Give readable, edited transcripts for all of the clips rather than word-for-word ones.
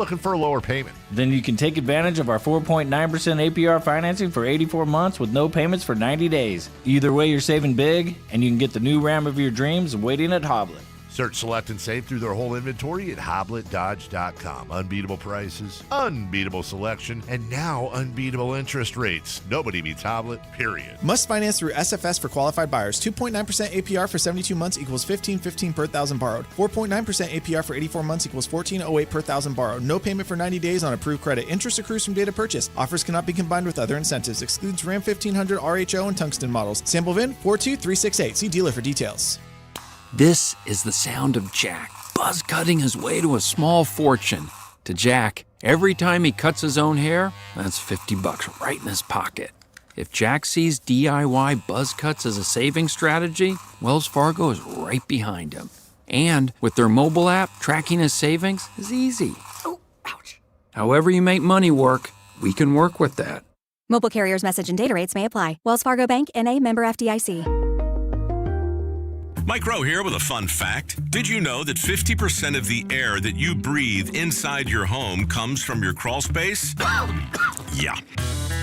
looking for a lower payment? Then you can take advantage of our 4.9% APR financing for 84 months with no payments for 90 days. Either way, you're saving big, and you can get the new Ram of your dreams waiting at Hoblet. Search, select, and save through their whole inventory at HobletDodge.com. Unbeatable prices, unbeatable selection, and now unbeatable interest rates. Nobody beats Hoblet, period. Must finance through SFS for qualified buyers. 2.9% APR for 72 months equals $15.15 per thousand borrowed. 4.9% APR for 84 months equals $14.08 per thousand borrowed. No payment for 90 days on approved credit. Interest accrues from date of purchase. Offers cannot be combined with other incentives. Excludes Ram 1500 RHO and Tungsten models. Sample VIN 42368. See dealer for details. This is the sound of Jack, buzz cutting his way to a small fortune. To Jack, every time he cuts his own hair, that's $50 right in his pocket. If Jack sees DIY buzz cuts as a saving strategy, Wells Fargo is right behind him. And with their mobile app, tracking his savings is easy. Oh, ouch. However you make money work, we can work with that. Mobile carriers' message and data rates may apply. Wells Fargo Bank, N.A., member FDIC. Mike Rowe here with a fun fact. Did you know that 50% of the air that you breathe inside your home comes from your crawl space? Yeah.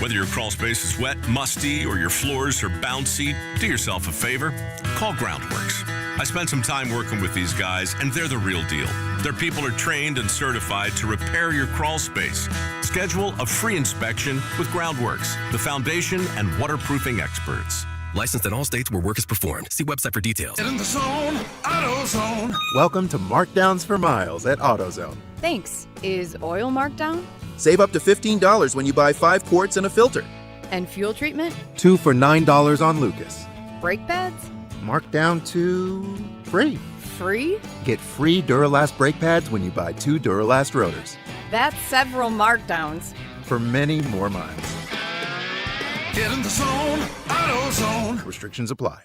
Whether your crawl space is wet, musty, or your floors are bouncy, do yourself a favor. Call Groundworks. I spent some time working with these guys, and they're the real deal. Their people are trained and certified to repair your crawl space. Schedule a free inspection with Groundworks, the foundation and waterproofing experts. Licensed in all states where work is performed. See website for details. Get in the zone, AutoZone. Welcome to Markdowns for Miles at AutoZone. Thanks. Is oil marked down? Save up to $15 when you buy 5 quarts and a filter. And fuel treatment? 2 for $9 on Lucas. Brake pads? Marked down to free. Free? Get free Duralast brake pads when you buy 2 Duralast rotors. That's several markdowns. For many more miles. Get in the zone, AutoZone. Restrictions apply.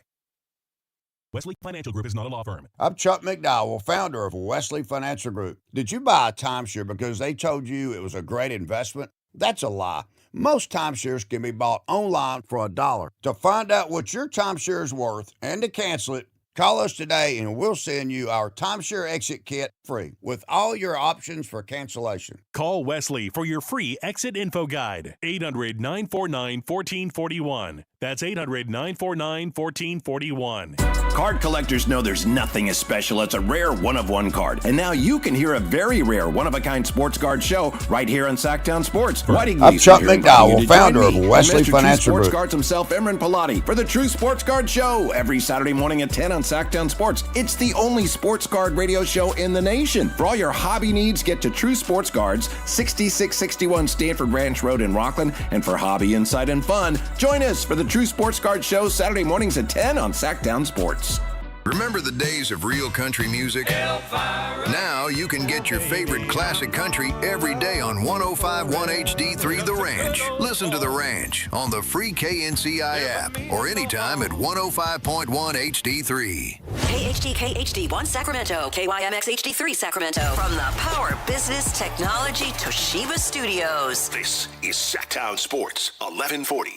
Wesley Financial Group is not a law firm. I'm Chuck McDowell, founder of Wesley Financial Group. Did you buy a timeshare because they told you it was a great investment? That's a lie. Most timeshares can be bought online for $1. To find out what your timeshare is worth and to cancel it, call us today and we'll send you our timeshare exit kit free with all your options for cancellation. Call Wesley for your free exit info guide. 800-949-1441. That's 800-949-1441. Card collectors know there's nothing as special as a rare one-of-one card. And now you can hear a very rare one-of-a-kind sports card show right here on Sactown Sports. I'm Chuck McDowell, founder of Wesley Financial Sports Group. Cards himself, Emran Pilati, for the True Sports Card Show every Saturday morning at 10 on Sactown Sports. It's the only sports card radio show in the nation. For all your hobby needs, get to True Sports Cards, 6661 Stanford Ranch Road in Rockland. And for hobby, insight, and fun, join us for the True Sports Card Show Saturday mornings at 10 on Sactown Sports. Remember the days of real country music? Now you can get your favorite classic country every day on 105.1 HD3 The Ranch. Listen to The Ranch on the free KNCI app or anytime at 105.1 HD3. KHD HD1 Sacramento, KYMX HD3 Sacramento. From the Power Business Technology Toshiba Studios. This is Sactown Sports 1140.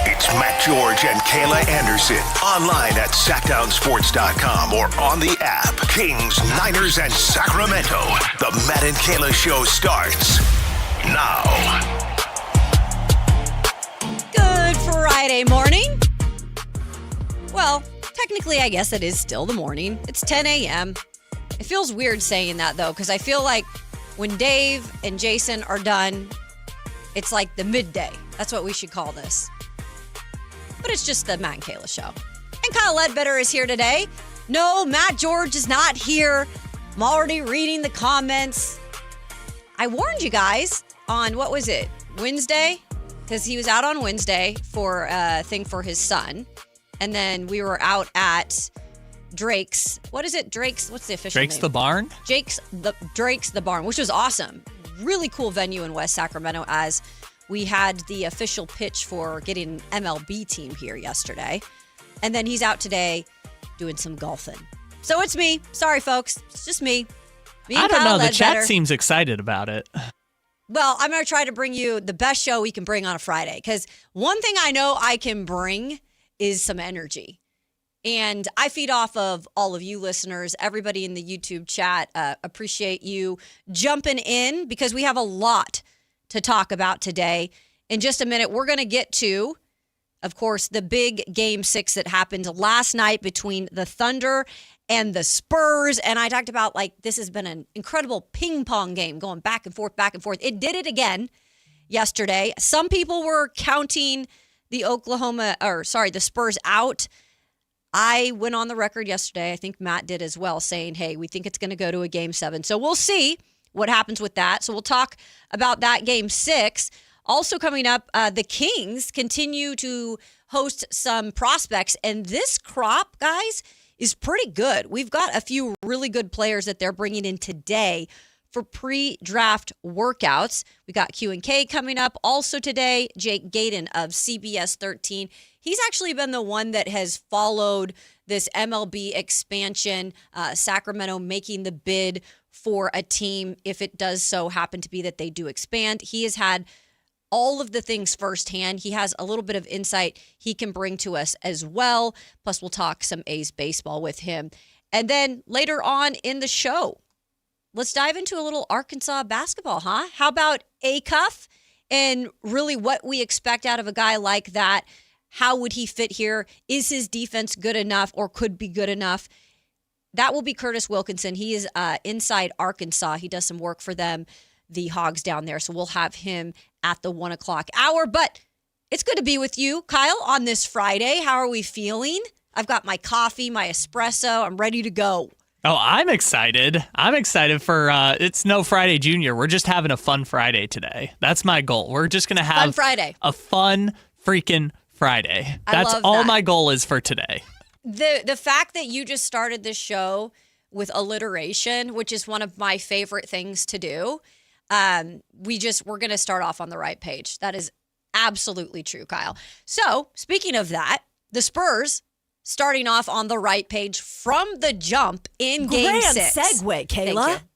It's Matt George and Kayla Anderson. Online at SactownSports.com or on the app. Kings, Niners, and Sacramento. The Matt and Kayla Show starts now. Good Friday morning. Well, technically, I guess it is still the morning. It's 10 a.m. It feels weird saying that, though, because I feel like when Dave and Jason are done, it's like the midday. That's what we should call this. But it's just the Matt and Kayla Show. And Kyle Ledbetter is here today. No, Matt George is not here. I'm already reading the comments. I warned you guys on, what was it, Wednesday? Because he was out on Wednesday for a thing for his son. And then we were out at Drake's. What is it? Drake's, what's the official Drake's name? the Barn? Drake's the Barn, which was awesome. Really cool venue in West Sacramento, as we had the official pitch for getting an MLB team here yesterday. And then he's out today doing some golfing. So it's me. Sorry, folks. It's just me. I don't know. The chat seems excited about it. Well, I'm going to try to bring you the best show we can bring on a Friday. Because one thing I know I can bring is some energy. And I feed off of all of you listeners, everybody in the YouTube chat. Appreciate you jumping in because we have a lot to talk about today. In just a minute, we're going to get to, of course, the big Game 6 that happened last night between the Thunder and the Spurs. And I talked about, this has been an incredible ping pong game going back and forth, back and forth. It did it again yesterday. Some people were counting the Spurs out. I went on the record yesterday, I think Matt did as well, saying, hey, we think it's going to go to a Game 7. So we'll see what happens with that. So we'll talk about that Game 6. Also coming up, the Kings continue to host some prospects. And this crop, guys, is pretty good. We've got a few really good players that they're bringing in today for pre-draft workouts. We got Q&K coming up. Also today, Jake Gayden of CBS 13. He's actually been the one that has followed this MLB expansion, Sacramento making the bid for a team if it does so happen to be that they do expand. He has had all of the things firsthand. He has a little bit of insight he can bring to us as well. Plus, we'll talk some A's baseball with him. And then later on in the show, let's dive into a little Arkansas basketball, huh? How about Acuff and really what we expect out of a guy like that? How would he fit here? Is his defense good enough or could be good enough? That will be Curtis Wilkinson. He is inside Arkansas. He does some work for them, the Hogs down there. So we'll have him at the 1 o'clock hour. But it's good to be with you, Kyle, on this Friday. How are we feeling? I've got my coffee, my espresso. I'm ready to go. Oh, I'm excited. I'm excited for, it's no Friday Junior. We're just having a fun Friday today. That's my goal. We're just going to have fun Friday. A fun freaking Friday. That's love all that. my goal is for today. The fact that you just started this show with alliteration, which is one of my favorite things to do, we're going to start off on the right page. That is absolutely true, Kyle. So, speaking of that, the Spurs starting off on the right page from the jump in Game 6. Grand segue, Kayla. Thank you.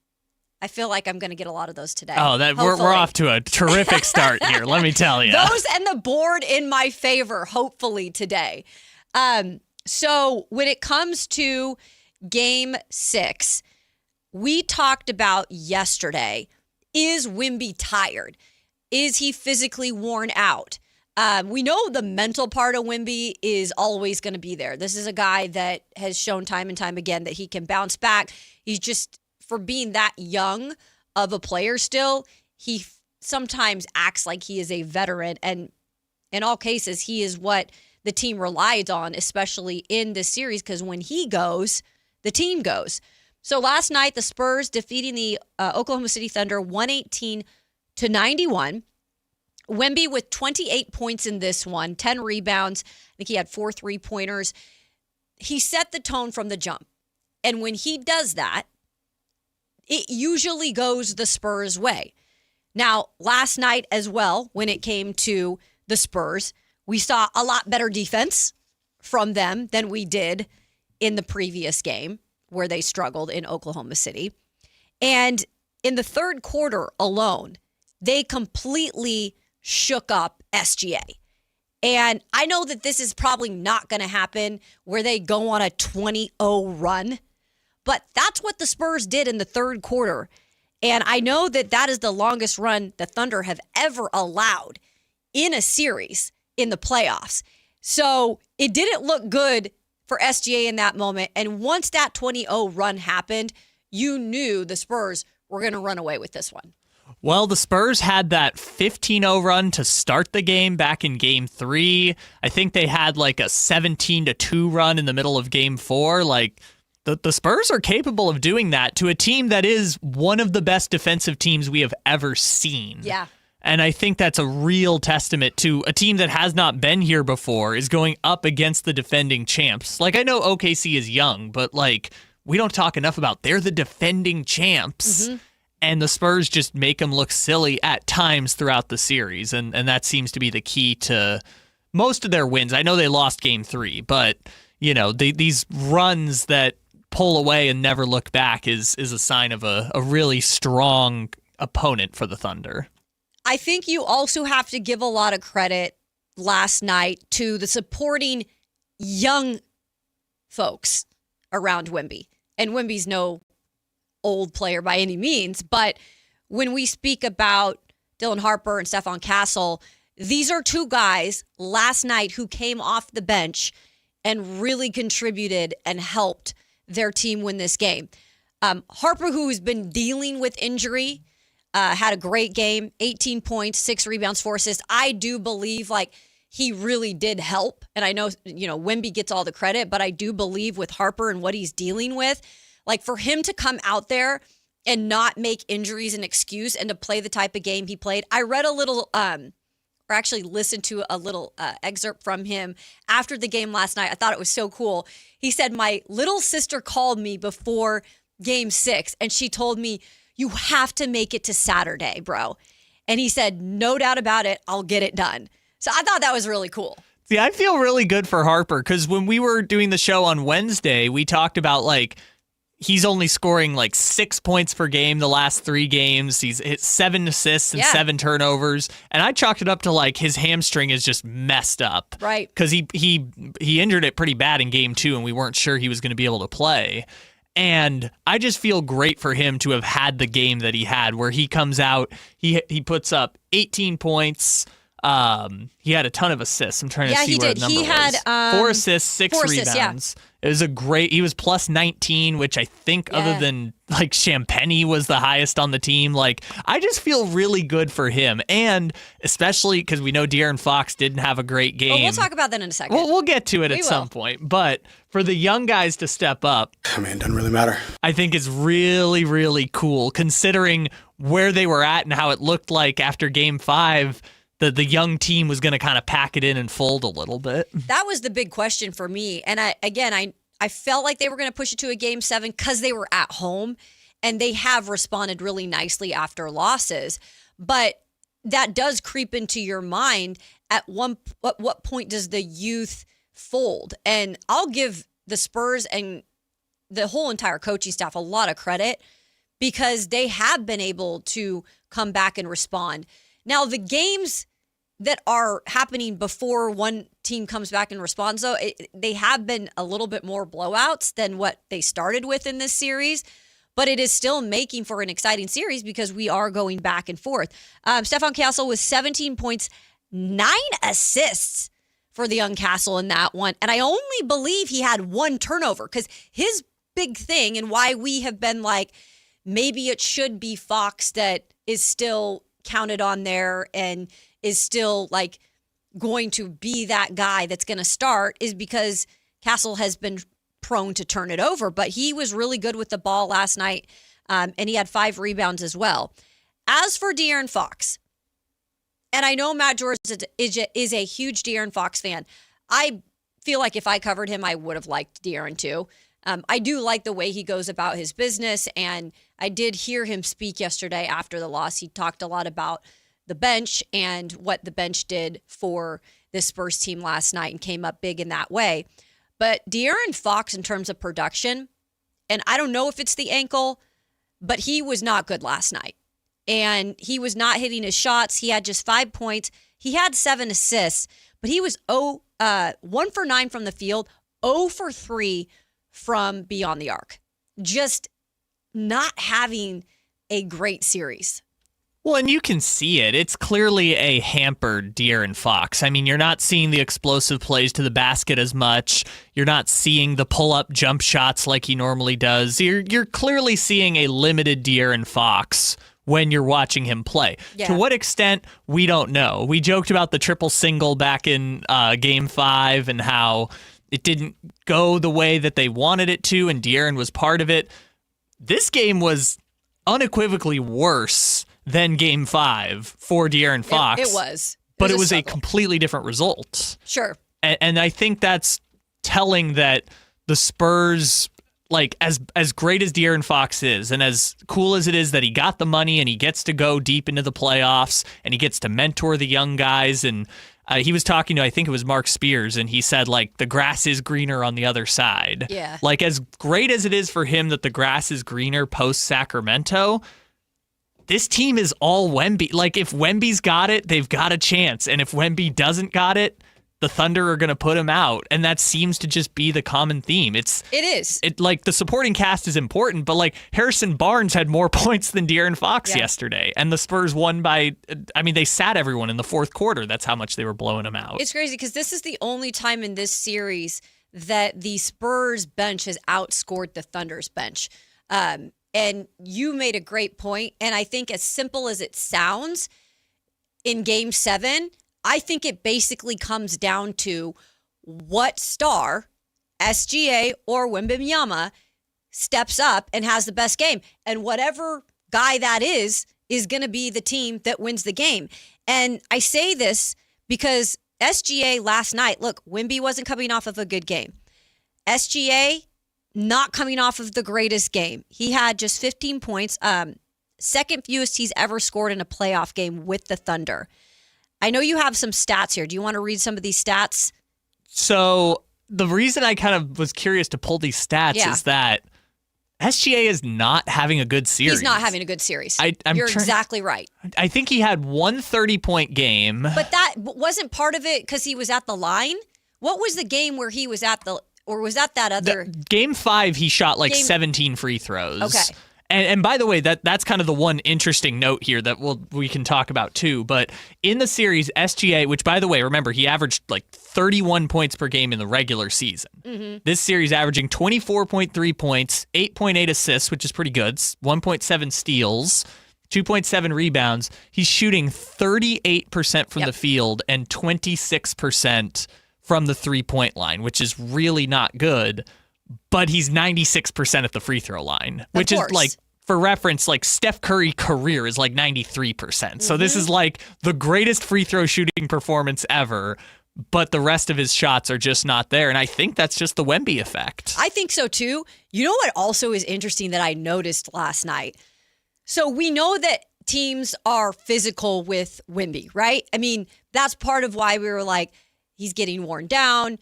I feel like I'm going to get a lot of those today. Oh, we're off to a terrific start here, let me tell you. Those and the board in my favor, hopefully, today. So when it comes to Game 6, we talked about yesterday, is Wemby tired? Is he physically worn out? We know the mental part of Wemby is always going to be there. This is a guy that has shown time and time again that he can bounce back. He's just, for being that young of a player still, he sometimes acts like he is a veteran. And in all cases, he is what the team relies on, especially in this series, because when he goes, the team goes. So last night, the Spurs defeating the Oklahoma City Thunder 118-91. Wemby with 28 points in this one, 10 rebounds. I think he had 4 3-pointers. He set the tone from the jump. And when he does that, it usually goes the Spurs' way. Now, last night as well, when it came to the Spurs, we saw a lot better defense from them than we did in the previous game where they struggled in Oklahoma City. And in the third quarter alone, they completely shook up SGA. And I know that this is probably not going to happen where they go on a 20-0 run, but that's what the Spurs did in the third quarter. And I know that that is the longest run the Thunder have ever allowed in a series in the playoffs. So it didn't look good for SGA in that moment. And once that 20-0 run happened, you knew the Spurs were going to run away with this one. Well, the Spurs had that 15-0 run to start the game back in Game 3. I think they had like a 17-2 run in the middle of Game 4. Like, the Spurs are capable of doing that to a team that is one of the best defensive teams we have ever seen. Yeah. And I think that's a real testament to a team that has not been here before is going up against the defending champs. Like, I know OKC is young, but like, we don't talk enough about they're the defending champs. Mm-hmm. And the Spurs just make them look silly at times throughout the series. And that seems to be the key to most of their wins. I know they lost Game 3, but, you know, these runs that pull away and never look back is a sign of a really strong opponent for the Thunder. I think you also have to give a lot of credit last night to the supporting young folks around Wemby. And Wemby's no old player by any means, but when we speak about Dylan Harper and Stephon Castle, these are two guys last night who came off the bench and really contributed and helped their team win this game. Harper, who's been dealing with injury, had a great game, 18 points, 6 rebounds, 4 assists. I do believe he really did help. And I know, Wemby gets all the credit, but I do believe with Harper and what he's dealing with, for him to come out there and not make injuries an excuse and to play the type of game he played. I read a little, or actually listened to a little excerpt from him after the game last night. I thought it was so cool. He said, my little sister called me before Game 6, and she told me, you have to make it to Saturday, bro. And he said, no doubt about it, I'll get it done. So I thought that was really cool. See, I feel really good for Harper because when we were doing the show on Wednesday, we talked about he's only scoring 6 points per game the last 3 games. He's hit 7 assists and 7 turnovers. And I chalked it up to his hamstring is just messed up. Right. Because he injured it pretty bad in game 2 and we weren't sure he was going to be able to play. And I just feel great for him to have had the game that he had where he comes out, he puts up 18 points. He had a ton of assists. I'm trying to see where the number was. He had 4 assists, 6 rebounds. It was he was plus 19, which I think other than Champagny was the highest on the team. I just feel really good for him. And especially because we know De'Aaron Fox didn't have a great game. Well, we'll talk about that in a second. We'll get to it at some point. But for the young guys to step up, it doesn't really matter. I think it's really, really cool considering where they were at and how it looked like after Game 5. The young team was going to kind of pack it in and fold a little bit. That was the big question for me. And I felt like they were going to push it to a Game 7 because they were at home, and they have responded really nicely after losses. But that does creep into your mind at what point does the youth fold? And I'll give the Spurs and the whole entire coaching staff a lot of credit because they have been able to come back and respond. Now, the games that are happening before one team comes back and responds, though, they have been a little bit more blowouts than what they started with in this series, but it is still making for an exciting series because we are going back and forth. Stephon Castle with 17 points, 9 assists for the young Castle in that one, and I only believe he had 1 turnover because his big thing and why we have been maybe it should be Fox that is still counted on there and is still going to be that guy that's going to start is because Castle has been prone to turn it over, but he was really good with the ball last night, and he had 5 rebounds as well. As for De'Aaron Fox, and I know Matt George is a huge De'Aaron Fox fan. I feel like if I covered him, I would have liked De'Aaron too. I do like the way he goes about his business, and I did hear him speak yesterday after the loss. He talked a lot about the bench and what the bench did for this Spurs team last night and came up big in that way. But De'Aaron Fox, in terms of production, and I don't know if it's the ankle, but he was not good last night. And he was not hitting his shots. He had just 5 points. He had 7 assists, but he was 1 for 9 from the field, 0 for 3 from beyond the arc. Just not having a great series. Well, and you can see it. It's clearly a hampered De'Aaron Fox. I mean, you're not seeing the explosive plays to the basket as much. You're not seeing the pull-up jump shots like he normally does. You're clearly seeing a limited De'Aaron Fox when you're watching him play. Yeah. To what extent, we don't know. We joked about the triple single back in Game 5 and how it didn't go the way that they wanted it to, and De'Aaron was part of it. This game was unequivocally worse than Game 5 for De'Aaron Fox. It was. But it was a completely different result. Sure. And I think that's telling that the Spurs, as great as De'Aaron Fox is, and as cool as it is that he got the money and he gets to go deep into the playoffs and he gets to mentor the young guys, and he was talking to, I think it was Mark Spears, and he said, the grass is greener on the other side. Yeah. As great as it is for him that the grass is greener post-Sacramento, this team is all Wemby. If Wemby's got it, they've got a chance. And if Wemby doesn't got it, the Thunder are going to put him out, and that seems to just be the common theme. It is. Like, the supporting cast is important, but like Harrison Barnes had more points than De'Aaron Fox yesterday, and the Spurs won by, they sat everyone in the fourth quarter. That's how much they were blowing them out. It's crazy because this is the only time in this series that the Spurs bench has outscored the Thunder's bench. And you made a great point, and I think as simple as it sounds, in Game 7, I think it basically comes down to what star, SGA or Wembanyama, steps up and has the best game. And whatever guy that is going to be the team that wins the game. And I say this because SGA last night, look, Wemby wasn't coming off of a good game. SGA, not coming off of the greatest game. He had just 15 points, second fewest he's ever scored in a playoff game with the Thunder. I know you have some stats here. Do you want to read some of these stats? So the reason I kind of was curious to pull these stats is that SGA is not having a good series. He's not having a good series. You're exactly right. I think he had one 30-point game. But that wasn't part of it because he was at the line? What was the game where he was at or was that other? Game 5, he shot 17 free throws. Okay. And by the way, that's kind of the one interesting note here that we can talk about too. But in the series, SGA, which by the way, remember, he averaged 31 points per game in the regular season. Mm-hmm. This series averaging 24.3 points, 8.8 assists, which is pretty good, 1.7 steals, 2.7 rebounds. He's shooting 38% from the field and 26% from the three-point line, which is really not good. But he's 96% at the free throw line, which is for reference, Steph Curry career is 93%. So this is the greatest free throw shooting performance ever, but the rest of his shots are just not there. And I think that's just the Wemby effect. I think so too. You know what also is interesting that I noticed last night? So we know that teams are physical with Wemby, right? I mean, that's part of why we were he's getting worn down.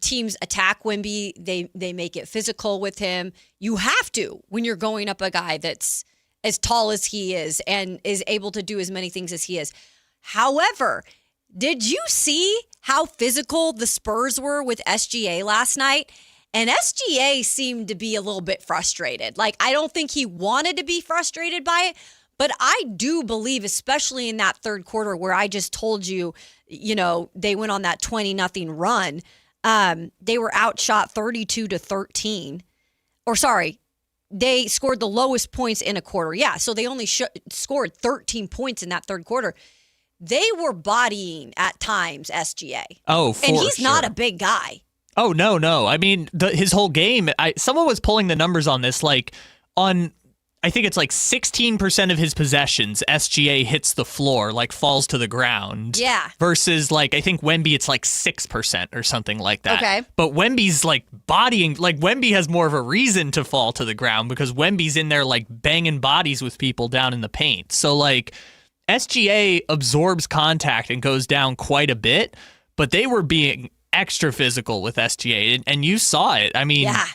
Teams attack Wemby. They make it physical with him. You have to when you're going up a guy that's as tall as he is and is able to do as many things as he is. However, did you see how physical the Spurs were with SGA last night? And SGA seemed to be a little bit frustrated. I don't think he wanted to be frustrated by it, but I do believe, especially in that third quarter where I just told you, they went on that 20-0 run. They were outshot 32-13. Or sorry, they scored the lowest points in a quarter. Yeah, so they only scored 13 points in that third quarter. They were bodying at times SGA. Oh, for and he's sure. not a big guy. Oh, no. I mean, his whole game, someone was pulling the numbers on this, I think it's 16% of his possessions, SGA hits the floor, falls to the ground. Yeah. Versus, I think Wemby, it's 6% or something like that. Okay. But Wemby's, bodying, Wemby has more of a reason to fall to the ground because Wemby's in there, banging bodies with people down in the paint. So, SGA absorbs contact and goes down quite a bit, but they were being extra physical with SGA, and you saw it. I mean... Yeah.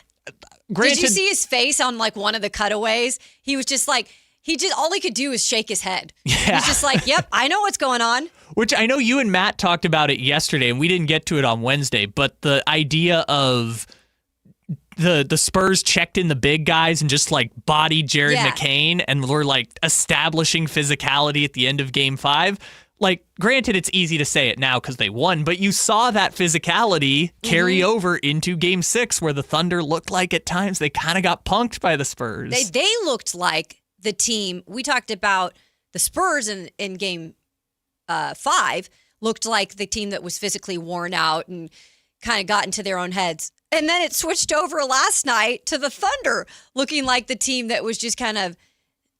Granted, did you see his face on one of the cutaways? He was just all he could do is shake his head. Yeah. He's just yep, I know what's going on. Which I know you and Matt talked about it yesterday, and we didn't get to it on Wednesday, but the idea of the Spurs checked in the big guys and just bodied Jared McCain and were establishing physicality at the end of Game 5. Granted, it's easy to say it now because they won, but you saw that physicality carry over into Game 6 where the Thunder looked like at times they kind of got punked by the Spurs. They looked like the team. We talked about the Spurs in Game 5 looked like the team that was physically worn out and kind of got into their own heads. And then it switched over last night to the Thunder looking like the team that was just kind of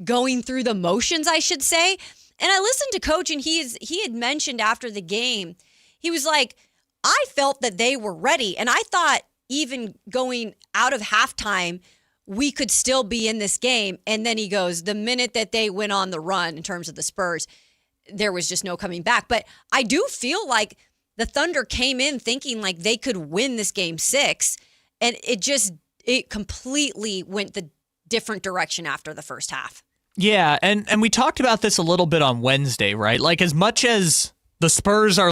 going through the motions, I should say. And I listened to Coach, and he had mentioned after the game, he was like, I felt that they were ready. And I thought even going out of halftime, we could still be in this game. And then he goes, the minute that they went on the run in terms of the Spurs, there was just no coming back. But I do feel like the Thunder came in thinking they could win this Game 6. And it completely went the different direction after the first half. Yeah, and we talked about this a little bit on Wednesday, right? As much as the Spurs are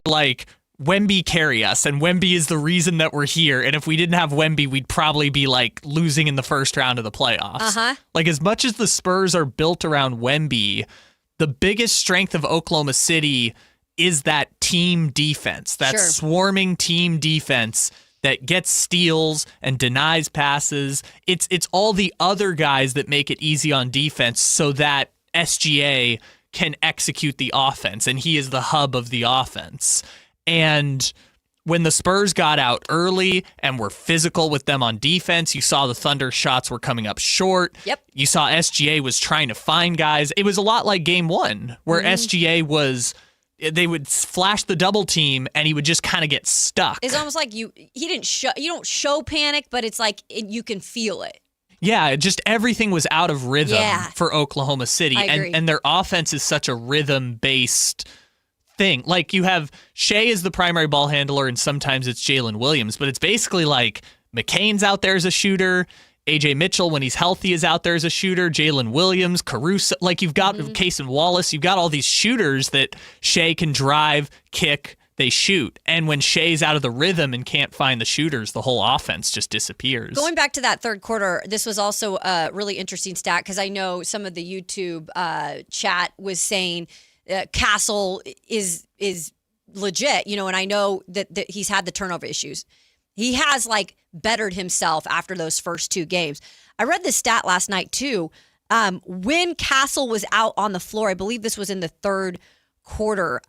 Wemby carry us, and Wemby is the reason that we're here. And if we didn't have Wemby, we'd probably be like losing in the first round of the playoffs. Like, as much as the Spurs are built around Wemby, the biggest strength of Oklahoma City is that team defense, that swarming team defense that gets steals and denies passes. It's all the other guys that make it easy on defense so that SGA can execute the offense, and he is the hub of the offense. And when the Spurs got out early and were physical with them on defense, you saw the Thunder shots were coming up short. Yep. You saw SGA was trying to find guys. It was a lot like game one, where SGA was... They would flash the double team, and he would just kind of get stuck. It's almost like you don't show panic, but it's like you can feel it. Yeah, just everything was out of rhythm for Oklahoma City. I agree. And their offense is such a rhythm-based thing. Like, you have Shea as the primary ball handler, and sometimes it's Jalen Williams, but it's basically like McCain's out there as a shooter, AJ Mitchell, when he's healthy, is out there as a shooter. Jalen Williams, Caruso. Like, you've got Case and Wallace. You've got all these shooters that Shea can drive, kick, they shoot. And when Shea's out of the rhythm and can't find the shooters, the whole offense just disappears. Going back to that third quarter, this was also a really interesting stat because I know some of the YouTube chat was saying Castle is legit, and I know that he's had the turnover issues. He has bettered himself after those first two games. I read this stat last night too. When Castle was out on the floor, I believe this was in the third quarter,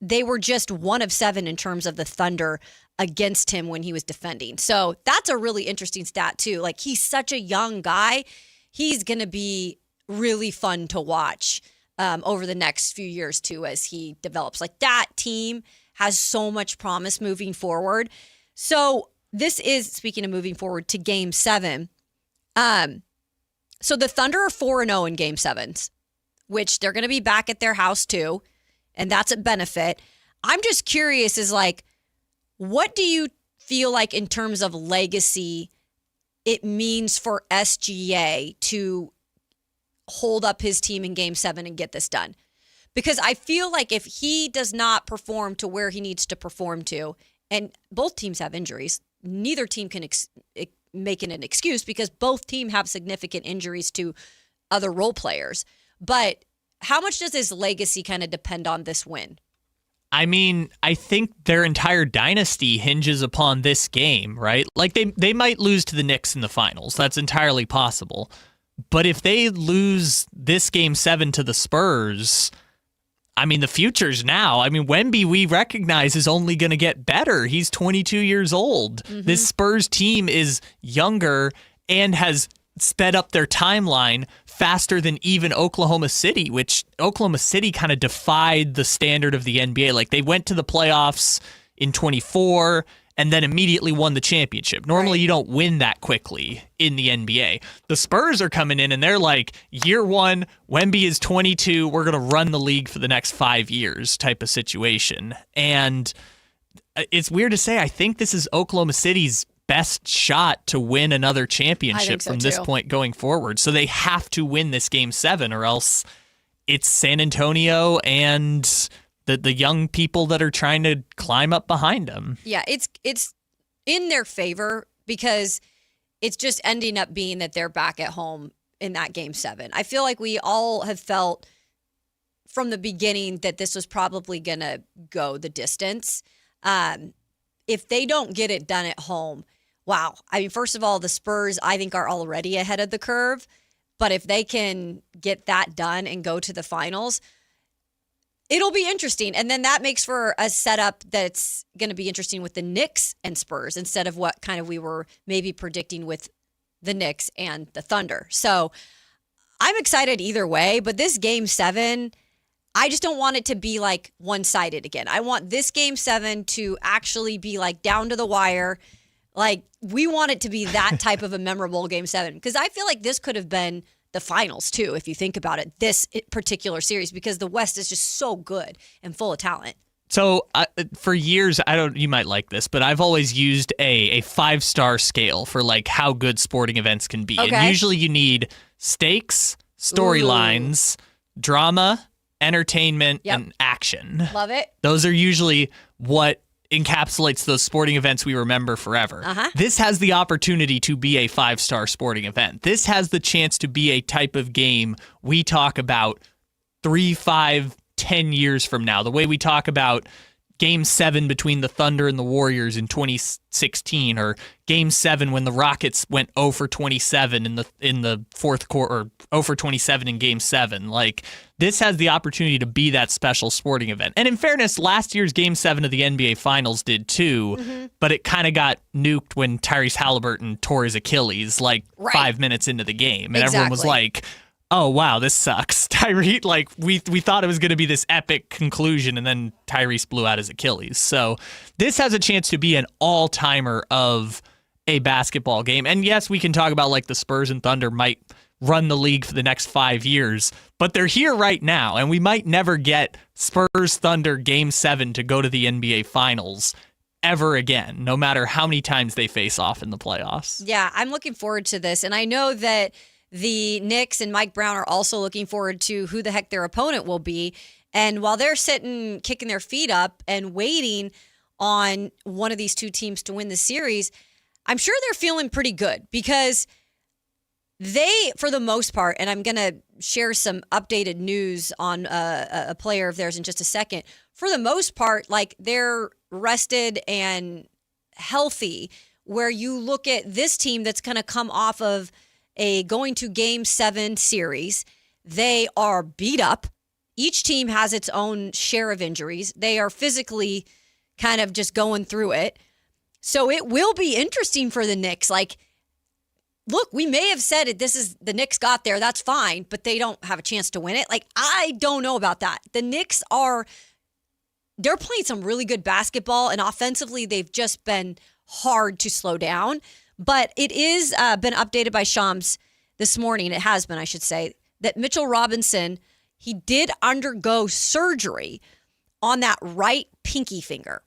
they were just 1 of 7 in terms of the Thunder against him when he was defending. So that's a really interesting stat too. Like, he's such a young guy. He's going to be really fun to watch over the next few years too as he develops. Like, that team has so much promise moving forward. So this is, speaking of moving forward to Game 7, so the Thunder are 4-0 in Game 7s, which they're going to be back at their house too, and that's a benefit. I'm just curious what do you feel like in terms of legacy it means for SGA to hold up his team in Game 7 and get this done? Because I feel like if he does not perform to where he needs to perform to, and both teams have injuries, neither team can make it an excuse because both teams have significant injuries to other role players. But how much does his legacy kind of depend on this win? I mean, I think their entire dynasty hinges upon this game, right? Like, they might lose to the Knicks in the finals. That's entirely possible. But if they lose this Game 7 to the Spurs, I mean, the future's now. I mean, Wemby, we recognize, is only going to get better. He's 22 years old. This Spurs team is younger and has sped up their timeline faster than even Oklahoma City, which Oklahoma City kind of defied the standard of the NBA. Like, they went to the playoffs in 24 and then immediately won the championship. Normally, you don't win that quickly in the NBA. The Spurs are coming in and they're like, year one, Wemby is 22. We're going to run the league for the next 5 years type of situation. And it's weird to say, I think this is Oklahoma City's best shot to win another championship from this point going forward. So they have to win this Game 7 or else it's San Antonio and the young people that are trying to climb up behind them. Yeah, it's in their favor because it's just ending up being that they're back at home in that Game 7. I feel like we all have felt from the beginning that this was probably going to go the distance. If they don't get it done at home, wow. I mean, first of all, the Spurs, I think, are already ahead of the curve. But if they can get that done and go to the finals, it'll be interesting. And then that makes for a setup that's going to be interesting with the Knicks and Spurs instead of what kind of we were maybe predicting with the Knicks and the Thunder. So I'm excited either way, but this Game 7, I just don't want it to be like one-sided again. I want this Game 7 to actually be like down to the wire. Like, we want it to be that type of a memorable Game 7 because I feel like this could have been the finals too, if you think about it, this particular series, because the West is just so good and full of talent. So for years, you might like this, but I've always used a 5-star scale for like how good sporting events can be. Okay. And usually you need stakes, storylines, drama, entertainment, and action. action. Love it. Those are usually what encapsulates those sporting events we remember forever. This has the opportunity to be a 5-star sporting event. This has the chance to be a type of game we talk about 3, 5, 10 years from now. The way we talk about Game 7 between the Thunder and the Warriors in 2016, or Game 7 when the Rockets went 0 for 27 in the fourth quarter, or 0 for 27 in Game 7. Like, this has the opportunity to be that special sporting event. And in fairness, last year's Game 7 of the NBA Finals did too, but it kind of got nuked when Tyrese Halliburton tore his Achilles 5 minutes into the game. And everyone was like, oh, wow, this sucks. Tyrese, we thought it was going to be this epic conclusion, and then Tyrese blew out his Achilles. So this has a chance to be an all-timer of a basketball game. And yes, we can talk about the Spurs and Thunder might run the league for the next 5 years, but they're here right now, and we might never get Spurs-Thunder Game 7 to go to the NBA Finals ever again, no matter how many times they face off in the playoffs. Yeah, I'm looking forward to this, and I know that the Knicks and Mike Brown are also looking forward to who the heck their opponent will be. And while they're sitting, kicking their feet up and waiting on one of these two teams to win the series, I'm sure they're feeling pretty good because they, for the most part, and I'm going to share some updated news on a player of theirs in just a second. For the most part, they're rested and healthy, where you look at this team that's going to come off of going to Game 7 series. They are beat up. Each team has its own share of injuries. They are physically kind of just going through it. So it will be interesting for the Knicks. Look, we may have said it. This is the Knicks got there. That's fine, but they don't have a chance to win it. I don't know about that. The Knicks they're playing some really good basketball, and offensively, they've just been hard to slow down. But it is been updated by Shams this morning. It has been, I should say, that Mitchell Robinson, he did undergo surgery on that right pinky finger.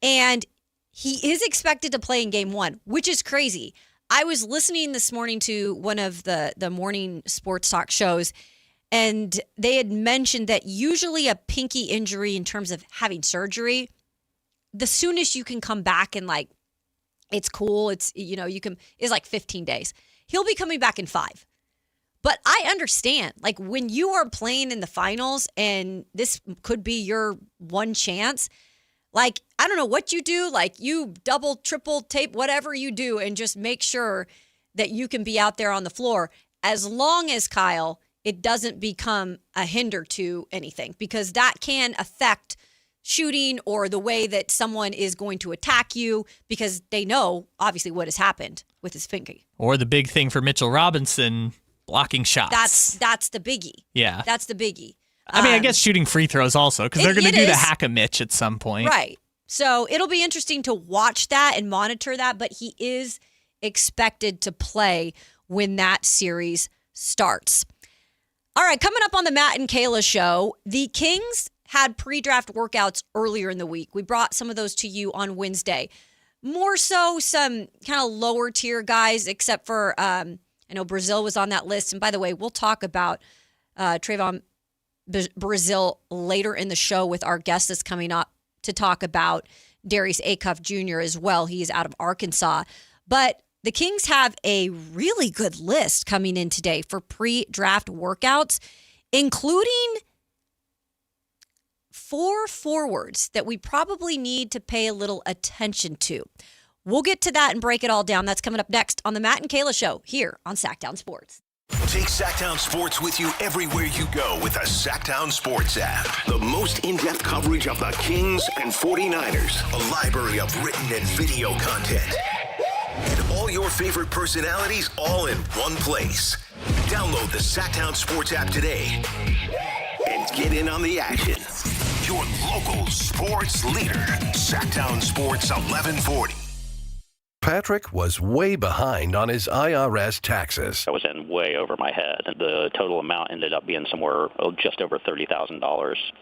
And he is expected to play in Game 1, which is crazy. I was listening this morning to one of the morning sports talk shows, and they had mentioned that usually a pinky injury in terms of having surgery, the soonest you can come back and it's cool. It's, it's 15 days. He'll be coming back in 5. But I understand, when you are playing in the finals and this could be your one chance, I don't know what you do. You double, triple tape, whatever you do, and just make sure that you can be out there on the floor. As long as, Kyle, it doesn't become a hinder to anything, because that can affect shooting or the way that someone is going to attack you, because they know obviously what has happened with his finger. Or the big thing for Mitchell Robinson, blocking shots. That's the biggie. Yeah. That's the biggie. I mean, I guess shooting free throws also, because they're going to do the hack-a-Mitch at some point. Right. So it'll be interesting to watch that and monitor that, but he is expected to play when that series starts. All right, coming up on the Matt and Kayla Show, the Kings had pre-draft workouts earlier in the week. We brought some of those to you on Wednesday. More so some kind of lower tier guys, except for, I know Brazil was on that list. And by the way, we'll talk about Trayvon Brazil later in the show with our guest that's coming up to talk about Darius Acuff Jr. as well. He's out of Arkansas. But the Kings have a really good list coming in today for pre-draft workouts, including 4 forwards that we probably need to pay a little attention to. We'll get to that and break it all down. That's coming up next on the Matt and Kayla Show here on Sactown Sports. Take Sactown Sports with you everywhere you go with the Sactown Sports app. The most in-depth coverage of the Kings and 49ers. A library of written and video content. And all your favorite personalities all in one place. Download the Sactown Sports app today and get in on the action. Your local sports leader. Sactown Sports 1140. Patrick was way behind on his IRS taxes. I was in way over my head. The total amount ended up being somewhere just over $30,000.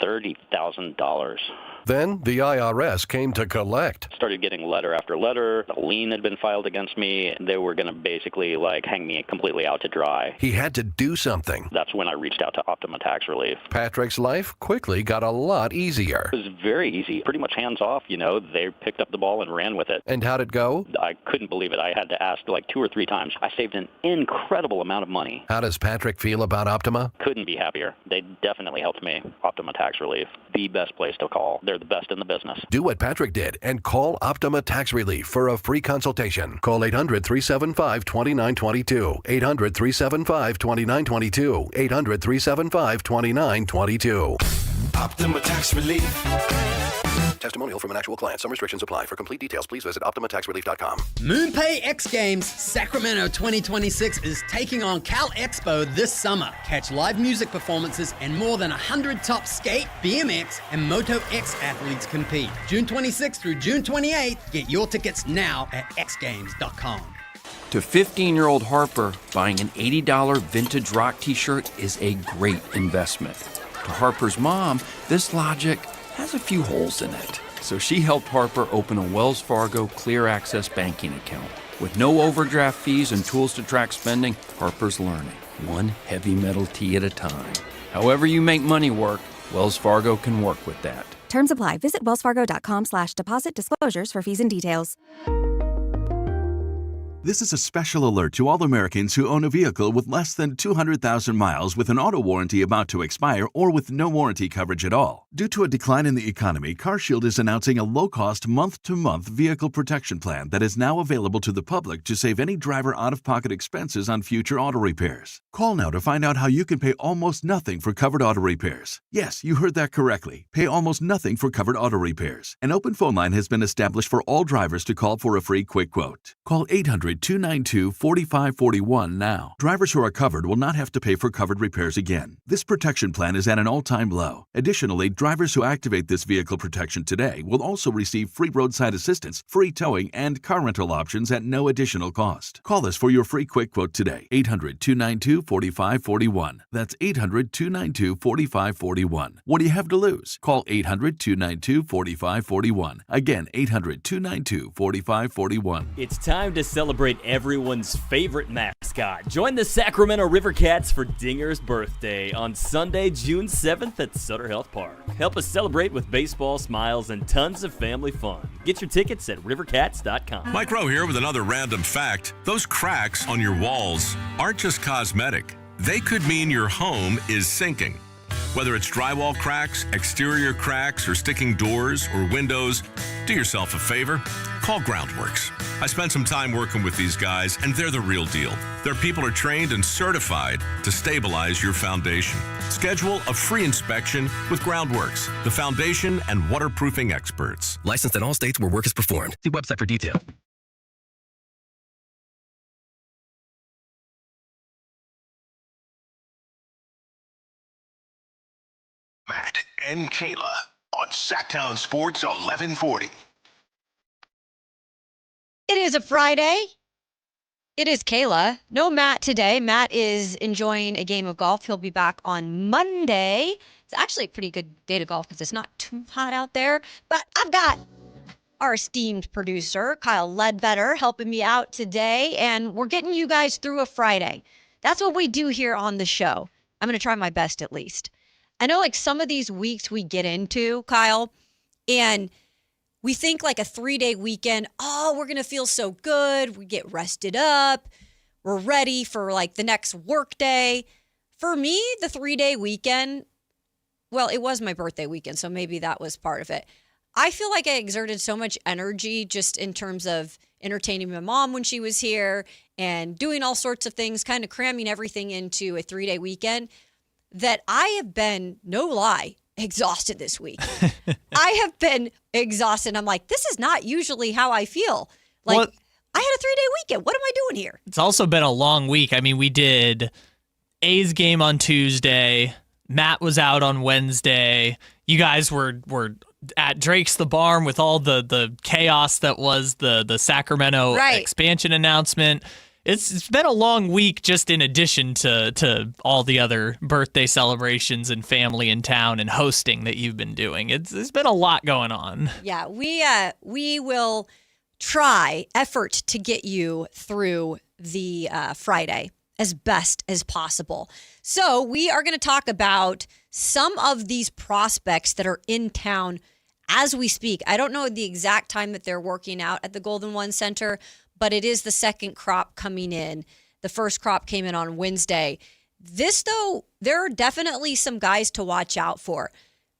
$30,000. Then the IRS came to collect. Started getting letter after letter. A lien had been filed against me. They were going to basically hang me completely out to dry. He had to do something. That's when I reached out to Optima Tax Relief. Patrick's life quickly got a lot easier. It was very easy, pretty much hands off. They picked up the ball and ran with it. And how'd it go? I couldn't believe it. I had to ask 2 or 3 times. I saved an incredible amount of money. How does Patrick feel about Optima? Couldn't be happier. They definitely helped me. Optima Tax Relief, the best place to call. They're the best in the business. Do what Patrick did and call Optima Tax Relief for a free consultation. Call 800-375-2922. 800-375-2922. 800-375-2922. Optima Tax Relief. Testimonial from an actual client. Some restrictions apply. For complete details, please visit OptimaTaxRelief.com. MoonPay X Games Sacramento 2026 is taking on Cal Expo this summer. Catch live music performances and more than 100 top skate, BMX, and Moto X athletes compete. June 26th through June 28th. Get your tickets now at xgames.com. To 15-year-old Harper, buying an $80 vintage rock t-shirt is a great investment. To Harper's mom, this logic has a few holes in it. So she helped Harper open a Wells Fargo Clear Access banking account. With no overdraft fees and tools to track spending, Harper's learning, one heavy metal tee at a time. However you make money work, Wells Fargo can work with that. Terms apply. Visit wellsfargo.com/deposit disclosures for fees and details. This is a special alert to all Americans who own a vehicle with less than 200,000 miles with an auto warranty about to expire or with no warranty coverage at all. Due to a decline in the economy, CarShield is announcing a low-cost month-to-month vehicle protection plan that is now available to the public to save any driver out-of-pocket expenses on future auto repairs. Call now to find out how you can pay almost nothing for covered auto repairs. Yes, you heard that correctly. Pay almost nothing for covered auto repairs. An open phone line has been established for all drivers to call for a free quick quote. Call 800-292-4541 now. Drivers who are covered will not have to pay for covered repairs again. This protection plan is at an all-time low. Additionally, drivers who activate this vehicle protection today will also receive free roadside assistance, free towing, and car rental options at no additional cost. Call us for your free quick quote today. 800-292-4541. That's 800-292-4541. What do you have to lose? Call 800-292-4541. Again, 800-292-4541. It's time to celebrate everyone's favorite mascot. Join the Sacramento River Cats for Dinger's birthday on Sunday, June 7th at Sutter Health Park. Help us celebrate with baseball, smiles, and tons of family fun. Get your tickets at rivercats.com. Mike Rowe here with another random fact. Those cracks on your walls aren't just cosmetic. They could mean your home is sinking. Whether it's drywall cracks, exterior cracks, or sticking doors or windows, do yourself a favor. Call Groundworks. I spent some time working with these guys, and they're the real deal. Their people are trained and certified to stabilize your foundation. Schedule a free inspection with Groundworks, the foundation and waterproofing experts. Licensed in all states where work is performed. See website for detail. Matt and Kayla on Sactown Sports 1140. It is a Friday. It is Kayla. No Matt today. Matt is enjoying a game of golf. He'll be back on Monday. It's actually a pretty good day to golf because it's not too hot out there. But I've got our esteemed producer, Kyle Ledbetter, helping me out today. And we're getting you guys through a Friday. That's what we do here on the show. I'm going to try my best at least. I know some of these weeks we get into, Kyle, and we think a 3-day weekend, we're going to feel so good. We get rested up. We're ready for the next work day. For me, the 3-day weekend, well, it was my birthday weekend, so maybe that was part of it. I feel like I exerted so much energy just in terms of entertaining my mom when she was here and doing all sorts of things, kind of cramming everything into a 3-day weekend, that I have been, no lie, exhausted this week. I have been exhausted. I'm like, this is not usually how I feel. I had a 3-day weekend. What am I doing here? It's also been a long week. I mean, we did A's game on Tuesday. Matt was out on Wednesday. You guys were at Drake's the Barn with all the chaos that was the Sacramento expansion announcement. It's been a long week just in addition to all the other birthday celebrations and family in town and hosting that you've been doing. It's been a lot going on. Yeah, we will effort to get you through the Friday as best as possible. So we are going to talk about some of these prospects that are in town as we speak. I don't know the exact time that they're working out at the Golden One Center, but it is the second crop coming in. The first crop came in on Wednesday. This, though, there are definitely some guys to watch out for.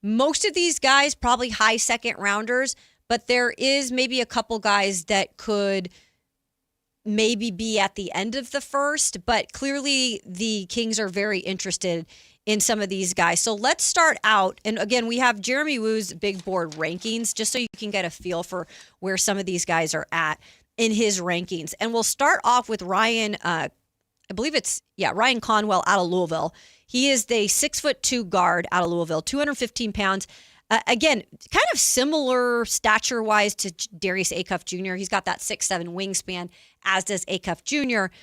Most of these guys probably high second rounders, but there is maybe a couple guys that could maybe be at the end of the first, but clearly the Kings are very interested in some of these guys. So let's start out. And again, we have Jeremy Woo's big board rankings, just so you can get a feel for where some of these guys are at in his rankings. And we'll start off with Ryan, I believe it's, Ryan Conwell out of Louisville. He is the 6'2" guard out of Louisville, 215 pounds. Again, kind of similar stature-wise to Darius Acuff Jr. He's got that 6'7" wingspan, as does Acuff Jr.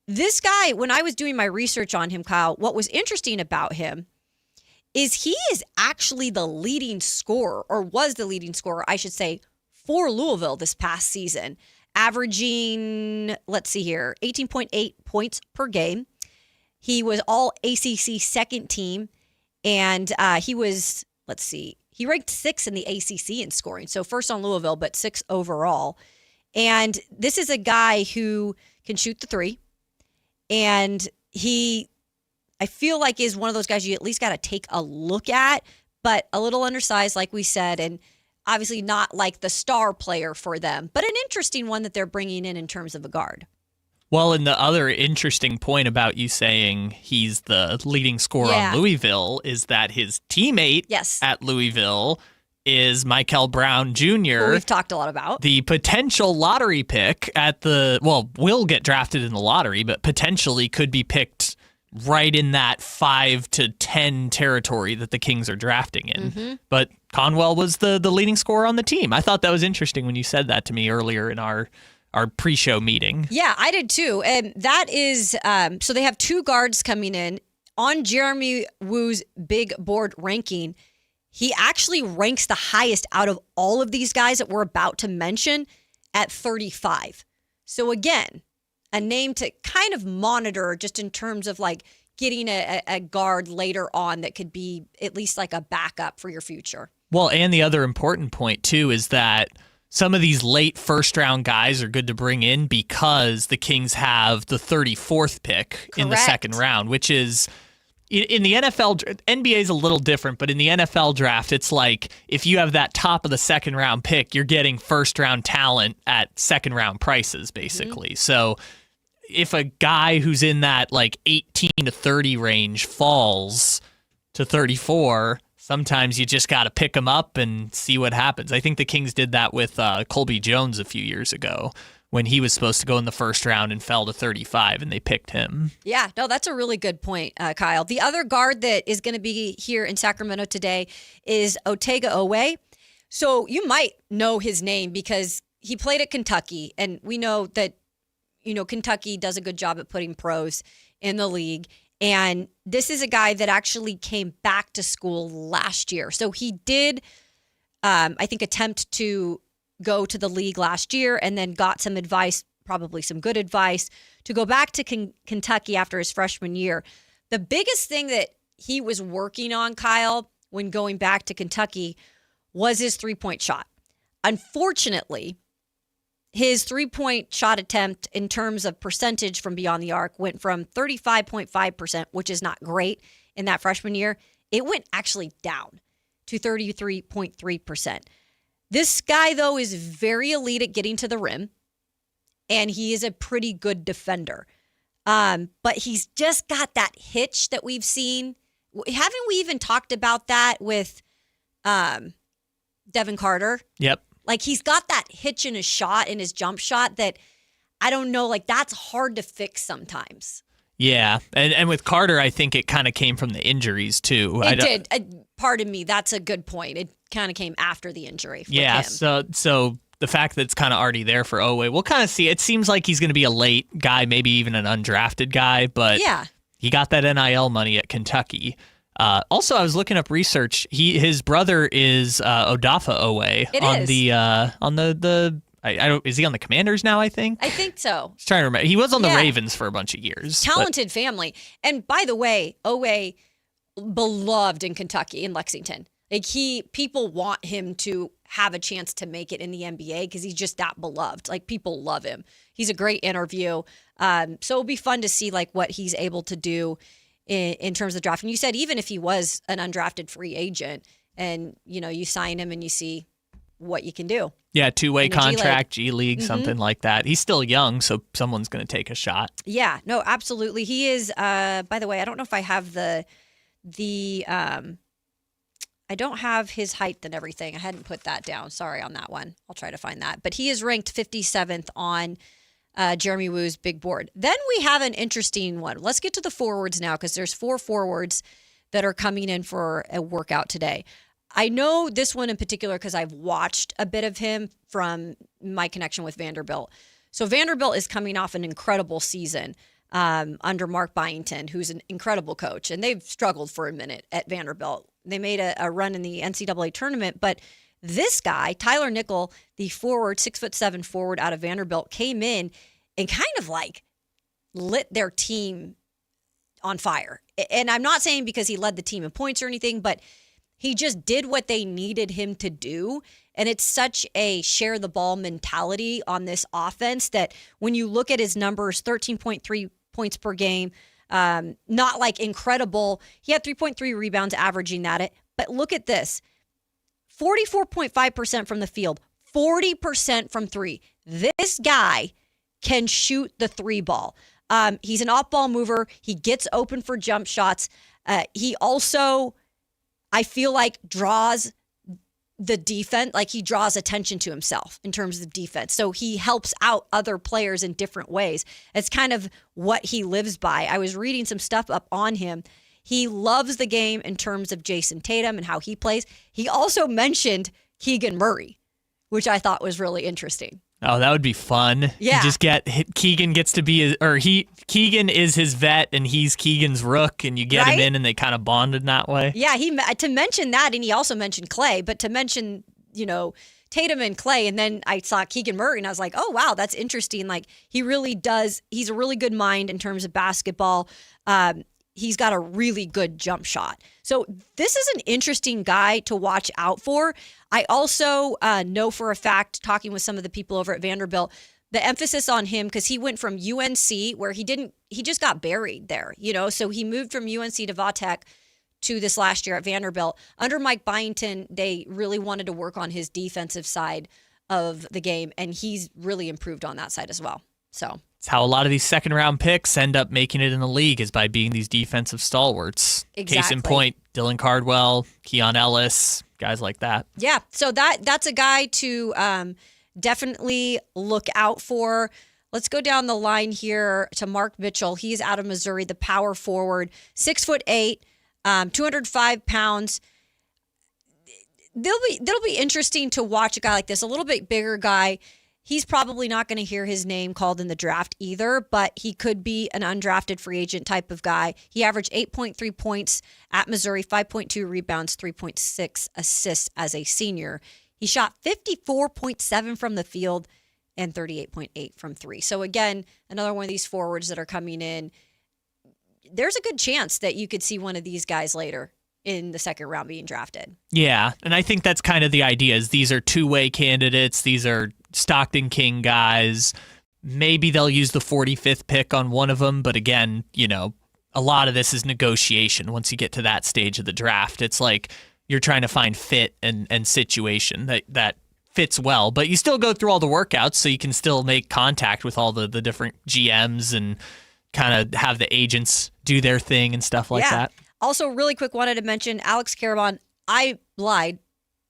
This guy, when I was doing my research on him, Kyle, what was interesting about him is he is actually the leading scorer, or was the leading scorer, I should say, for Louisville this past season, averaging, 18.8 points per game. He was all ACC second team, and he was... he ranked 6th in the ACC in scoring. So first on Louisville, but 6th overall. And this is a guy who can shoot the three. And I feel like is one of those guys you at least got to take a look at, but a little undersized, like we said, and obviously not like the star player for them, but an interesting one that they're bringing in terms of a guard. Well, and the other interesting point about you saying he's the leading scorer on Louisville is that his teammate at Louisville is Michael Brown Jr. Who we've talked a lot about. The potential lottery pick will get drafted in the lottery, but potentially could be picked right in that 5 to 10 territory that the Kings are drafting in. Mm-hmm. But Conwell was the leading scorer on the team. I thought that was interesting when you said that to me earlier in our pre-show meeting. Yeah, I did too. And that is, so they have two guards coming in. On Jeremy Woo's big board ranking, he actually ranks the highest out of all of these guys that we're about to mention at 35. So again, a name to kind of monitor just in terms of like getting a guard later on that could be at least like a backup for your future. Well, and the other important point too is that some of these late first-round guys are good to bring in because the Kings have the 34th pick in the second round, which is, in the NFL, NBA is a little different, but in the NFL draft, it's like if you have that top of the second-round pick, you're getting first-round talent at second-round prices, basically. Mm-hmm. So if a guy who's in that like 18 to 30 range falls to 34, sometimes you just got to pick them up and see what happens. I think the Kings did that with Colby Jones a few years ago when he was supposed to go in the first round and fell to 35, and they picked him. Yeah, no, that's a really good point, Kyle. The other guard that is going to be here in Sacramento today is Otega Owe. So you might know his name because he played at Kentucky, and we know that Kentucky does a good job at putting pros in the league. And this is a guy that actually came back to school last year. So he did, I think, attempt to go to the league last year and then got some advice, probably some good advice, to go back to Kentucky after his freshman year. The biggest thing that he was working on, Kyle, when going back to Kentucky was his three-point shot. Unfortunately, his three-point shot attempt in terms of percentage from beyond the arc went from 35.5%, which is not great in that freshman year. It went actually down to 33.3%. This guy, though, is very elite at getting to the rim, and he is a pretty good defender. But he's just got that hitch that we've seen. Haven't we even talked about that with Devin Carter? Yep. Like, he's got that hitch in his shot, in his jump shot, that I don't know, like, that's hard to fix sometimes. Yeah, and with Carter, I think it kind of came from the injuries, too. It did. pardon me, that's a good point. It kind of came after the injury. Yeah, him. so the fact that it's kind of already there for Oweh, we'll kind of see. It seems like he's going to be a late guy, maybe even an undrafted guy, but he got that NIL money at Kentucky. Also, I was looking up research. His brother is Odafe Oweh on the is he on the Commanders now, I think? I think so. I was trying to remember. He was on the Ravens for a bunch of years. Talented family. And by the way, Oweh, beloved in Kentucky, in Lexington. Like people want him to have a chance to make it in the NBA because he's just that beloved. Like people love him. He's a great interview. So it'll be fun to see like what he's able to do in terms of draft. And you said even if he was an undrafted free agent and, you sign him and you see what you can do. Yeah, two-way contract, G League, something like that. He's still young, so someone's going to take a shot. Yeah, no, absolutely. He is, by the way, I don't know if I have I don't have his height and everything. I hadn't put that down. Sorry on that one. I'll try to find that. But he is ranked 57th on Jeremy Woo's big board. Then we have an interesting one. Let's get to the forwards now because there's 4 forwards that are coming in for a workout today. I know this one in particular because I've watched a bit of him from my connection with Vanderbilt. So Vanderbilt is coming off an incredible season under Mark Byington, who's an incredible coach. And they've struggled for a minute at Vanderbilt. They made a run in the NCAA tournament. But this guy, Tyler Nickel, the forward, 6'7" forward out of Vanderbilt, came in and kind of like lit their team on fire. And I'm not saying because he led the team in points or anything, but he just did what they needed him to do. And it's such a share the ball mentality on this offense that when you look at his numbers, 13.3 points per game, not like incredible. He had 3.3 rebounds averaging that. But look at this, 44.5% from the field, 40% from three. This guy can shoot the 3 ball. He's an off-ball mover. He gets open for jump shots. He also, I feel like, draws the defense, like he draws attention to himself in terms of defense. So he helps out other players in different ways. It's kind of what he lives by. I was reading some stuff up on him. He loves the game in terms of Jason Tatum and how he plays. He also mentioned Keegan Murray, which I thought was really interesting. Oh, that would be fun. Yeah. Keegan gets to be Keegan is his vet and he's Keegan's rook, and you get him in and they kind of bonded in that way. Yeah, to mention that, and he also mentioned Clay, but to mention, Tatum and Clay, and then I saw Keegan Murray and I was like, oh wow, that's interesting. Like he really does, he's a really good mind in terms of basketball. He's got a really good jump shot. So this is an interesting guy to watch out for. I also know for a fact, talking with some of the people over at Vanderbilt, the emphasis on him, because he went from UNC where he just got buried there, so he moved from UNC to Vatech to this last year at Vanderbilt. Under Mike Byington, they really wanted to work on his defensive side of the game, and he's really improved on that side as well. So it's how a lot of these second-round picks end up making it in the league, is by being these defensive stalwarts. Exactly. Case in point, Dylan Cardwell, Keon Ellis, guys like that. Yeah, so that's a guy to definitely look out for. Let's go down the line here to Mark Mitchell. He's out of Missouri, the power forward, 6'8", 205 pounds. That'll be interesting to watch a guy like this, a little bit bigger guy. He's probably not going to hear his name called in the draft either, but he could be an undrafted free agent type of guy. He averaged 8.3 points at Missouri, 5.2 rebounds, 3.6 assists as a senior. He shot 54.7 from the field and 38.8 from three. So again, another one of these forwards that are coming in. There's a good chance that you could see one of these guys later in the second round being drafted. Yeah, and I think that's kind of the idea, is these are two-way candidates. These are Stockton King guys. Maybe they'll use the 45th pick on one of them, but again, a lot of this is negotiation. Once you get to that stage of the draft, it's like you're trying to find fit and situation that fits well, but you still go through all the workouts, so you can still make contact with all the different GMs and kind of have the agents do their thing and stuff like that. Also, really quick, wanted to mention Alex Caravan. I lied.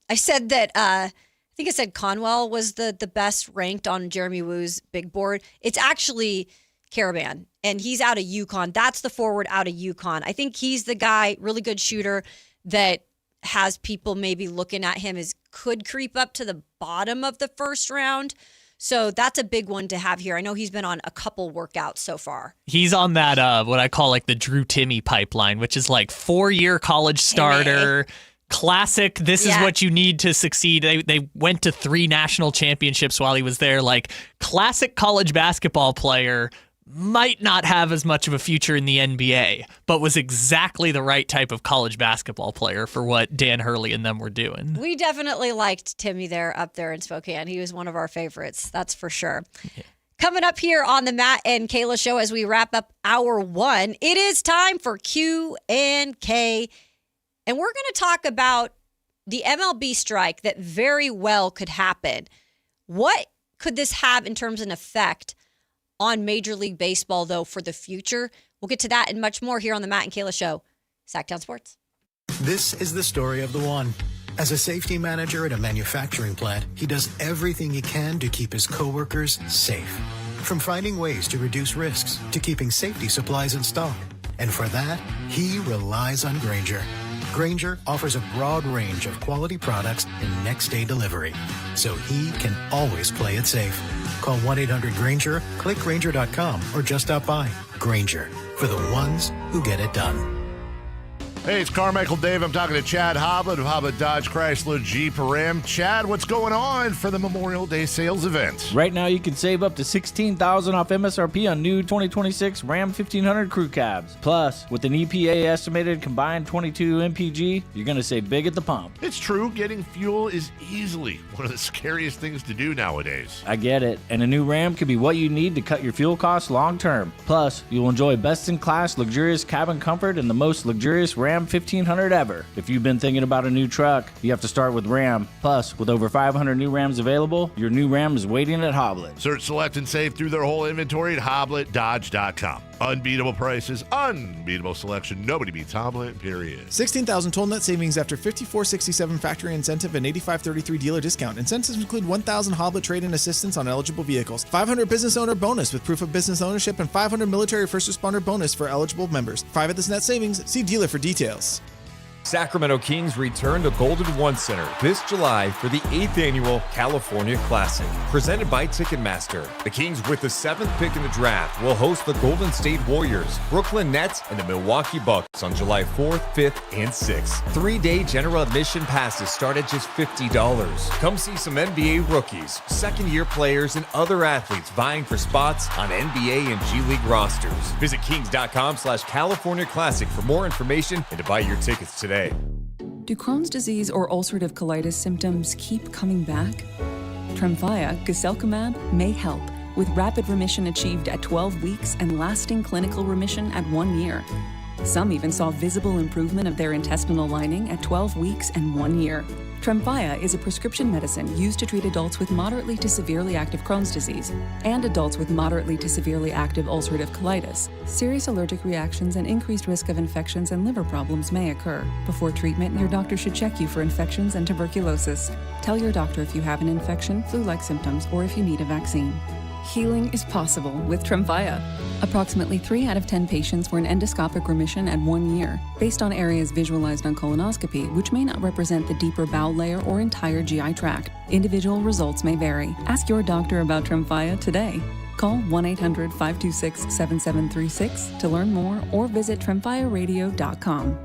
I said that I think I said Conwell was the best ranked on Jeremy Woo's big board. It's actually Caravan, and he's out of UConn. That's the forward out of UConn. I think he's the guy, really good shooter, that has people maybe looking at him as could creep up to the bottom of the first round. So that's a big one to have here. I know he's been on a couple workouts so far. He's on that, what I call like the Drew Timme pipeline, which is like 4-year college starter, classic. This is what you need to succeed. They went to 3 national championships while he was there. Like classic college basketball player, might not have as much of a future in the NBA, but was exactly the right type of college basketball player for what Dan Hurley and them were doing. We definitely liked Timmy up there in Spokane. He was one of our favorites, that's for sure. Yeah. Coming up here on the Matt and Kayla Show as we wrap up hour 1, it is time for Q&K, and we're going to talk about the MLB strike that very well could happen. What could this have in terms of an effect on Major League Baseball, though, for the future? We'll get to that and much more here on the Matt and Kayla Show. Sactown Sports. This is the story of the one. As a safety manager at a manufacturing plant, he does everything he can to keep his coworkers safe. From finding ways to reduce risks to keeping safety supplies in stock. And for that, he relies on Grainger. Grainger offers a broad range of quality products and next-day delivery, so he can always play it safe. Call 1-800-GRAINGER, click Grainger.com, or just stop by. Grainger, for the ones who get it done. Hey, it's Carmichael Dave. I'm talking to Chad Hoblet of Hoblet Dodge Chrysler Jeep Ram. Chad, what's going on for the Memorial Day sales event? Right now, you can save up to $16,000 off MSRP on new 2026 Ram 1500 crew cabs. Plus, with an EPA estimated combined 22 MPG, you're going to save big at the pump. It's true. Getting fuel is easily one of the scariest things to do nowadays. I get it. And a new Ram could be what you need to cut your fuel costs long term. Plus, you'll enjoy best-in-class luxurious cabin comfort and the most luxurious Ram 1500 ever. If you've been thinking about a new truck, you have to start with Ram. Plus, with over 500 new Rams available, your new Ram is waiting at Hoblet. Search, select, and save through their whole inventory at HobletDodge.com. Unbeatable prices, unbeatable selection. Nobody beats Hoblet, period. $16,000 total net savings after $54.67 factory incentive and $85.33 dealer discount. Incentives include $1,000 Hoblet trade-in assistance on eligible vehicles, $500 business owner bonus with proof of business ownership, and $500 military first responder bonus for eligible members. 5 of this net savings. See dealer for details. Sacramento Kings return to Golden One Center this July for the 8th annual California Classic, presented by Ticketmaster. The Kings, with the 7th pick in the draft, will host the Golden State Warriors, Brooklyn Nets, and the Milwaukee Bucks on July 4th, 5th, and 6th. 3-day general admission passes start at just $50. Come see some NBA rookies, second-year players, and other athletes vying for spots on NBA and G League rosters. Visit kings.com/California Classic for more information and to buy your tickets today. Do Crohn's disease or ulcerative colitis symptoms keep coming back? Tremfya, guselkumab, may help, with rapid remission achieved at 12 weeks and lasting clinical remission at 1 year. Some even saw visible improvement of their intestinal lining at 12 weeks and 1 year. Tremfya is a prescription medicine used to treat adults with moderately to severely active Crohn's disease and adults with moderately to severely active ulcerative colitis. Serious allergic reactions and increased risk of infections and liver problems may occur. Before treatment, your doctor should check you for infections and tuberculosis. Tell your doctor if you have an infection, flu-like symptoms, or if you need a vaccine. Healing is possible with Tremfya. Approximately 3 out of 10 patients were in endoscopic remission at 1 year, based on areas visualized on colonoscopy, which may not represent the deeper bowel layer or entire GI tract. Individual results may vary. Ask your doctor about Tremfya today. Call 1-800-526-7736 to learn more or visit tremfyaradio.com.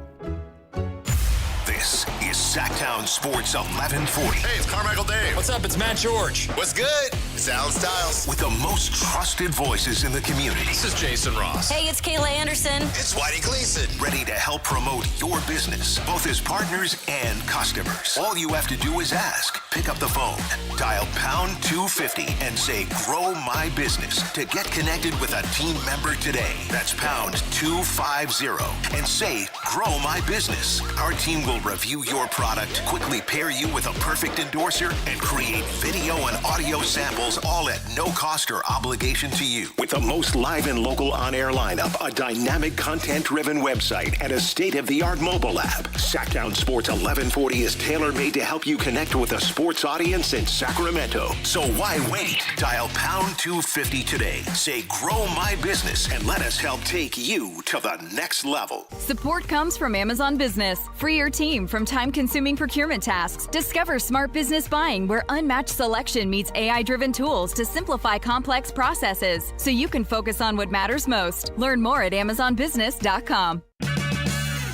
This is Sactown Sports 1140. Hey, it's Carmichael Dave. What's up? It's Matt George. What's good? It's Alan Stiles. With the most trusted voices in the community. This is Jason Ross. Hey, it's Kayla Anderson. It's Whitey Gleason. Ready to help promote your business, both as partners and customers. All you have to do is ask. Pick up the phone, dial pound 250 and say, grow my business to get connected with a team member today. That's pound 250 and say, grow my business. Our team will review your product, quickly pair you with a perfect endorser, and create video and audio samples Plus, all at no cost or obligation to you. With the most live and local on-air lineup, a dynamic content-driven website, and a state-of-the-art mobile app, Sactown Sports 1140 is tailor-made to help you connect with a sports audience in Sacramento. So why wait? Dial pound 250 today. Say, grow my business, and let us help take you to the next level. Support comes from Amazon Business. Free your team from time-consuming procurement tasks. Discover smart business buying where unmatched selection meets AI-driven tools to simplify complex processes so you can focus on what matters most. Learn more at amazonbusiness.com.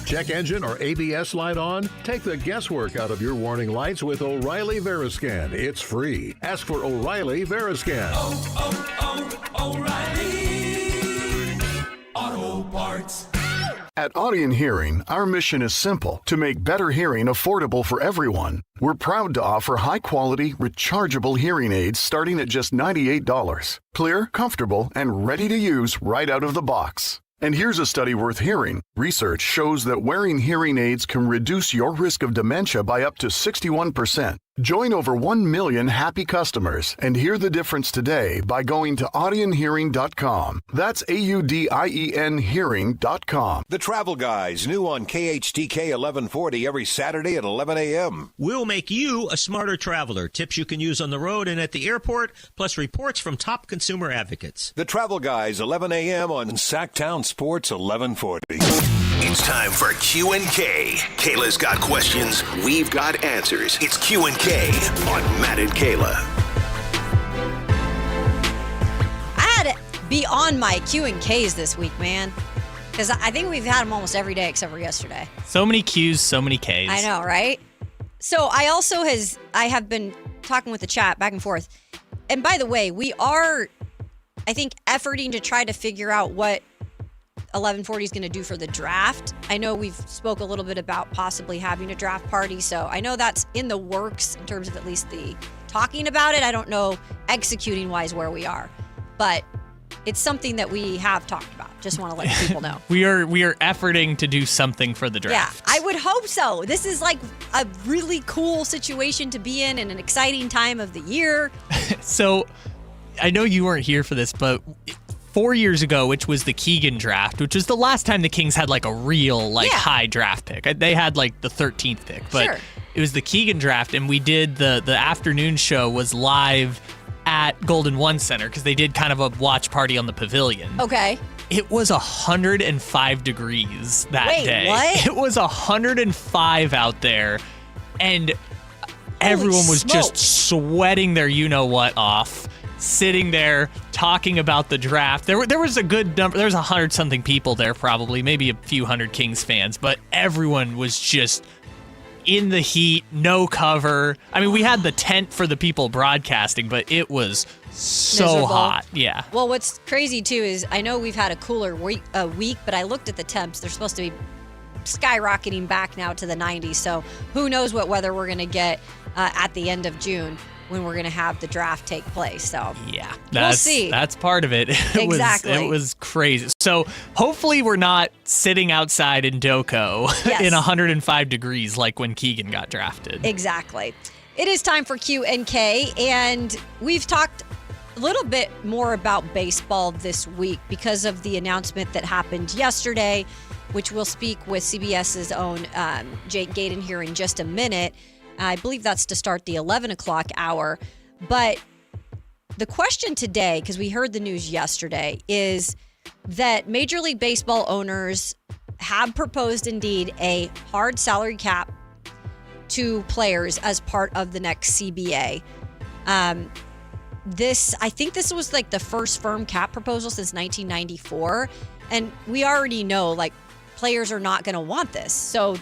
Check engine or ABS light on? Take the guesswork out of your warning lights with O'Reilly Veriscan. It's free. Ask for O'Reilly Veriscan. O'Reilly Auto Parts. At Audion Hearing, our mission is simple: to make better hearing affordable for everyone. We're proud to offer high-quality, rechargeable hearing aids starting at just $98. Clear, comfortable, and ready to use right out of the box. And here's a study worth hearing. Research shows that wearing hearing aids can reduce your risk of dementia by up to 61%. Join over 1 million happy customers and hear the difference today by going to audionhearing.com. That's AUDIEN hearing.com. The Travel Guys, new on KHTK 1140 every Saturday at 11 a.m. We'll make you a smarter traveler. Tips you can use on the road and at the airport, plus reports from top consumer advocates. The Travel Guys, 11 a.m. on Sactown Sports 1140. It's time for Q&K. Kayla's got questions. We've got answers. It's Q&K on Matt and Kayla. I had to be on my Q&Ks this week, man, because I think we've had them almost every day except for yesterday. So many Qs, so many Ks. I know, right? So I have been talking with the chat back and forth. And by the way, we are, I think, efforting to try to figure out what 1140 is going to do for the draft. I know we've spoke a little bit about possibly having a draft party, so I know that's in the works in terms of at least the talking about it. I don't know executing wise where we are, but it's something that we have talked about. Just want to let people know. We are efforting to do something for the draft. Yeah, I would hope so. This is like a really cool situation to be in and an exciting time of the year. So I know you weren't here for this, but 4 years ago, which was the Keegan draft, which was the last time the Kings had like a real high draft pick. They had like the 13th pick, but it was the Keegan draft, and we did the afternoon show was live at Golden One Center because they did kind of a watch party on the pavilion. Okay. It was 105 degrees that day. What? It was 105 out there, and everyone was just sweating their you-know-what off, sitting there talking about the draft. There was a good number. There was 100-something people there, probably, maybe a few hundred Kings fans, but everyone was just in the heat, no cover. I mean, we had the tent for the people broadcasting, but it was so miserable. hot. Yeah. Well, what's crazy too is I know we've had a cooler week, but I looked at the temps. They're supposed to be skyrocketing back now to the 90s. So who knows what weather we're going to get at the end of June when we're going to have the draft take place. So yeah, we'll see. That's part of it. Exactly. It was crazy. So hopefully we're not sitting outside in Doco in 105 degrees like when Keegan got drafted. Exactly. It is time for Q&K, and we've talked a little bit more about baseball this week because of the announcement that happened yesterday, which we'll speak with CBS's own Jake Gaden here in just a minute. I believe that's to start the 11 o'clock hour. But the question today, because we heard the news yesterday, is that Major League Baseball owners have proposed indeed a hard salary cap to players as part of the next CBA. I think this was like the first firm cap proposal since 1994. And we already know like players are not going to want this. So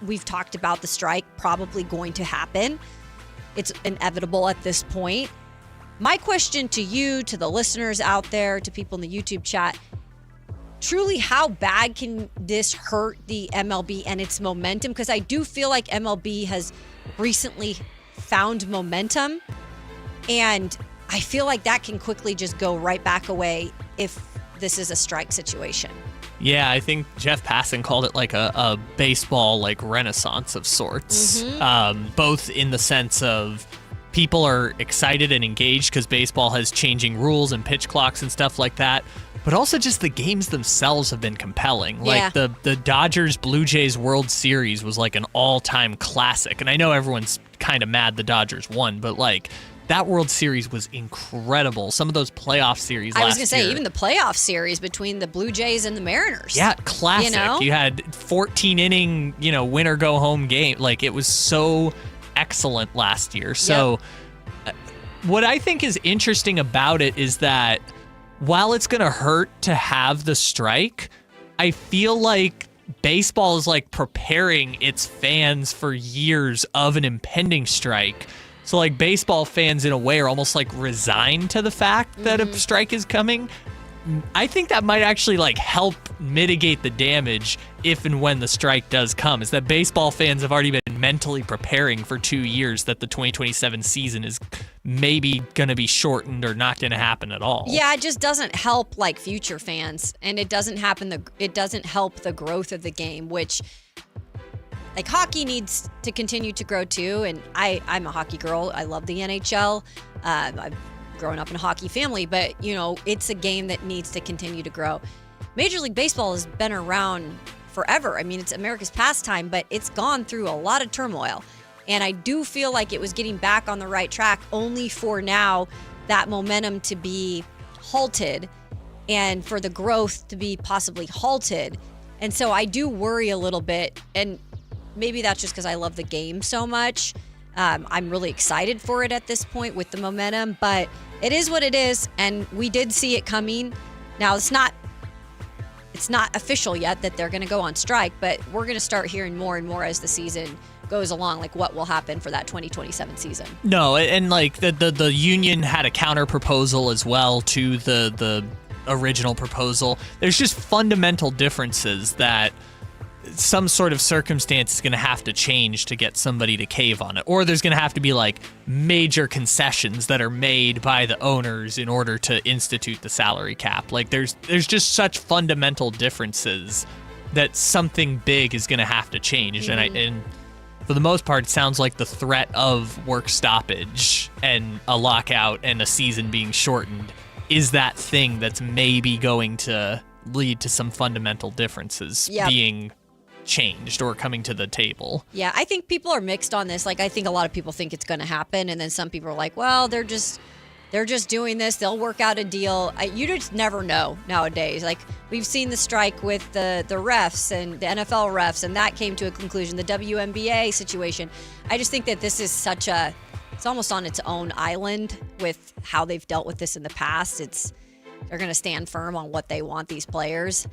we've talked about the strike probably going to happen. It's inevitable at this point. My question to you, to the listeners out there, to people in the YouTube chat, truly how bad can this hurt the MLB and its momentum? Because I do feel like MLB has recently found momentum, and I feel like that can quickly just go right back away if this is a strike situation. Yeah, I think Jeff Passan called it like a baseball like renaissance of sorts, both in the sense of people are excited and engaged because baseball has changing rules and pitch clocks and stuff like that. But also just the games themselves have been compelling. Yeah. Like the Dodgers-Blue Jays World Series was like an all-time classic. And I know everyone's kind of mad the Dodgers won, but like that World Series was incredible. Some of those playoff series last year. I was going to say, even the playoff series between the Blue Jays and the Mariners. Yeah, classic. You had 14-inning, winner-go-home game. Like, it was so excellent last year. So what I think is interesting about it is that while it's going to hurt to have the strike, I feel like baseball is like preparing its fans for years of an impending strike. So like baseball fans in a way are almost like resigned to the fact that a strike is coming. I think that might actually like help mitigate the damage if and when the strike does come, is that baseball fans have already been mentally preparing for 2 years that the 2027 season is maybe going to be shortened or not going to happen at all. Yeah, it just doesn't help like future fans, and it doesn't help the growth of the game, which like hockey needs to continue to grow too. And I'm a hockey girl. I love the NHL. I've grown up in a hockey family, but it's a game that needs to continue to grow. Major League Baseball has been around forever. I mean, it's America's pastime, but it's gone through a lot of turmoil. And I do feel like it was getting back on the right track, only for now that momentum to be halted and for the growth to be possibly halted. And so I do worry a little bit, and maybe that's just because I love the game so much. I'm really excited for it at this point with the momentum, but it is what it is, and we did see it coming. Now, it's not official yet that they're going to go on strike, but we're going to start hearing more and more as the season goes along, like what will happen for that 2027 season. No, and like the union had a counter proposal as well to the original proposal. There's just fundamental differences that some sort of circumstance is going to have to change to get somebody to cave on it. Or there's going to have to be like major concessions that are made by the owners in order to institute the salary cap. Like there's just such fundamental differences that something big is going to have to change. And for the most part, it sounds like the threat of work stoppage and a lockout and a season being shortened is that thing that's maybe going to lead to some fundamental differences being changed or coming to the table. Yeah, I think people are mixed on this. Like, I think a lot of people think it's going to happen, and then some people are like, well, they're just doing this. They'll work out a deal. You just never know nowadays. Like, we've seen the strike with the refs and the NFL refs, and that came to a conclusion. The WNBA situation. I just think that this is it's almost on its own island with how they've dealt with this in the past. They're going to stand firm on what they want, these players,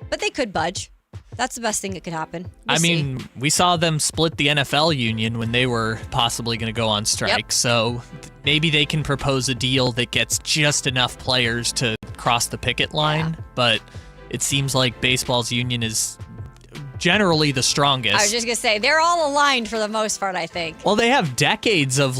but they could budge. That's the best thing that could happen. We saw them split the NFL union when they were possibly going to go on strike. So maybe they can propose a deal that gets just enough players to cross the picket line. Yeah. But it seems like baseball's union is generally the strongest. I was just going to say, they're all aligned for the most part, I think. Well, they have decades of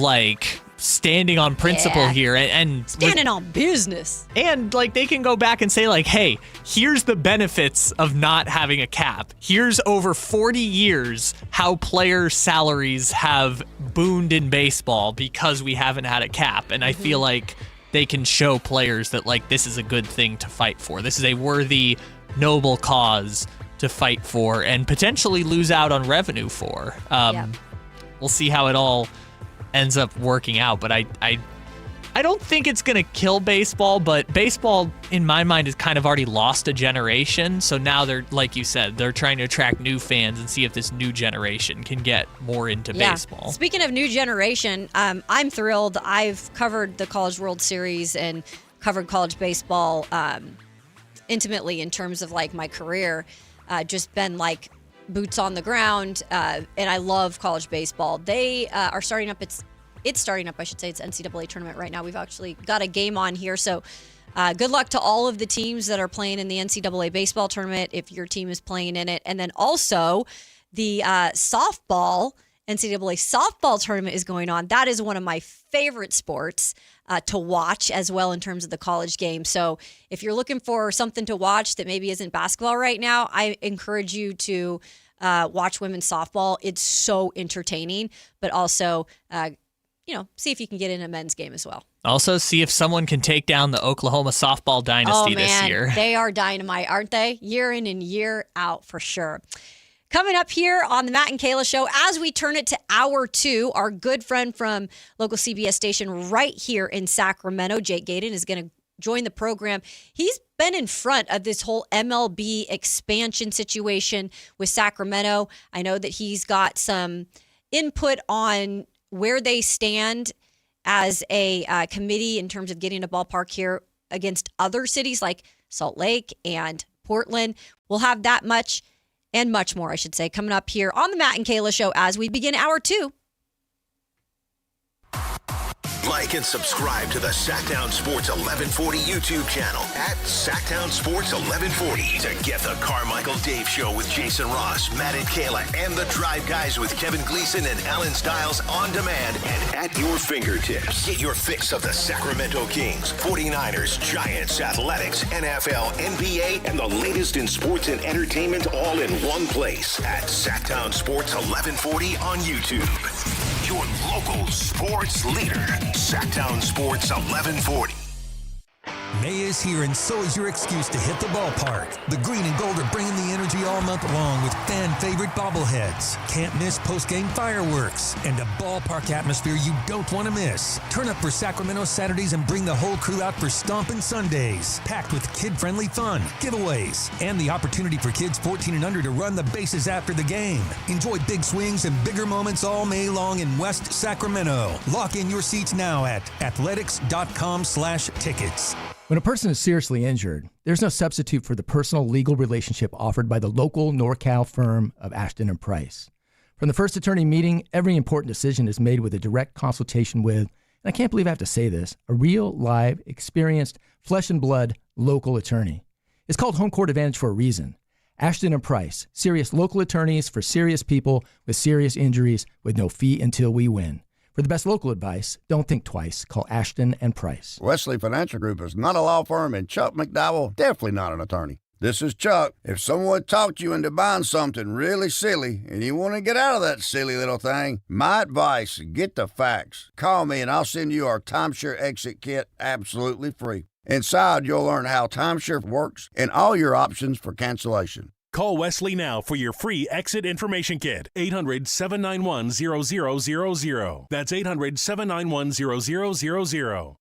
standing on principle here and standing on business. And they can go back and say hey, here's the benefits of not having a cap. Here's over 40 years how player salaries have boomed in baseball because we haven't had a cap. And I feel like they can show players that this is a good thing to fight for. This is a worthy, noble cause to fight for and potentially lose out on revenue for. We'll see how it all ends up working out, but I don't think it's going to kill baseball, but baseball, in my mind, has kind of already lost a generation. So now they're, like you said, they're trying to attract new fans and see if this new generation can get more into baseball. Speaking of new generation, I'm thrilled. I've covered the College World Series and covered college baseball intimately in terms of my career. Just been boots on the ground, and I love college baseball. They are starting up. It's starting up, I should say. It's NCAA tournament right now. We've actually got a game on here, so good luck to all of the teams that are playing in the NCAA baseball tournament if your team is playing in it. And then also the NCAA softball tournament is going on. That is one of my favorite sports to watch as well in terms of the college game. So if you're looking for something to watch that maybe isn't basketball right now, I encourage you to watch women's softball. It's so entertaining, but also see if you can get in a men's game as well. Also, see if someone can take down the Oklahoma softball dynasty this year. They are dynamite, aren't they? Year in and year out for sure. Coming up here on the Matt and Kayla Show, as we turn it to hour 2, our good friend from local CBS station right here in Sacramento, Jake Gaydon, is going to join the program. He's been in front of this whole MLB expansion situation with Sacramento. I know that he's got some input on where they stand as a committee in terms of getting a ballpark here against other cities like Salt Lake and Portland. We'll have that much and much more, I should say, coming up here on the Matt and Kayla Show as we begin hour 2. Like and subscribe to the Sactown Sports 1140 YouTube channel at Sactown Sports 1140 to get the Carmichael Dave Show with Jason Ross, Matt and Kayla, and the Drive Guys with Kevin Gleason and Alan Stiles on demand and at your fingertips. Get your fix of the Sacramento Kings, 49ers, Giants, Athletics, NFL, NBA, and the latest in sports and entertainment all in one place at Sactown Sports 1140 on YouTube. Your local sports leader, Sactown Sports 1140. May is here, and so is your excuse to hit the ballpark. The green and gold are bringing the energy all month long with fan-favorite bobbleheads, can't miss post-game fireworks, and a ballpark atmosphere you don't want to miss. Turn up for Sacramento Saturdays and bring the whole crew out for Stompin' Sundays, packed with kid-friendly fun, giveaways, and the opportunity for kids 14 and under to run the bases after the game. Enjoy big swings and bigger moments all May long in West Sacramento. Lock in your seats now at athletics.com/tickets. When a person is seriously injured, there's no substitute for the personal legal relationship offered by the local NorCal firm of Ashton and Price. From the first attorney meeting, every important decision is made with a direct consultation with, and I can't believe I have to say this, a real, live, experienced, flesh and blood local attorney. It's called Home Court Advantage for a reason. Ashton and Price, serious local attorneys for serious people with serious injuries with no fee until we win. For the best local advice, don't think twice. Call Ashton and Price. Wesley Financial Group is not a law firm, and Chuck McDowell definitely not an attorney. This is Chuck. If someone talked you into buying something really silly and you want to get out of that silly little thing, my advice, get the facts. Call me and I'll send you our timeshare exit kit absolutely free. Inside, you'll learn how timeshare works and all your options for cancellation. Call Wesley now for your free exit information kit. 800-791-0000. That's 800-791-0000.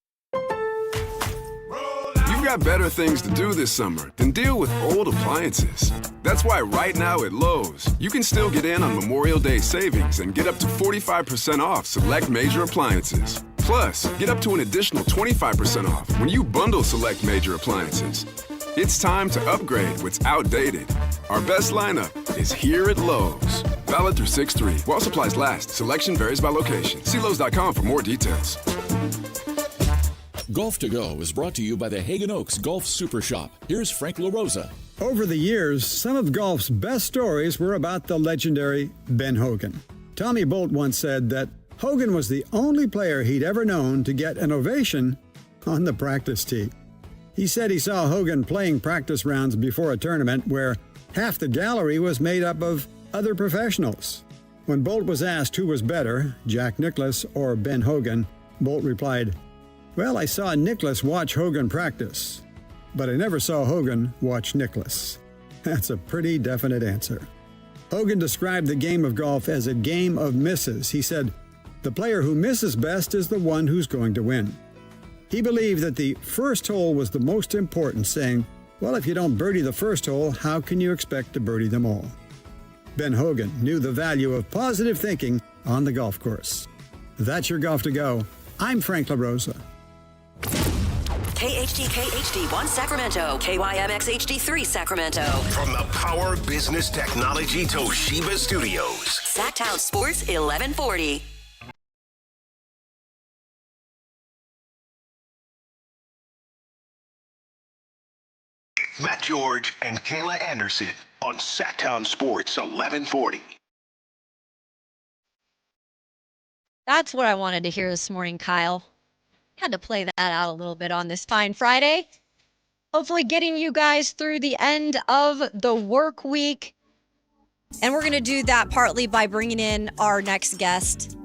You've got better things to do this summer than deal with old appliances. That's why right now at Lowe's, you can still get in on Memorial Day savings and get up to 45% off select major appliances. Plus, get up to an additional 25% off when you bundle select major appliances. It's time to upgrade what's outdated. Our best lineup is here at Lowe's. Valid through 6/3. While supplies last, selection varies by location. See Lowe's.com for more details. Golf to Go is brought to you by the Hagen Oaks Golf Super Shop. Here's Frank LaRosa. Over the years, some of golf's best stories were about the legendary Ben Hogan. Tommy Bolt once said that Hogan was the only player he'd ever known to get an ovation on the practice tee. He said he saw Hogan playing practice rounds before a tournament where half the gallery was made up of other professionals. When Bolt was asked who was better, Jack Nicklaus or Ben Hogan, Bolt replied, "Well, I saw Nicklaus watch Hogan practice, but I never saw Hogan watch Nicklaus." That's a pretty definite answer. Hogan described the game of golf as a game of misses. He said, "The player who misses best is the one who's going to win." He believed that the first hole was the most important, saying, "Well, if you don't birdie the first hole, how can you expect to birdie them all?" Ben Hogan knew the value of positive thinking on the golf course. That's your Golf to Go. I'm Frank LaRosa. KHD1 Sacramento, KYMX HD3 Sacramento. From the Power Business Technology Toshiba Studios. Sactown Sports 1140. Matt George and Kayla Anderson on Sactown Sports 1140. That's what I wanted to hear this morning, Kyle. Had to play that out a little bit on this fine Friday. Hopefully getting you guys through the end of the work week. And we're going to do that partly by bringing in our next guest.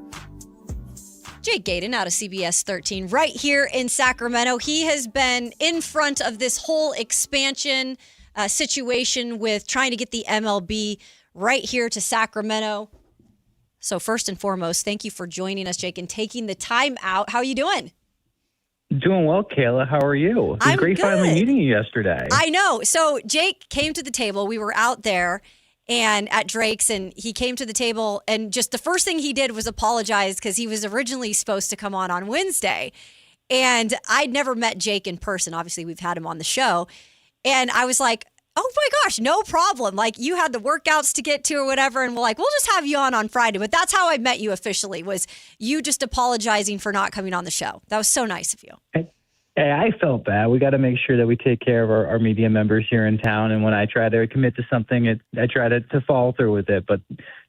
Jake Gaydon out of CBS 13 right here in Sacramento. He has been in front of this whole expansion situation with trying to get the MLB right here to Sacramento. So first and foremost, thank you for joining us, Jake, and taking the time out. How are you doing? Doing well, Kayla. How are you? It was great finally meeting you yesterday. I know. So Jake came to the table. We were out there and at Drake's, and he came to the table, and just the first thing he did was apologize because he was originally supposed to come on Wednesday. And I'd never met Jake in person. Obviously, we've had him on the show. And I was like, oh my gosh, no problem. Like, you had the workouts to get to or whatever, and we're like, we'll just have you on Friday. But that's how I met you officially, was you just apologizing for not coming on the show. That was so nice of you. Hey, I felt bad. We got to make sure that we take care of our media members here in town. And when I try to commit to something, I try to follow through with it. But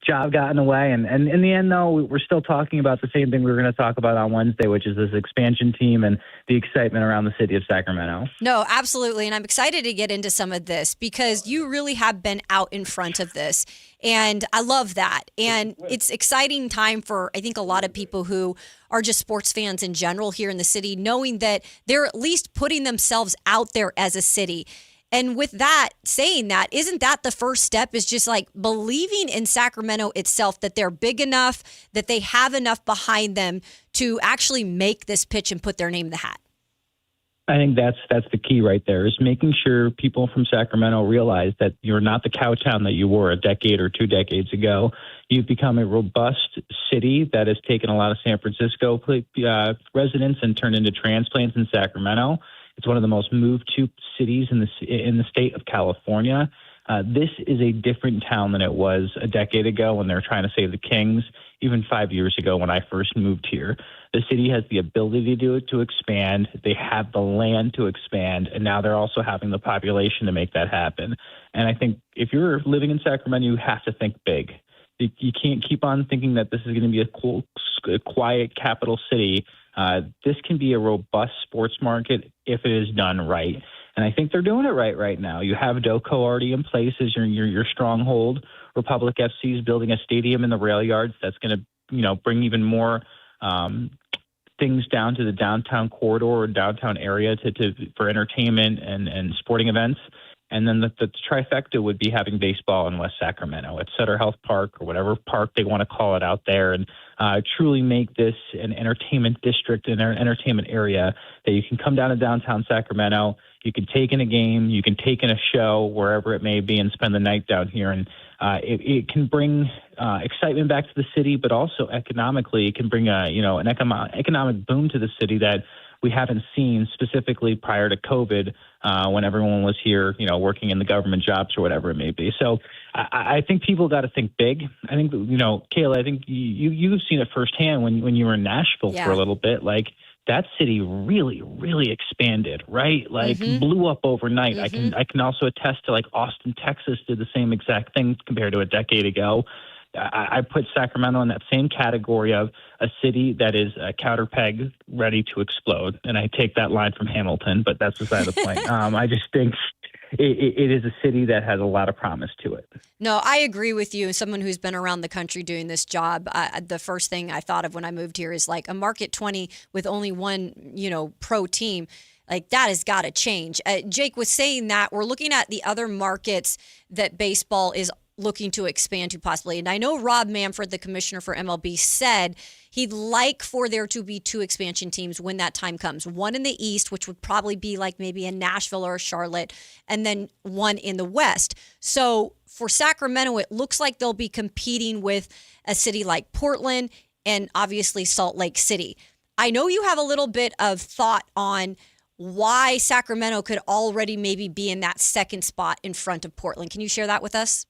job got in the way. And in the end, though, we're still talking about the same thing we were going to talk about on Wednesday, which is this expansion team and the excitement around the city of Sacramento. No, absolutely. And I'm excited to get into some of this because you really have been out in front of this. And I love that. And it's exciting time for, I think, a lot of people who are just sports fans in general here in the city, knowing that they're at least putting themselves out there as a city. And with that, saying that, isn't that the first step, is just like believing in Sacramento itself, that they're big enough, that they have enough behind them to actually make this pitch and put their name in the hat? I think that's the key right there, is making sure people from Sacramento realize that you're not the cow town that you were a decade or 2 decades ago. You've become a robust city that has taken a lot of San Francisco residents and turned into transplants in Sacramento. It's one of the most moved to cities in the state of California. This is a different town than it was a decade ago when they were trying to save the Kings, even 5 years ago when I first moved here. The city has the ability to expand. They have the land to expand, and now they're also having the population to make that happen. And I think if you're living in Sacramento, you have to think big. You can't keep on thinking that this is going to be a quiet capital city. This can be a robust sports market if it is done right. And I think they're doing it right now. You have Doco already in place as your stronghold. Republic FC is building a stadium in the rail yards that's going to, bring even more things down to the downtown corridor or downtown area for entertainment and sporting events. And then the trifecta would be having baseball in West Sacramento at Sutter Health Park or whatever park they want to call it out there, and truly make this an entertainment district and an entertainment area that you can come down to downtown Sacramento, you can take in a game, you can take in a show, wherever it may be, and spend the night down here. And it can bring excitement back to the city, but also economically, it can bring an economic boom to the city that we haven't seen specifically prior to COVID when everyone was here, working in the government jobs or whatever it may be. So I think people got to think big. I think, Kayla, I think you've seen it firsthand when you were in Nashville for a little bit. Like, that city really, really expanded, right? Like, blew up overnight. I can also attest to, like, Austin, Texas did the same exact thing compared to a decade ago. I put Sacramento in that same category of a city that is a counter peg ready to explode. And I take that line from Hamilton, but that's beside the point. I just think it is a city that has a lot of promise to it. No, I agree with you. As someone who's been around the country doing this job, the first thing I thought of when I moved here is like a market 20 with only one, pro team. Like, that has got to change. Jake was saying that we're looking at the other markets that baseball is looking to expand to possibly. And I know Rob Manfred, the commissioner for MLB, said he'd like for there to be 2 expansion teams when that time comes. One in the East, which would probably be like maybe a Nashville or a Charlotte, and then one in the West. So for Sacramento, it looks like they'll be competing with a city like Portland and obviously Salt Lake City. I know you have a little bit of thought on why Sacramento could already maybe be in that second spot in front of Portland. Can you share that with us?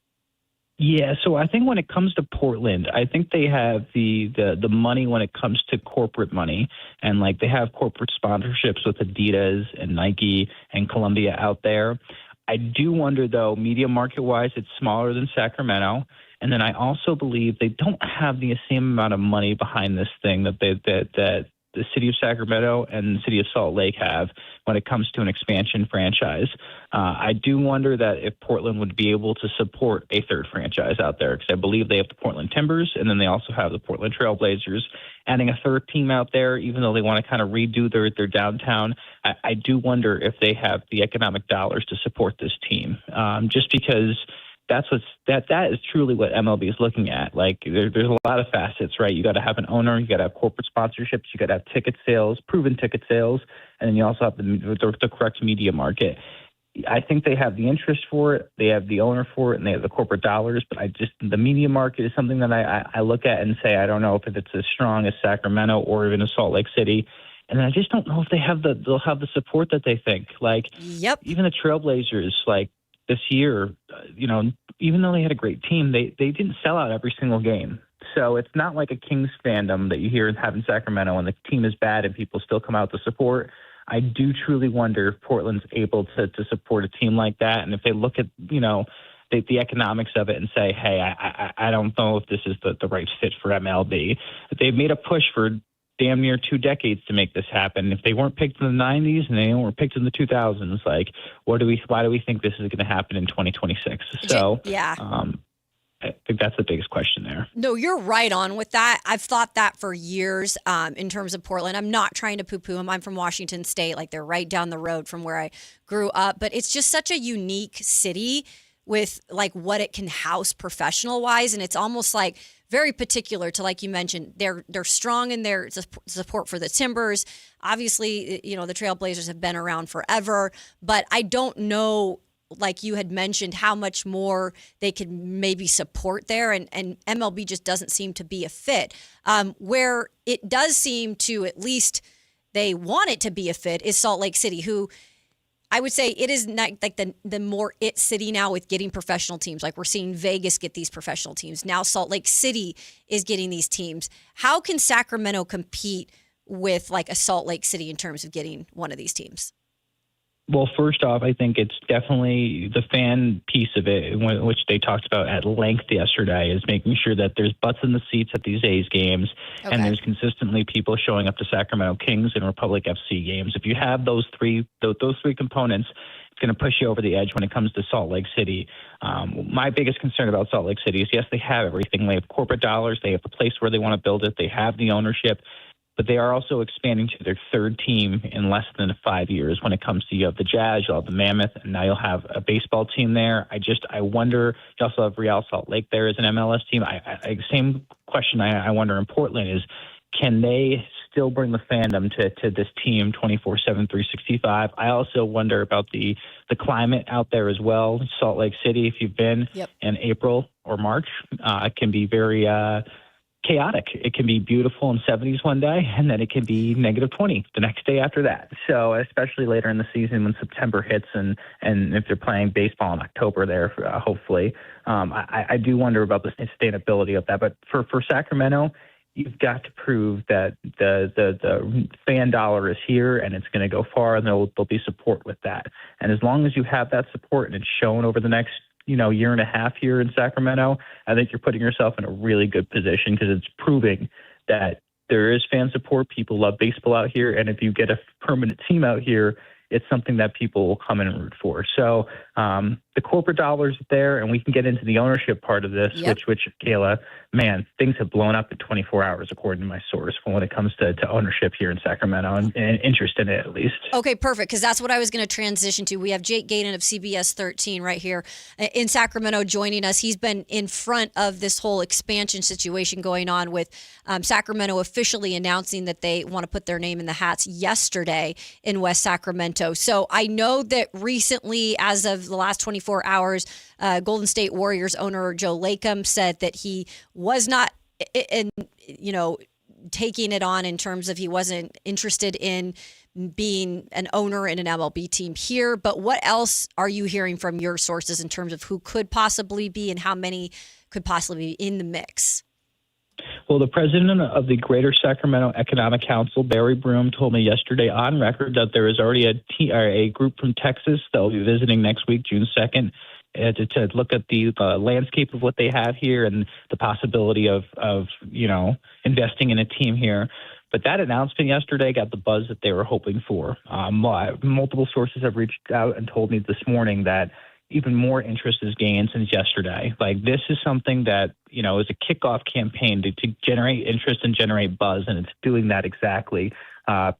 Yeah, so I think when it comes to Portland, I think they have the money when it comes to corporate money, and like they have corporate sponsorships with Adidas and Nike and Columbia out there. I do wonder, though, media market-wise, it's smaller than Sacramento. And then I also believe they don't have the same amount of money behind this thing that the city of Sacramento and the city of Salt Lake have when it comes to an expansion franchise. I do wonder that if Portland would be able to support a third franchise out there, because I believe they have the Portland Timbers, and then they also have the Portland Trailblazers. Adding a third team out there, even though they want to kind of redo their downtown, I do wonder if they have the economic dollars to support this team, just because that is truly what MLB is looking at. Like there's a lot of facets, right? You got to have an owner, you got to have corporate sponsorships, you got to have ticket sales, proven ticket sales, and then you also have the correct media market. I think they have the interest for it, they have the owner for it, and they have the corporate dollars. But the media market is something that I look at and say I don't know if it's as strong as Sacramento or even as Salt Lake City. And I just don't know if they'll have the support that they think. Like, even the Trailblazers, like this year, even though they had a great team, they didn't sell out every single game. So it's not like a Kings fandom that you hear have in Sacramento, and the team is bad and people still come out to support. I do truly wonder if Portland's able to support a team like that, and if they look at the economics of it and say, hey, I don't know if this is the right fit for MLB. They've made a push for damn near 2 decades to make this happen. If they weren't picked in the 90s and they weren't picked in the 2000s, like, why do we think this is going to happen in 2026? So, I think that's the biggest question there. No, you're right on with that. I've thought that for years in terms of Portland. I'm not trying to poo-poo them. I'm from Washington State. Like, they're right down the road from where I grew up. But it's just such a unique city with, like, what it can house professional-wise. And it's almost like very particular to, like you mentioned, they're strong in their support for the Timbers. Obviously, the Trailblazers have been around forever. But I don't know, like you had mentioned, how much more they could maybe support there. And MLB just doesn't seem to be a fit. Where it does seem to, at least they want it to be a fit, is Salt Lake City, who I would say it is not like the more it city now with getting professional teams. Like, we're seeing Vegas get these professional teams. Now Salt Lake City is getting these teams. How can Sacramento compete with like a Salt Lake City in terms of getting one of these teams? Well, first off, I think it's definitely the fan piece of it, which they talked about at length yesterday, is making sure that there's butts in the seats at these A's games, and there's consistently people showing up to Sacramento Kings and Republic FC games. If you have those three components, it's going to push you over the edge when it comes to Salt Lake City. My biggest concern about Salt Lake City is, yes, they have everything. They have corporate dollars. They have the place where they want to build it. They have the ownership. But they are also expanding to their third team in less than 5 years. When it comes to, you have the Jazz, you'll have the Mammoth, and now you'll have a baseball team there. I wonder, you also have Real Salt Lake there as an MLS team. Same question I wonder in Portland is, can they still bring the fandom to this team 24/7, 365? I also wonder about the climate out there as well. Salt Lake City, if you've been in April or March, it can be very chaotic. It can be beautiful in 70s one day, and then it can be negative 20 the next day after that. So especially later in the season when September hits, and if they're playing baseball in October there, hopefully, I do wonder about the sustainability of that. But for Sacramento, you've got to prove that the fan dollar is here and it's going to go far, and there'll be support with that. And as long as you have that support and it's shown over the next year and a half here in Sacramento, I think you're putting yourself in a really good position, because it's proving that there is fan support. People love baseball out here. And if you get a permanent team out here, it's something that people will come in and root for. So the corporate dollars are there, and we can get into the ownership part of this, which Kayla, man, things have blown up in 24 hours, according to my source, when it comes to ownership here in Sacramento and interest in it, at least. Okay, perfect, because that's what I was going to transition to. We have Jake Gaydon of CBS 13 right here in Sacramento joining us. He's been in front of this whole expansion situation going on with Sacramento officially announcing that they want to put their name in the hats yesterday in West Sacramento. So I know that recently, as of the last 24 hours, Golden State Warriors owner Joe Lacob said that he was not, taking it on in terms of he wasn't interested in being an owner in an MLB team here. But what else are you hearing from your sources in terms of who could possibly be and how many could possibly be in the mix? Well, the president of the Greater Sacramento Economic Council, Barry Broom, told me yesterday on record that there is already a group from Texas that will be visiting next week, June 2nd, to look at the landscape of what they have here and the possibility of investing in a team here. But that announcement yesterday got the buzz that they were hoping for. Multiple sources have reached out and told me this morning that even more interest is gained since yesterday. Like, this is something that, is a kickoff campaign to generate interest and generate buzz, and it's doing that exactly.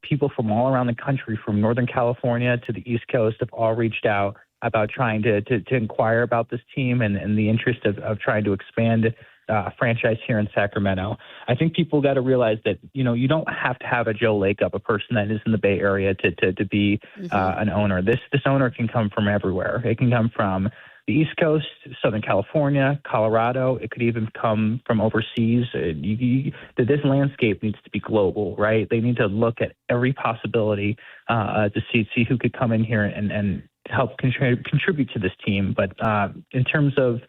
People from all around the country, from Northern California to the East Coast, have all reached out about trying to inquire about this team and the interest of trying to expand a franchise here in Sacramento. I think people got to realize that, you don't have to have a Joe Lacob, a person that is in the Bay Area, to be an owner. This owner can come from everywhere. It can come from the East Coast, Southern California, Colorado. It could even come from overseas. This landscape needs to be global, right? They need to look at every possibility to see who could come in here and help contribute to this team. But in terms of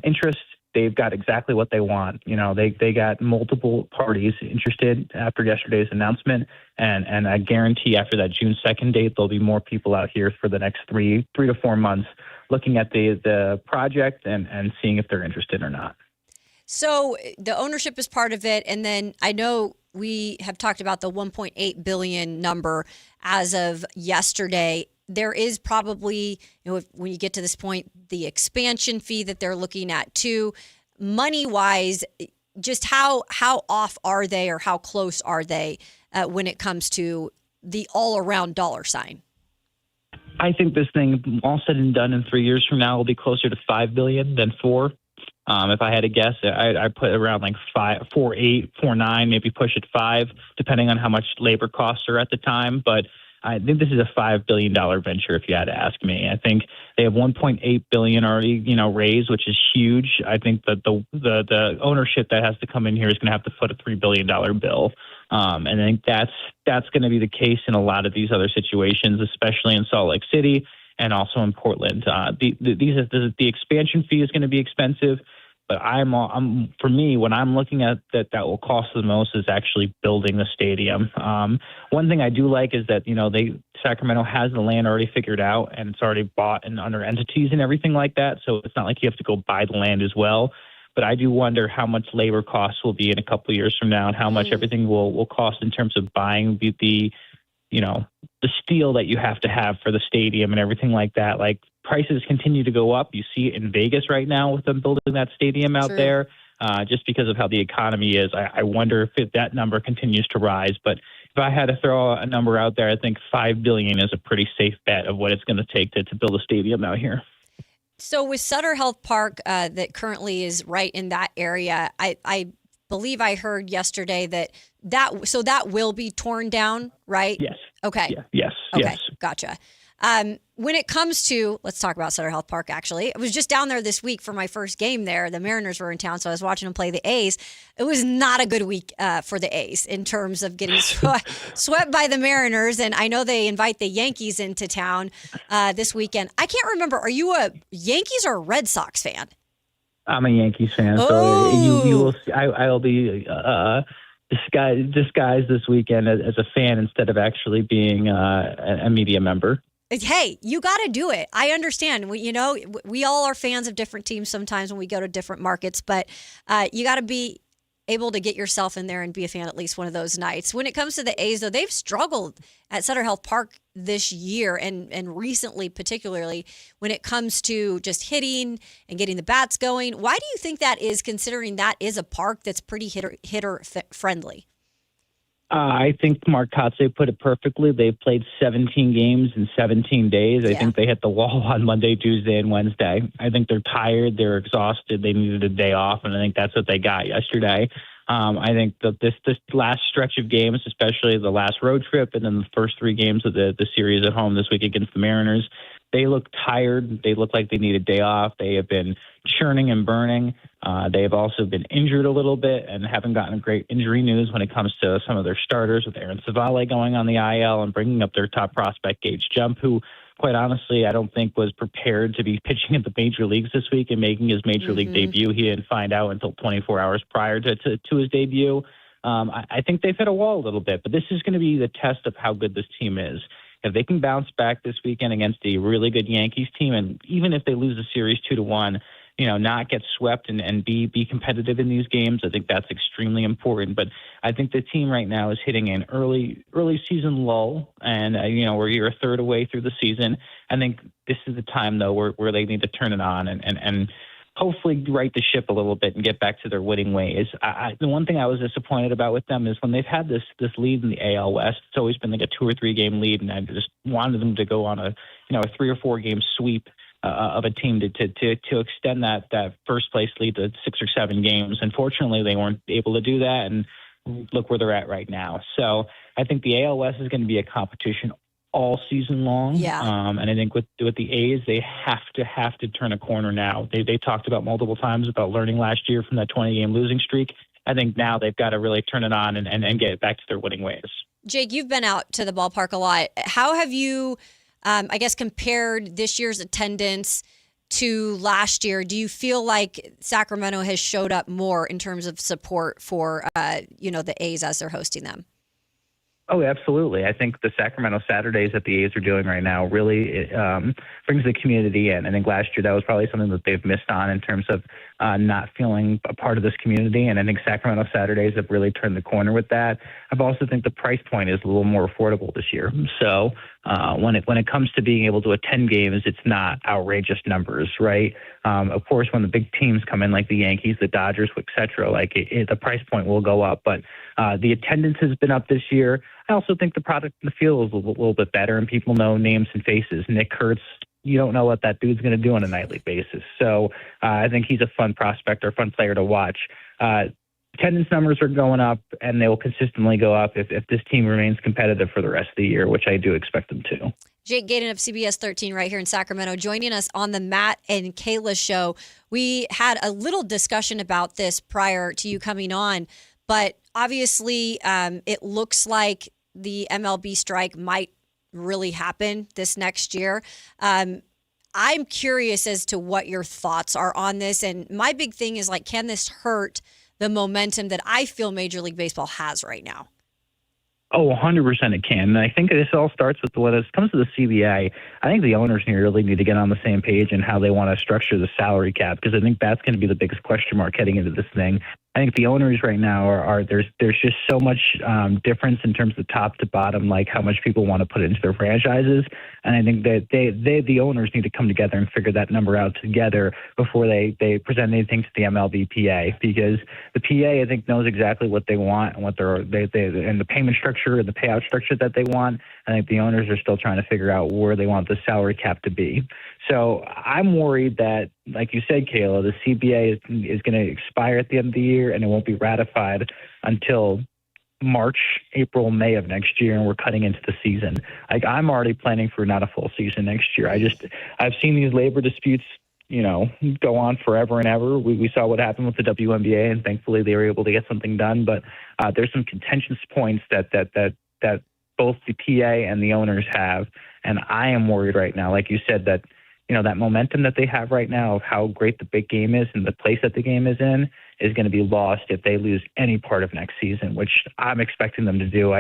interest, they've got exactly what they want. They got multiple parties interested after yesterday's announcement, and I guarantee after that June 2nd date, there'll be more people out here for the next three to 4 months looking at the project and seeing if they're interested or not. So the ownership is part of it, and then I know we have talked about the $1.8 billion number as of yesterday. There is probably, when you get to this point, the expansion fee that they're looking at too. Money-wise, just how off are they, or how close are they when it comes to the all-around dollar sign? I think this thing, all said and done, in 3 years from now, will be closer to $5 billion than $4 billion. If I had to guess, I'd put around like 4.8, 4.9, maybe push it 5, depending on how much labor costs are at the time. But I think this is a $5 billion venture, if you had to ask me. I think they have $1.8 billion already, raised, which is huge. I think that the ownership that has to come in here is going to have to foot a $3 billion bill. And I think that's going to be the case in a lot of these other situations, especially in Salt Lake City and also in Portland. The expansion fee is going to be expensive. But for me, when I'm looking at that will cost the most is actually building the stadium. One thing I do like is that, Sacramento has the land already figured out, and it's already bought and under entities and everything like that. So it's not like you have to go buy the land as well. But I do wonder how much labor costs will be in a couple of years from now, and how much everything will cost in terms of buying the steel that you have to have for the stadium and everything like that. Like, prices continue to go up. You see it in Vegas right now with them building that stadium out there, just because of how the economy is. I wonder if that number continues to rise. But if I had to throw a number out there, I think $5 billion is a pretty safe bet of what it's going to take to build a stadium out here. So with Sutter Health Park, that currently is right in that area, I believe I heard yesterday that will be torn down, right? Yes. Okay. Yeah. Yes. Okay. Yes. Gotcha. When it comes to, let's talk about Sutter Health Park, actually. I was just down there this week for my first game there. The Mariners were in town, so I was watching them play the A's. It was not a good week for the A's in terms of getting swept by the Mariners, and I know they invite the Yankees into town this weekend. I can't remember, are you a Yankees or a Red Sox fan? I'm a Yankees fan, so you will. I'll be disguised this weekend as a fan instead of actually being a media member. Hey, you got to do it. I understand. We all are fans of different teams sometimes when we go to different markets, but you got to be able to get yourself in there and be a fan at least one of those nights. When it comes to the A's, though, they've struggled at Sutter Health Park this year and recently, particularly when it comes to just hitting and getting the bats going. Why do you think that is, considering that is a park that's pretty hitter friendly? I think Mark Kotze put it perfectly. They've played 17 games in 17 days. I think they hit the wall on Monday, Tuesday, and Wednesday. I think they're tired. They're exhausted. They needed a day off, and I think that's what they got yesterday. I think that this last stretch of games, especially the last road trip and then the first 3 games of the series at home this week against the Mariners, they look tired. They look like they need a day off. They have been churning and burning. They have also been injured a little bit and haven't gotten great injury news when it comes to some of their starters, with Aaron Savale going on the IL and bringing up their top prospect, Gage Jump, who, quite honestly, I don't think was prepared to be pitching at the major leagues this week and making his major league debut. He didn't find out until 24 hours prior to his debut. I think they've hit a wall a little bit, but this is going to be the test of how good this team is. If they can bounce back this weekend against a really good Yankees team, and even if they lose the series 2-1, not get swept and be competitive in these games. I think that's extremely important. But I think the team right now is hitting an early season lull, and where you're a third away through the season. I think this is the time though where they need to turn it on and hopefully right the ship a little bit and get back to their winning ways. The one thing I was disappointed about with them is when they've had this lead in the AL West, it's always been like a 2 or 3 game lead, and I just wanted them to go on a 3 or 4 game sweep of a team to extend that first place lead to 6 or 7 games. Unfortunately, they weren't able to do that, and look where they're at right now. So I think the AL West is going to be a competition all season long. Yeah. And I think with the A's, they have to turn a corner now. They talked about multiple times about learning last year from that 20-game losing streak. I think now they've got to really turn it on and get back to their winning ways. Jake, you've been out to the ballpark a lot. How have you, compared this year's attendance to last year? Do you feel like Sacramento has showed up more in terms of support for, the A's as they're hosting them? Oh, absolutely. I think the Sacramento Saturdays that the A's are doing right now really brings the community in. I think last year that was probably something that they've missed on in terms of not feeling a part of this community. And I think Sacramento Saturdays have really turned the corner with that. I also think the price point is a little more affordable this year. So when it comes to being able to attend games, it's not outrageous numbers, right? Of course, when the big teams come in like the Yankees, the Dodgers, et cetera, the price point will go up. But the attendance has been up this year. I also think the product in the field is a little bit better, and people know names and faces. Nick Kurtz, you don't know what that dude's going to do on a nightly basis. So I think he's a fun prospect or fun player to watch. Attendance numbers are going up, and they will consistently go up if this team remains competitive for the rest of the year, which I do expect them to. Jake Gaden of CBS 13 right here in Sacramento, joining us on the Matt and Kayla Show. We had a little discussion about this prior to you coming on, but obviously it looks like the MLB strike might really happen this next year. I'm curious as to what your thoughts are on this. And my big thing is, can this hurt the momentum that I feel Major League Baseball has right now? Oh, 100% it can. And I think this all starts with when it comes to the CBA. I think the owners really need to get on the same page in how they want to structure the salary cap, because I think that's going to be the biggest question mark heading into this thing. I think the owners right now are there's just so much difference in terms of top to bottom, like how much people want to put into their franchises. And I think that the owners need to come together and figure that number out together before they present anything to the MLB PA, because the PA, I think, knows exactly what they want and what and the payment structure and the payout structure that they want. I think the owners are still trying to figure out where they want the salary cap to be. So I'm worried that, like you said, Kayla, the CBA is going to expire at the end of the year, and it won't be ratified until March, April, May of next year, and we're cutting into the season. I'm already planning for not a full season next year. I've seen these labor disputes, go on forever and ever. We saw what happened with the WNBA, and thankfully they were able to get something done. But there's some contentious points that both the PA and the owners have, and I am worried right now, like you said, that that momentum that they have right now of how great the big game is and the place that the game is in is going to be lost if they lose any part of next season, which I'm expecting them to do.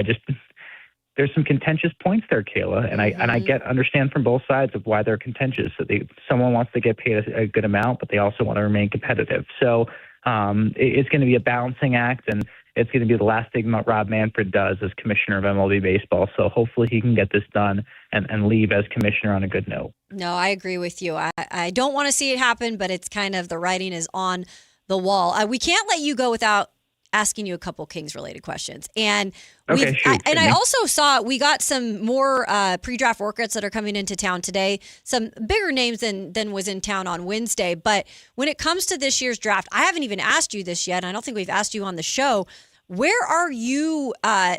There's some contentious points there, Kayla, and I understand from both sides of why they're contentious. So someone wants to get paid a good amount, but they also want to remain competitive. So it's going to be a balancing act, and it's going to be the last thing Rob Manfred does as commissioner of MLB baseball. So hopefully he can get this done and leave as commissioner on a good note. No, I agree with you. I don't want to see it happen, but it's kind of the writing is on the wall. We can't let you go without asking you a couple Kings-related questions. And I also saw we got some more pre-draft workouts that are coming into town today, some bigger names than was in town on Wednesday. But when it comes to this year's draft, I haven't even asked you this yet, and I don't think we've asked you on the show. Where are you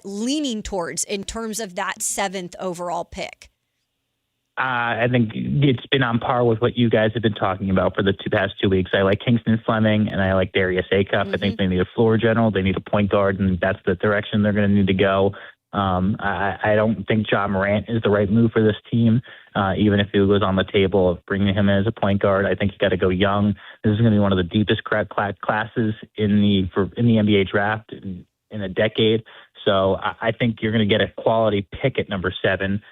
leaning towards in terms of that 7th overall pick? I think it's been on par with what you guys have been talking about for the past 2 weeks. I like Kingston Fleming, and I like Darius Acuff. I think they need a floor general. They need a point guard, and that's the direction they're going to need to go. I don't think John Morant is the right move for this team, even if it was on the table of bringing him in as a point guard. I think you got to go young. This is going to be one of the deepest classes in the NBA draft in a decade. So I think you're going to get a quality pick at number 7.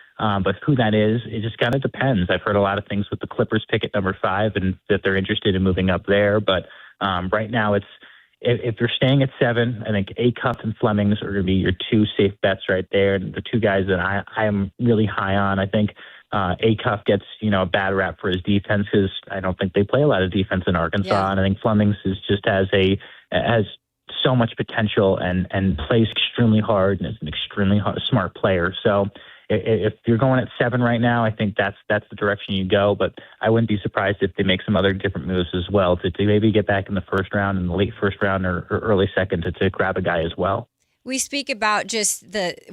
But who that is, it just kind of depends. I've heard a lot of things with the Clippers pick at number 5 and that they're interested in moving up there. But right now if you're staying at 7, I think Acuff and Flemings are going to be your 2 safe bets right there. And the 2 guys that I am really high on, I think Acuff gets, a bad rap for his defense because I don't think they play a lot of defense in Arkansas. Yeah. And I think Flemings has so much potential and plays extremely hard and is an extremely smart player. So if you're going at 7 right now, I think that's the direction you go. But I wouldn't be surprised if they make some other different moves as well to maybe get back in the first round, in the late first round or early second to grab a guy as well. We speak about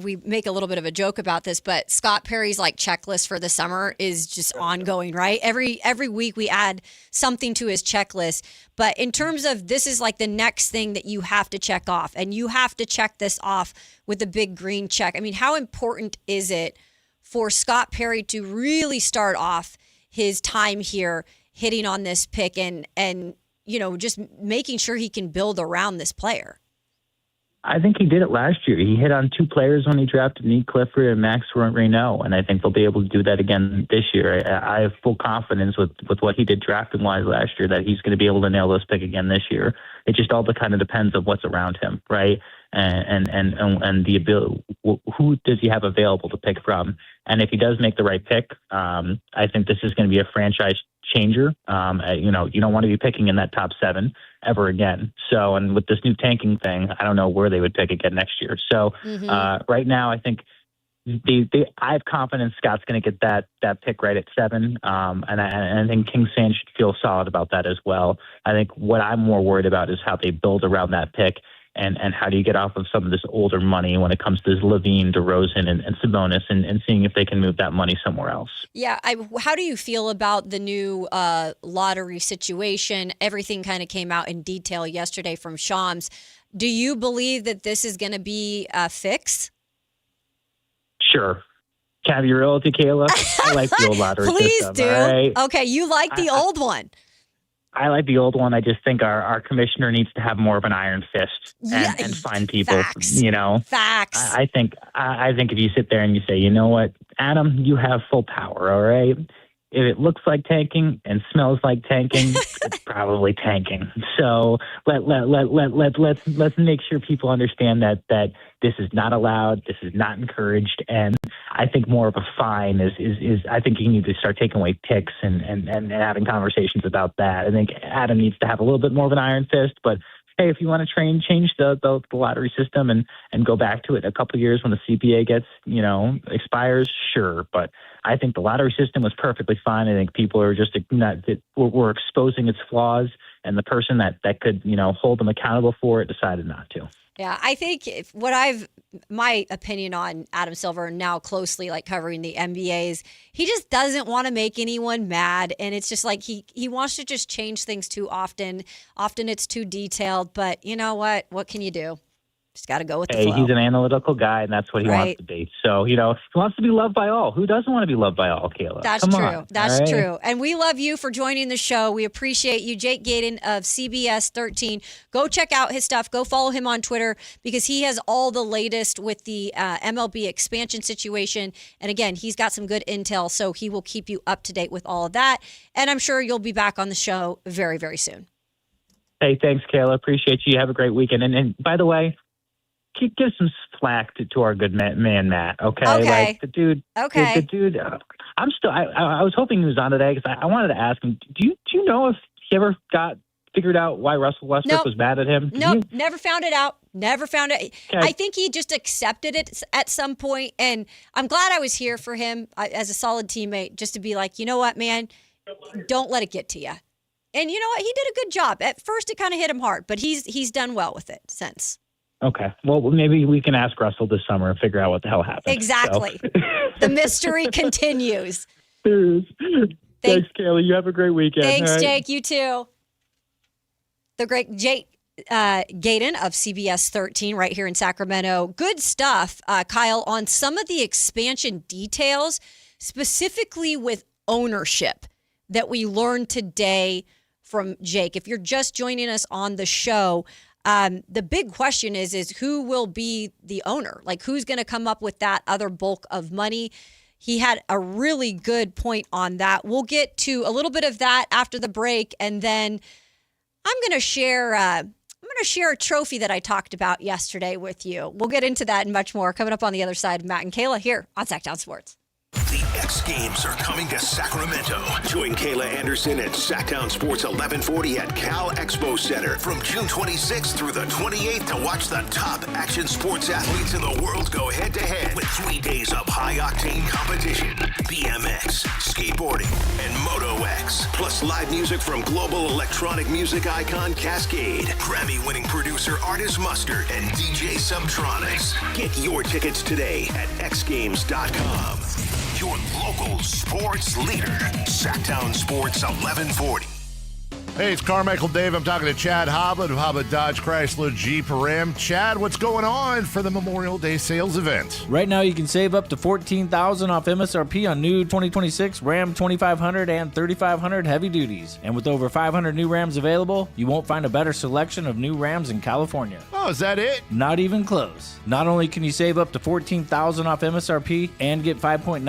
we make a little bit of a joke about this, but Scott Perry's checklist for the summer is just ongoing, right? Every week we add something to his checklist. But in terms of this is the next thing that you have to check off, and you have to check this off with a big green check. I mean, how important is it for Scott Perry to really start off his time here hitting on this pick and just making sure he can build around this player? I think he did it last year. He hit on 2 players when he drafted Nick Clifford and Max Reno, and I think they'll be able to do that again this year. I have full confidence with what he did drafting-wise last year that he's going to be able to nail this pick again this year. It just all kind of depends on what's around him, right? And the ability, who does he have available to pick from? And if he does make the right pick, I think this is going to be a franchise changer. You don't want to be picking in that top 7 ever again. So, and with this new tanking thing, I don't know where they would pick again next year. So, right now, I think I have confidence Scott's going to get that pick right at 7. And I think Kings fans should feel solid about that as well. I think what I'm more worried about is how they build around that pick. And how do you get off of some of this older money when it comes to Levine, DeRozan, and Sabonis, and seeing if they can move that money somewhere else? Yeah. How do you feel about the new lottery situation? Everything kind of came out in detail yesterday from Shams. Do you believe that this is going to be a fix? Sure. Can I have your royalty, Kayla? I like the old lottery Please system. Do. All right? Okay, you like the old one. I like the old one. I just think our commissioner needs to have more of an iron fist and find people. Facts. Facts. I think if you sit there and you say, you know what, Adam, you have full power. All right. If it looks like tanking and smells like tanking, it's probably tanking. So let's make sure people understand that this is not allowed. This is not encouraged. And I think more of a fine is I think you need to start taking away picks and having conversations about that. I think Adam needs to have a little bit more of an iron fist, but hey, if you want to change the lottery system and go back to it in a couple of years when the CPA gets, expires, sure. But I think the lottery system was perfectly fine. I think people are just we're exposing its flaws, and the person that could, hold them accountable for it decided not to. Yeah, I think my opinion on Adam Silver now closely covering the NBA is he just doesn't want to make anyone mad. And it's just he wants to just change things too often. Often it's too detailed, but you know what? What can you do? Just got to go with the flow. He's an analytical guy, and that's what he wants to be. So, he wants to be loved by all. Who doesn't want to be loved by all, Kayla? That's Come true. on. That's true. And we love you for joining the show. We appreciate you. Jake Gayden of CBS 13. Go check out his stuff. Go follow him on Twitter because he has all the latest with the MLB expansion situation. And again, he's got some good intel, so he will keep you up to date with all of that. And I'm sure you'll be back on the show very, very soon. Hey, thanks, Kayla. Appreciate you. Have a great weekend. And by the way, give some slack to our good man, Matt. Okay. The dude. Okay. The dude. I'm still. I was hoping he was on today because I wanted to ask him. Do you know if he ever figured out why Russell Westbrook was mad at him? Nope. Never found it out. Never found it. Okay. I think he just accepted it at some point, and I'm glad I was here for him as a solid teammate, just to be like, you know what, man, don't let it get to you. And you know what, he did a good job. At first, it kind of hit him hard, but he's done well with it since. Okay. Well, maybe we can ask Russell this summer and figure out what the hell happened. Exactly. So. The mystery continues. Thanks, Kayla. You have a great weekend. Thanks, right? Jake. You too. The great Jake Gayden of CBS 13 right here in Sacramento. Good stuff, Kyle, on some of the expansion details, specifically with ownership that we learned today from Jake. If you're just joining us on the show, the big question is who will be the owner? Who's going to come up with that other bulk of money? he had a really good point on that. We'll get to a little bit of that after the break, and then I'm going to share a trophy that I talked about yesterday with you. We'll get into that and much more coming up on the other side of Matt and Kayla here on Sactown Sports. The X Games are coming to Sacramento. Join Kayla Anderson at Sactown Sports 1140 at Cal Expo Center from June 26th through the 28th to watch the top action sports athletes in the world go head-to-head with 3 days of high-octane competition, BMX, skateboarding, and Moto X, plus live music from global electronic music icon Cascade, Grammy-winning producer Artist Mustard, and DJ Subtronics. Get your tickets today at xgames.com. Your local sports leader, Sactown Sports 1140. Hey, it's Carmichael Dave. I'm talking to Chad Hoblet of Hoblet Dodge Chrysler Jeep Ram. Chad, what's going on for the Memorial Day sales event? Right now, you can save up to $14,000 off MSRP on new 2026 Ram 2500 and 3500 heavy duties. And with over 500 new Rams available, you won't find a better selection of new Rams in California. Oh, is that it? Not even close. Not only can you save up to $14,000 off MSRP and get 5.9%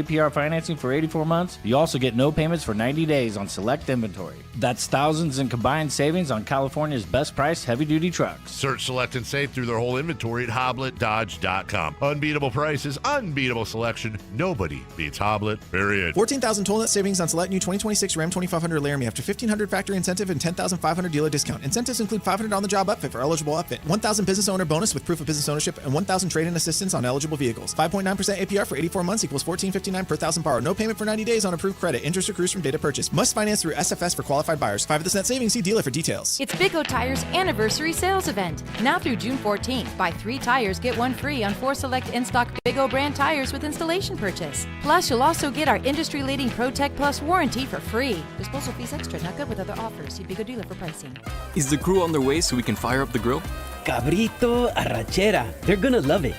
APR financing for 84 months, you also get no payments for 90 days on select inventory. That's thousands in combined savings on California's best priced heavy-duty trucks. Search, select, and save through their whole inventory at HobletDodge.com. Unbeatable prices, unbeatable selection. Nobody beats Hoblet, period. 14,000 total net savings on select new 2026 Ram 2500 Laramie after $1,500 factory incentive and $10,500 dealer discount. Incentives include $500 on-the-job upfit for eligible upfit, $1,000 business owner bonus with proof of business ownership, and $1,000 trade-in assistance on eligible vehicles. 5.9% APR for 84 months equals $14.59 per thousand borrowed. No payment for 90 days on approved credit. Interest accrues from date of purchase. Must finance through SFS for qualified buyers. 5 of this net savings. See dealer for details. It's Big O Tire's anniversary sales event. Now through June 14th. Buy 3 tires, get 1 free on 4 select in-stock Big O brand tires with installation purchase. Plus, you'll also get our industry-leading ProTech Plus warranty for free. Disposal fees extra. Not good with other offers. See Big O dealer for pricing. Is the crew on their way so we can fire up the grill? Cabrito, arrachera. They're gonna love it.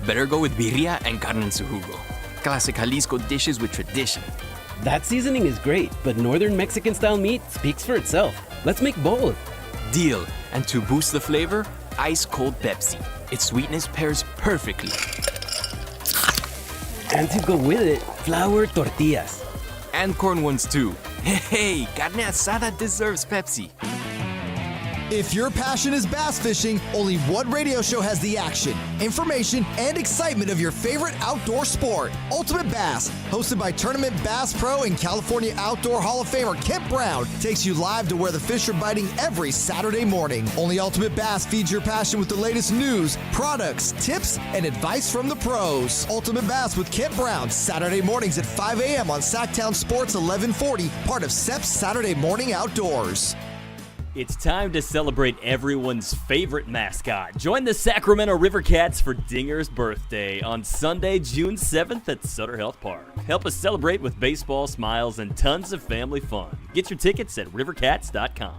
Better go with birria and carne en su jugo. Classic Jalisco dishes with tradition. That seasoning is great, but Northern Mexican-style meat speaks for itself. Let's make both. Deal. And to boost the flavor, ice-cold Pepsi. Its sweetness pairs perfectly. And to go with it, flour tortillas. And corn ones too. Hey, carne asada deserves Pepsi. If your passion is bass fishing, only one radio show has the action, information, and excitement of your favorite outdoor sport. Ultimate Bass, hosted by Tournament Bass Pro and California Outdoor Hall of Famer Kent Brown, takes you live to where the fish are biting every Saturday morning. Only Ultimate Bass feeds your passion with the latest news, products, tips, and advice from the pros. Ultimate Bass with Kent Brown, Saturday mornings at 5 a.m. on Sactown Sports 1140, part of SEP's Saturday Morning Outdoors. It's time to celebrate everyone's favorite mascot. Join the Sacramento River Cats for Dinger's birthday on Sunday, June 7th at Sutter Health Park. Help us celebrate with baseball, smiles, and tons of family fun. Get your tickets at rivercats.com.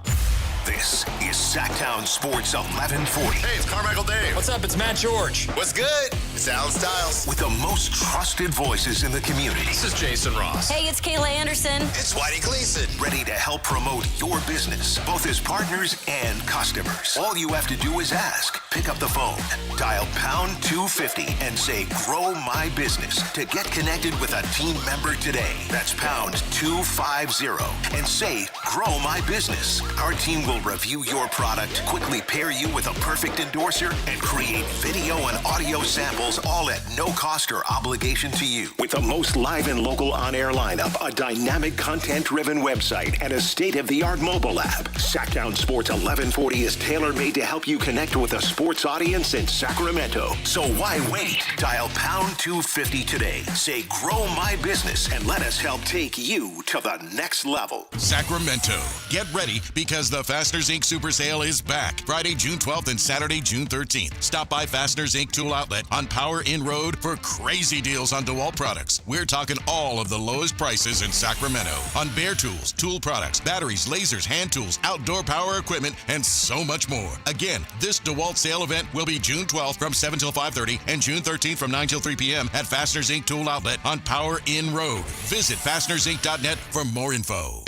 This is Sactown Sports 1140. Hey, it's Carmichael Dave. What's up? It's Matt George. What's good? It's Alan Stiles. With the most trusted voices in the community. This is Jason Ross. Hey, it's Kayla Anderson. It's Whitey Gleason. Ready to help promote your business, both as partners and customers. All you have to do is ask. Pick up the phone, dial pound 250 and say, grow my business to get connected with a team member today. That's pound 250 and say, grow my business. Our team will review your product, quickly pair you with a perfect endorser, and create video and audio samples all at no cost or obligation to you. With the most live and local on-air lineup, a dynamic content-driven website, and a state-of-the-art mobile app, Sactown Sports 1140 is tailor-made to help you connect with a sports audience in Sacramento. So why wait? Dial pound 250 today. Say, grow my business, and let us help take you to the next level. Sacramento, get ready because the Fasteners Inc. Super Sale is back. Friday, June 12th and Saturday, June 13th. Stop by Fasteners Inc. Tool Outlet on Power Inn Road for crazy deals on DeWalt products. We're talking all of the lowest prices in Sacramento on Bear Tools, tool products, batteries, lasers, hand tools, outdoor power equipment, and so much more. Again, this DeWalt sale event will be June 12th from 7 till 5:30 and June 13th from 9 till 3 p.m. at Fasteners Inc. Tool Outlet on Power Inn Road. Visit fastenersinc.net for more info.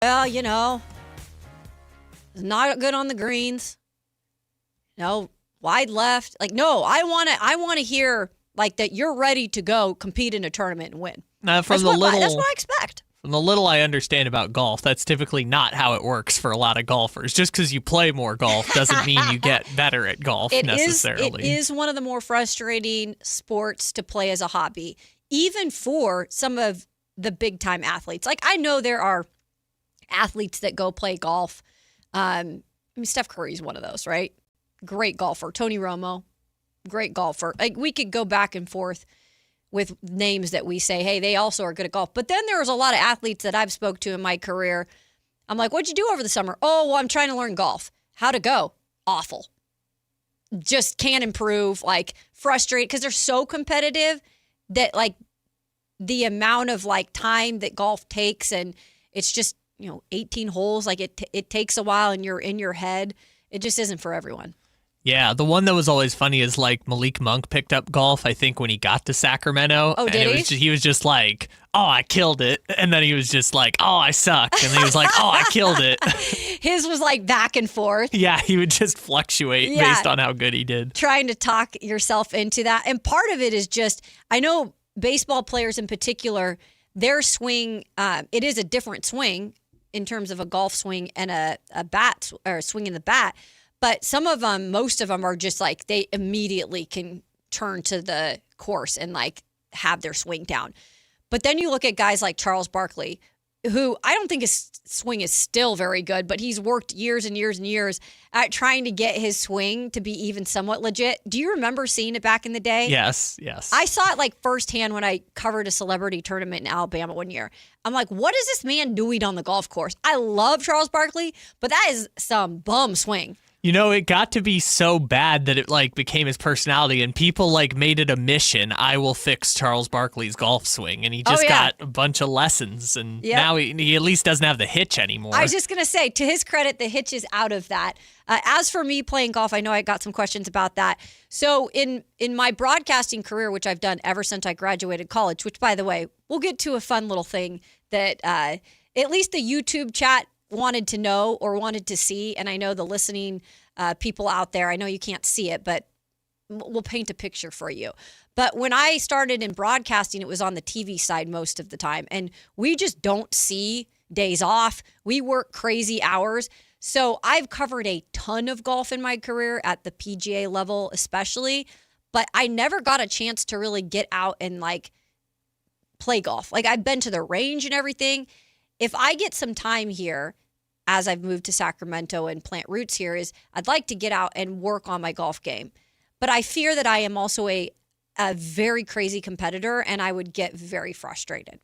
well, it's not good on the greens. Wide left. Like, no, I want to hear like that you're ready to go compete in a tournament and win. That's what I expect. From the little I understand about golf, that's typically not how it works for a lot of golfers. Just because you play more golf doesn't mean you get better at golf necessarily. It is one of the more frustrating sports to play as a hobby, even for some of the big-time athletes. Like, I know there are athletes that go play golf. Steph Curry's one of those, right? Great golfer. Tony Romo, great golfer. Like, we could go back and forth with names that we say, hey, they also are good at golf. But then there's a lot of athletes that I've spoke to in my career. I'm like, what'd you do over the summer? Oh, well, I'm trying to learn golf. How'd it go? Awful. Just can't improve, like frustrated because they're so competitive that like the amount of like time that golf takes, and it's just, 18 holes, like it takes a while and you're in your head. It just isn't for everyone. Yeah, the one that was always funny is like Malik Monk picked up golf, I think, when he got to Sacramento. Oh, did he? He was just like, oh, I killed it. And then he was just like, oh, I suck. And then he was like, oh, I killed it. His was like back and forth. Yeah, he would just fluctuate based on how good he did. Trying to talk yourself into that. And part of it is just, I know baseball players in particular, their swing, it is a different swing in terms of a golf swing and a bat or swinging the bat. But some of them, most of them are just like they immediately can turn to the course and like have their swing down. But then you look at guys like Charles Barkley, who I don't think his swing is still very good, but he's worked years and years and years at trying to get his swing to be even somewhat legit. Do you remember seeing it back in the day? Yes. I saw it like firsthand when I covered a celebrity tournament in Alabama one year. I'm like, what is this man doing on the golf course? I love Charles Barkley, but that is some bum swing. It got to be so bad that it like became his personality, and people like made it a mission. I will fix Charles Barkley's golf swing, and he just got a bunch of lessons, and now he at least doesn't have the hitch anymore. I was just gonna say, to his credit, the hitch is out of that. As for me playing golf, I know I got some questions about that. So in my broadcasting career, which I've done ever since I graduated college, which by the way, we'll get to a fun little thing that at least the YouTube chat wanted to know or wanted to see, and I know the listening people out there, I know you can't see it, but we'll paint a picture for you. But when I started in broadcasting, it was on the TV side most of the time, and we just don't see days off. We work crazy hours. So I've covered a ton of golf in my career at the PGA level especially, but I never got a chance to really get out and like play golf. Like, I've been to the range and everything. If I get some time here, as I've moved to Sacramento and plant roots here, is I'd like to get out and work on my golf game. But I fear that I am also a very crazy competitor, and I would get very frustrated.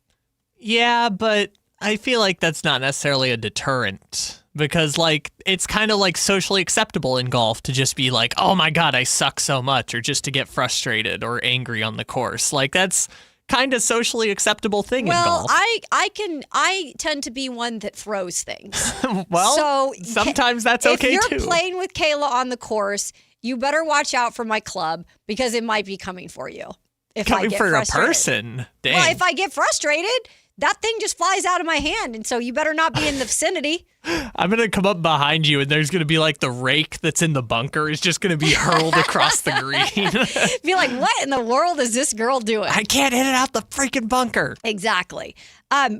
Yeah, but I feel like that's not necessarily a deterrent, because like it's kind of like socially acceptable in golf to just be like, oh my God, I suck so much, or just to get frustrated or angry on the course. Like, that's kind of socially acceptable thing in golf. I tend to be one that throws things. Well, so sometimes that's okay too. If you're playing with Kayla on the course, you better watch out for my club, because it might be coming for you. Coming for a person. Dang. Well, if I get frustrated, that thing just flies out of my hand, and so you better not be in the vicinity. I'm going to come up behind you, and there's going to be like the rake that's in the bunker is just going to be hurled across the green. Be like, what in the world is this girl doing? I can't hit it out the freaking bunker. Exactly.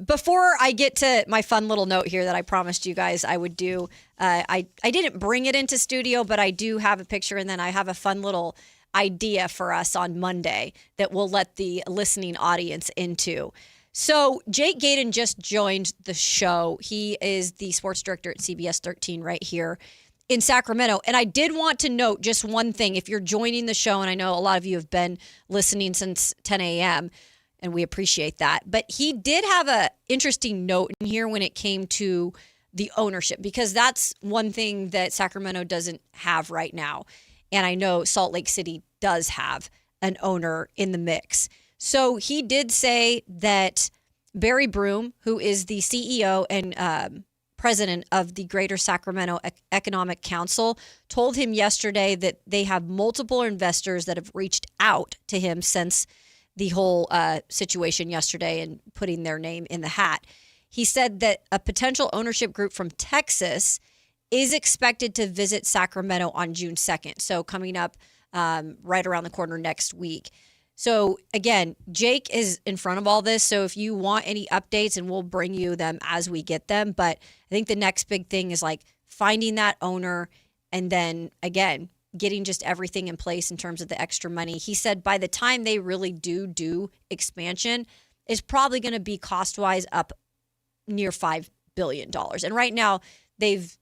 Before I get to my fun little note here that I promised you guys I would do, I didn't bring it into studio, but I do have a picture, and then I have a fun little idea for us on Monday that we'll let the listening audience into. So Jake Gaydon just joined the show. He is the sports director at CBS 13 right here in Sacramento. And I did want to note just one thing. If you're joining the show, and I know a lot of you have been listening since 10 a.m., and we appreciate that. But he did have an interesting note in here when it came to the ownership, because that's one thing that Sacramento doesn't have right now. And I know Salt Lake City does have an owner in the mix. So he did say that Barry Broom, who is the CEO and president of the Greater Sacramento Economic Council, told him yesterday that they have multiple investors that have reached out to him since the whole situation yesterday and putting their name in the hat. he said that a potential ownership group from Texas is expected to visit Sacramento on June 2nd. So coming up right around the corner next week. So again, Jake is in front of all this. So if you want any updates, and we'll bring you them as we get them. But I think the next big thing is like finding that owner, and then again, getting just everything in place in terms of the extra money. He said by the time they really do expansion, is probably going to be cost-wise up near $5 billion. And right now they've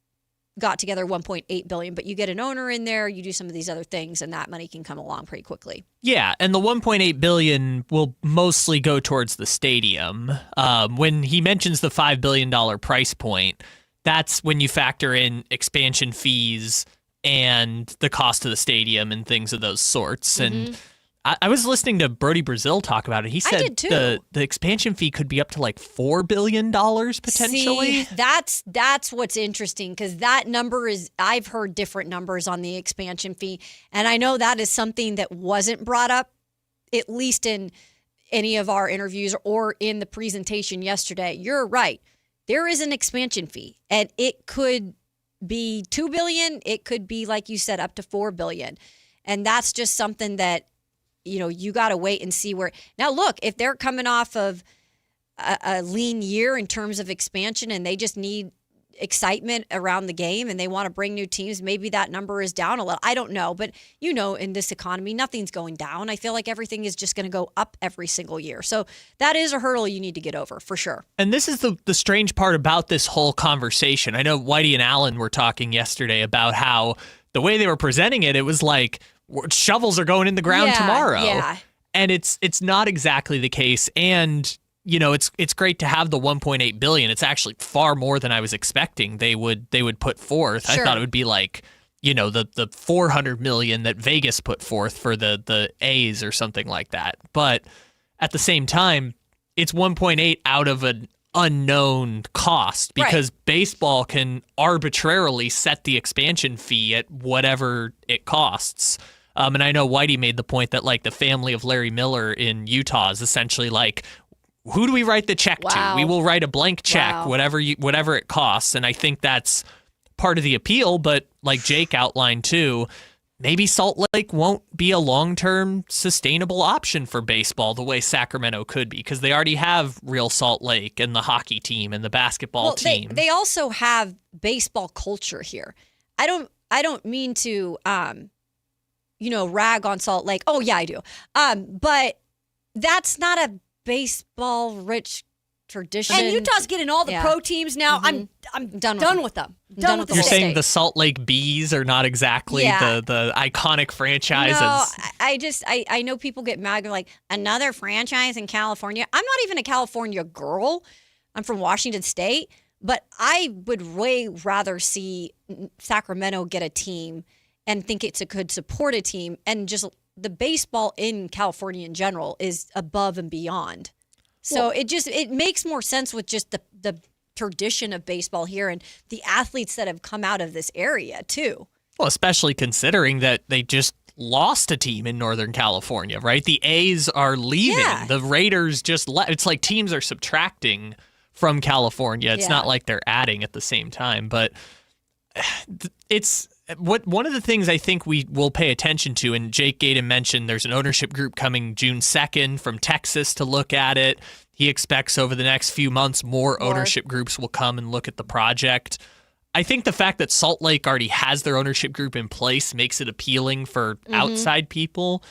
got together $1.8 billion, but you get an owner in there, you do some of these other things, and that money can come along pretty quickly. Yeah, and the $1.8 billion will mostly go towards the stadium. When he mentions the $5 billion price point, that's when you factor in expansion fees and the cost of the stadium and things of those sorts. And I was listening to Brody Brazil talk about it. He said the expansion fee could be up to like $4 billion potentially. See, that's what's interesting, because that number is, I've heard different numbers on the expansion fee. And I know that is something that wasn't brought up, at least in any of our interviews or in the presentation yesterday. You're right. There is an expansion fee, and it could be $2 billion. It could be, like you said, up to $4 billion. And that's just something that, you got to wait and see where. Now, look, if they're coming off of a lean year in terms of expansion and they just need excitement around the game and they want to bring new teams, maybe that number is down a little. I don't know. But, in this economy, nothing's going down. I feel like everything is just going to go up every single year. So that is a hurdle you need to get over for sure. And this is the strange part about this whole conversation. I know Whitey and Allen were talking yesterday about how the way they were presenting it, it was like, shovels are going in the ground tomorrow. Yeah. And it's not exactly the case. And, it's great to have the $1.8 billion. It's actually far more than I was expecting they would put forth. Sure. I thought it would be like, the $400 million that Vegas put forth for the A's or something like that. But at the same time, it's 1.8 out of an unknown cost, because baseball can arbitrarily set the expansion fee at whatever it costs. And I know Whitey made the point that like the family of Larry Miller in Utah is essentially like, who do we write the check to? We will write a blank check, whatever it costs. And I think that's part of the appeal. But like Jake outlined too, maybe Salt Lake won't be a long-term sustainable option for baseball the way Sacramento could be, because they already have Real Salt Lake and the hockey team and the basketball team. They also have baseball culture here. I don't mean to rag on Salt Lake. Oh yeah, I do. But that's not a baseball rich tradition. And Utah's getting all the pro teams now. I'm done with them. Done with the You're whole saying state. the Salt Lake Bees are not exactly the iconic franchises. No, I know people get mad. They're like, another franchise in California. I'm not even a California girl. I'm from Washington State. But I would way rather see Sacramento get a team and think it could support a team. And just the baseball in California in general is above and beyond. So it makes more sense with just the tradition of baseball here and the athletes that have come out of this area too. Well, especially considering that they just lost a team in Northern California, right? The A's are leaving. Yeah. The Raiders just left. It's like teams are subtracting from California. It's not like they're adding at the same time. But it's one of the things I think we will pay attention to, and Jake Gaten mentioned there's an ownership group coming June 2nd from Texas to look at it. He expects over the next few months more ownership groups will come and look at the project. I think the fact that Salt Lake already has their ownership group in place makes it appealing for outside people.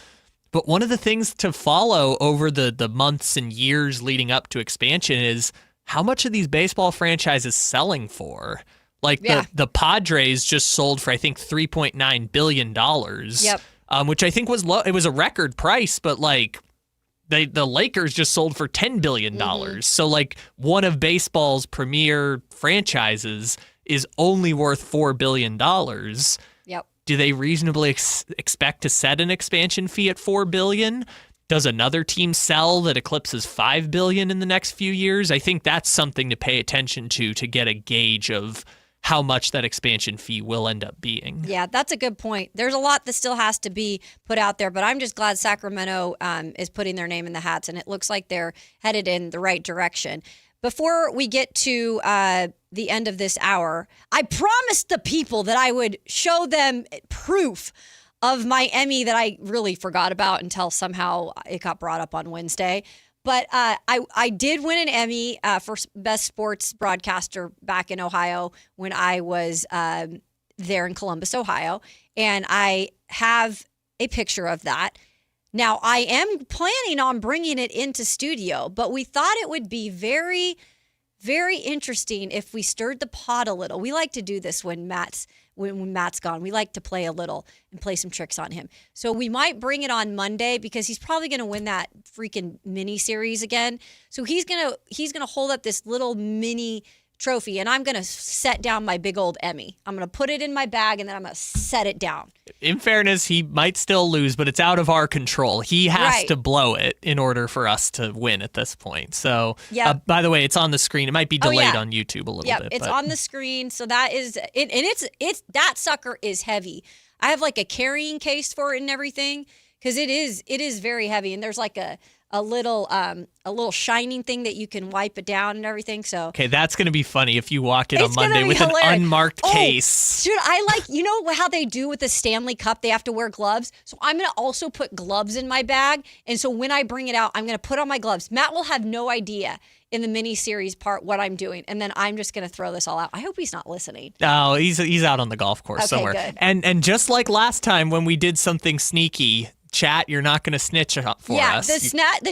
But one of the things to follow over the months and years leading up to expansion is how much are these baseball franchises selling for? Like the Padres just sold for, I think, $3.9 billion, which I think was low. It was a record price, but like the Lakers just sold for $10 billion. So like one of baseball's premier franchises is only worth $4 billion. Yep. Do they reasonably expect to set an expansion fee at $4 billion? Does another team sell that eclipses $5 billion in the next few years? I think that's something to pay attention to get a gauge of how much that expansion fee will end up being. Yeah, that's a good point. There's a lot that still has to be put out there, but I'm just glad Sacramento is putting their name in the hats, and it looks like they're headed in the right direction. before we get to the end of this hour, I promised the people that I would show them proof of my Emmy that I really forgot about until somehow it got brought up on Wednesday. But I did win an Emmy for Best Sports Broadcaster back in Ohio when I was there in Columbus, Ohio. And I have a picture of that. Now, I am planning on bringing it into studio, but we thought it would be very, very interesting if we stirred the pot a little. We like to do this when Matt's gone. We like to play a little and play some tricks on him. So we might bring it on Monday because he's probably going to win that freaking mini series again. So he's going to hold up this little mini trophy, and I'm going to set down my big old Emmy. I'm going to put it in my bag, and then I'm going to set it down. In fairness, he might still lose, but it's out of our control. He has to blow it in order for us to win at this point. So, by the way, it's on the screen. It might be delayed on YouTube a little bit. It's on the screen. So that is it, and it's that sucker is heavy. I have like a carrying case for it and everything because it is very heavy, and there's like a little shining thing that you can wipe it down and everything. So okay, that's gonna be funny if you walk in on Monday with an unmarked case. Dude, you know how they do with the Stanley Cup? They have to wear gloves. So I'm gonna also put gloves in my bag, and so when I bring it out, I'm gonna put on my gloves. Matt will have no idea in the mini series part what I'm doing, and then I'm just gonna throw this all out. I hope he's not listening. Oh, he's out on the golf course somewhere. Good. And just like last time when we did something sneaky. Chat, you're not going to snitch for us. The snatch.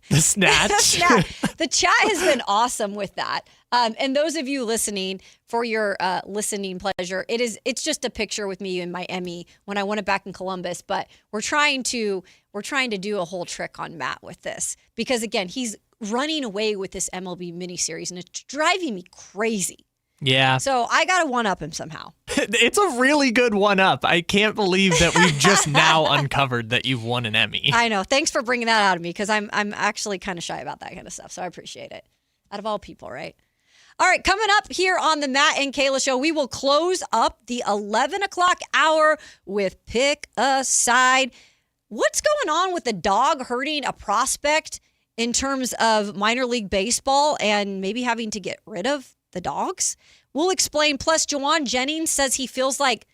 The chat has been awesome with that. And those of you listening, for your listening pleasure, it's just a picture with me and my Emmy when I won it back in Columbus. But we're trying to do a whole trick on Matt with this because again, he's running away with this MLB miniseries and it's driving me crazy. Yeah. So I got to one-up him somehow. It's a really good one-up. I can't believe that we've just now uncovered that you've won an Emmy. I know. Thanks for bringing that out of me because I'm actually kind of shy about that kind of stuff. So I appreciate it. Out of all people, right? All right, coming up here on the Matt and Kayla Show, we will close up the 11 o'clock hour with Pick a Side. What's going on with the dog hurting a prospect in terms of minor league baseball and maybe having to get rid of the dogs? We'll explain. Plus, Juwan Jennings says he feels like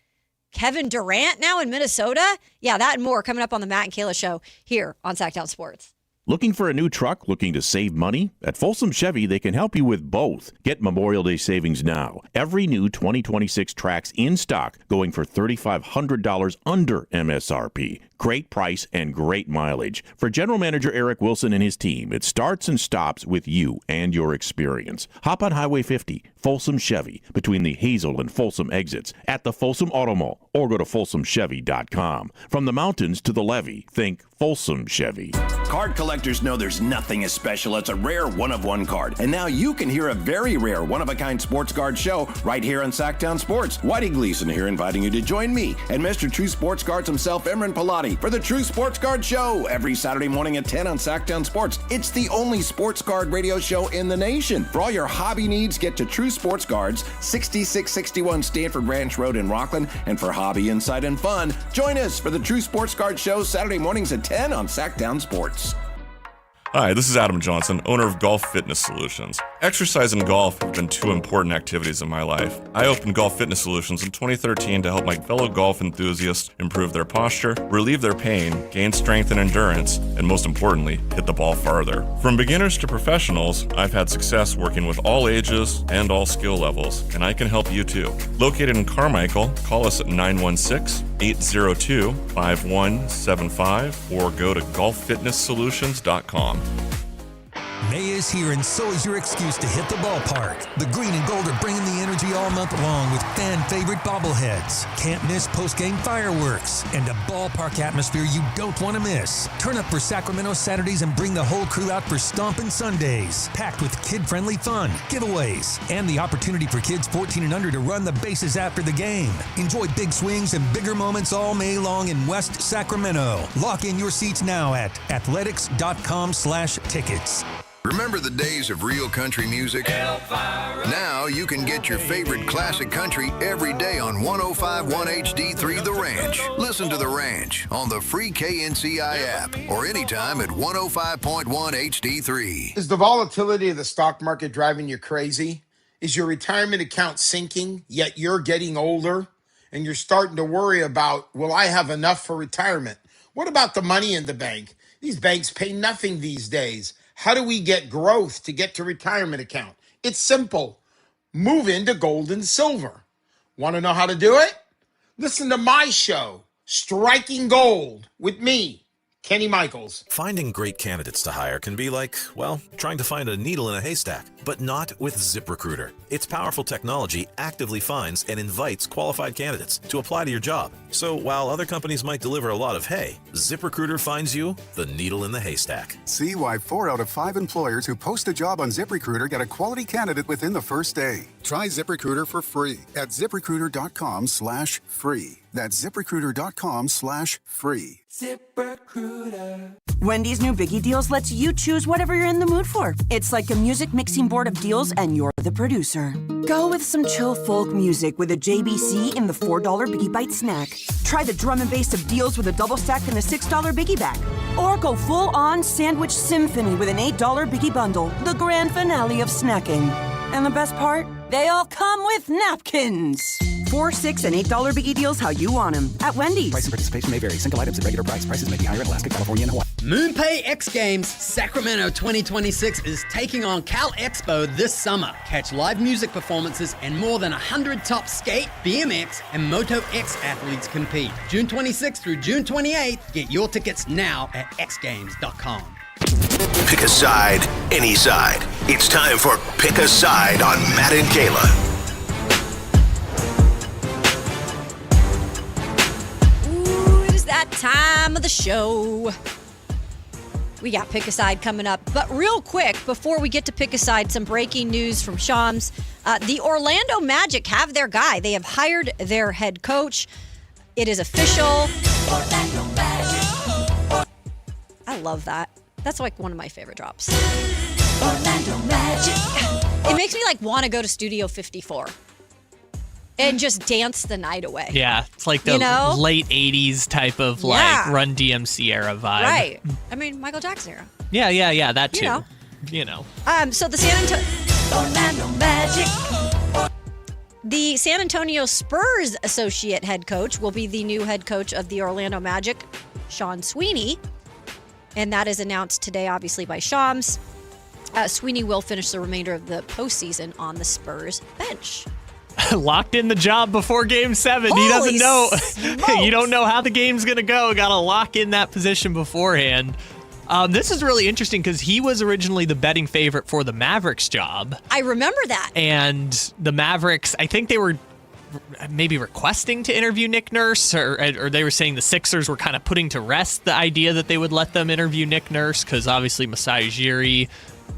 Kevin Durant now in Minnesota. Yeah, that and more coming up on the Matt and Kayla Show here on Sactown Sports. Looking for a new truck? Looking to save money? At Folsom Chevy, they can help you with both. Get Memorial Day savings now. Every new 2026 Trax in stock going for $3,500 under MSRP. Great price and great mileage. For General Manager Eric Wilson and his team, it starts and stops with you and your experience. Hop on Highway 50, Folsom Chevy, between the Hazel and Folsom exits at the Folsom Auto Mall, or go to folsomchevy.com. From the mountains to the levee, think Folsom Chevy. Card collectors know there's nothing as special as a rare one-of-one card. And now you can hear a very rare one-of-a-kind sports card show right here on Sactown Sports. Whitey Gleason here inviting you to join me and Mr. True Sports Cards himself, Emran Pilati, for the True Sports Card Show every Saturday morning at 10 on Sactown Sports. It's the only sports card radio show in the nation. For all your hobby needs, get to True Sports Cards, 6661 Stanford Ranch Road in Rockland. And for hobby, insight, and fun, join us for the True Sports Card Show Saturday mornings at 10 on Sactown Sports. Hi, this is Adam Johnson, owner of Golf Fitness Solutions. Exercise and golf have been two important activities in my life. I opened Golf Fitness Solutions in 2013 to help my fellow golf enthusiasts improve their posture, relieve their pain, gain strength and endurance, and most importantly, hit the ball farther. From beginners to professionals, I've had success working with all ages and all skill levels, and I can help you too. Located in Carmichael, call us at 916-802-5175 or go to golffitnesssolutions.com. May is here, and so is your excuse to hit the ballpark. The green and gold are bringing the energy all month long with fan-favorite bobbleheads, can't miss post-game fireworks, and a ballpark atmosphere you don't want to miss. Turn up for Sacramento Saturdays and bring the whole crew out for Stompin' Sundays, packed with kid-friendly fun, giveaways, and the opportunity for kids 14 and under to run the bases after the game. Enjoy big swings and bigger moments all May long in West Sacramento. Lock in your seats now at athletics.com/tickets. Remember the days of real country music? Now you can get your favorite classic country every day on 105.1 HD3 The Ranch. Listen to The Ranch on the free KNCI app or anytime at 105.1 HD3. Is the volatility of the stock market driving you crazy? Is your retirement account sinking, yet you're getting older and you're starting to worry about, will I have enough for retirement? What about the money in the bank? These banks pay nothing these days. How do we get growth to get to retirement account? It's simple. Move into gold and silver. Want to know how to do it? Listen to my show, Striking Gold, with me, Kenny Michaels. Finding great candidates to hire can be like, well, trying to find a needle in a haystack, but not with ZipRecruiter. Its powerful technology actively finds and invites qualified candidates to apply to your job. So while other companies might deliver a lot of hay, ZipRecruiter finds you the needle in the haystack. See why 4 out of 5 employers who post a job on ZipRecruiter get a quality candidate within the first day. Try ZipRecruiter for free at ZipRecruiter.com/free. That's ZipRecruiter.com/free. ZipRecruiter. Wendy's new Biggie Deals lets you choose whatever you're in the mood for. It's like a music mixing board of deals, and you're the producer. Go with some chill folk music with a JBC in the $4 Biggie Bite snack. Try the drum and bass of deals with a double stack in the $6 Biggie bag. Or go full-on sandwich symphony with an $8 Biggie bundle, the grand finale of snacking. And the best part? They all come with napkins. $4, $6, and $8 Biggie Deals how you want them at Wendy's. Price and participation may vary. Single items at regular price. Prices may be higher in Alaska, California, and Hawaii. MoonPay X Games Sacramento 2026 is taking on Cal Expo this summer. Catch live music performances and more than 100 top skate, BMX, and Moto X athletes compete. June 26th through June 28th. Get your tickets now at xgames.com. Pick a side, any side. It's time for Pick a Side on Matt and Kayla. That time of the show. We got Pick a Side coming up. But real quick, before we get to Pick a Side, some breaking news from Shams. The Orlando Magic have their guy. They have hired their head coach. It is official. Orlando Magic. I love that. That's like one of my favorite drops. Orlando Magic. It makes me like want to go to Studio 54. And just dance the night away. Yeah, it's like the late 80s type of like Run DMC era vibe. Right. I mean, Michael Jackson era. Yeah, that too. You know. So the Orlando Magic. The San Antonio Spurs associate head coach will be the new head coach of the Orlando Magic, Sean Sweeney. And that is announced today, obviously, by Shams. Sweeney will finish the remainder of the postseason on the Spurs bench. Locked in the job before Game 7. Holy he doesn't know. Smokes. You don't know how the game's going to go. Got to lock in that position beforehand. This is really interesting because he was originally the betting favorite for the Mavericks job. I remember that. And the Mavericks, I think they were maybe requesting to interview Nick Nurse, or they were saying the Sixers were kind of putting to rest the idea that they would let them interview Nick Nurse because obviously Masai Ujiri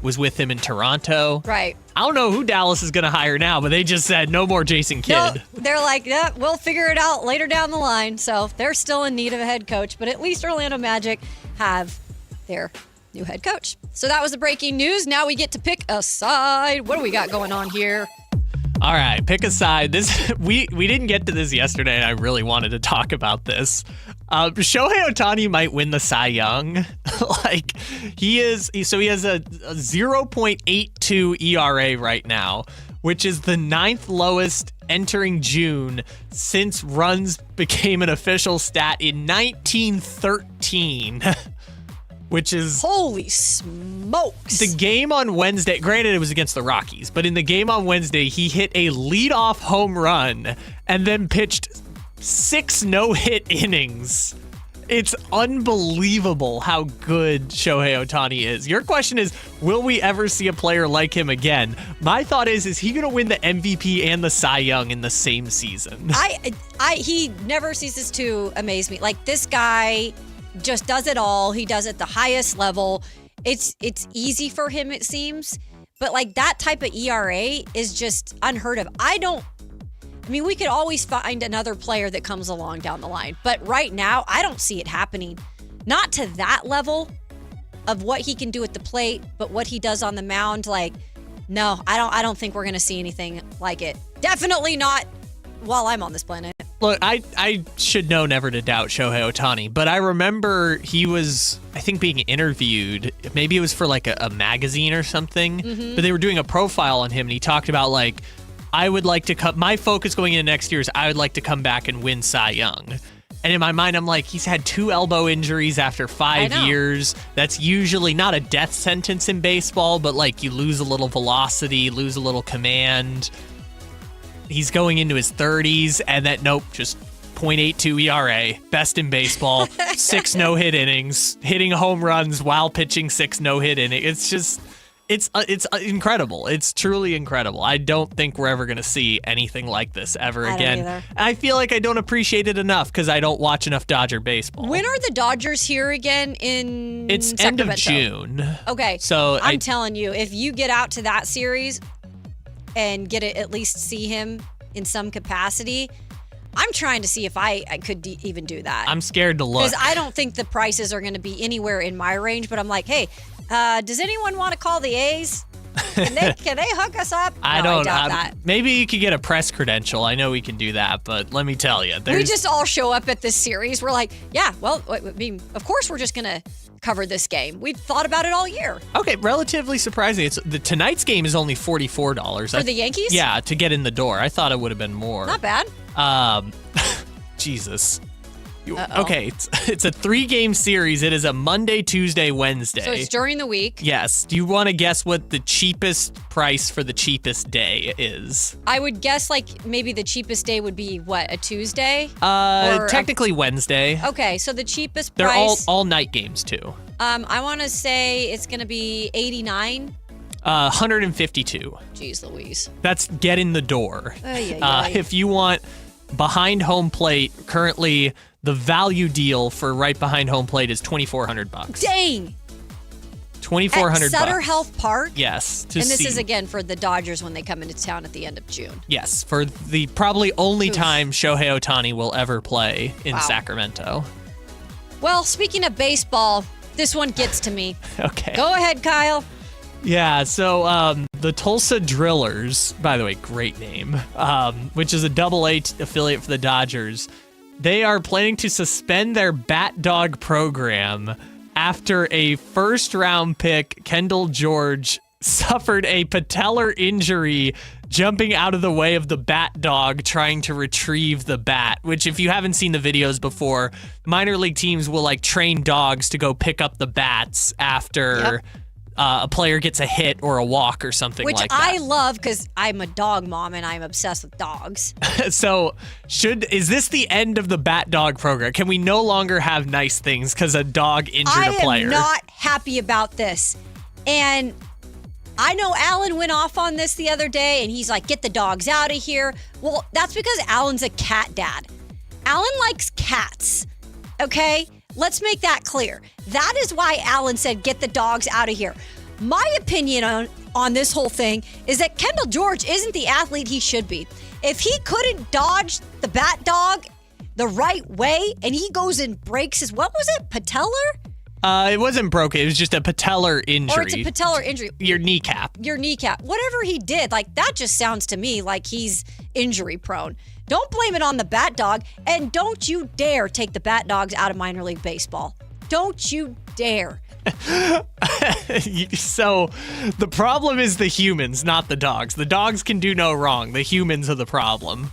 was with him in Toronto. Right. I don't know who Dallas is going to hire now, but they just said no more Jason Kidd. No, they're like, yeah, we'll figure it out later down the line. So they're still in need of a head coach, but at least Orlando Magic have their new head coach. So that was the breaking news. Now we get to pick a side. What do we got going on here? All right, pick a side. This we didn't get to this yesterday, and I really wanted to talk about this. Shohei Ohtani might win the Cy Young. He has a 0.82 ERA right now, which is the 9th lowest entering June since runs became an official stat in 1913. Which is... Holy smokes. The game on Wednesday, granted it was against the Rockies, but in the game on Wednesday, he hit a leadoff home run and then pitched 6 no-hit innings. It's unbelievable how good Shohei Ohtani is. Your question is, will we ever see a player like him again? My thought is he going to win the MVP and the Cy Young in the same season? He never ceases to amaze me. Like, this guy just does it all. He does it at the highest level. It's easy for him, it seems. But like that type of ERA is just unheard of. We could always find another player that comes along down the line. But right now, I don't see it happening. Not to that level. of what he can do at the plate, but what he does on the mound, like, no, I don't think we're going to see anything like it. Definitely not while I'm on this planet. Look, I should know never to doubt Shohei Ohtani, but I remember he was, I think, being interviewed. Maybe it was for like a magazine or something, but they were doing a profile on him, and he talked about like, I would like to come, my focus going into next year is I would like to come back and win Cy Young. And in my mind, I'm like, he's had 2 elbow injuries after 5 years. That's usually not a death sentence in baseball, but like you lose a little velocity, lose a little command. He's going into his 30s, and nope, just 0.82 ERA, best in baseball, 6 no-hit innings, hitting home runs while pitching 6 no-hit innings. It's just, it's incredible. It's truly incredible. I don't think we're ever going to see anything like this ever again. I feel like I don't appreciate it enough because I don't watch enough Dodger baseball. When are the Dodgers here again It's Sacramento? end of June. Okay, so I'm telling you, if you get out to that series and get to at least see him in some capacity, I'm trying to see if I could even do that. I'm scared to look. Because I don't think the prices are going to be anywhere in my range, but I'm like, hey, does anyone want to call the A's? Can they hook us up? I doubt that. Maybe you could get a press credential. I know we can do that, but let me tell you. We just all show up at this series. We're like, yeah, well, I mean, of course we're just going to cover this game. We've thought about it all year. Okay, relatively surprising. Tonight's game is only $44. For the Yankees? Yeah, to get in the door. I thought it would have been more. Not bad. Jesus. Okay, it's a 3-game series. It is a Monday, Tuesday, Wednesday. So it's during the week. Yes. Do you want to guess what the cheapest price for the cheapest day is? I would guess like maybe the cheapest day would be what, a Tuesday? Technically Wednesday. Okay, so the cheapest They're price. all night games too. I want to say it's going to be 89. 152. Jeez Louise. That's get in the door. Ay. If you want behind home plate, currently the value deal for right behind home plate is $2,400. Dang. $2,400. At Sutter Health Park? Yes. And this is again for the Dodgers when they come into town at the end of June. Yes, for the probably only time Shohei Ohtani will ever play in Sacramento. Well, speaking of baseball, this one gets to me. Okay. Go ahead, Kyle. Yeah, so the Tulsa Drillers, by the way, great name, which is a AA affiliate for the Dodgers, they are planning to suspend their Bat Dog program after a first-round pick, Kendall George, suffered a patellar injury jumping out of the way of the bat dog trying to retrieve the bat, which if you haven't seen the videos before, minor league teams will like train dogs to go pick up the bats after a player gets a hit or a walk or something like that. Which I love because I'm a dog mom and I'm obsessed with dogs. So is this the end of the bat dog program? Can we no longer have nice things because a dog injured a player? I am not happy about this. And I know Alan went off on this the other day and he's like, get the dogs out of here. Well, that's because Alan's a cat dad. Alan likes cats, okay? Let's make that clear. That is why Alan said, get the dogs out of here. My opinion on this whole thing is that Kendall George isn't the athlete he should be. If he couldn't dodge the bat dog the right way and he goes and breaks his, what was it, patellar? It wasn't broken. It was just a patellar injury. Or it's a patellar injury. Your kneecap. Whatever he did, like that just sounds to me like he's injury prone. Don't blame it on the bat dog, and don't you dare take the bat dogs out of minor league baseball. Don't you dare. So the problem is the humans, not the dogs. The dogs can do no wrong. The humans are the problem.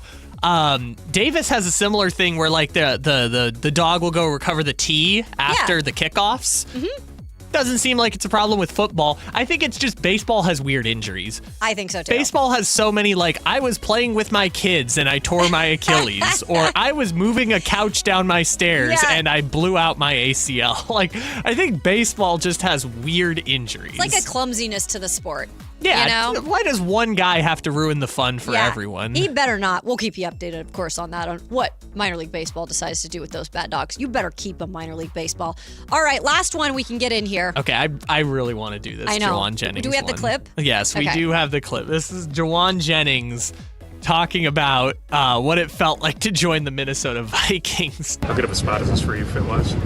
Davis has a similar thing where like the dog will go recover the tee after the kickoffs. Mm-hmm. Doesn't seem like it's a problem with football. I think it's just baseball has weird injuries. I think so too. Baseball has so many, like, I was playing with my kids and I tore my Achilles, or I was moving a couch down my stairs and I blew out my ACL. Like, I think baseball just has weird injuries. It's like a clumsiness to the sport. Yeah, you know? Why does one guy have to ruin the fun for everyone? He better not. We'll keep you updated, of course, on that, on what minor league baseball decides to do with those bat dogs. You better keep them minor league baseball. All right, last one we can get in here. Okay, I really want to do this. I know. Jawan Jennings. Do we have the clip? Yes, we do have the clip. This is Jawan Jennings talking about what it felt like to join the Minnesota Vikings. How good of a spot is this for you fit-wise?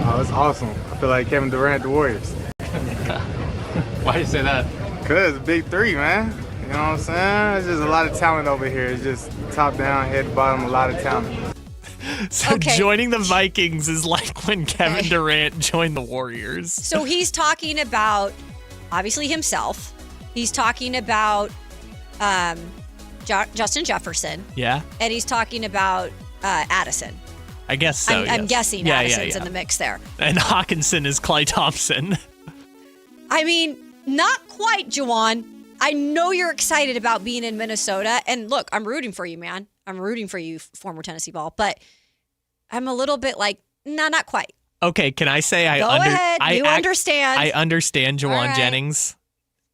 Oh, it's awesome. I feel like Kevin Durant, the Warriors. Why do you say that? Because big three, man. You know what I'm saying? There's just a lot of talent over here. It's just top down, head to bottom, a lot of talent. So joining the Vikings is like when Kevin Durant joined the Warriors. So he's talking about, obviously, himself. He's talking about Justin Jefferson. Yeah. And he's talking about Addison. I guess so. I'm guessing Addison's in the mix there. And Hawkinson is Klay Thompson. I mean, not quite, Juwan. I know you're excited about being in Minnesota. And look, I'm rooting for you, man. I'm rooting for you, former Tennessee Ball. But I'm a little bit like, no, not quite. Okay, can I say Go ahead. You understand. I understand Juwan Jennings.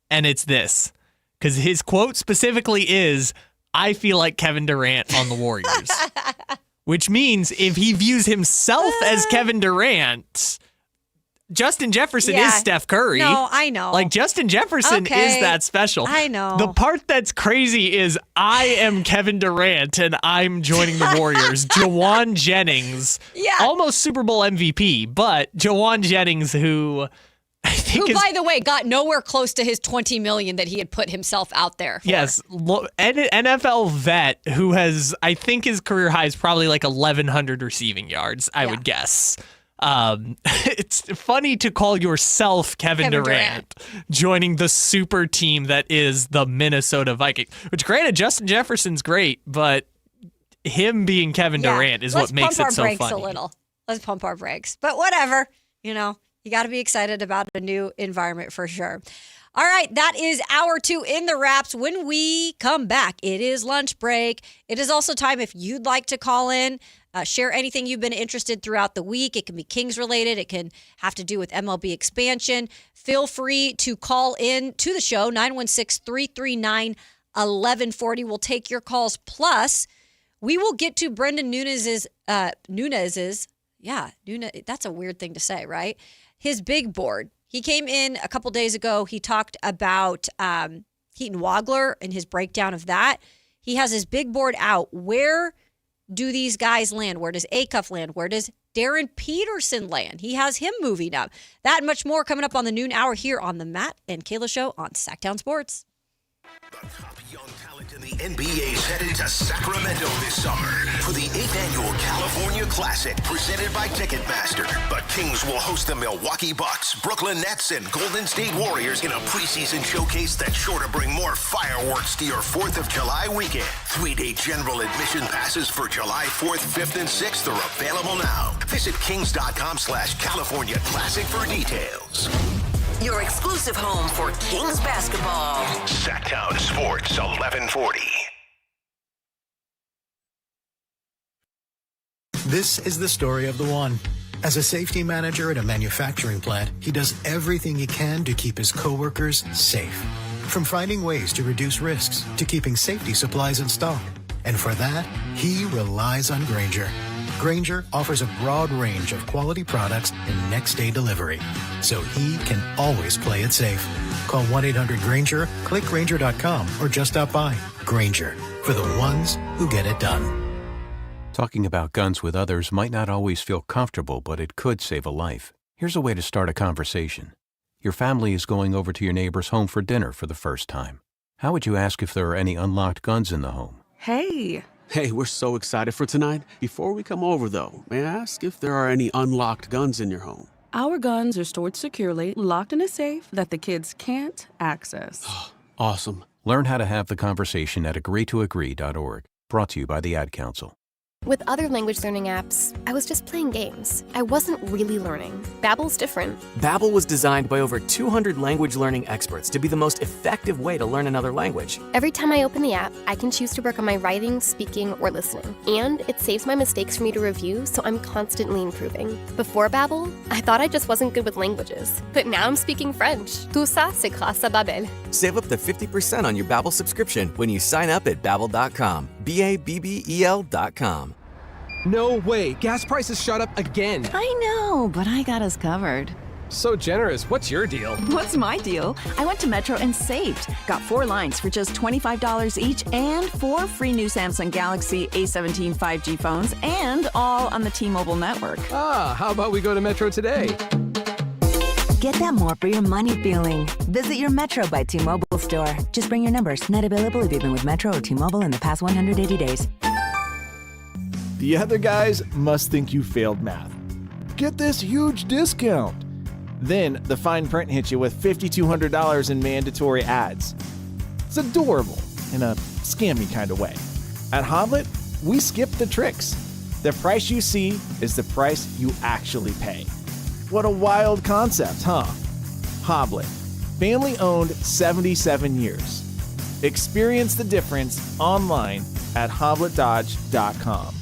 And it's this. Because his quote specifically is, I feel like Kevin Durant on the Warriors. Which means if he views himself as Kevin Durant, Justin Jefferson is Steph Curry. No, I know. Like, Justin Jefferson is that special. I know. The part that's crazy is I am Kevin Durant and I'm joining the Warriors. Juwan Jennings, almost Super Bowl MVP, but Juwan Jennings, who I think by the way, got nowhere close to his $20 million that he had put himself out there for. Yes, NFL vet who has, I think his career high is probably like 1,100 receiving yards, I would guess. It's funny to call yourself Kevin Durant joining the super team that is the Minnesota Vikings. Which, granted, Justin Jefferson's great, but him being Kevin Durant is what makes it so funny. Let's pump our brakes a little. Let's pump our brakes. But whatever, you got to be excited about a new environment for sure. All right, that is hour 2 in the wraps. When we come back, it is lunch break. It is also time if you'd like to call in, share anything you've been interested throughout the week. It can be Kings related. It can have to do with MLB expansion. Feel free to call in to the show, 916-339-1140. We'll take your calls. Plus, we will get to Brendan Nunez's, that's a weird thing to say, right? His big board. He came in a couple days ago. He talked about Heaton Wagler and his breakdown of that. He has his big board out. Where do these guys land? Where does Acuff land? Where does Darren Peterson land? He has him moving up. That and much more coming up on the noon hour here on the Matt and Kayla Show on Sactown Sports. The top young talent in the NBA is headed to Sacramento this summer for the 8th annual California Classic presented by Ticketmaster. The Kings will host the Milwaukee Bucks, Brooklyn Nets, and Golden State Warriors in a preseason showcase that's sure to bring more fireworks to your 4th of July weekend. 3-day general admission passes for July 4th, 5th, and 6th are available now. Visit kings.com/California Classic for details. Your exclusive home for Kings basketball. Sactown Sports 1140. This is the story of the one. As a safety manager at a manufacturing plant, he does everything he can to keep his coworkers safe. From finding ways to reduce risks to keeping safety supplies in stock. And for that, he relies on Grainger. Grainger offers a broad range of quality products and next-day delivery, so he can always play it safe. Call 1-800-GRAINGER, click Grainger.com, or just stop by. Grainger, for the ones who get it done. Talking about guns with others might not always feel comfortable, but it could save a life. Here's a way to start a conversation. Your family is going over to your neighbor's home for dinner for the first time. How would you ask if there are any unlocked guns in the home? Hey, we're so excited for tonight. Before we come over, though, may I ask if there are any unlocked guns in your home? Our guns are stored securely, locked in a safe that the kids can't access. Awesome. Learn how to have the conversation at agreetoagree.org. Brought to you by the Ad Council. With other language learning apps, I was just playing games. I wasn't really learning. Babbel's different. Babbel was designed by over 200 language learning experts to be the most effective way to learn another language. Every time I open the app, I can choose to work on my writing, speaking, or listening. And it saves my mistakes for me to review, so I'm constantly improving. Before Babbel, I thought I just wasn't good with languages. But now I'm speaking French. Tout ça, c'est grâce à Babbel. Save up to 50% on your Babbel subscription when you sign up at Babbel.com. Babbel.com. No way. Gas prices shot up again. I know, but I got us covered. So generous. What's your deal? What's my deal? I went to Metro and saved. Got 4 lines for just $25 each and 4 free new Samsung Galaxy A17 5G phones, and all on the T-Mobile network. Ah, how about we go to Metro today? Get that more for your money feeling. Visit your Metro by T-Mobile store. Just bring your numbers. Not available if you've been with Metro or T-Mobile in the past 180 days. The other guys must think you failed math. Get this huge discount. Then the fine print hits you with $5,200 in mandatory ads. It's adorable in a scammy kind of way. At Hoblet, we skip the tricks. The price you see is the price you actually pay. What a wild concept, huh? Hoblet, family owned 77 years. Experience the difference online at hobletdodge.com.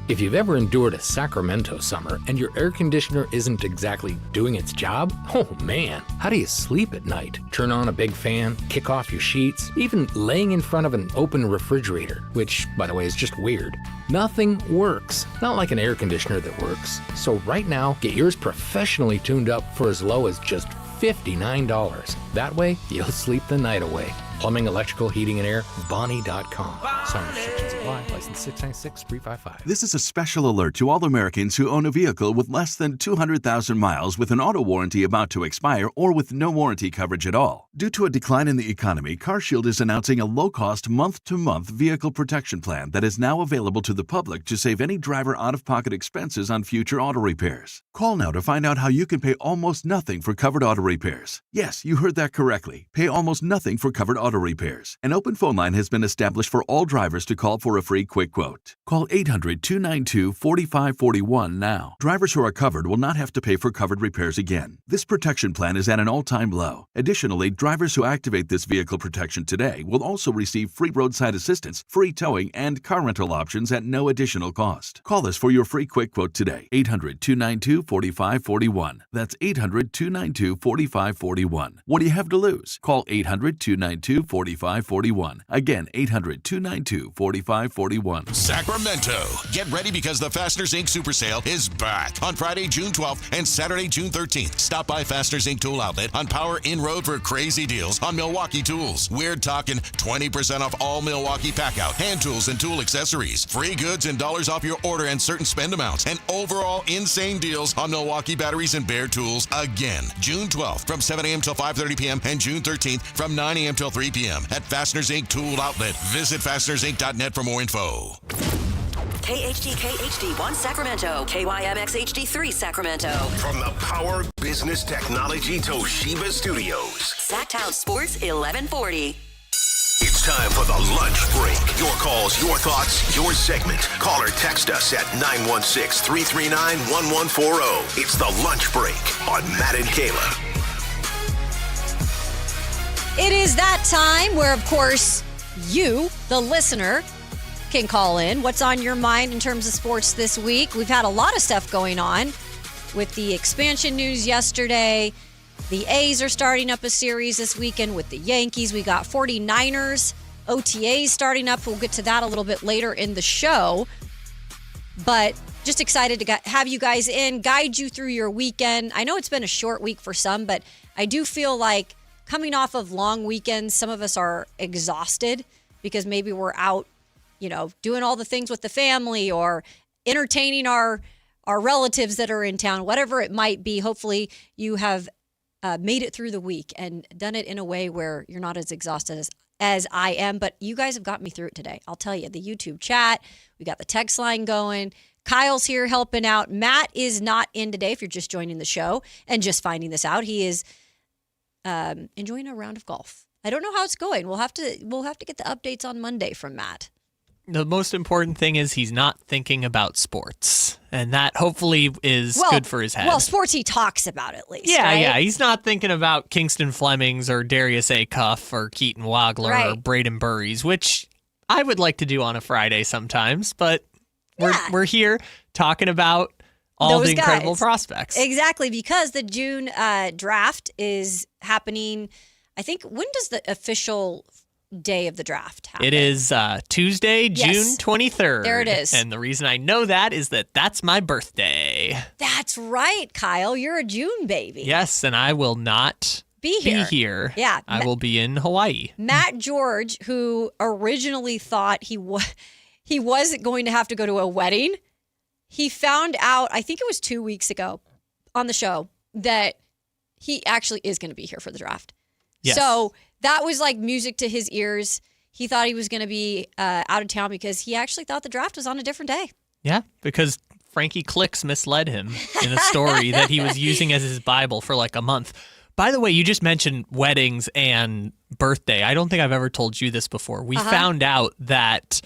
If you've ever endured a Sacramento summer and your air conditioner isn't exactly doing its job, oh man, how do you sleep at night? Turn on a big fan, kick off your sheets, even laying in front of an open refrigerator, which, by the way, is just weird. Nothing works. Not like an air conditioner that works. So right now, get yours professionally tuned up for as low as just $59. That way, you'll sleep the night away. Plumbing, electrical, heating, and air, Bonnie.com. Some restrictions apply. License 696-355. This is a special alert to all Americans who own a vehicle with less than 200,000 miles with an auto warranty about to expire or with no warranty coverage at all. Due to a decline in the economy, CarShield is announcing a low-cost month-to-month vehicle protection plan that is now available to the public to save any driver out-of-pocket expenses on future auto repairs. Call now to find out how you can pay almost nothing for covered auto repairs. Yes, you heard that correctly. Pay almost nothing for covered auto repairs. An open phone line has been established for all drivers to call for a free quick quote. Call 800-292-4541 now. Drivers who are covered will not have to pay for covered repairs again. This protection plan is at an all-time low. Additionally, drivers who activate this vehicle protection today will also receive free roadside assistance, free towing, and car rental options at no additional cost. Call us for your free quick quote today. 800-292-4541. That's 800-292-4541. What do you have to lose? Call 800-292-4541. Again, 800-292-4541. Sacramento. Get ready because the Fasteners Inc. Super Sale is back on Friday, June 12th and Saturday, June 13th. Stop by Fasteners Inc. Tool Outlet on Power in Road for crazy deals on Milwaukee tools. We're talking 20% off all Milwaukee Packout, hand tools, and tool accessories. Free goods and dollars off your order and certain spend amounts. And overall insane deals on Milwaukee batteries and Bear tools again. June 12th from 7 a.m. till 5:30 p.m. and June 13th from 9 a.m. till 3 p.m. at Fasteners Inc. Tool Outlet. Visit fastenersinc.net for more info. KHD1 Sacramento, KYMX HD3 Sacramento. From the Power Business Technology Toshiba Studios. Sactown Sports 1140. It's time for the lunch break. Your calls, your thoughts, your segment. Call or text us at 916-339-1140. It's the lunch break on Matt and Kayla. It is that time where, of course, you, the listener, can call in. What's on your mind in terms of sports this week? We've had a lot of stuff going on with the expansion news yesterday. The A's are starting up a series this weekend with the Yankees. We got 49ers OTAs starting up. We'll get to that a little bit later in the show. But just excited to have you guys in, guide you through your weekend. I know it's been a short week for some, but I do feel like coming off of long weekends, some of us are exhausted because maybe we're out, doing all the things with the family or entertaining our relatives that are in town, whatever it might be. Hopefully you have made it through the week and done it in a way where you're not as exhausted as I am. But you guys have got me through it today. I'll tell you, the YouTube chat, we got the text line going. Kyle's here helping out. Matt is not in today if you're just joining the show and just finding this out. He is enjoying a round of golf. I don't know how it's going. We'll have to get the updates on Monday from Matt. The most important thing is he's not thinking about sports, and that hopefully is good for his head. Well, sports he talks about at least. Yeah, right? yeah. He's not thinking about Kingston Flemings or Darius A. Cuff or Keaton Wagler or Braden Burries, which I would like to do on a Friday sometimes, but we're here talking about all those the incredible guys. Prospects. Exactly, because the June draft is happening. I think, when does the official day of the draft happened? It is Tuesday, June 23rd. There it is. And the reason I know that is that's my birthday. That's right, Kyle. You're a June baby. Yes, and I will not be here. Yeah. I will be in Hawaii. Matt George, who originally thought he wasn't going to have to go to a wedding, he found out, I think it was 2 weeks ago on the show, that he actually is going to be here for the draft. Yes. So that was like music to his ears. He thought he was going to be out of town because he actually thought the draft was on a different day. Yeah, because Frankie Clicks misled him in a story that he was using as his Bible for like a month. By the way, you just mentioned weddings and birthday. I don't think I've ever told you this before. We found out that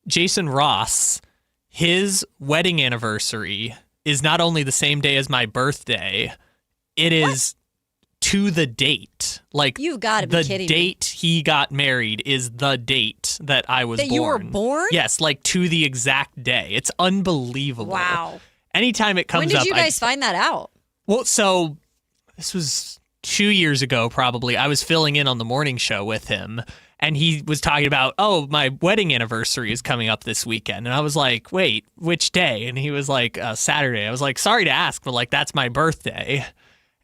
Jason Ross, his wedding anniversary is not only the same day as my birthday, it is to the date. Like, you've got to be kidding me. The date he got married is the date that I was born. That you were born? Yes, like to the exact day. It's unbelievable. Wow. Anytime it comes up. When did you guys find that out? Well, so this was 2 years ago, probably. I was filling in on the morning show with him, and he was talking about, oh, my wedding anniversary is coming up this weekend. And I was like, wait, which day? And he was like, Saturday. I was like, sorry to ask, but like, that's my birthday.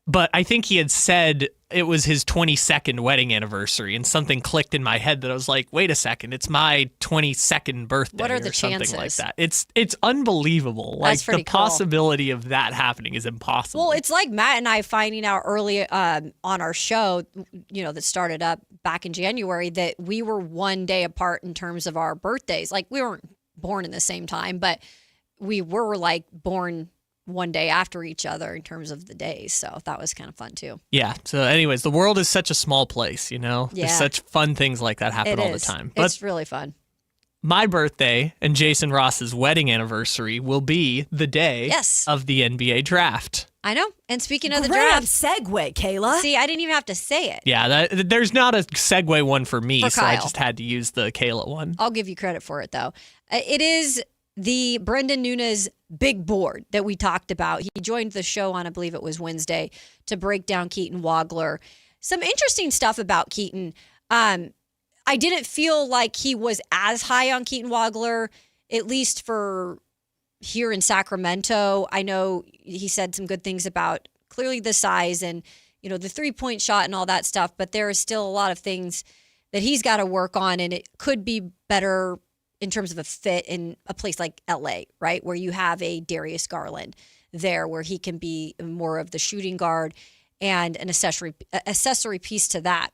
But I think he had said it was his 22nd wedding anniversary, and something clicked in my head that I was like, wait a second, it's my 22nd birthday. What are the something chances? like that. It's unbelievable. That's like pretty the cool. possibility of that happening is impossible. Well, it's like Matt and I finding out early on our show, that started up back in January, that we were 1 day apart in terms of our birthdays. Like, we weren't born in the same time, but we were like born 1 day after each other in terms of the days. So that was kind of fun too. Yeah. So anyways, the world is such a small place, Yeah. There's such fun things like that happen all the time. But it's really fun. my birthday and Jason Ross's wedding anniversary will be the day of the NBA draft. I know. And speaking of the Great draft. segue, Kayla. See, I didn't even have to say it. Yeah, there's not a segue one for me, For so I Kyle. just had to use the Kayla one. I'll give you credit for it, though. It is the Brendan Nunes big board that we talked about. He joined the show on, I believe it was Wednesday, to break down Keaton Wagler. Some interesting stuff about Keaton. I didn't feel like he was as high on Keaton Wagler, at least for here in Sacramento. I know he said some good things about clearly the size and, the 3-point shot and all that stuff, but there is still a lot of things that he's got to work on, and it could be better in terms of a fit in a place like LA, right? Where you have a Darius Garland there, where he can be more of the shooting guard and an accessory piece to that.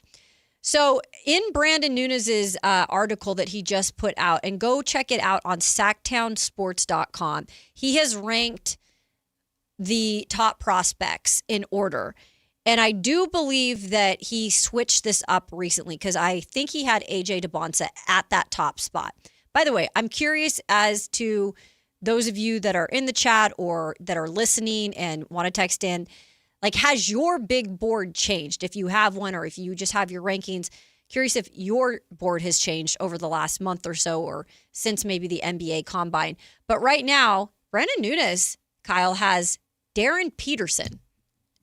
So in Brandon Nunes's article that he just put out, and go check it out on SactownSports.com, he has ranked the top prospects in order. And I do believe that he switched this up recently, because I think he had AJ DeBonsa at that top spot. By the way, I'm curious as to those of you that are in the chat or that are listening and want to text in, like, has your big board changed? If you have one, or if you just have your rankings, curious if your board has changed over the last month or so, or since maybe the NBA Combine. But right now, Brandon Nunes, Kyle, has Darren Peterson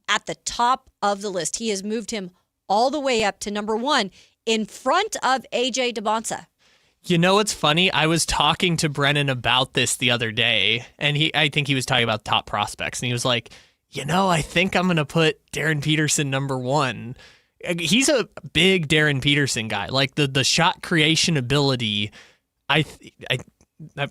at the top of the list. He has moved him all the way up to number 1 in front of AJ DeBonsa. You know what's funny? I was talking to Brennan about this the other day, and I think he was talking about top prospects, and he was like, I think I'm going to put Darren Peterson number 1. He's a big Darren Peterson guy. Like, the shot creation ability, I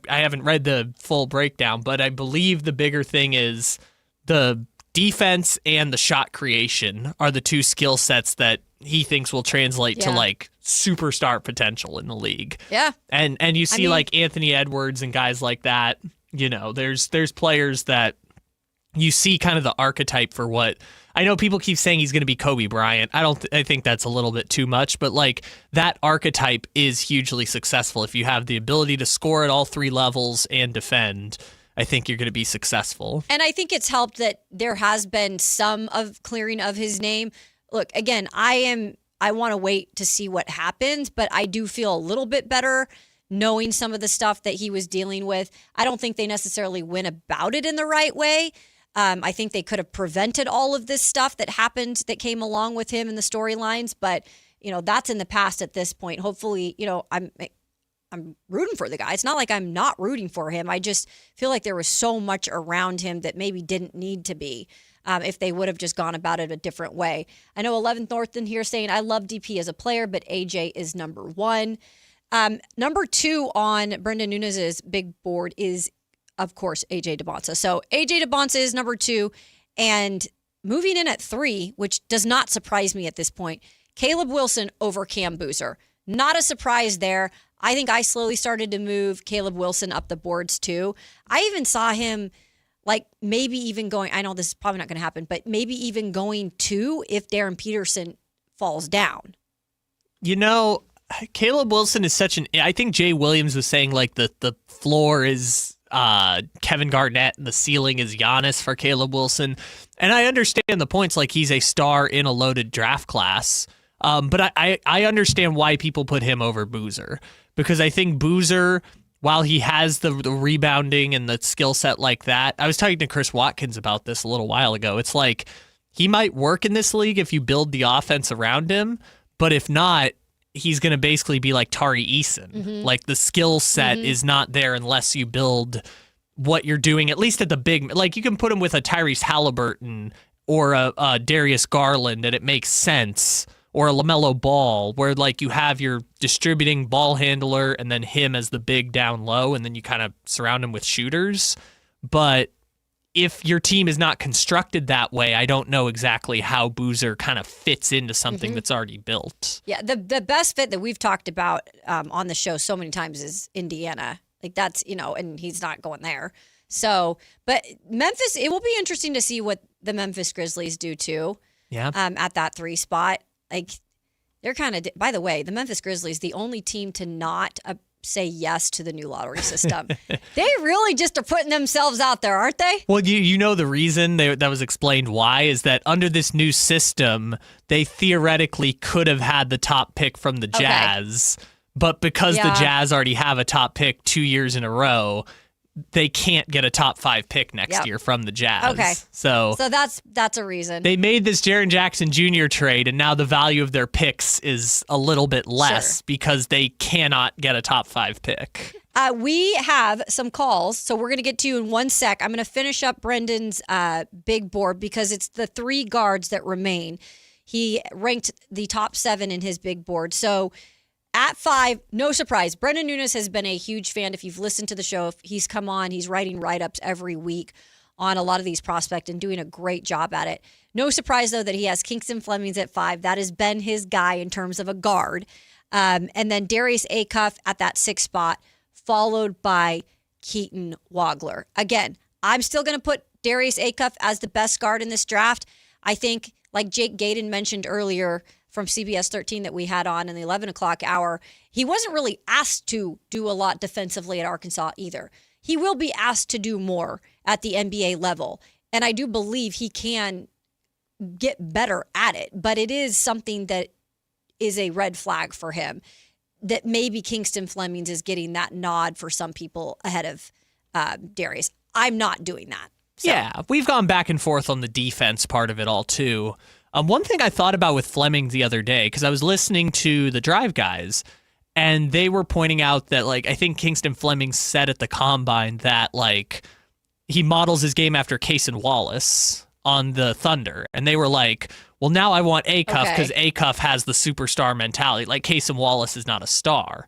haven't read the full breakdown, but I believe the bigger thing is the defense and the shot creation are the two skill sets that he thinks will translate to like superstar potential in the league. Yeah. And you see like Anthony Edwards and guys like that, there's players that you see kind of the archetype for what I know people keep saying he's going to be Kobe Bryant. I think that's a little bit too much, but like that archetype is hugely successful. If you have the ability to score at all 3 levels and defend, I think you're going to be successful. And I think it's helped that there has been some of clearing of his name. Look, again, I want to wait to see what happens, but I do feel a little bit better knowing some of the stuff that he was dealing with. I don't think they necessarily went about it in the right way. I think they could have prevented all of this stuff that happened that came along with him in the storylines, but that's in the past at this point. Hopefully, I'm rooting for the guy. It's not like I'm not rooting for him. I just feel like there was so much around him that maybe didn't need to be if they would have just gone about it a different way. I know 11th North in here saying, I love DP as a player, but AJ is number one. Number two on Brendan Nunes's big board is, of course, AJ DeBonsa. So AJ DeBonsa is number two. And moving in at three, which does not surprise me at this point, Caleb Wilson over Cam Boozer. Not a surprise there. I think I slowly started to move Caleb Wilson up the boards too. I even saw him maybe even going, I know this is probably not going to happen, but maybe even going two if Darren Peterson falls down. Caleb Wilson is I think Jay Williams was saying the floor is Kevin Garnett and the ceiling is Giannis for Caleb Wilson. And I understand the points, he's a star in a loaded draft class. But I understand why people put him over Boozer, because I think Boozer, while he has the rebounding and the skill set like that, I was talking to Chris Watkins about this a little while ago. It's he might work in this league if you build the offense around him, but if not, he's going to basically be like Tari Eason. Mm-hmm. The skill set is not there unless you build what you're doing, at least at the big, you can put him with a Tyrese Halliburton or a Darius Garland and it makes sense. Or a LaMelo Ball, where you have your distributing ball handler and then him as the big down low, and then you kind of surround him with shooters. But if your team is not constructed that way, I don't know exactly how Boozer kind of fits into something that's already built. Yeah, the best fit that we've talked about on the show so many times is Indiana. That's, and he's not going there. So, but Memphis, it will be interesting to see what the Memphis Grizzlies do too. Yeah. At that three spot. They're kind of, by the way, the Memphis Grizzlies, the only team to not say yes to the new lottery system. They really just are putting themselves out there, aren't they? Well, the reason that was explained why is that under this new system, they theoretically could have had the top pick from the Jazz, but because the Jazz already have a top pick 2 years in a row, they can't get a top 5 pick next year from the Jazz. Okay. So that's a reason. They made this Jaren Jackson Jr. trade, and now the value of their picks is a little bit less because they cannot get a top 5 pick. We have some calls, so we're going to get to you in 1 sec. I'm going to finish up Brendan's big board because it's the 3 guards that remain. He ranked the top 7 in his big board. So at 5, no surprise, Brendan Nunes has been a huge fan. If you've listened to the show, if he's come on, he's writing write-ups every week on a lot of these prospects and doing a great job at it. No surprise, though, that he has Kingston Flemings at 5. That has been his guy in terms of a guard. And then Darius Acuff at that 6th spot, followed by Keaton Wagler. Again, I'm still going to put Darius Acuff as the best guard in this draft. I think, like Jake Gaydon mentioned earlier, from CBS 13 that we had on in the 11 o'clock hour, he wasn't really asked to do a lot defensively at Arkansas either. He will be asked to do more at the NBA level, and I do believe he can get better at it, but it is something that is a red flag for him, that maybe Kingston Flemings is getting that nod for some people ahead of Darius. I'm not doing that. So. Yeah, we've gone back and forth on the defense part of it all, too. One thing I thought about with Fleming the other day, because I was listening to the Drive guys, and they were pointing out that, I think Kingston Fleming said at the Combine that, he models his game after Cason Wallace on the Thunder. And they were like, well, now I want Acuff because Acuff has the superstar mentality. Cason Wallace is not a star.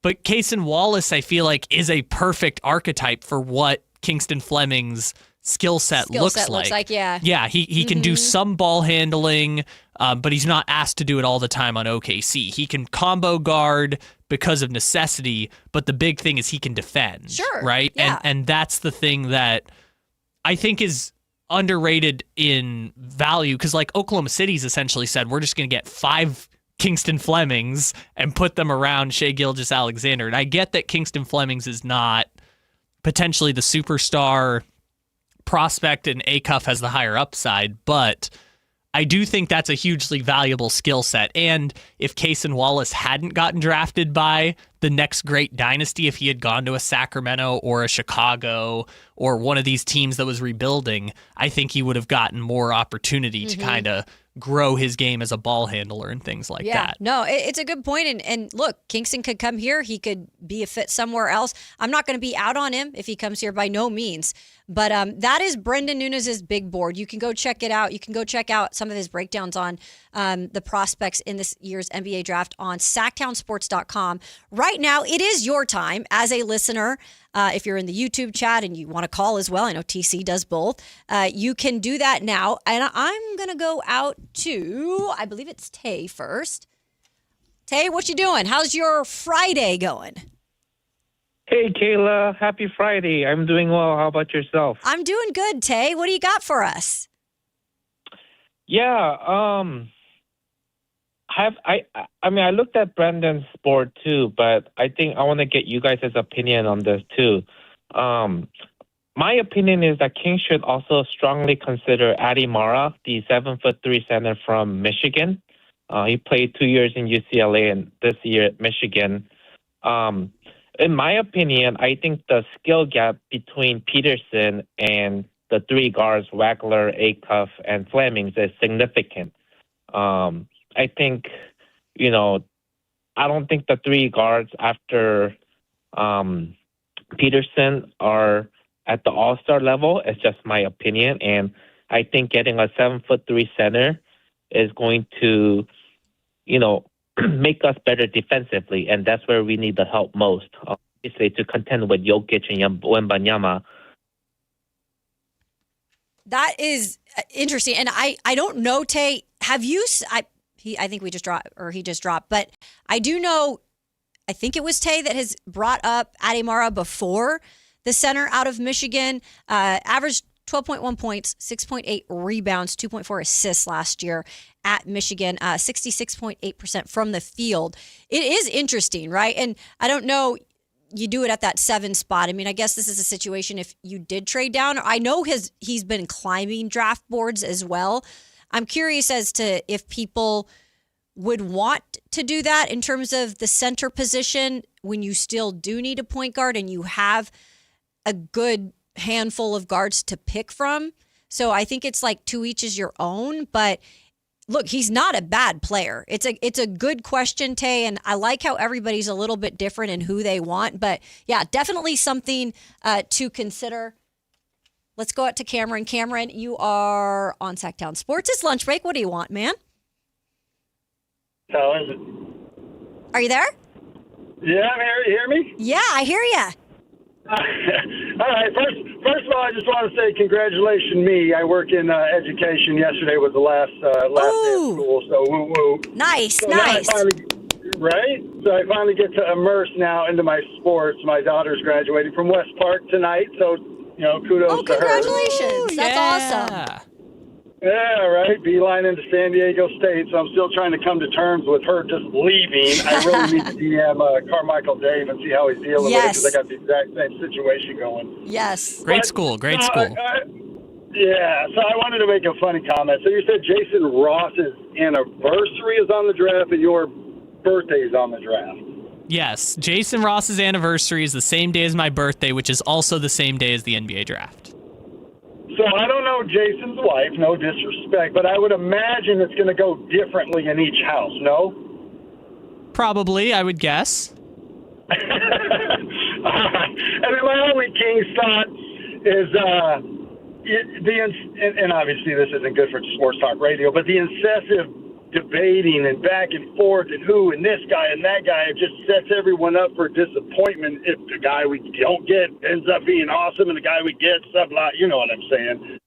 But Cason Wallace, I feel like, is a perfect archetype for what Kingston Fleming's skill set looks like. Yeah, he can do some ball handling, but he's not asked to do it all the time on OKC. He can combo guard because of necessity, but the big thing is he can defend. Sure. Right? Yeah. And that's the thing that I think is underrated in value, because Oklahoma City's essentially said, we're just going to get 5 Kingston Flemings and put them around Shai Gilgeous-Alexander. And I get that Kingston Flemings is not potentially the superstar prospect and Acuff has the higher upside, but I do think that's a hugely valuable skill set. And if Cason Wallace hadn't gotten drafted by the next great dynasty, if he had gone to a Sacramento or a Chicago or one of these teams that was rebuilding, I think he would have gotten more opportunity to kind of grow his game as a ball handler and things like that. No, it's a good point. And look, Kingston could come here. He could be a fit somewhere else. I'm not going to be out on him if he comes here, by no means. But that is Brendan Nunes' big board. You can go check it out. You can go check out some of his breakdowns on the prospects in this year's NBA draft on Sactownsports.com. Right now, it is your time as a listener. If you're in the YouTube chat and you want to call as well, I know TC does both. You can do that now. And I'm going to go out to, I believe it's Tay first. Tay, what you doing? How's your Friday going? Hey, Kayla. Happy Friday. I'm doing well. How about yourself? I'm doing good, Tay. What do you got for us? Yeah. I looked at Brendan's board too, but I think I want to get you guys' opinion on this too. My opinion is that Kings should also strongly consider Adi Mara, the 7'3" center from Michigan. He played 2 years in UCLA and this year at Michigan. In my opinion, I think the skill gap between Peterson and the three guards, Wagler, Acuff, and Fleming, is significant. I think, I don't think the three guards after Peterson are at the all-star level. It's just my opinion. And I think getting a 7'3" center is going to, make us better defensively. And that's where we need the help most, obviously, to contend with Jokic and Wembanyama. That is interesting. And I don't know, Tay, have you... I think he just dropped. But I do know, I think it was Tay that has brought up Adi Mara before, the center out of Michigan. Averaged 12.1 points, 6.8 rebounds, 2.4 assists last year at Michigan, 66.8% from the field. It is interesting, right? And I don't know, you do it at that 7 spot. I mean, I guess this is a situation if you did trade down. I know he's been climbing draft boards as well. I'm curious as to if people would want to do that in terms of the center position when you still do need a point guard and you have a good handful of guards to pick from. So I think it's like to each is your own. But look, he's not a bad player. It's a good question, Tay, and I like how everybody's a little bit different in who they want. But yeah, definitely something to consider. Let's go out to Cameron. Cameron, you are on Sactown Sports. It's lunch break. What do you want, man? How is it? Are you there? Yeah, I'm here. You hear me? Yeah, I hear you. All right. First of all, I just want to say congratulations, me. I work in education. Yesterday was the last day of school, so woo-woo. Nice, so nice. Right? So I finally get to immerse now into my sports. My daughter's graduating from West Park tonight, so kudos to her. Congratulations. That's awesome. Yeah, right. Beeline into San Diego State, so I'm still trying to come to terms with her just leaving. I really need to DM Carmichael Dave and see how he's dealing with it, because I got the exact same situation going. Yes. Great school. Yeah, so I wanted to make a funny comment. So you said Jason Ross's anniversary is on the draft and your birthday is on the draft. Yes, Jason Ross's anniversary is the same day as my birthday, which is also the same day as the NBA draft. So I don't know Jason's wife, no disrespect, but I would imagine it's going to go differently in each house, no? Probably, I would guess. And then my only Kings thought is, and obviously this isn't good for sports talk radio, but the incessant debating and back and forth and who and this guy and that guy, it just sets everyone up for disappointment if the guy we don't get ends up being awesome and the guy we get, you know what I'm saying?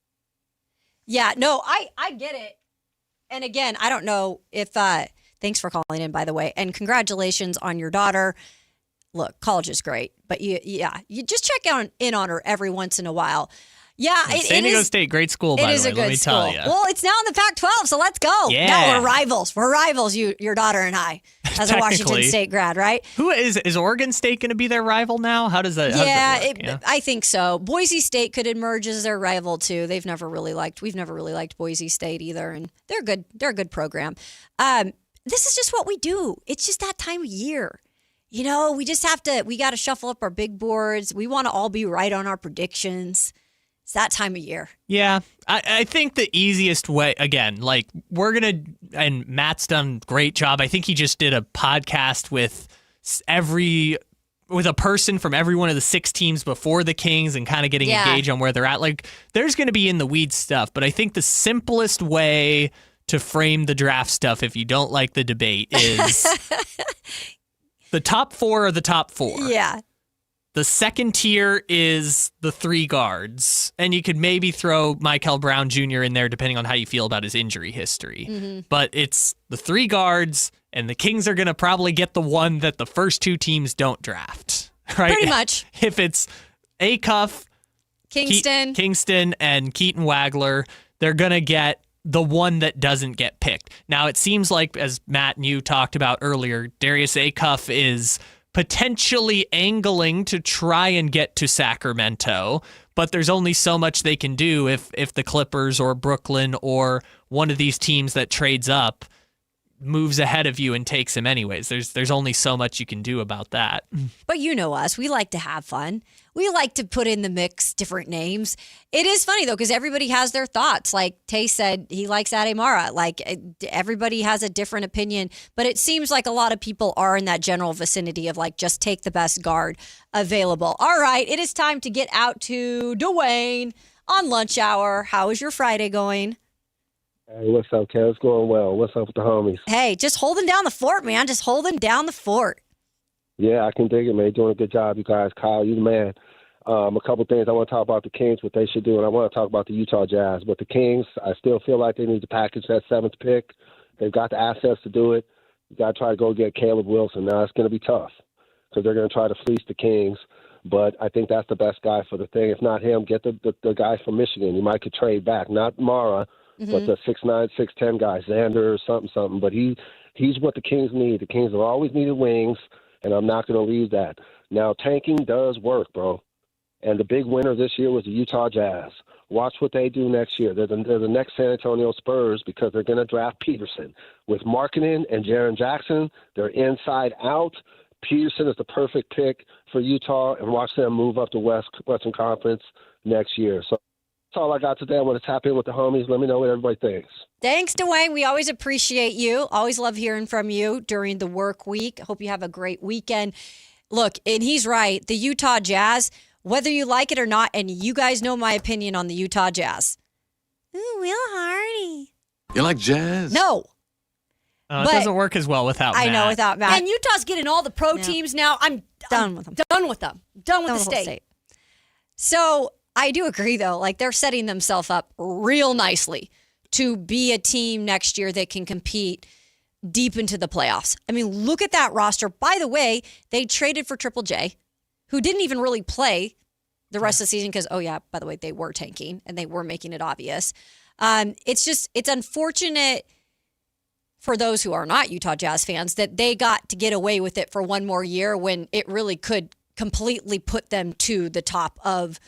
Yeah, no, I get it. And again, I don't know if, thanks for calling in, by the way, and congratulations on your daughter. Look, college is great, but you just check in on her every once in a while. Yeah, San Diego State, great school, by the way, let me tell you. Well, it's now in the Pac-12, so let's go. Yeah. Now we're rivals. We're rivals, your daughter and I, as a Washington State grad, right? Who is Oregon State going to be their rival now? How does that work? I think so. Boise State could emerge as their rival, too. We've never really liked Boise State either, and they're good. They're a good program. This is just what we do. It's just that time of year. We got to shuffle up our big boards. We want to all be right on our predictions. It's that time of year. Yeah, I think the easiest way, again, like and Matt's done a great job. I think he just did a podcast with a person from every one of the 6 teams before the Kings and kind of getting a gauge on where they're at. Like, there's going to be in the weeds stuff, but I think the simplest way to frame the draft stuff, if you don't like the debate, is the top 4 are the top 4. Yeah. The second tier is the 3 guards, and you could maybe throw Michael Brown Jr. in there depending on how you feel about his injury history. Mm-hmm. But it's the 3 guards, and the Kings are going to probably get the one that the first 2 teams don't draft, right? Pretty much. If it's Acuff, Kingston, and Keaton Wagler, they're going to get the one that doesn't get picked. Now, it seems like, as Matt and you talked about earlier, Darius Acuff is potentially angling to try and get to Sacramento, but there's only so much they can do if the Clippers or Brooklyn or one of these teams that trades up moves ahead of you and takes him anyways. There's only so much you can do about that. But you know us. We like to have fun. We like to put in the mix different names. It is funny, though, because everybody has their thoughts. Like Tay said, he likes Ademara. Like, everybody has a different opinion. But it seems like a lot of people are in that general vicinity of, like, just take the best guard available. All right, it is time to get out to Dwayne on lunch hour. How is your Friday going? Hey, what's up, Kev? It's going well. What's up with the homies? Hey, just holding down the fort, man. Just holding down the fort. Yeah, I can dig it, man. Doing a good job, you guys. Kyle, you the man. A couple things I want to talk about the Kings, what they should do, and I want to talk about the Utah Jazz. But the Kings, I still feel like they need to package that 7th pick. They've got the assets to do it. You got to try to go get Caleb Wilson. Now, it's going to be tough because they're going to try to fleece the Kings. But I think that's the best guy for the thing. If not him, get the guy from Michigan. You might could trade back. Not Mara. Mm-hmm. But the 6'9", 6'10" guy, Xander or something. But he's what the Kings need. The Kings have always needed wings, and I'm not going to leave that. Now, tanking does work, bro. And the big winner this year was the Utah Jazz. Watch what they do next year. They're the next San Antonio Spurs because they're going to draft Peterson. With Markkanen and Jaren Jackson, they're inside out. Peterson is the perfect pick for Utah, and watch them move up to Western Conference next year. So that's all I got today. I want to tap in with the homies. Let me know what everybody thinks. Thanks, Dwayne. We always appreciate you. Always love hearing from you during the work week. Hope you have a great weekend. Look, and he's right. The Utah Jazz, whether you like it or not, and you guys know my opinion on the Utah Jazz. Ooh, Will Hardy. You like jazz? No. It doesn't work as well without Matt. I know, without Matt. And Utah's getting all the pro teams now. I'm done with them. Done with them. Done with the state. So I do agree, though. Like, they're setting themselves up real nicely to be a team next year that can compete deep into the playoffs. I mean, look at that roster. By the way, they traded for Triple J, who didn't even really play the rest of the season because, by the way, they were tanking and they were making it obvious. It's unfortunate for those who are not Utah Jazz fans that they got to get away with it for one more year when it really could completely put them to the top of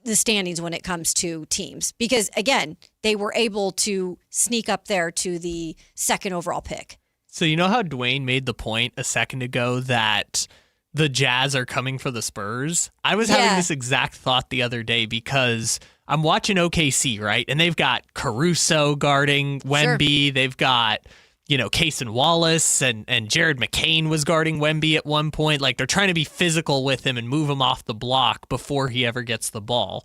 the standings when it comes to teams. Because, again, they were able to sneak up there to the 2nd overall pick. So you know how Dwayne made the point a second ago that the Jazz are coming for the Spurs? I was having this exact thought the other day because I'm watching OKC, right? And they've got Caruso guarding Wemby. Sure. They've got, Cason Wallace and Jared McCain was guarding Wemby at one point. Like, they're trying to be physical with him and move him off the block before he ever gets the ball.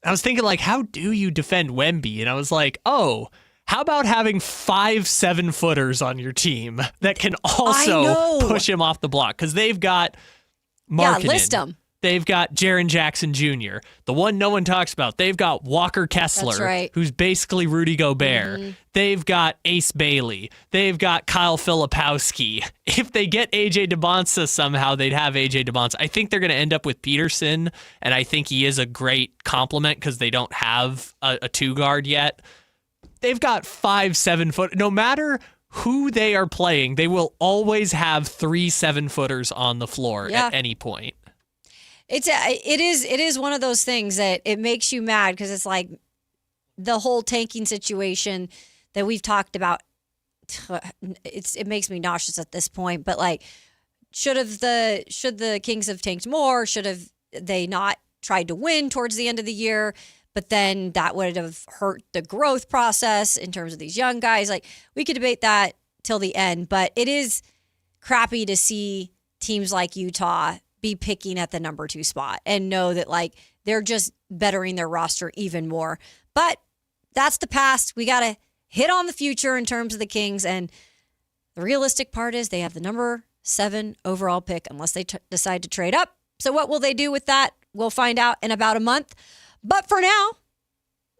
I was thinking, like, how do you defend Wemby? And I was like, how about having 5 7-footers on your team that can also push him off the block? Because they've got Markkanen. Yeah, list them. They've got Jaren Jackson Jr., the one no one talks about. They've got Walker Kessler, who's basically Rudy Gobert. Mm-hmm. They've got Ace Bailey. They've got Kyle Filipowski. If they get A.J. DeBonsa somehow, they'd have A.J. DeBonsa. I think they're going to end up with Peterson, and I think he is a great compliment because they don't have a 2-guard yet. They've got 5 7-foot. No matter who they are playing, they will always have 3 7-footers on the floor at any point. It is one of those things that it makes you mad because it's like the whole tanking situation that we've talked about. It makes me nauseous at this point. But like, should the Kings have tanked more? Should have they not tried to win towards the end of the year, but then that would have hurt the growth process in terms of these young guys. Like, we could debate that till the end, but it is crappy to see teams like Utah be picking at the number 2 spot and know that, like, they're just bettering their roster even more. But that's the past. We got to hit on the future in terms of the Kings, and the realistic part is they have the number 7 overall pick unless they decide to trade up. So what will they do with that? We'll find out in about a month. But for now,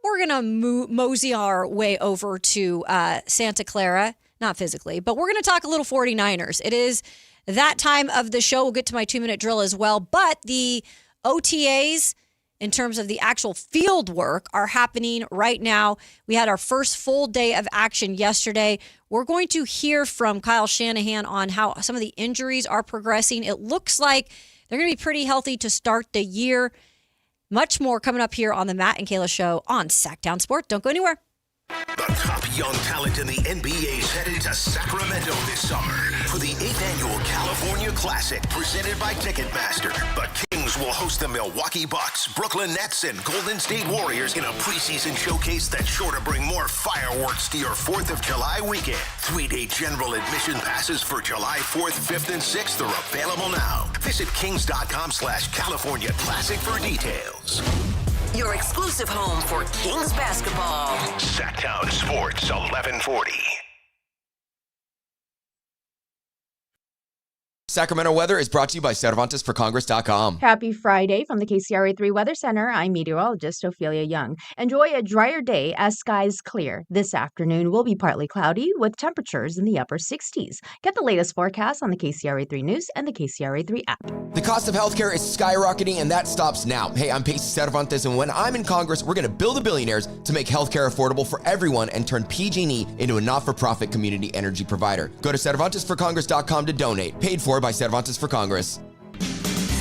we're going to mosey our way over to Santa Clara. Not physically, but we're going to talk a little 49ers. It is that time of the show. We'll get to my 2-minute drill as well. But the OTAs, in terms of the actual field work, are happening right now. We had our first full day of action yesterday. We're going to hear from Kyle Shanahan on how some of the injuries are progressing. It looks like they're going to be pretty healthy to start the year. Much more coming up here on the Matt and Kayla Show on Sactown Sports. Don't go anywhere. The top young talent in the NBA is headed to Sacramento this summer for the 8th annual California Classic presented by Ticketmaster. The Kings will host the Milwaukee Bucks, Brooklyn Nets, and Golden State Warriors in a preseason showcase that's sure to bring more fireworks to your 4th of July weekend. 3-day general admission passes for July 4th, 5th, and 6th are available now. Visit kings.com/California Classic for details. Your exclusive home for Kings basketball. Sactown Sports 1140. Sacramento weather is brought to you by CervantesForCongress.com. Happy Friday from the KCRA3 Weather Center. I'm meteorologist Ophelia Young. Enjoy a drier day as skies clear. This afternoon will be partly cloudy with temperatures in the upper 60s. Get the latest forecast on the KCRA3 News and the KCRA3 app. The cost of healthcare is skyrocketing, and that stops now. Hey, I'm Pacey Cervantes, and when I'm in Congress, we're going to build the billionaires to make healthcare affordable for everyone and turn PG&E into a not-for-profit community energy provider. Go to CervantesForCongress.com to donate. Paid for by Cervantes for Congress.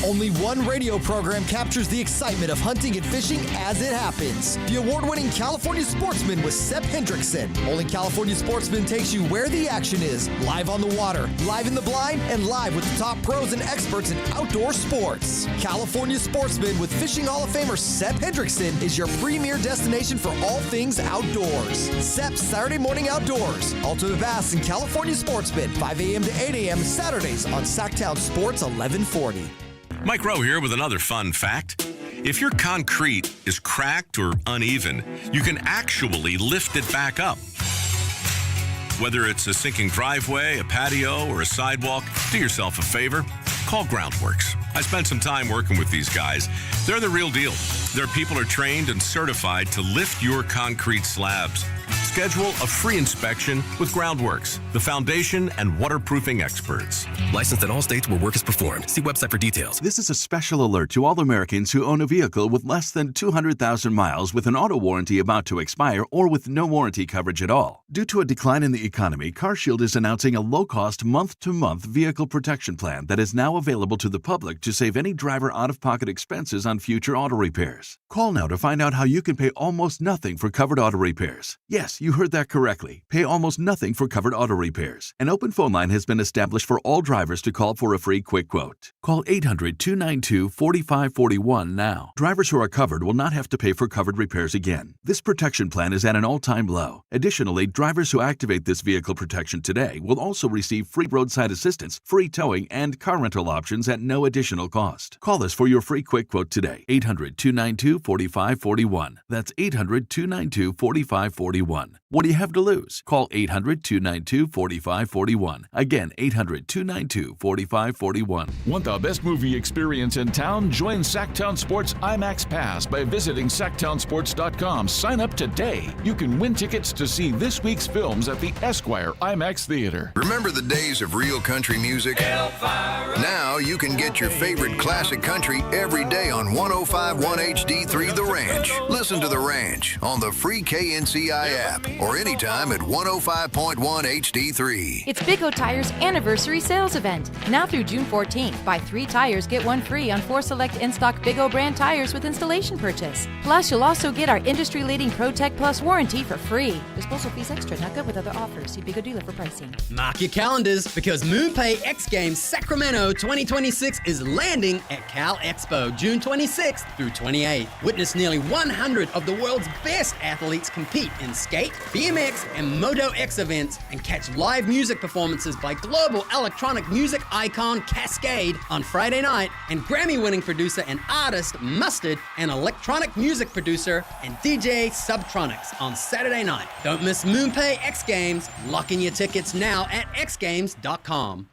Only one radio program captures the excitement of hunting and fishing as it happens. The award-winning California Sportsman with Sep Hendrickson. Only California Sportsman takes you where the action is. Live on the water, live in the blind, and live with the top pros and experts in outdoor sports. California Sportsman with Fishing Hall of Famer Sep Hendrickson is your premier destination for all things outdoors. Sep's Saturday Morning Outdoors. Ultimate Bass and California Sportsman. 5 a.m. to 8 a.m. Saturdays on Sactown Sports 1140. Mike Rowe here with another fun fact. If your concrete is cracked or uneven, you can actually lift it back up. Whether it's a sinking driveway, a patio, or a sidewalk, do yourself a favor. Call Groundworks. I spent some time working with these guys. They're the real deal. Their people are trained and certified to lift your concrete slabs. Schedule a free inspection with Groundworks, the foundation and waterproofing experts. Licensed in all states where work is performed. See website for details. This is a special alert to all Americans who own a vehicle with less than 200,000 miles with an auto warranty about to expire or with no warranty coverage at all. Due to a decline in the economy, CarShield is announcing a low-cost month-to-month vehicle protection plan that is now available to the public to save any driver out-of-pocket expenses on future auto repairs. Call now to find out how you can pay almost nothing for covered auto repairs. Yes, you heard that correctly. Pay almost nothing for covered auto repairs. An open phone line has been established for all drivers to call for a free quick quote. Call 800-292-4541 now. Drivers who are covered will not have to pay for covered repairs again. This protection plan is at an all-time low. Additionally, drivers who activate this vehicle protection today will also receive free roadside assistance, free towing, and car rental options at no additional cost. Call us for your free quick quote today. 800-292-4541. That's 800-292-4541. What do you have to lose? Call 800-292-4541. Again, 800-292-4541. Want the best movie experience in town? Join Sactown Sports IMAX Pass by visiting SactownSports.com. Sign up today. You can win tickets to see this week's films at the Esquire IMAX Theater. Remember the days of real country music? Now you can get your favorite classic country every day on 105.1 HD3 The Ranch. Listen to The Ranch on the free KNCI app. or anytime at 105.1 HD3. It's Big O Tire's anniversary sales event. Now through June 14th, buy 3 tires, get 1 free on 4 select in-stock Big O brand tires with installation purchase. Plus, you'll also get our industry-leading ProTech Plus warranty for free. Disposal fees extra, not good with other offers. See Big O dealer for pricing. Mark your calendars because MoonPay X Games Sacramento 2026 is landing at Cal Expo June 26th through 28th. Witness nearly 100 of the world's best athletes compete in skate, BMX, and Moto X events and catch live music performances by global electronic music icon Cascade on Friday night and Grammy-winning producer and artist Mustard and electronic music producer and DJ Subtronics on Saturday night. Don't miss MoonPay X Games. Lock in your tickets now at xgames.com.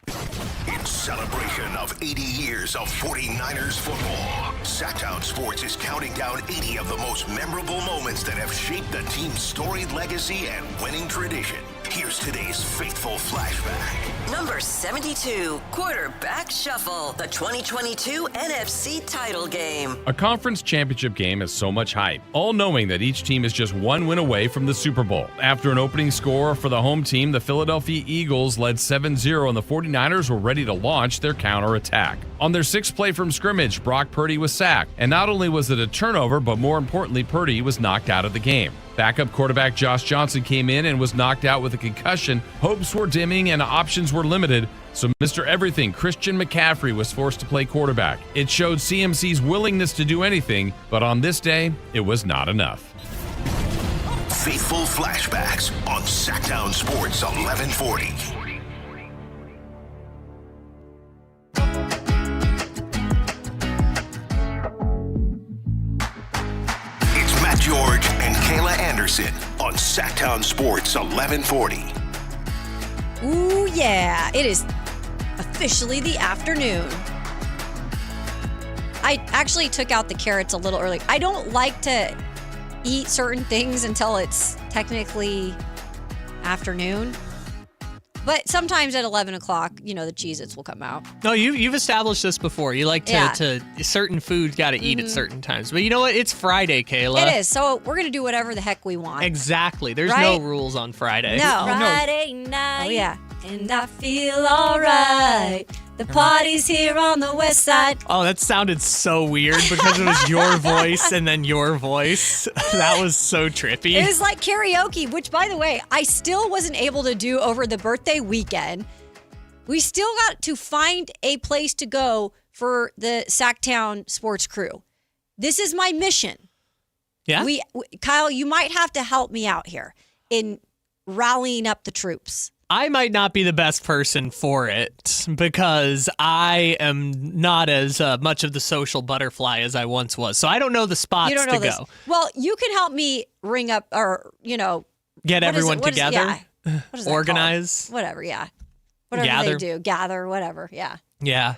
In celebration of 80 years of 49ers football, Sactown Sports is counting down 80 of the most memorable moments that have shaped the team's storied legacy and winning tradition. Here's today's faithful flashback. Number 72, Quarterback Shuffle, the 2022 NFC title game. A conference championship game has so much hype, all knowing that each team is just one win away from the Super Bowl. After an opening score for the home team, the Philadelphia Eagles led 7-0, and the 49ers were ready to launch their counterattack. On their 6th play from scrimmage, Brock Purdy was sacked, and not only was it a turnover, but more importantly, Purdy was knocked out of the game. Backup quarterback Josh Johnson came in and was knocked out with a concussion. Hopes were dimming and options were limited, so Mr. Everything, Christian McCaffrey, was forced to play quarterback. It showed CMC's willingness to do anything, but on this day, it was not enough. Faithful flashbacks on Sactown Sports 1140. Matt George and Kayla Anderson on Sactown Sports 1140. Ooh, yeah. It is officially the afternoon. I actually took out the carrots a little early. I don't like to eat certain things until it's technically afternoon. But sometimes at 11 o'clock, the Cheez-Its will come out. No, you've established this before. You like to certain food got to eat at certain times. But you know what? It's Friday, Kayla. It is. So we're going to do whatever the heck we want. Exactly. There's no rules on Friday. No. Friday night. Oh, yeah. And I feel all right. The party's here on the west side. Oh, that sounded so weird because it was your voice and then your voice. That was so trippy. It was like karaoke, which, by the way, I still wasn't able to do over the birthday weekend. We still got to find a place to go for the Sactown Sports Crew. This is my mission. Yeah? Kyle, you might have to help me out here in rallying up the troops. I might not be the best person for it because I am not as much of the social butterfly as I once was. So I don't know the spots to go. Well, you can help me ring up or, get everyone together, What is that organize. called? Whatever, yeah. Whatever gather. they do. Gather, whatever, yeah. Yeah.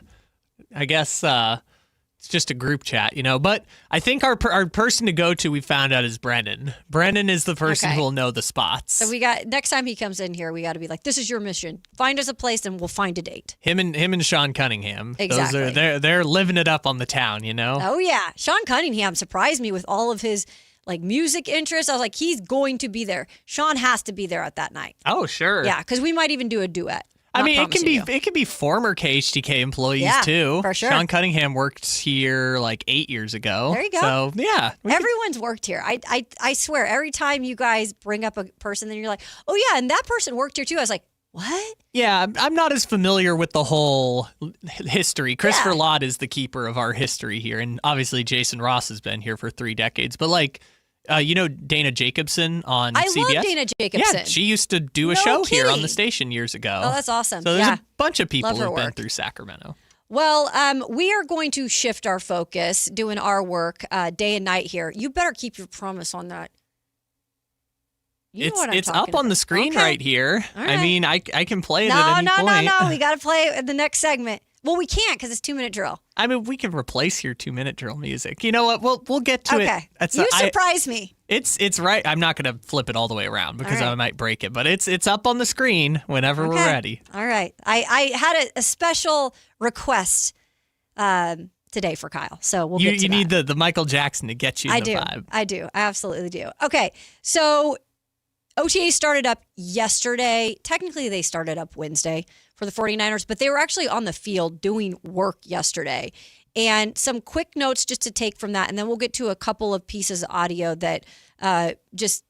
I guess it's just a group chat, But I think our person to go to, we found out, is Brennan. Brennan is the person who will know the spots. So next time he comes in here, we got to be like, this is your mission. Find us a place and we'll find a date. Him and Sean Cunningham. Exactly. They're living it up on the town, Oh, yeah. Sean Cunningham surprised me with all of his music interests. I was like, he's going to be there. Sean has to be there at that night. Oh, sure. Yeah, because we might even do a duet. I mean, it can be former KHTK employees too. For sure. Sean Cunningham worked here 8 years ago. There you go. So yeah, everyone's worked here. I swear, every time you guys bring up a person, then you're like, oh yeah, and that person worked here too. I was like, what? Yeah, I'm not as familiar with the whole history. Christopher Lott is the keeper of our history here, and obviously Jason Ross has been here for 3 decades. But Dana Jacobson on CBS? I love Dana Jacobson. Yeah, she used to do a show here on the station years ago. Oh, that's awesome. So there's a bunch of people who've been through Sacramento. Well, we are going to shift our focus, doing our work day and night here. You better keep your promise on that. It's up on the screen right here. All right. I mean, I can play it at any point. No. We got to play the next segment. Well, we can't because it's 2-minute drill. I mean, we can replace your 2-minute drill music. You know what? We'll get to it. Okay. You surprise me. It's right. I'm not going to flip it all the way around because I might break it, but it's up on the screen whenever we're ready. All right. I had a special request today for Kyle, so we'll get to that. You need the Michael Jackson to get you the vibe. I do. I absolutely do. Okay. So OTA started up yesterday. Technically, they started up Wednesday for the 49ers, but they were actually on the field doing work yesterday. And some quick notes just to take from that, and then we'll get to a couple of pieces of audio that just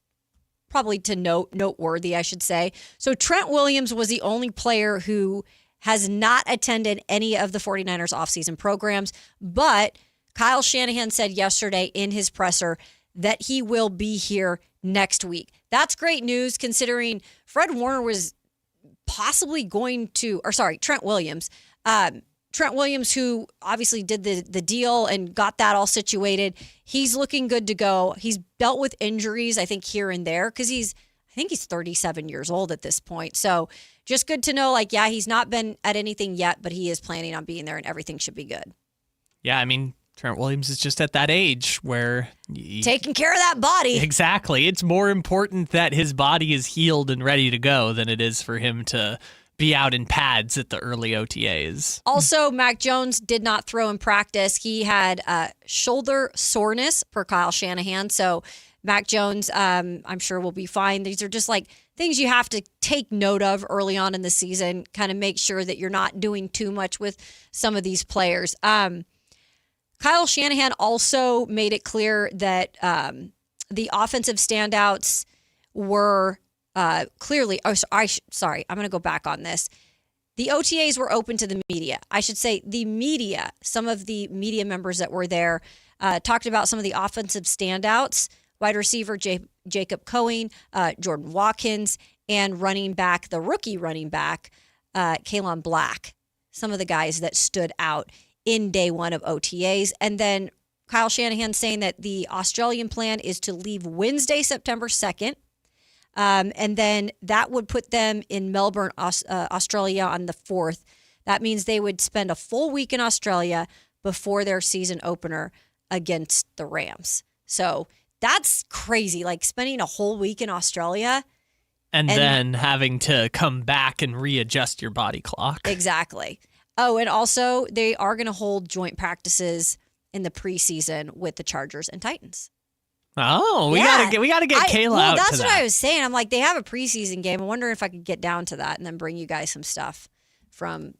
probably to noteworthy, I should say. So Trent Williams was the only player who has not attended any of the 49ers offseason programs, but Kyle Shanahan said yesterday in his presser that he will be here next week. That's great news considering Fred Warner was possibly going to, Trent Williams. Trent Williams, who obviously did the deal and got that all situated, he's looking good to go. He's dealt with injuries, I think, here and there because he's 37 years old at this point. So just good to know, he's not been at anything yet, but he is planning on being there and everything should be good. Yeah, I mean, Trent Williams is just at that age where... taking care of that body. Exactly. It's more important that his body is healed and ready to go than it is for him to be out in pads at the early OTAs. Also, Mac Jones did not throw in practice. He had shoulder soreness per Kyle Shanahan. So Mac Jones, I'm sure will be fine. These are just things you have to take note of early on in the season, kind of make sure that you're not doing too much with some of these players. Kyle Shanahan also made it clear that the offensive standouts were clearly, I'm going to go back on this. The OTAs were open to the media. I should say the media, some of the media members that were there talked about some of the offensive standouts, wide receiver Jacob Cohen, Jordan Watkins, and the rookie running back, Kalen Black, some of the guys that stood out in day one of OTAs. And then Kyle Shanahan saying that the Australian plan is to leave Wednesday, September 2nd. And then that would put them in Melbourne, Australia on the 4th. That means they would spend a full week in Australia before their season opener against the Rams. So that's crazy, spending a whole week in Australia. And then having to come back and readjust your body clock. Exactly. Oh, and also they are going to hold joint practices in the preseason with the Chargers and Titans. Oh, we gotta get Kayla out. That's what I was saying. I'm they have a preseason game. I'm wondering if I could get down to that and then bring you guys some stuff from,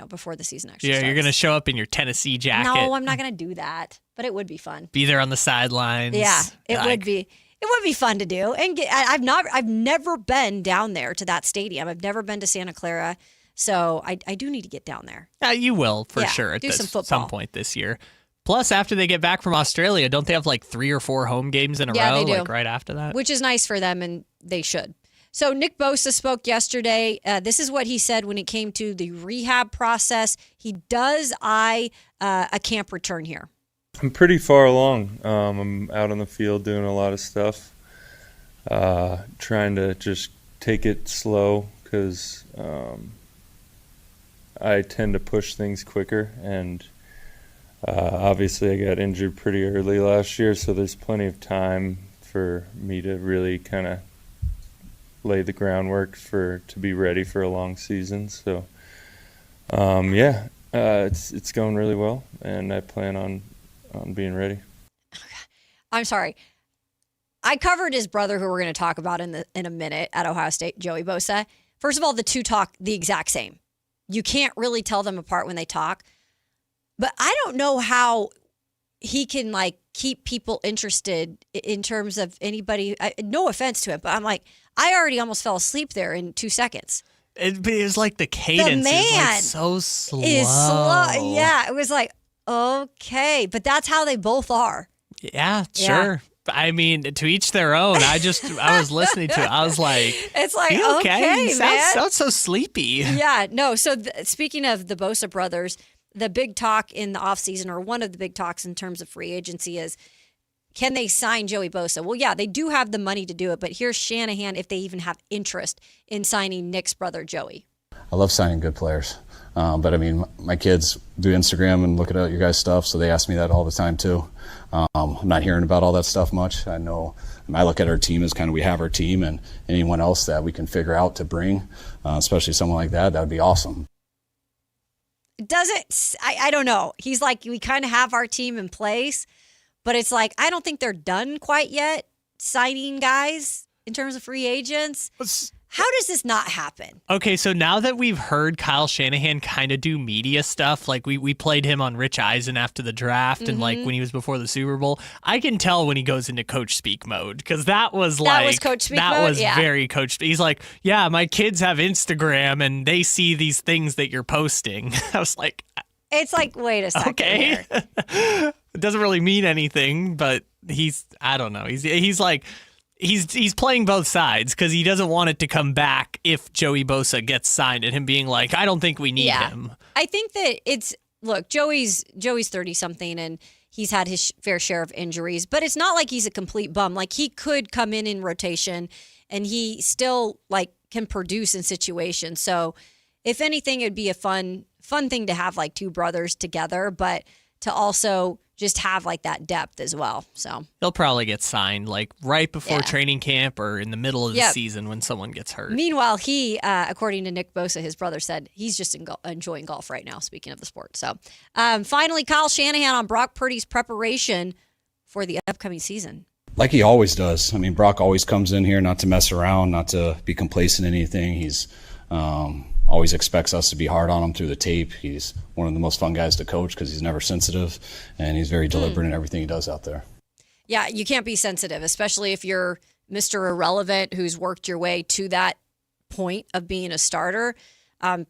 before the season actually starts. You're gonna show up in your Tennessee jacket. No, I'm not gonna do that. But it would be fun. Be there on the sidelines. Yeah, it would be. It would be fun to do. And I've never been down there to that stadium. I've never been to Santa Clara. So I do need to get down there. You will for sure at some point this year. Plus, after they get back from Australia, don't they have 3 or 4 home games in a row? They do. Right after that? Which is nice for them, and they should. So Nick Bosa spoke yesterday. This is what he said when it came to the rehab process. He does eye a camp return here. I'm pretty far along. I'm out on the field doing a lot of stuff, trying to just take it slow because I tend to push things quicker, and obviously I got injured pretty early last year, so there's plenty of time for me to really kind of lay the groundwork to be ready for a long season. So it's going really well, and I plan on being ready. I'm sorry. I covered his brother, who we're going to talk about in a minute, at Ohio State, Joey Bosa. First of all, the two talk the exact same. You can't really tell them apart when they talk. But I don't know how he can keep people interested in terms of anybody. No offense to him, but I'm I already almost fell asleep there in 2 seconds. It was the cadence is so slow. Yeah, it was okay, but that's how they both are. Yeah, sure. I mean, to each their own. I was listening to it. I was it's okay, man. Sounds so sleepy. Yeah, no. So speaking of the Bosa brothers, the big talk in the offseason, or one of the big talks in terms of free agency, is can they sign Joey Bosa? Well, yeah, they do have the money to do it, but here's Shanahan if they even have interest in signing Nick's brother, Joey. I love signing good players. But I mean, my kids do Instagram and look at your guys' stuff, so they ask me that all the time too. I'm not hearing about all that stuff much. I look at our team as kind of, we have our team, and anyone else that we can figure out to bring, especially someone like that would be awesome. I don't know. He's we kind of have our team in place, but it's I don't think they're done quite yet signing guys. in terms of free agents. How does this not happen? Okay, so now that we've heard Kyle Shanahan kind of do media stuff, like we played him on Rich Eisen after the draft and like when he was before the Super Bowl, I can tell when he goes into coach speak mode because that was coach speak that mode? was very coach. He's like, yeah, my kids have Instagram and they see these things that you're posting. I was like, it's like, wait a second. Okay, it doesn't really mean anything, but I don't know. He's like. He's playing both sides because he doesn't want it to come back if Joey Bosa gets signed and him being like, I don't think we need him. I think that look, Joey's 30-something and he's had his fair share of injuries, but it's not like he's a complete bum. Like he could come in rotation and he still like can produce in situations. So if anything, it'd be a fun thing to have like two brothers together, but to also just have like that depth as well. So he'll probably get signed like right before training camp or in the middle of the season when someone gets hurt. Meanwhile, he, according to Nick Bosa, his brother, said he's just enjoying golf right now, speaking of the sport. So finally, Kyle Shanahan on Brock Purdy's preparation for the upcoming season. Like he always does. I mean, Brock always comes in here not to mess around, not to be complacent in anything. He's always expects us to be hard on him through the tape. He's one of the most fun guys to coach because he's never sensitive, and he's very deliberate in everything he does out there. Yeah, you can't be sensitive, especially if you're Mr. Irrelevant who's worked your way to that point of being a starter.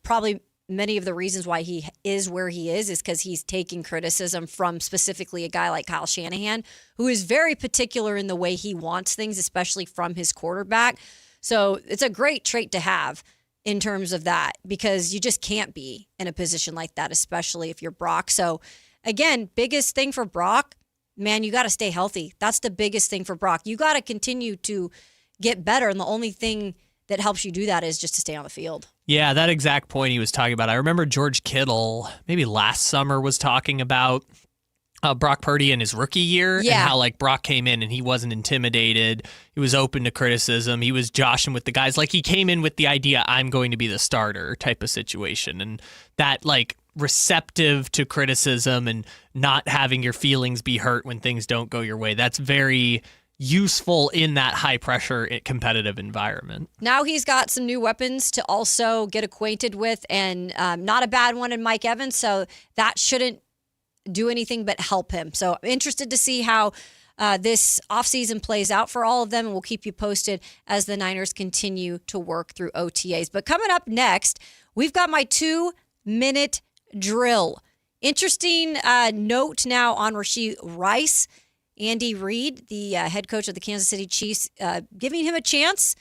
Probably many of the reasons why he is where he is because he's taking criticism from specifically a guy like Kyle Shanahan, who is very particular in the way he wants things, especially from his quarterback. So it's a great trait to have in terms of that, because you just can't be in a position like that, especially if you're Brock. So again, biggest thing for Brock, man, you got to stay healthy. That's the biggest thing for Brock. You got to continue to get better. And the only thing that helps you do that is just to stay on the field. Yeah, that exact point he was talking about. I remember George Kittle, maybe last summer, was talking about Brock Purdy in his rookie year and how like Brock came in and he wasn't intimidated. He was open to criticism. He was joshing with the guys. Like he came in with the idea, I'm going to be the starter type of situation. And that like receptive to criticism and not having your feelings be hurt when things don't go your way. That's very useful in that high pressure competitive environment. Now he's got some new weapons to also get acquainted with, and not a bad one in Mike Evans. So that shouldn't do anything but help him. So I'm interested to see how this offseason plays out for all of them, and we'll keep you posted as the Niners continue to work through OTAs. But coming up next, we've got my 2-minute drill. Interesting note now on Rashee Rice. Andy Reid, the head coach of the Kansas City Chiefs, giving him a chance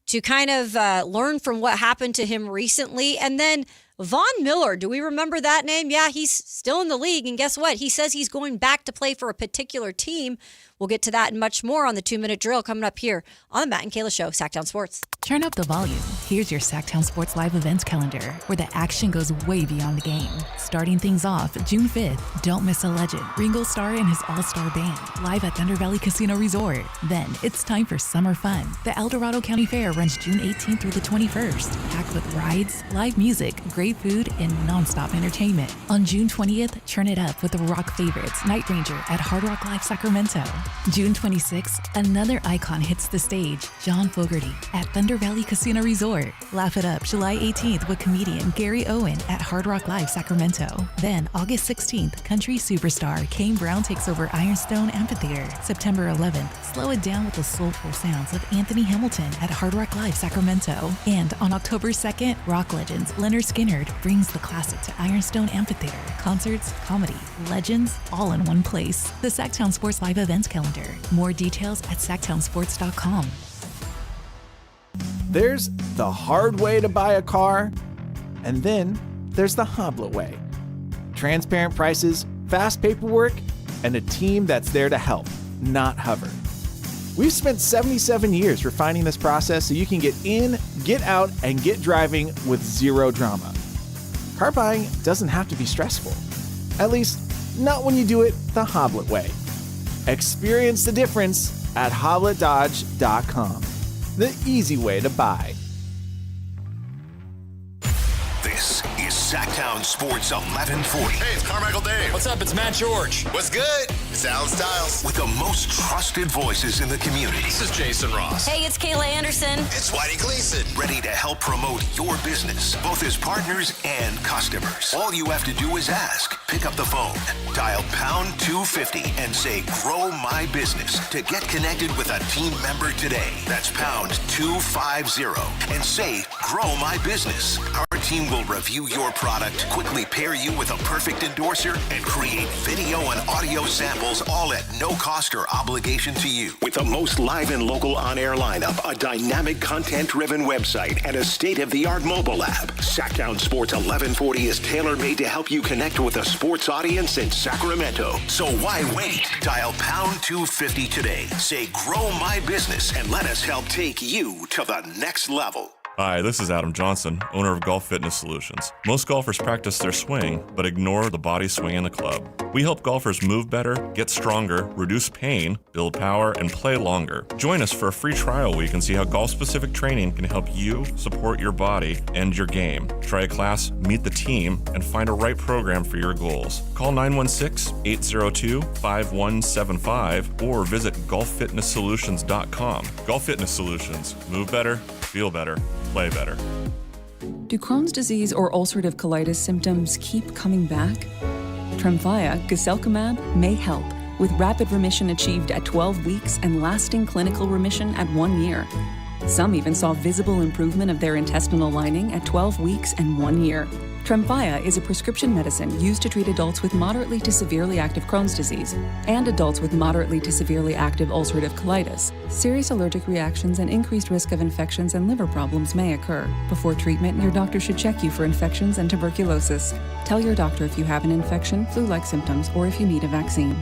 to kind of learn from what happened to him recently. And then Von Miller, do we remember that name? Yeah, he's still in the league. And guess what? He says he's going back to play for a particular team. We'll get to that and much more on the 2-minute drill coming up here on the Matt and Kayla Show, Sactown Sports. Turn up the volume. Here's your Sactown Sports live events calendar, where the action goes way beyond the game. Starting things off June 5th, don't miss a legend, Ringo Starr and his all-star band, live at Thunder Valley Casino Resort. Then it's time for summer fun. The El Dorado County Fair runs June 18th through the 21st, packed with rides, live music, great food, and nonstop entertainment. On June 20th, turn it up with the rock favorites, Night Ranger at Hard Rock Live Sacramento. June 26th, another icon hits the stage, John Fogerty at Thunder Valley Casino Resort. Laugh it up July 18th with comedian Gary Owen at Hard Rock Live Sacramento. Then August 16th, country superstar Kane Brown takes over Ironstone Amphitheater. September 11th, slow it down with the soulful sounds of Anthony Hamilton at Hard Rock Live Sacramento. And on October 2nd, rock legends Leonard Skinner brings the classic to Ironstone Amphitheater. Concerts, comedy, legends, all in one place. The Sactown Sports Live Events Calendar. More details at SactownSports.com. There's the hard way to buy a car, and then there's the Hoblet way. Transparent prices, fast paperwork, and a team that's there to help, not hover. We've spent 77 years refining this process so you can get in, get out, and get driving with zero drama. Car buying doesn't have to be stressful. At least, not when you do it the Hoblet way. Experience the difference at HobletDodge.com. The easy way to buy. This is Sactown Sports 1140. Hey, it's Carmichael Dave. What's up? It's Matt George. What's good? It's Alan Stiles. With the most trusted voices in the community. This is Jason Ross. Hey, it's Kayla Anderson. It's Whitey Gleason. Ready to help promote your business, both as partners and customers. All you have to do is ask. Pick up the phone, dial pound 250 and say, grow my business to get connected with a team member today. That's pound 250 and say, grow my business. Our team will review your product, quickly pair you with a perfect endorser, and create video and audio samples, all at no cost or obligation to you. With the most live and local on-air lineup, a dynamic content-driven website, and a state-of-the-art mobile app, Sactown Sports 1140 is tailor-made to help you connect with a sports audience in Sacramento. So why wait? Dial pound 250 today. Say, grow my business, and let us help take you to the next level. Hi, this is Adam Johnson, owner of Golf Fitness Solutions. Most golfers practice their swing, but ignore the body swing in the club. We help golfers move better, get stronger, reduce pain, build power, and play longer. Join us for a free trial week and see how golf-specific training can help you support your body and your game. Try a class, meet the team, and find a right program for your goals. Call 916-802-5175 or visit golffitnesssolutions.com. Golf Fitness Solutions. Move better, feel better, play better. Do Crohn's disease or ulcerative colitis symptoms keep coming back? Tremfya, guselkumab, may help, with rapid remission achieved at 12 weeks and lasting clinical remission at 1 year. Some even saw visible improvement of their intestinal lining at 12 weeks and 1 year. Tremfya is a prescription medicine used to treat adults with moderately to severely active Crohn's disease and adults with moderately to severely active ulcerative colitis. Serious allergic reactions and increased risk of infections and liver problems may occur. Before treatment, your doctor should check you for infections and tuberculosis. Tell your doctor if you have an infection, flu-like symptoms, or if you need a vaccine.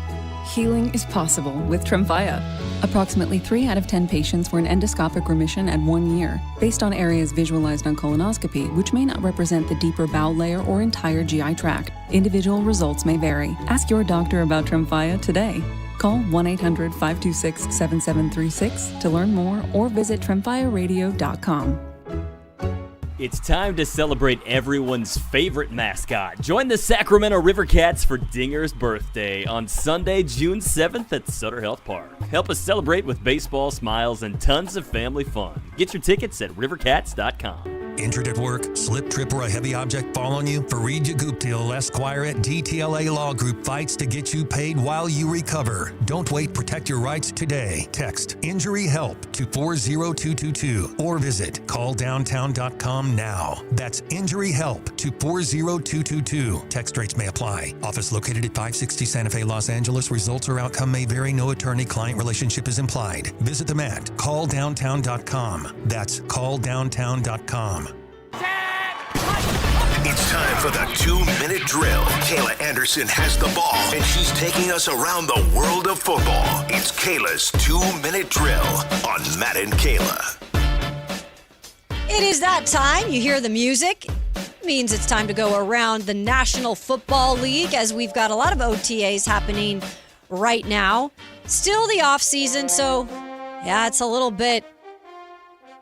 Healing is possible with Tremfya. Approximately 3 out of 10 patients were in endoscopic remission at 1 year, based on areas visualized on colonoscopy, which may not represent the deeper bowel layer or entire GI tract. Individual results may vary. Ask your doctor about Tremfya today. Call 1-800-526-7736 to learn more or visit tremfyaradio.com. It's time to celebrate everyone's favorite mascot. Join the Sacramento River Cats for Dinger's birthday on Sunday, June 7th at Sutter Health Park. Help us celebrate with baseball, smiles, and tons of family fun. Get your tickets at rivercats.com. Injured at work, slip, trip, or a heavy object fall on you? Fareed Yaguptil, Esquire at DTLA Law Group fights to get you paid while you recover. Don't wait. Protect your rights today. Text Injury Help to 40222 or visit calldowntown.com now. That's Injury Help to 40222. Text rates may apply. Office located at 560 Santa Fe, Los Angeles. Results or outcome may vary. No attorney-client relationship is implied. Visit them at calldowntown.com. That's calldowntown.com. It's time for the 2-minute drill. Kayla Anderson has the ball, and she's taking us around the world of football. It's Kayla's 2-minute drill on Matt and Kayla. It is that time. You hear the music. It means it's time to go around the National Football League, as we've got a lot of OTAs happening right now. Still the offseason, so yeah, it's a little bit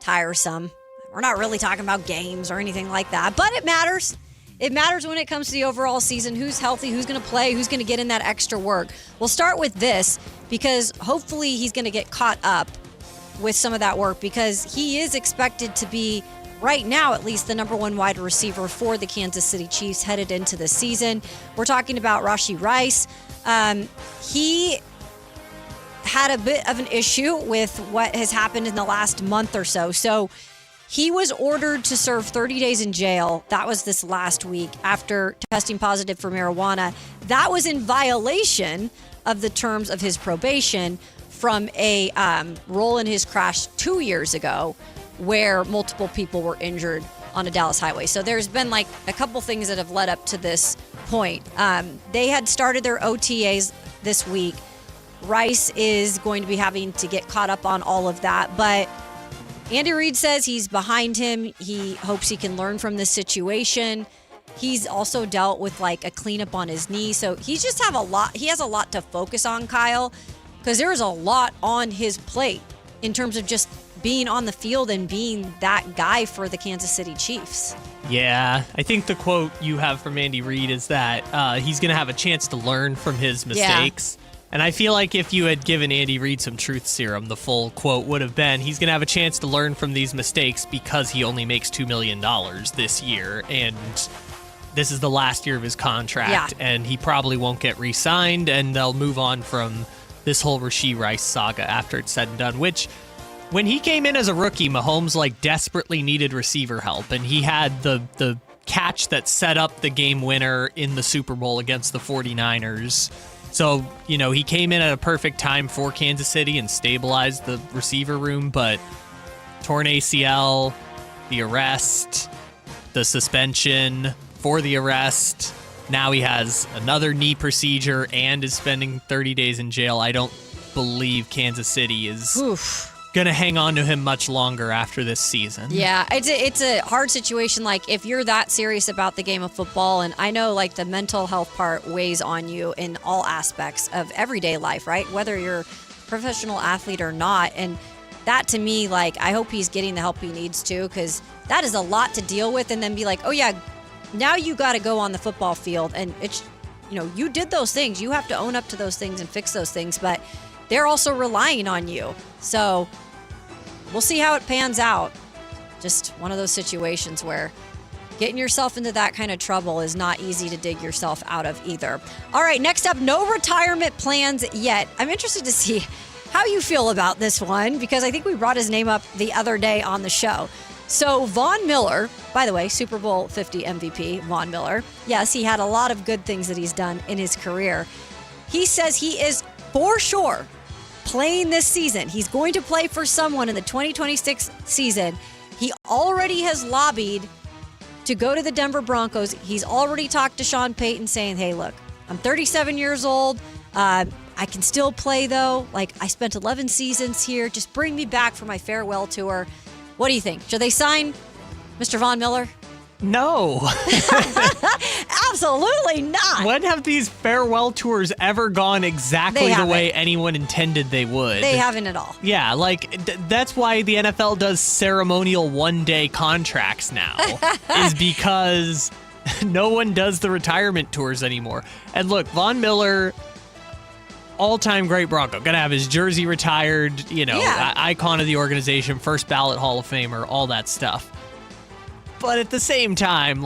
tiresome. We're not really talking about games or anything like that, but it matters. It matters when it comes to the overall season. Who's healthy, who's going to play, who's going to get in that extra work. We'll start with this because hopefully he's going to get caught up with some of that work, because he is expected to be, right now at least, the number one wide receiver for the Kansas City Chiefs headed into the season. We're talking about Rashee Rice. He had a bit of an issue with what has happened in the last month or so. So he was ordered to serve 30 days in jail. That was this last week after testing positive for marijuana. That was in violation of the terms of his probation from a roll in his crash 2 years ago where multiple people were injured on a Dallas highway. So there's been like a couple things that have led up to this point. They had started their OTAs this week. Rice is going to be having to get caught up on all of that, but Andy Reid says he's behind him. He hopes he can learn from this situation. He's also dealt with like a cleanup on his knee. So he just has a lot to focus on, Kyle, because there is a lot on his plate in terms of just being on the field and being that guy for the Kansas City Chiefs. Yeah, I think the quote you have from Andy Reid is that he's going to have a chance to learn from his mistakes. Yeah. And I feel like if you had given Andy Reid some truth serum, the full quote would have been, he's going to have a chance to learn from these mistakes because he only makes $2 million this year. And this is the last year of his contract. Yeah. And he probably won't get re-signed, and they'll move on from this whole Rashee Rice saga after it's said and done, which when he came in as a rookie, Mahomes desperately needed receiver help, and he had the catch that set up the game winner in the Super Bowl against the 49ers. So, he came in at a perfect time for Kansas City and stabilized the receiver room, but torn ACL, the arrest, the suspension for the arrest. Now he has another knee procedure and is spending 30 days in jail. I don't believe Kansas City is going to hang on to him much longer after this season. Yeah, it's a hard situation. If you're that serious about the game of football, and I know the mental health part weighs on you in all aspects of everyday life, right? Whether you're a professional athlete or not. And that to me, I hope he's getting the help he needs to, because that is a lot to deal with, and then be oh yeah, now you got to go on the football field, and it's, you did those things. You have to own up to those things and fix those things, but they're also relying on you. So we'll see how it pans out. Just one of those situations where getting yourself into that kind of trouble is not easy to dig yourself out of either. All right, next up, no retirement plans yet. I'm interested to see how you feel about this one, because I think we brought his name up the other day on the show. So Von Miller, by the way, Super Bowl 50 MVP, Von Miller. Yes, he had a lot of good things that he's done in his career. He says he is for sure playing this season. He's going to play for someone in the 2026 season. He already has lobbied to go to the Denver Broncos. He's already talked to Sean Payton saying, hey, look, I'm 37 years old. I can still play, though. I spent 11 seasons here. Just bring me back for my farewell tour. What do you think? Should they sign Mr. Von Miller? No. Absolutely not. When have these farewell tours ever gone exactly the way anyone intended they would? They haven't at all. Yeah, that's why the NFL does ceremonial one-day contracts now, is because no one does the retirement tours anymore. And look, Von Miller, all-time great Bronco, gonna have his jersey retired, icon of the organization, first ballot Hall of Famer, all that stuff. But at the same time,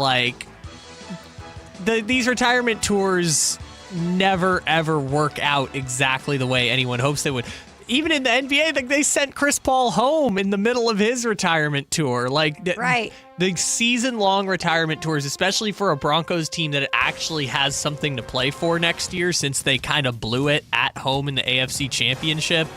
these retirement tours never ever work out exactly the way anyone hopes they would. Even in the NBA, they sent Chris Paul home in the middle of his retirement tour. Right. The season-long retirement tours, especially for a Broncos team that actually has something to play for next year, since they kind of blew it at home in the AFC Championship.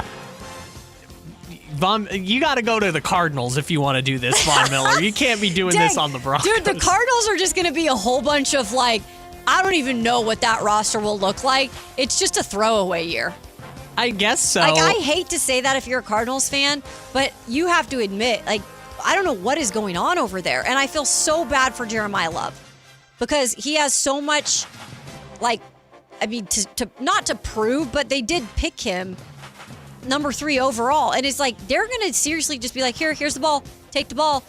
You got to go to the Cardinals if you want to do this, Von Miller. You can't be doing this on the Broncos. Dude, the Cardinals are just going to be a whole bunch of I don't even know what that roster will look like. It's just a throwaway year. I guess so. I hate to say that if you're a Cardinals fan, but you have to admit, I don't know what is going on over there. And I feel so bad for Jeremiah Love, because he has so much, to not to prove, but they did pick him number 3 overall. And it's they're going to seriously just be here's the ball. Take the ball.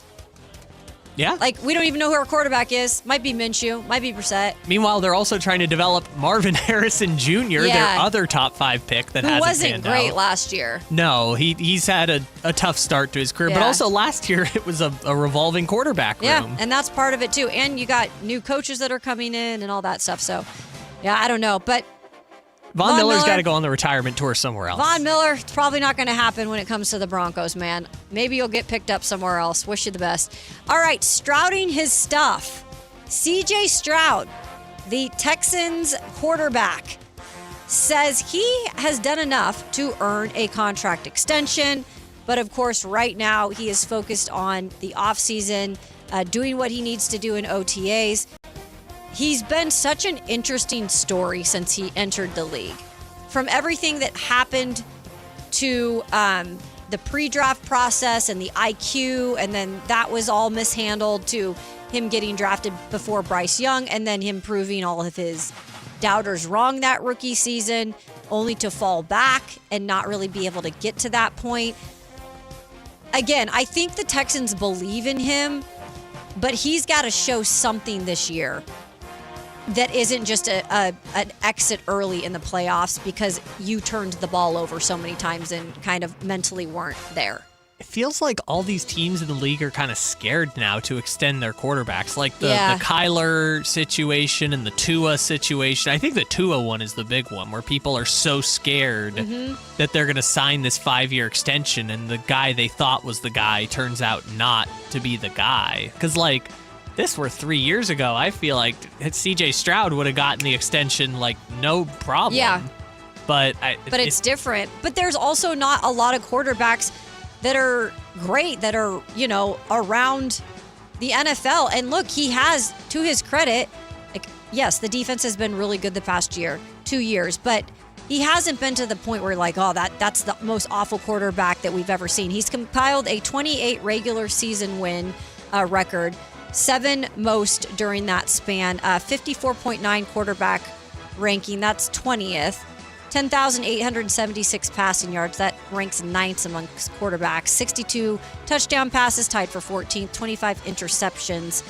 Yeah. We don't even know who our quarterback is. Might be Minshew. Might be Brissett. Meanwhile, they're also trying to develop Marvin Harrison Jr., their other top 5 pick that hasn't wasn't panned great out. last year. No, he's had a tough start to his career. But also last year, it was a revolving quarterback room. Yeah, and that's part of it, too. And you got new coaches that are coming in and all that stuff. So, yeah, I don't know. But Von Miller's got to go on the retirement tour somewhere else. Von Miller, it's probably not going to happen when it comes to the Broncos, man. Maybe you'll get picked up somewhere else. Wish you the best. All right, Strouding his stuff. C.J. Stroud, the Texans quarterback, says he has done enough to earn a contract extension. But, of course, right now he is focused on the offseason, doing what he needs to do in OTAs. He's been such an interesting story since he entered the league. From everything that happened to the pre-draft process and the IQ, and then that was all mishandled, to him getting drafted before Bryce Young, and then him proving all of his doubters wrong that rookie season, only to fall back and not really be able to get to that point. again, I think the Texans believe in him, but he's got to show something this year that isn't just an exit early in the playoffs because you turned the ball over so many times and kind of mentally weren't there. It feels like all these teams in the league are kind of scared now to extend their quarterbacks, like the Kyler situation and the Tua situation. I think the Tua one is the big one where people are so scared that they're going to sign this 5-year extension and the guy they thought was the guy turns out not to be the guy. Because, like, this were 3 years ago. I feel like CJ Stroud would have gotten the extension, like, no problem. Yeah. But it's different. But there's also not a lot of quarterbacks that are great, that are, around the NFL. And look, he has, to his credit, like, yes, the defense has been really good the past 2 years, but he hasn't been to the point where like, that's the most awful quarterback that we've ever seen. He's compiled a 28 regular season win record, 7 most during that span, 54.9 quarterback ranking, that's 20th. 10,876 passing yards. That ranks 9th amongst quarterbacks. 62 touchdown passes, tied for 14th. 25 interceptions,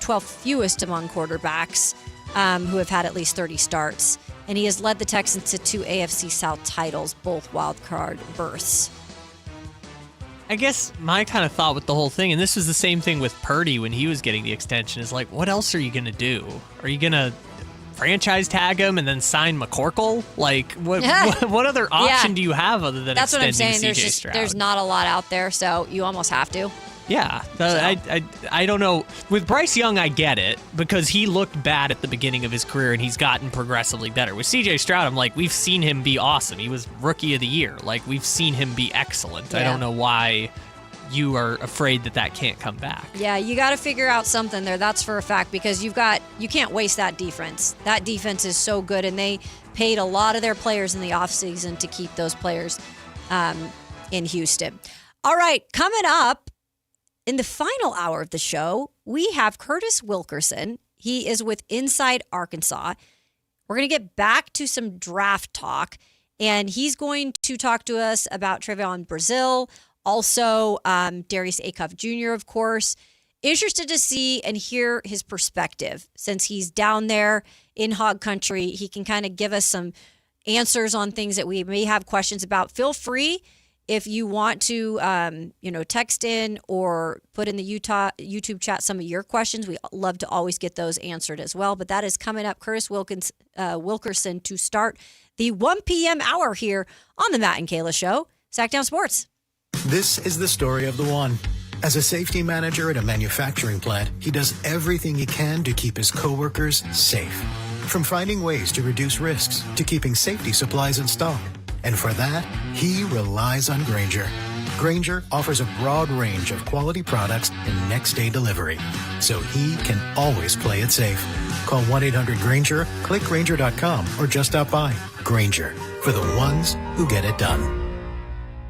12th fewest among quarterbacks who have had at least 30 starts. And he has led the Texans to 2 AFC South titles, both wild card berths. I guess my kind of thought with the whole thing, and this was the same thing with Purdy when he was getting the extension, is like, what else are you going to do? Are you going to franchise tag him and then sign McCorkle? Like, what other option do you have other than That's what I'm extending saying. CJ Stroud? There's not a lot out there, so you almost have to. Yeah. I don't know. With Bryce Young, I get it because he looked bad at the beginning of his career and he's gotten progressively better. With CJ Stroud, I'm like, we've seen him be awesome. He was Rookie of the Year. Like, we've seen him be excellent. Yeah. I don't know why you are afraid that can't come back. Yeah, you got to figure out something there. That's for a fact because you can't waste that defense. That defense is so good, and they paid a lot of their players in the offseason to keep those players in Houston. All right, coming up in the final hour of the show, we have Curtis Wilkerson. He is with Inside Arkansas. We're going to get back to some draft talk, and he's going to talk to us about Trayvon Brazile. Also, Darius Acuff Jr., of course. Interested to see and hear his perspective. Since he's down there in Hog Country, he can kind of give us some answers on things that we may have questions about. Feel free if you want to, text in or put in the YouTube chat some of your questions. We love to always get those answered as well. But that is coming up. Curtis Wilkerson to start the 1 p.m. hour here on the Matt and Kayla Show, Sactown Sports. This is the story of the one. As a safety manager at a manufacturing plant, he does everything he can to keep his coworkers safe. From finding ways to reduce risks to keeping safety supplies in stock. And for that, he relies on Grainger. Grainger offers a broad range of quality products and next-day delivery, so he can always play it safe. Call 1-800-GRAINGER, click Grainger.com, or just stop by. Grainger, for the ones who get it done.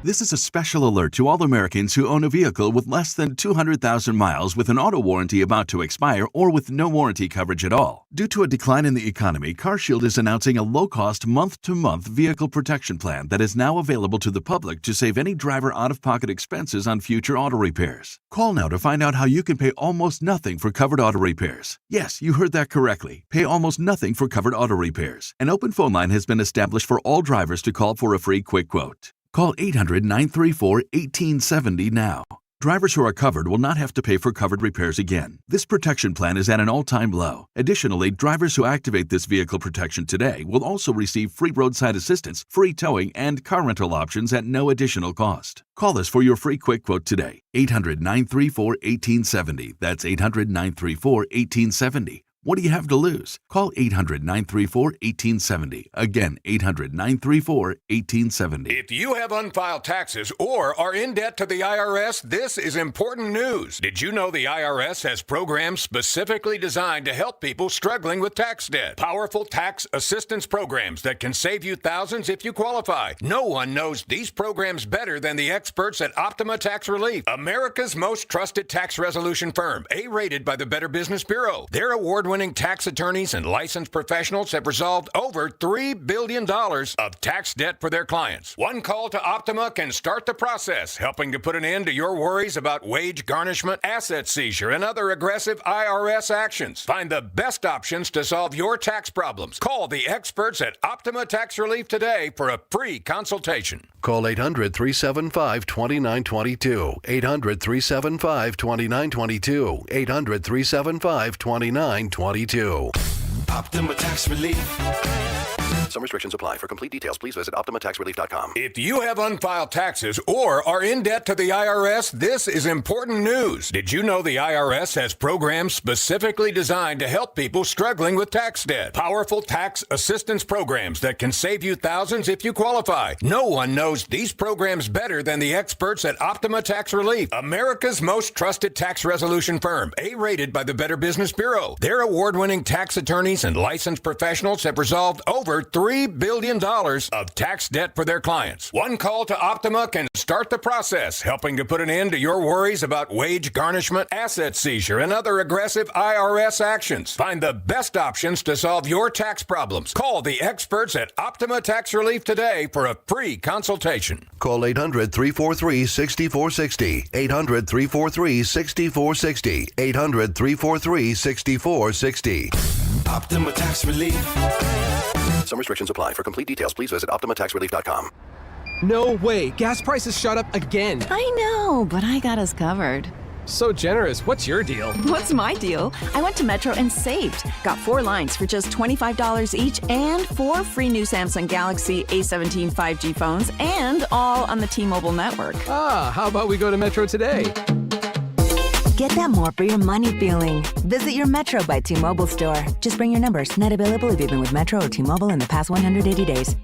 This is a special alert to all Americans who own a vehicle with less than 200,000 miles with an auto warranty about to expire or with no warranty coverage at all. Due to a decline in the economy, CarShield is announcing a low-cost month-to-month vehicle protection plan that is now available to the public to save any driver out-of-pocket expenses on future auto repairs. Call now to find out how you can pay almost nothing for covered auto repairs. Yes, you heard that correctly. Pay almost nothing for covered auto repairs. An open phone line has been established for all drivers to call for a free quick quote. Call 800-934-1870 now. Drivers who are covered will not have to pay for covered repairs again. This protection plan is at an all-time low. Additionally, drivers who activate this vehicle protection today will also receive free roadside assistance, free towing, and car rental options at no additional cost. Call us for your free quick quote today. 800-934-1870. That's 800-934-1870. What do you have to lose? Call 800-934-1870. Again, 800-934-1870. If you have unfiled taxes or are in debt to the IRS, this is important news. Did you know the IRS has programs specifically designed to help people struggling with tax debt? Powerful tax assistance programs that can save you thousands if you qualify. No one knows these programs better than the experts at Optima Tax Relief, America's most trusted tax resolution firm, A-rated by the Better Business Bureau. Their award-winning award-winning tax attorneys and licensed professionals have resolved over $3 billion of tax debt for their clients. One call to Optima can start the process, helping to put an end to your worries about wage garnishment, asset seizure, and other aggressive IRS actions. Find the best options to solve your tax problems. Call the experts at Optima Tax Relief today for a free consultation. Call 800-375-2922. 800-375-2922. 800-375-2922. Optima Tax Relief. Some restrictions apply. For complete details, please visit OptimaTaxRelief.com. If you have unfiled taxes or are in debt to the IRS, this is important news. Did you know the IRS has programs specifically designed to help people struggling with tax debt? Powerful tax assistance programs that can save you thousands if you qualify. No one knows these programs better than the experts at Optima Tax Relief, America's most trusted tax resolution firm, A-rated by the Better Business Bureau. Their award-winning tax attorneys and licensed professionals have resolved over $3 billion of tax debt for their clients. One call to Optima can start the process, helping to put an end to your worries about wage garnishment, asset seizure, and other aggressive IRS actions. Find the best options to solve your tax problems. Call the experts at Optima Tax Relief today for a free consultation. Call 800-343-6460. 800-343-6460. 800-343-6460. Optima Tax Relief. Some restrictions apply. For complete details, please visit OptimaTaxRelief.com. No way. Gas prices shot up again. I know, but I got us covered. So generous. What's your deal? What's my deal? I went to Metro and saved. Got 4 lines for just $25 each and 4 free new Samsung Galaxy A17 5G phones, and all on the T-Mobile network. Ah, how about we go to Metro today? Get that more for your money feeling. Visit your Metro by T-Mobile store. Just bring your numbers. Not available if you've been with Metro or T-Mobile in the past 180 days.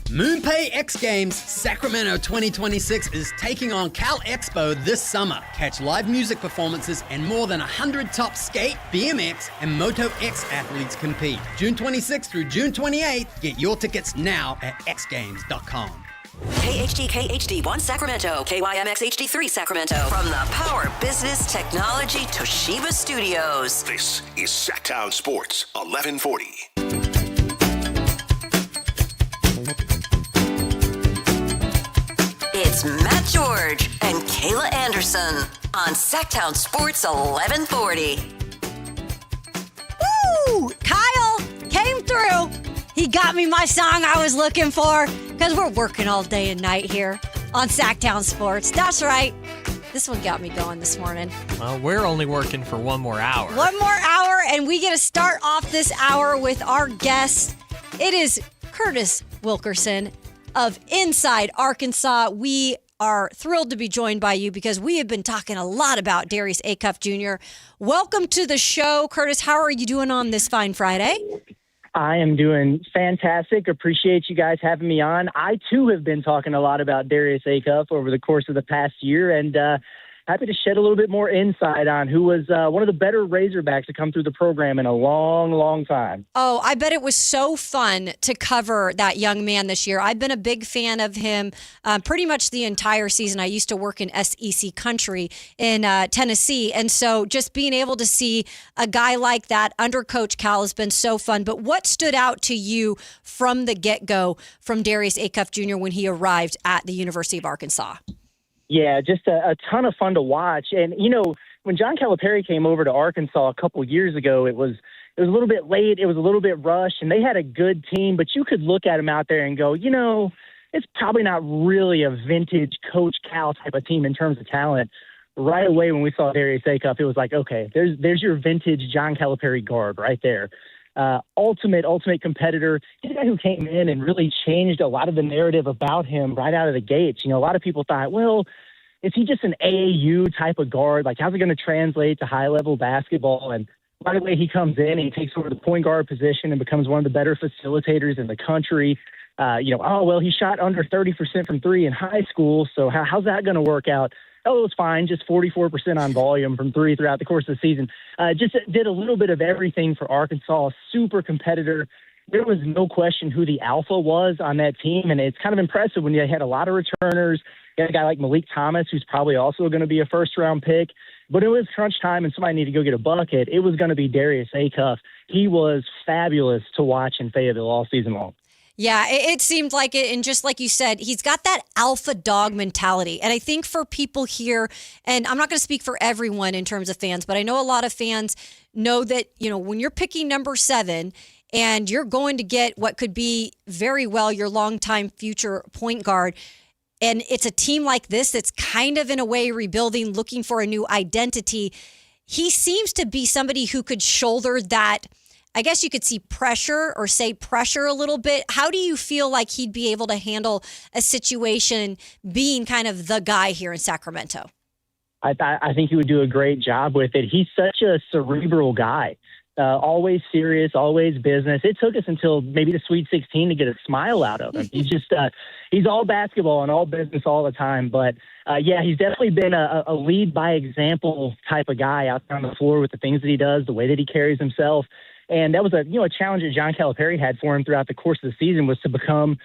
MoonPay X Games Sacramento 2026 is taking on Cal Expo this summer. Catch live music performances and more than 100 top skate, BMX, and Moto X athletes compete. June 26th through June 28th. Get your tickets now at xgames.com. KHD1 Sacramento, KYMX HD3 Sacramento. From the Power Business Technology Toshiba Studios. This is Sactown Sports 1140. It's Matt George and Kayla Anderson on Sactown Sports 1140. Woo! Kyle came through. He got me my song I was looking for, because we're working all day and night here on Sactown Sports. That's right. This one got me going this morning. Well, we're only working for one more hour. One more hour, and we get to start off this hour with our guest. It is Curtis Wilkerson of Inside Arkansas. We are thrilled to be joined by you because we have been talking a lot about Darius Acuff Jr. Welcome to the show, Curtis. How are you doing on this fine Friday? I am doing fantastic. Appreciate you guys having me on. I, too, have been talking a lot about Darius Acuff over the course of the past year, and happy to shed a little bit more insight on who was one of the better Razorbacks to come through the program in a long, long time. Oh, I bet it was so fun to cover that young man this year. I've been a big fan of him pretty much the entire season. I used to work in SEC country in Tennessee, and so just being able to see a guy like that under Coach Cal has been so fun. But what stood out to you from the get-go from Darius Acuff Jr. when he arrived at the University of Arkansas? Yeah, just a ton of fun to watch. And, you know, when John Calipari came over to Arkansas a couple years ago, it was a little bit late. It was a little bit rushed, and they had a good team. But you could look at them out there and go, you know, it's probably not really a vintage Coach Cal type of team in terms of talent. Right away when we saw Darius Acuff, it was like, okay, there's your vintage John Calipari guard right there. Ultimate competitor. He's a guy who came in and really changed a lot of the narrative about him right out of the gates. You know, a lot of people thought, well, is he just an AAU type of guard? Like, how's it going to translate to high-level basketball? And right away he comes in and he takes over the point guard position and becomes one of the better facilitators in the country. He shot under 30% from three in high school, so how's that going to work out? Oh, it was fine, just 44% on volume from three throughout the course of the season. Just did a little bit of everything for Arkansas, super competitor. There was no question who the alpha was on that team, and it's kind of impressive when you had a lot of returners, you He had a guy like Malik Thomas, who's probably also going to be a first-round pick. But it was crunch time and somebody needed to go get a bucket. It was going to be Darius Acuff. He was fabulous to watch in Fayetteville all season long. Yeah, it seemed like it. And just like you said, he's got that alpha dog mentality. And I think for people here, and I'm not going to speak for everyone in terms of fans, but I know a lot of fans know that, when you're picking number 7 and you're going to get what could be very well your longtime future point guard, and it's a team like this that's kind of in a way rebuilding, looking for a new identity. He seems to be somebody who could shoulder that, I guess you could see pressure a little bit. How do you feel like he'd be able to handle a situation being kind of the guy here in Sacramento? I think he would do a great job with it. He's such a cerebral guy. Always serious, always business. It took us until maybe the Sweet 16 to get a smile out of him. He's just, he's all basketball and all business all the time. But yeah, he's definitely been a lead by example type of guy out there on the floor with the things that he does, the way that he carries himself. And that was a challenge that John Calipari had for him throughout the course of the season, was to become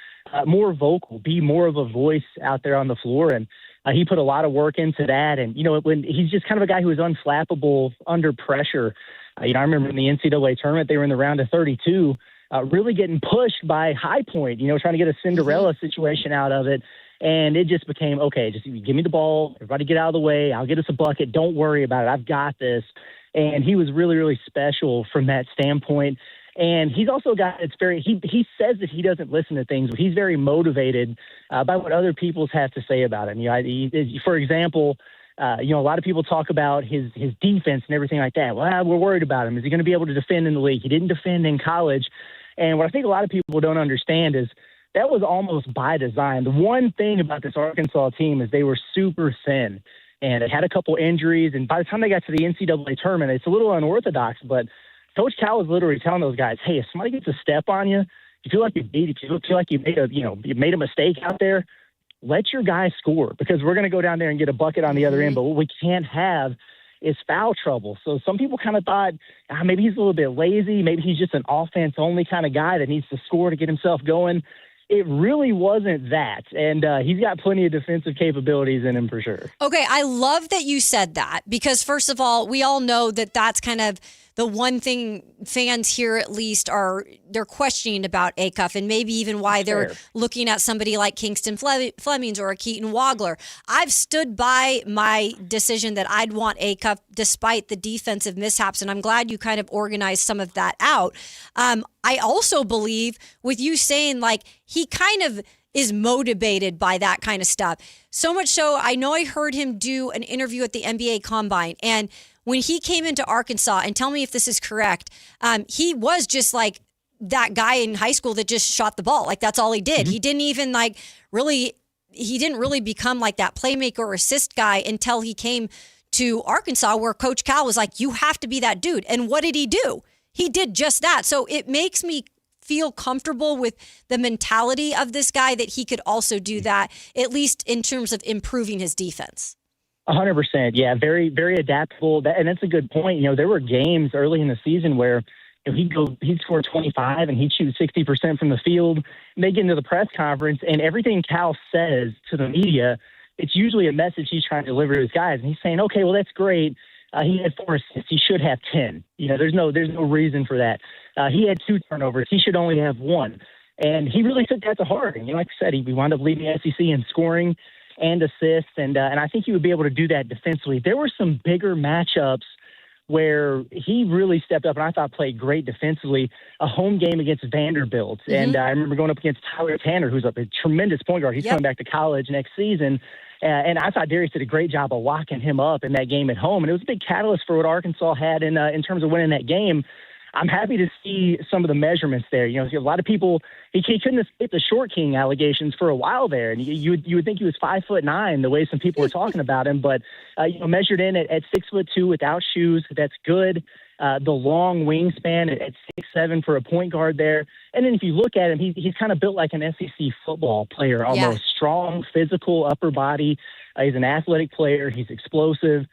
more vocal, be more of a voice out there on the floor. And he put a lot of work into that. And, when he's just kind of a guy who is unflappable under pressure. I remember in the NCAA tournament, they were in the round of 32, really getting pushed by High Point, trying to get a Cinderella situation out of it. And it just became, okay, just give me the ball. Everybody get out of the way. I'll get us a bucket. Don't worry about it. I've got this. And he was really, really special from that standpoint. And he's also a guy that's he says that he doesn't listen to things, but he's very motivated by what other people have to say about him. For example, a lot of people talk about his defense and everything like that. Well, we're worried about him. Is he going to be able to defend in the league? He didn't defend in college. And what I think a lot of people don't understand is that was almost by design. The one thing about this Arkansas team is they were super thin, and they had a couple injuries. And by the time they got to the NCAA tournament, it's a little unorthodox, but Coach Cal was literally telling those guys, hey, if somebody gets a step on you, you feel like you beat it, you feel like you made a mistake out there, let your guys score, because we're going to go down there and get a bucket on the other end. But what we can't have is foul trouble. So some people kind of thought, maybe he's a little bit lazy. Maybe he's just an offense-only kind of guy that needs to score to get himself going. It really wasn't that. And he's got plenty of defensive capabilities in him for sure. Okay, I love that you said that, because first of all, we all know that that's kind of the one thing fans here at least they're questioning about Acuff, and maybe even why they're looking at somebody like Kingston Flemings or a Keaton Wagler. I've stood by my decision that I'd want Acuff despite the defensive mishaps, and I'm glad you kind of organized some of that out. I also believe with you saying like he kind of is motivated by that kind of stuff. So much so, I know I heard him do an interview at the NBA Combine, and when he came into Arkansas, and tell me if this is correct, he was just like that guy in high school that just shot the ball. Like that's all he did. Mm-hmm. He didn't even he didn't really become like that playmaker or assist guy until he came to Arkansas, where Coach Cal was like, you have to be that dude. And what did he do? He did just that. So it makes me feel comfortable with the mentality of this guy that he could also do that, at least in terms of improving his defense. 100%. Yeah, very, very adaptable. And that's a good point. There were games early in the season where he'd score 25 and he'd shoot 60% from the field. And they get into the press conference, and everything Cal says to the media, it's usually a message he's trying to deliver to his guys. And he's saying, okay, well, that's great. He had 4 assists. He should have 10. There's no reason for that. He had 2 turnovers. He should only have 1. And he really took that to heart. And like I said, he wound up leading the SEC in scoring and assists. And I think he would be able to do that defensively. There were some bigger matchups where he really stepped up and I thought played great defensively. A home game against Vanderbilt. Mm-hmm. And I remember going up against Tyler Tanner, who's a tremendous point guard. He's coming back to college next season. And I thought Darius did a great job of locking him up in that game at home. And it was a big catalyst for what Arkansas had in terms of winning that game. I'm happy to see some of the measurements there. A lot of people, he couldn't escape the Short King allegations for a while there. And you would think he was 5'9", the way some people were talking about him. But, measured in at 6'2" without shoes, that's good. The long wingspan at 6'7" for a point guard there. And then if you look at him, he's kind of built like an SEC football player, almost strong, physical, upper body. He's an athletic player. He's explosive.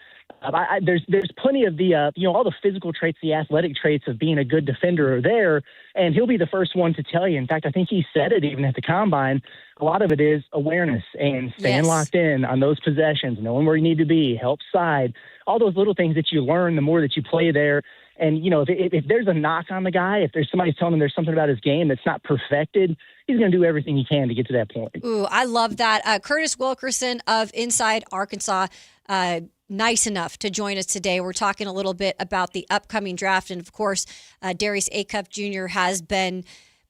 There's plenty of the all the physical traits, the athletic traits of being a good defender are there, and he'll be the first one to tell you. In fact, I think he said it even at the combine. A lot of it is awareness and staying locked in on those possessions, knowing where you need to be, help side, all those little things that you learn the more that you play there. And, if there's a knock on the guy, if there's somebody telling him there's something about his game that's not perfected, he's going to do everything he can to get to that point. Ooh, I love that. Curtis Wilkerson of Inside Arkansas, nice enough to join us today. We're talking a little bit about the upcoming draft. And, of course, Darius Acuff Jr. has been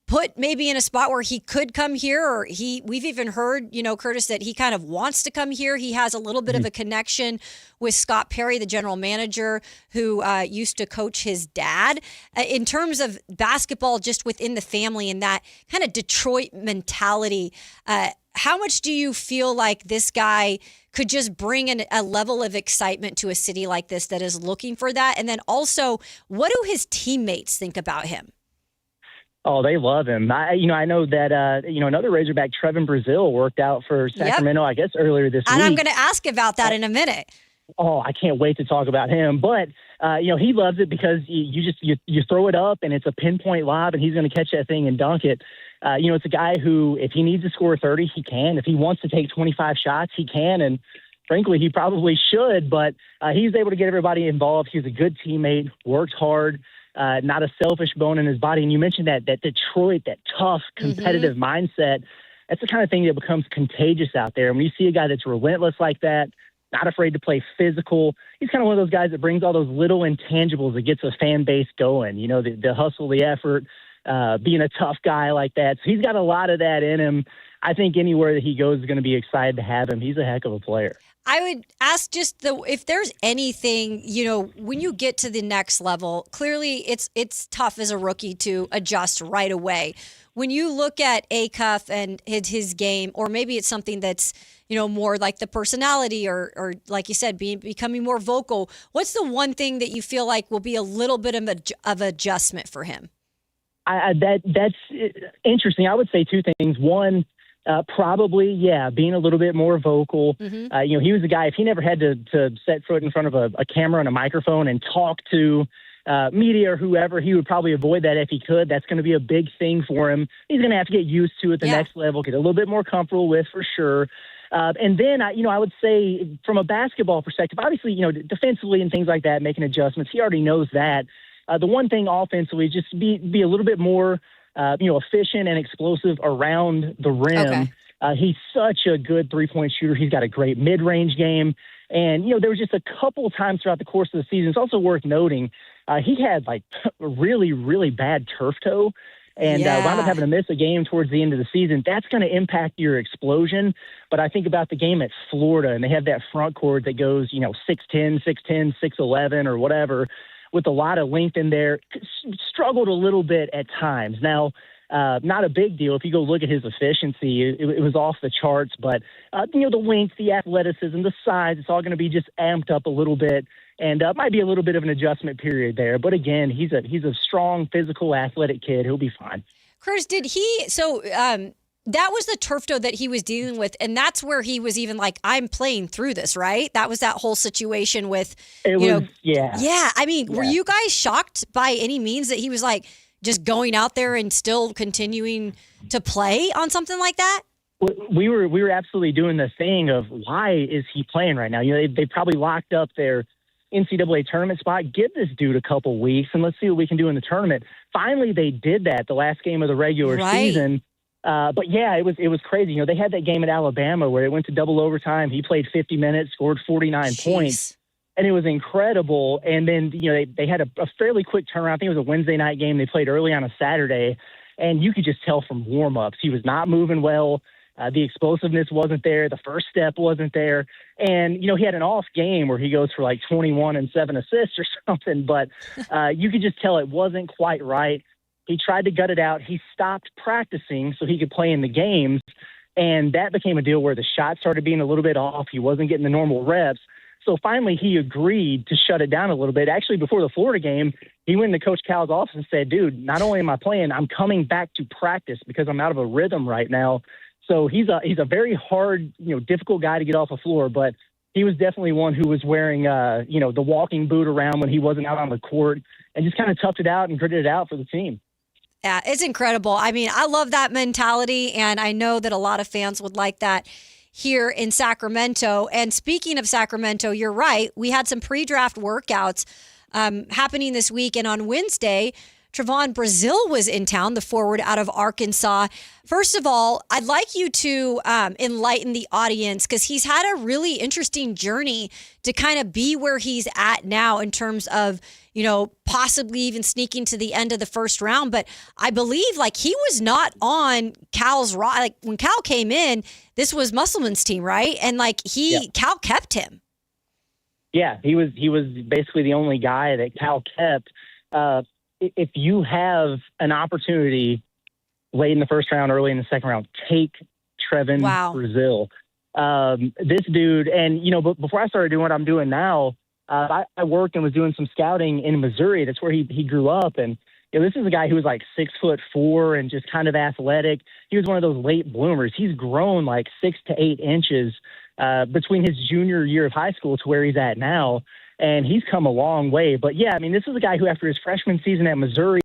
put maybe in a spot where he could come here, or we've even heard, Curtis, that he kind of wants to come here. He has a little bit of a connection with Scott Perry, the general manager, who used to coach his dad. In terms of basketball, just within the family and that kind of Detroit mentality, how much do you feel like this guy could just bring a level of excitement to a city like this that is looking for that? And then also, what do his teammates think about him? Oh, they love him. I know that, another Razorback, Trevin Brazil, worked out for Sacramento, I guess, earlier this week. And I'm going to ask about that in a minute. Oh, I can't wait to talk about him. But, he loves it because you throw it up and it's a pinpoint lob and he's going to catch that thing and dunk it. It's a guy who, if he needs to score 30, he can. If he wants to take 25 shots, he can. And frankly, he probably should. But he's able to get everybody involved. He's a good teammate, works hard. Not a selfish bone in his body. And you mentioned that Detroit, that tough, competitive mindset, that's the kind of thing that becomes contagious out there. And when you see a guy that's relentless like that, not afraid to play physical, he's kind of one of those guys that brings all those little intangibles that gets a fan base going. The hustle, the effort, being a tough guy like that. So he's got a lot of that in him. I think anywhere that he goes is going to be excited to have him. He's a heck of a player. I would ask if there's anything, when you get to the next level, clearly it's tough as a rookie to adjust right away. When you look at Acuff and his game, or maybe it's something that's, more like the personality or like you said, becoming more vocal, what's the one thing that you feel like will be a little bit of adjustment for him? That's interesting. I would say two things. One, probably, being a little bit more vocal. He was a guy, if he never had to set foot in front of a camera and a microphone and talk to media or whoever, he would probably avoid that if he could. That's going to be a big thing for him. He's going to have to get used to it the next level, get a little bit more comfortable with for sure. And then, I would say from a basketball perspective, obviously, defensively and things like that, making adjustments, he already knows that. The one thing offensively, just be a little bit more efficient and explosive around the rim. Okay. He's such a good three-point shooter. He's got a great mid-range game. And, there was just a couple of times throughout the course of the season. It's also worth noting he had, a really, really bad turf toe and wound up having to miss a game towards the end of the season. That's going to impact your explosion. But I think about the game at Florida, and they have that front court that goes, 6'10", 6'11", or whatever, with a lot of length in there. Struggled a little bit at times. Now, not a big deal. If you go look at his efficiency, it was off the charts. But, the length, the athleticism, the size, it's all going to be just amped up a little bit. And might be a little bit of an adjustment period there. But, again, he's a strong, physical, athletic kid. He'll be fine. Curtis, that was the turf toe that he was dealing with, and that's where he was even like, I'm playing through this, right? That was that whole situation with, Yeah. I mean, were you guys shocked by any means that he was like just going out there and still continuing to play on something like that? We were absolutely doing the thing of why is he playing right now? They probably locked up their NCAA tournament spot. Give this dude a couple weeks and let's see what we can do in the tournament. Finally, they did that the last game of the regular season. But it was crazy. They had that game at Alabama where it went to double overtime. He played 50 minutes, scored 49 points, and it was incredible. And then, they had a fairly quick turnaround. I think it was a Wednesday night game. They played early on a Saturday, and you could just tell from warm-ups. He was not moving well. The explosiveness wasn't there. The first step wasn't there. And, he had an off game where he goes for 21 and 7 assists or something, but you could just tell it wasn't quite right. He tried to gut it out. He stopped practicing so he could play in the games, and that became a deal where the shot started being a little bit off. He wasn't getting the normal reps. So finally he agreed to shut it down a little bit. Actually, before the Florida game, he went into Coach Cal's office and said, dude, not only am I playing, I'm coming back to practice because I'm out of a rhythm right now. So he's a very hard, difficult guy to get off the floor, but he was definitely one who was wearing, the walking boot around when he wasn't out on the court and just kind of toughed it out and gritted it out for the team. Yeah, it's incredible. I mean, I love that mentality, and I know that a lot of fans would like that here in Sacramento. And speaking of Sacramento, you're right. We had some pre-draft workouts happening this week, and on Wednesday, Trevon Brazile was in town, the forward out of Arkansas. First of all, I'd like you to enlighten the audience because he's had a really interesting journey to kind of be where he's at now in terms of, possibly even sneaking to the end of the first round. But I believe he was not on Cal's when Cal came in, this was Musselman's team, right? And Cal kept him. Yeah, he was basically the only guy that Cal kept. If you have an opportunity late in the first round, early in the second round, take Trevon Brazile. This dude, and, but before I started doing what I'm doing now, I worked and was doing some scouting in Missouri. That's where he grew up. And this is a guy who was 6'4" and just kind of athletic. He was one of those late bloomers. He's grown 6 to 8 inches between his junior year of high school to where he's at now. And he's come a long way. But, yeah, I mean, this is a guy who, after his freshman season at Missouri,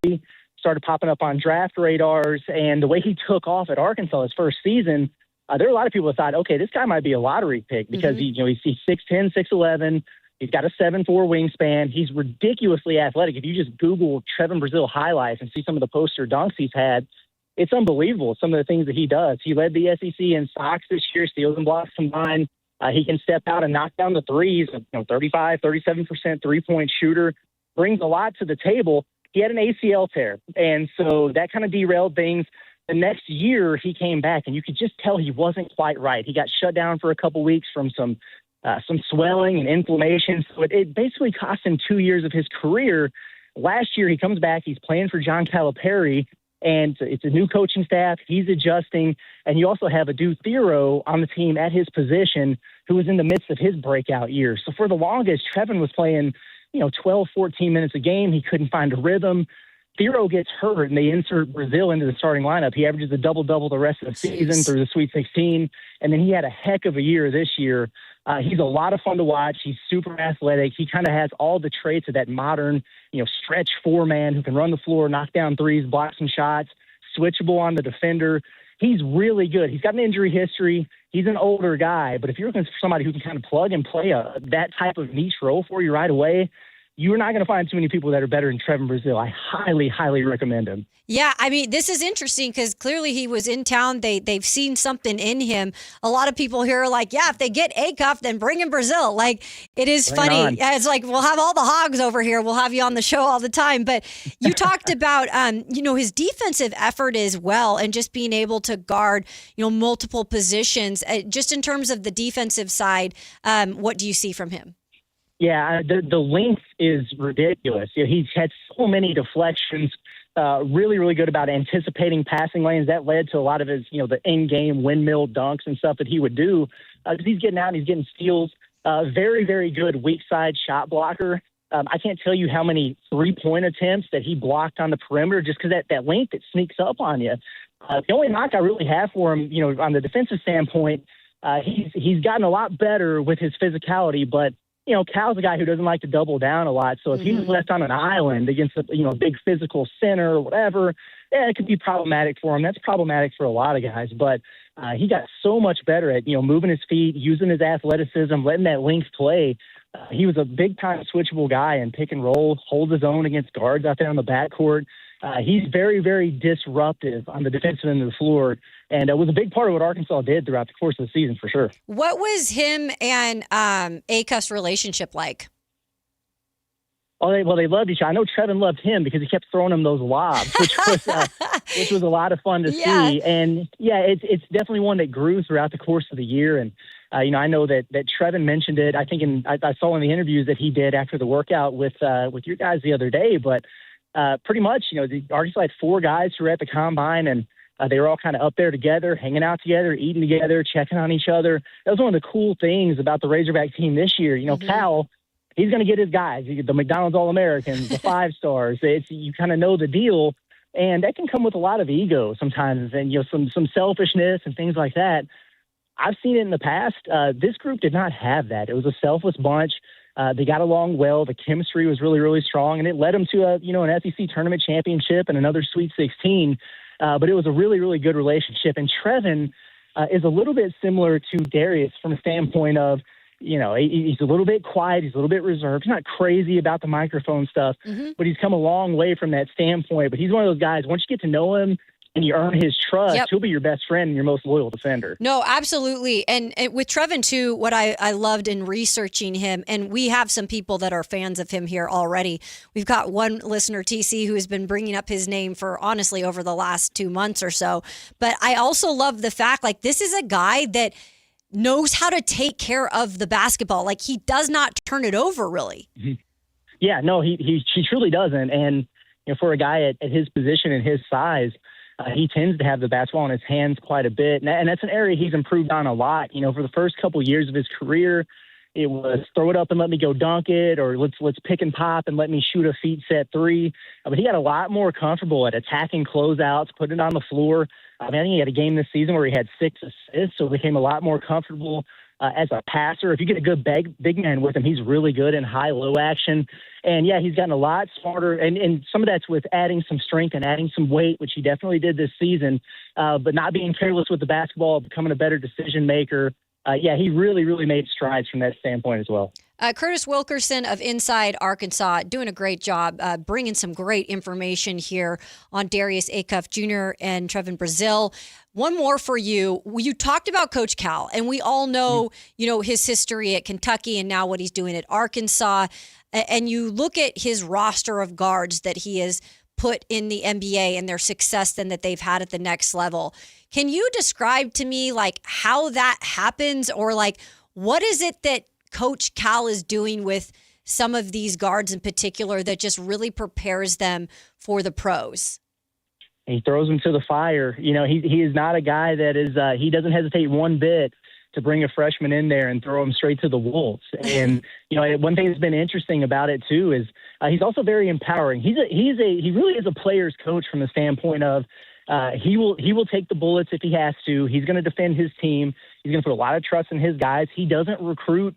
started popping up on draft radars. And the way he took off at Arkansas his first season, there were a lot of people that thought, okay, this guy might be a lottery pick because he's 6'10", 6'11". He's got a 7'4" wingspan. He's ridiculously athletic. If you just Google Trevon Brazile highlights and see some of the poster dunks he's had, it's unbelievable, some of the things that he does. He led the SEC in stocks this year, steals and blocks combined. He can step out and knock down the threes, 35, 37% three-point shooter, brings a lot to the table. He had an ACL tear, and so that kind of derailed things. The next year he came back, and you could just tell he wasn't quite right. He got shut down for a couple weeks from some swelling and inflammation. So it basically cost him 2 years of his career. Last year he comes back. He's playing for John Calipari, and it's a new coaching staff. He's adjusting. And you also have a dude, Thero, on the team at his position who was in the midst of his breakout year. So for the longest, Trevon was playing, 12, 14 minutes a game. He couldn't find a rhythm. Thero gets hurt, and they insert Brazile into the starting lineup. He averages a double-double the rest of the season through the Sweet 16, and then he had a heck of a year this year. He's a lot of fun to watch. He's super athletic. He kind of has all the traits of that modern, stretch four-man who can run the floor, knock down threes, block some shots, switchable on the defender. He's really good. He's got an injury history. He's an older guy, but if you're looking for somebody who can kind of plug and play that type of niche role for you right away, you're not going to find too many people that are better than Trevon Brazile. I highly, highly recommend him. Yeah, I mean, this is interesting because clearly he was in town. They've seen something in him. A lot of people here are like, yeah, if they get Acuff, then bring in Brazile. It is Bring funny. on. It's we'll have all the hogs over here. We'll have you on the show all the time. But you talked about, his defensive effort as well and just being able to guard, multiple positions. Just in terms of the defensive side, what do you see from him? Yeah, the length is ridiculous. He's had so many deflections, really, really good about anticipating passing lanes. That led to a lot of his, the in-game windmill dunks and stuff that he would do because he's getting out and he's getting steals. Very, very good weak side shot blocker. I can't tell you how many three-point attempts that he blocked on the perimeter just because that length, it sneaks up on you. The only knock I really have for him, on the defensive standpoint, he's gotten a lot better with his physicality, but Cal's a guy who doesn't like to double down a lot. So if he was left on an island against a big physical center or whatever, it could be problematic for him. That's problematic for a lot of guys. But he got so much better at, moving his feet, using his athleticism, letting that length play. He was a big-time switchable guy in pick and roll, holds his own against guards out there on the backcourt. He's very, very disruptive on the defensive end of the floor, and it was a big part of what Arkansas did throughout the course of the season for sure. What was him and Acuff's relationship like? Oh, they loved each other. I know Trevon loved him because he kept throwing him those lobs, which was a lot of fun to see. And yeah, it's definitely one that grew throughout the course of the year. And I know that Trevon mentioned it. I think I saw in the interviews that he did after the workout with your guys the other day. But pretty much, the Arkansas had 4 guys who were at the combine, and they were all kind of up there together, hanging out together, eating together, checking on each other. That was one of the cool things about the Razorback team this year. Cal, he's going to get his guys, the McDonald's All-Americans, the 5-stars. You kind of know the deal, and that can come with a lot of ego sometimes, and some selfishness and things like that. I've seen it in the past. This group did not have that. It was a selfless bunch. They got along well. The chemistry was really, really strong, and it led them to an SEC tournament championship and another Sweet 16. But it was a really, really good relationship. And Trevin is a little bit similar to Darius from a standpoint of, he's a little bit quiet. He's a little bit reserved. He's not crazy about the microphone stuff, but he's come a long way from that standpoint. But he's one of those guys, once you get to know him and you earn his trust, he'll be your best friend and your most loyal defender. No, absolutely. And with Trevin, too, what I loved in researching him, and we have some people that are fans of him here already. We've got one listener, TC, who has been bringing up his name for, honestly, over the last 2 months or so. But I also love the fact, this is a guy that knows how to take care of the basketball. He does not turn it over, really. Yeah, no, he truly doesn't. And for a guy at his position and his size, he tends to have the basketball in his hands quite a bit. And that's an area he's improved on a lot. For the first couple years of his career, it was throw it up and let me go dunk it, or let's pick and pop and let me shoot a feet set three. But he got a lot more comfortable at attacking closeouts, putting it on the floor. I think he had a game this season where he had 6 assists, so became a lot more comfortable as a passer. If you get a good big man with him, he's really good in high-low action. And, yeah, he's gotten a lot smarter. And some of that's with adding some strength and adding some weight, which he definitely did this season, but not being careless with the basketball, becoming a better decision maker. He really, really made strides from that standpoint as well. Curtis Wilkerson of Inside Arkansas doing a great job bringing some great information here on Darius Acuff Jr. and Trevin Brazile. One more for you. You talked about Coach Cal, and we all know, his history at Kentucky and now what he's doing at Arkansas. And you look at his roster of guards that he has put in the NBA and their success then that they've had at the next level. Can you describe to me how that happens, or what is it that Coach Cal is doing with some of these guards in particular that just really prepares them for the pros? He throws them to the fire. He is not a guy that is, he doesn't hesitate one bit to bring a freshman in there and throw him straight to the wolves. And, one thing that's been interesting about it too is he's also very empowering. He really is a player's coach from the standpoint of, he will take the bullets if he has to. He's going to defend his team. He's going to put a lot of trust in his guys. He doesn't recruit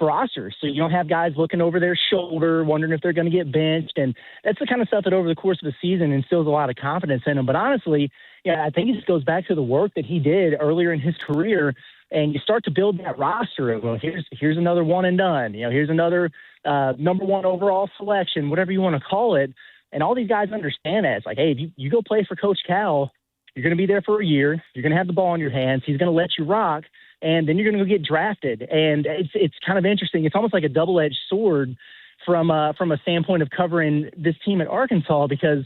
rosters, so you don't have guys looking over their shoulder, wondering if they're going to get benched. And that's the kind of stuff that over the course of the season instills a lot of confidence in him. But honestly, I think it just goes back to the work that he did earlier in his career. And you start to build that roster of, well, here's another one and done. Here's another number one overall selection, whatever you want to call it. And all these guys understand that. It's hey, if you go play for Coach Cal, you're going to be there for a year. You're going to have the ball in your hands. He's going to let you rock. And then you're going to go get drafted. And it's kind of interesting. It's almost like a double-edged sword from a standpoint of covering this team at Arkansas, because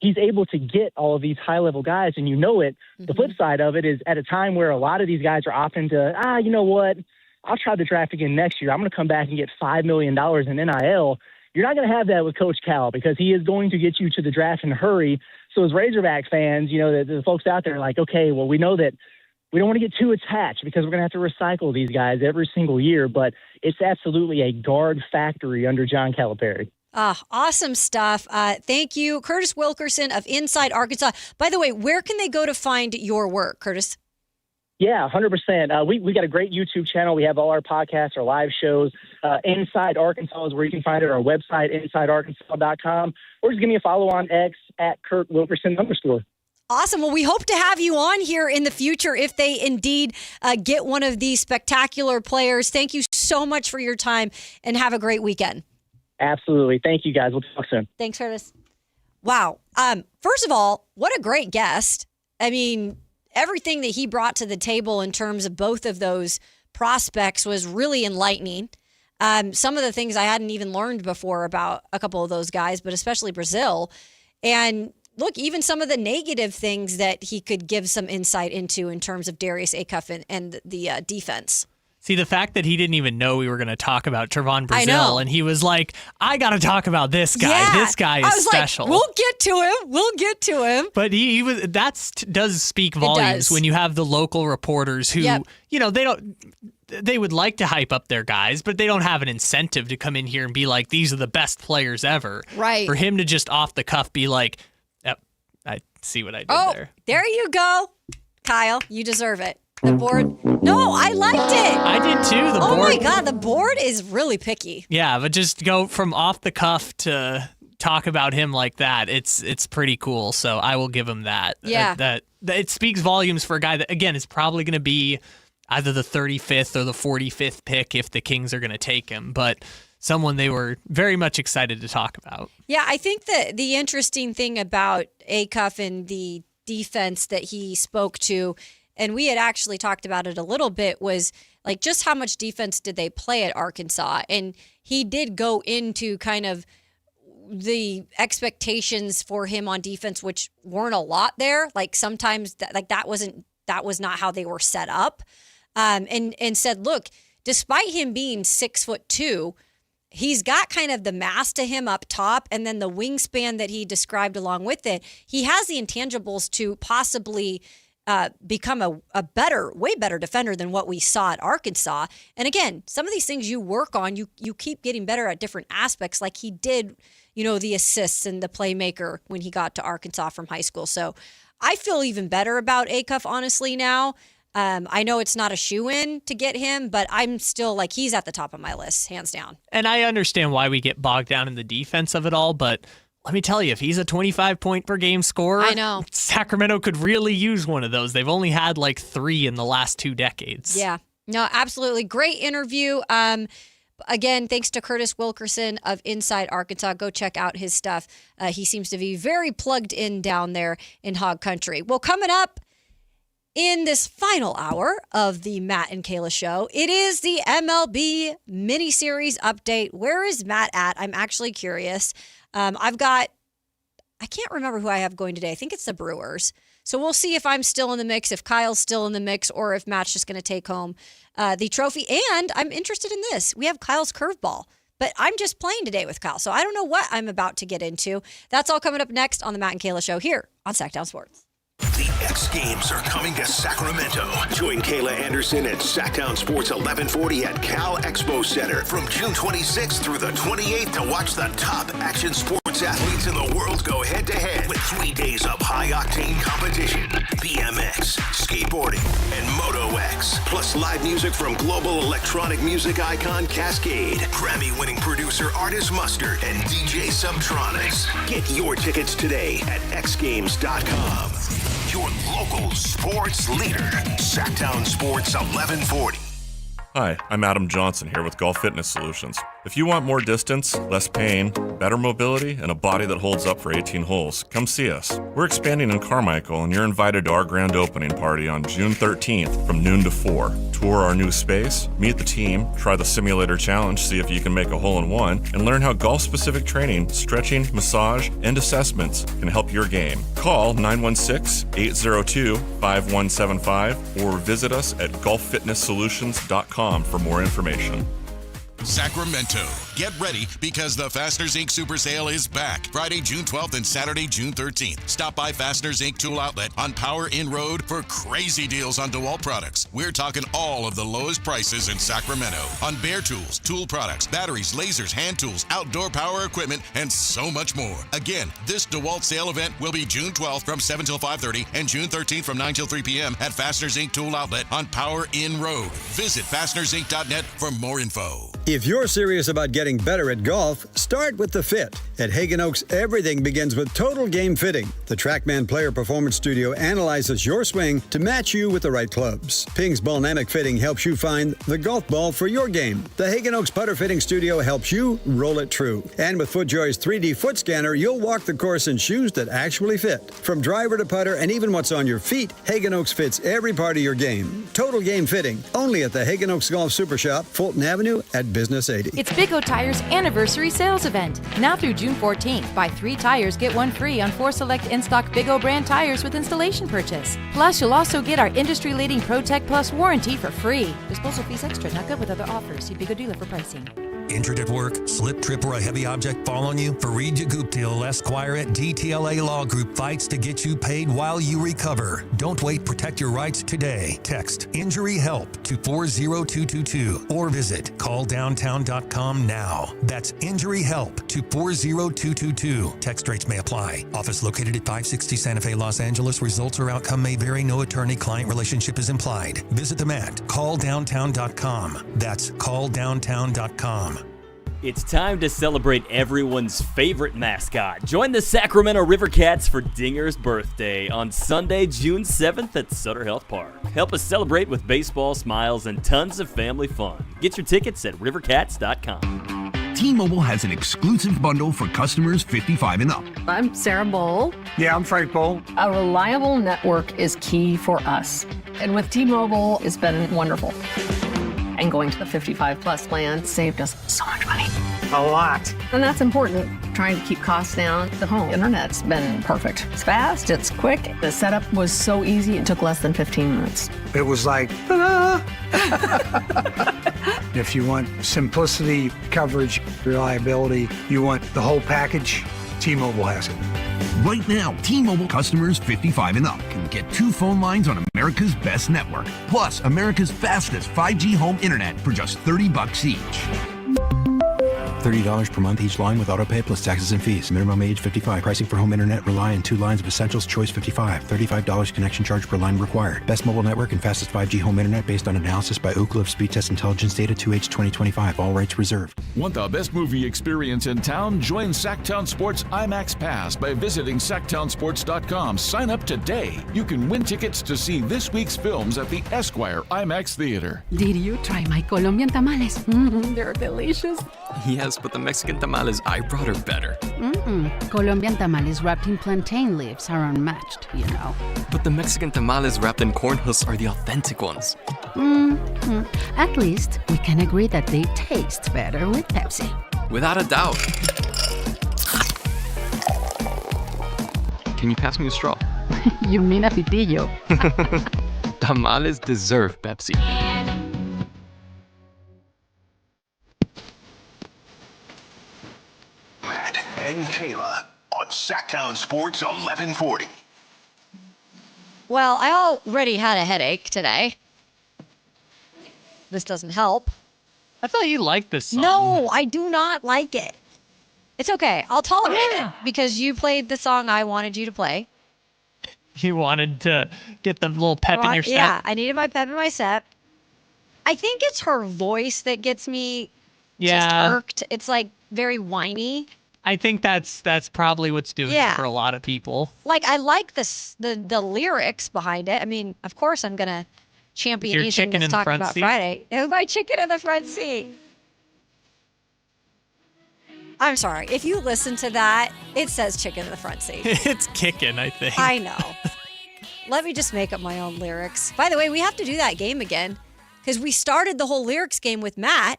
he's able to get all of these high-level guys, and it. The flip side of it is at a time where a lot of these guys are opting to, you know what, I'll try the draft again next year. I'm going to come back and get $5 million in NIL. You're not going to have that with Coach Cal, because he is going to get you to the draft in a hurry. So as Razorback fans, the folks out there are okay, well, we know that we don't want to get too attached because we're going to have to recycle these guys every single year, but it's absolutely a guard factory under John Calipari. Awesome stuff. Thank you, Curtis Wilkerson of Inside Arkansas. By the way, where can they go to find your work, Curtis? Yeah, 100%. We got a great YouTube channel. We have all our podcasts, our live shows. Inside Arkansas is where you can find it. Our website, InsideArkansas.com, or just give me a follow on X at Kurt Wilkerson _. Awesome. Well, we hope to have you on here in the future if they indeed get one of these spectacular players. Thank you so much for your time, and have a great weekend. Absolutely. Thank you, guys. We'll talk soon. Thanks, Curtis. Wow. First of all, what a great guest. I mean, everything that he brought to the table in terms of both of those prospects was really enlightening. Some of the things I hadn't even learned before about a couple of those guys, but especially Brazile. And look, even some of the negative things that he could give some insight into in terms of Darius Acuff and the defense. See, the fact that he didn't even know we were going to talk about Trevon Brazile, and he was like, I got to talk about this guy. Yeah. This guy is special. We'll get to him. But he was, does speak volumes when you have the local reporters who, they would like to hype up their guys, but they don't have an incentive to come in here and be like, these are the best players ever. Right. For him to just off the cuff be like, I see what I did there. There you go. Kyle, you deserve it. The board. No, I liked it. I did too. The oh board. my God, the board is really picky. Yeah, but just go from off the cuff to talk about him like that. It's pretty cool. So I will give him that. Yeah. That it speaks volumes for a guy that, again, is probably going to be either the 35th or the 45th pick if the Kings are going to take him. But someone they were very much excited to talk about. Yeah, I think that the interesting thing about Acuff and the defense that he spoke to, and we had actually talked about it a little bit, was like just how much defense did they play at Arkansas? And he did go into kind of the expectations for him on defense, which weren't a lot there. Like sometimes that was not how they were set up. And said, look, despite him being 6'2", he's got kind of the mass to him up top, and then the wingspan that he described along with it. He has the intangibles to possibly become a way better defender than what we saw at Arkansas. And again, some of these things you work on, you keep getting better at different aspects, like he did, the assists and the playmaker when he got to Arkansas from high school. So I feel even better about Acuff, honestly, now. I know it's not a shoo-in to get him, but I'm still like, he's at the top of my list, hands down. And I understand why we get bogged down in the defense of it all, but let me tell you, if he's a 25-point-per-game scorer, I know Sacramento could really use one of those. They've only had like 3 in the last 2 decades. Yeah, no, absolutely. Great interview. Again, thanks to Curtis Wilkerson of Inside Arkansas. Go check out his stuff. He seems to be very plugged in down there in Hog Country. Well, coming up in this final hour of the Matt and Kayla Show, it is the MLB miniseries update. Where is Matt at? I'm actually curious. I can't remember who I have going today. I think it's the Brewers. So we'll see if I'm still in the mix, if Kyle's still in the mix, or if Matt's just going to take home the trophy. And I'm interested in this. We have Kyle's curveball, but I'm just playing today with Kyle, so I don't know what I'm about to get into. That's all coming up next on the Matt and Kayla Show here on Sactown Sports. The X Games are coming to Sacramento. Join Kayla Anderson at Sactown Sports 1140 at Cal Expo Center from June 26th through the 28th to watch the top action sports athletes in the world go head-to-head with 3 days of high-octane competition, BMX, skateboarding, and Moto X, plus live music from global electronic music icon Cascade, Grammy-winning producer Artist Mustard, and DJ Subtronics. Get your tickets today at xgames.com. Your local sports leader, Sactown Sports 1140. Hi, I'm Adam Johnson here with Golf Fitness Solutions. If you want more distance, less pain, better mobility, and a body that holds up for 18 holes, come see us. We're expanding in Carmichael, and you're invited to our grand opening party on June 13th from noon to 4. Tour our new space, meet the team, try the simulator challenge, see if you can make a hole-in-one, and learn how golf-specific training, stretching, massage, and assessments can help your game. Call 916-802-5175 or visit us at golffitnesssolutions.com for more information. Sacramento, get ready because the Fasteners Inc. Super Sale is back Friday, June 12th and Saturday, June 13th. Stop by Fasteners Inc. Tool Outlet on Power Inn Road for crazy deals on DeWalt products. We're talking all of the lowest prices in Sacramento on bare tools, tool products, batteries, lasers, hand tools, outdoor power equipment, and so much more. Again, this DeWalt sale event will be June 12th from 7 till 5:30 and June 13th from 9 till 3 p.m. at Fasteners Inc. Tool Outlet on Power Inn Road. Visit fastenersinc.net for more info. If you're serious about getting better at golf, start with the fit. At Hagen Oaks, everything begins with Total Game Fitting. The TrackMan Player Performance Studio analyzes your swing to match you with the right clubs. Ping's Ballnamic Fitting helps you find the golf ball for your game. The Hagen Oaks Putter Fitting Studio helps you roll it true. And with FootJoy's 3D foot scanner, you'll walk the course in shoes that actually fit. From driver to putter and even what's on your feet, Hagen Oaks fits every part of your game. Total Game Fitting, only at the Hagen Oaks Golf Super Shop, Fulton Avenue at Business 80. It's Big O Tire's anniversary sales event. Now through June 14th, buy 3 tires, get 1 free on 4 select in-stock Big O brand tires with installation purchase. Plus, you'll also get our industry-leading ProTech Plus warranty for free. Disposal fees extra, not good with other offers. See Big O dealer for pricing. Injured at work, slip, trip, or a heavy object fall on you? Fareed Guptil, Esquire at DTLA Law Group fights to get you paid while you recover. Don't wait. Protect your rights today. Text Injury Help to 40222 or visit calldowntown.com now. That's Injury Help to 40222. Text rates may apply. Office located at 560 Santa Fe, Los Angeles. Results or outcome may vary. No attorney-client relationship is implied. Visit them at calldowntown.com. That's calldowntown.com. It's time to celebrate everyone's favorite mascot. Join the Sacramento River Cats for Dinger's birthday on Sunday, June 7th at Sutter Health Park. Help us celebrate with baseball, smiles, and tons of family fun. Get your tickets at rivercats.com. T-Mobile has an exclusive bundle for customers 55 and up. I'm Sarah Bowl. Yeah, I'm Frank Bowl. A reliable network is key for us. And with T-Mobile, it's been wonderful. And going to the 55 plus plan saved us so much money. A lot. And that's important. Trying to keep costs down. The home internet's been perfect. It's fast, it's quick. The setup was so easy, it took less than 15 minutes. It was like, ta-da! If you want simplicity, coverage, reliability, you want the whole package, T-Mobile has it. Right now, T-Mobile customers 55 and up can get 2 phone lines on America's best network, plus America's fastest 5G home internet for just $30 each. $30 per month each line with autopay plus taxes and fees. Minimum age 55. Pricing for home internet rely on 2 lines of Essentials Choice 55. $35 connection charge per line required. Best mobile network and fastest 5G home internet based on analysis by Ookla of Speed Test Intelligence data 2H 2025. All rights reserved. Want the best movie experience in town? Join Sactown Sports IMAX Pass by visiting Sactownsports.com. Sign up today. You can win tickets to see this week's films at the Esquire IMAX Theater. Did you try my Colombian tamales? They're delicious. Yes, but the Mexican tamales I brought are better. Colombian tamales wrapped in plantain leaves are unmatched, you know. But the Mexican tamales wrapped in corn husks are the authentic ones. At least we can agree that they taste better with Pepsi. Without a doubt. Can you pass me a straw? You mean a pitillo. Tamales deserve Pepsi. Matt and Kayla on Sactown Sports 1140. Well, I already had a headache today. This doesn't help. I thought you liked this song. No, I do not like it. It's okay. I'll tolerate it because you played the song I wanted you to play. You wanted to get the little pep in your step? Yeah, I needed my pep in my step. I think it's her voice that gets me just irked. It's like very whiny. I think that's probably what's doing it for a lot of people. Like, I like the lyrics behind it. I mean, of course I'm going to champion Your anything chicken that's in the talking front about seat? Friday. It was my chicken in the front seat. I'm sorry. If you listen to that, it says chicken in the front seat. It's kicking, I think. I know. Let me just make up my own lyrics. By the way, we have to do that game again because we started the whole lyrics game with Matt.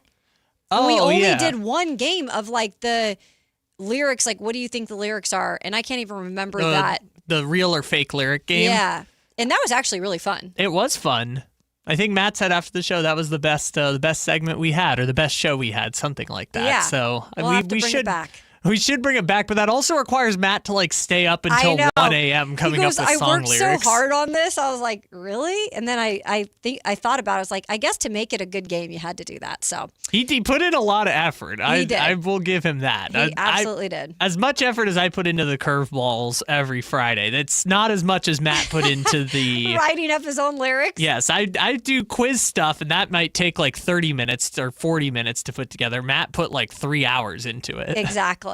And we only did one game of like the lyrics, like what do you think the lyrics are? And I can't even remember that. The real or fake lyric game? Yeah. And that was actually really fun. It was fun. I think Matt said after the show that was the best segment we had, or the best show we had, something like that. Yeah. So we'll have to bring it back. We should bring it back, but that also requires Matt to like stay up until 1 a.m. coming up with song lyrics. I worked so hard on this. I was like, really? And then I thought about it. I was like, I guess to make it a good game, you had to do that. So he put in a lot of effort. He did. I will give him that. He absolutely did. As much effort as I put into the curveballs every Friday, that's not as much as Matt put into the writing up his own lyrics. Yes, I do quiz stuff, and that might take like 30 minutes or 40 minutes to put together. Matt put like 3 hours into it. Exactly.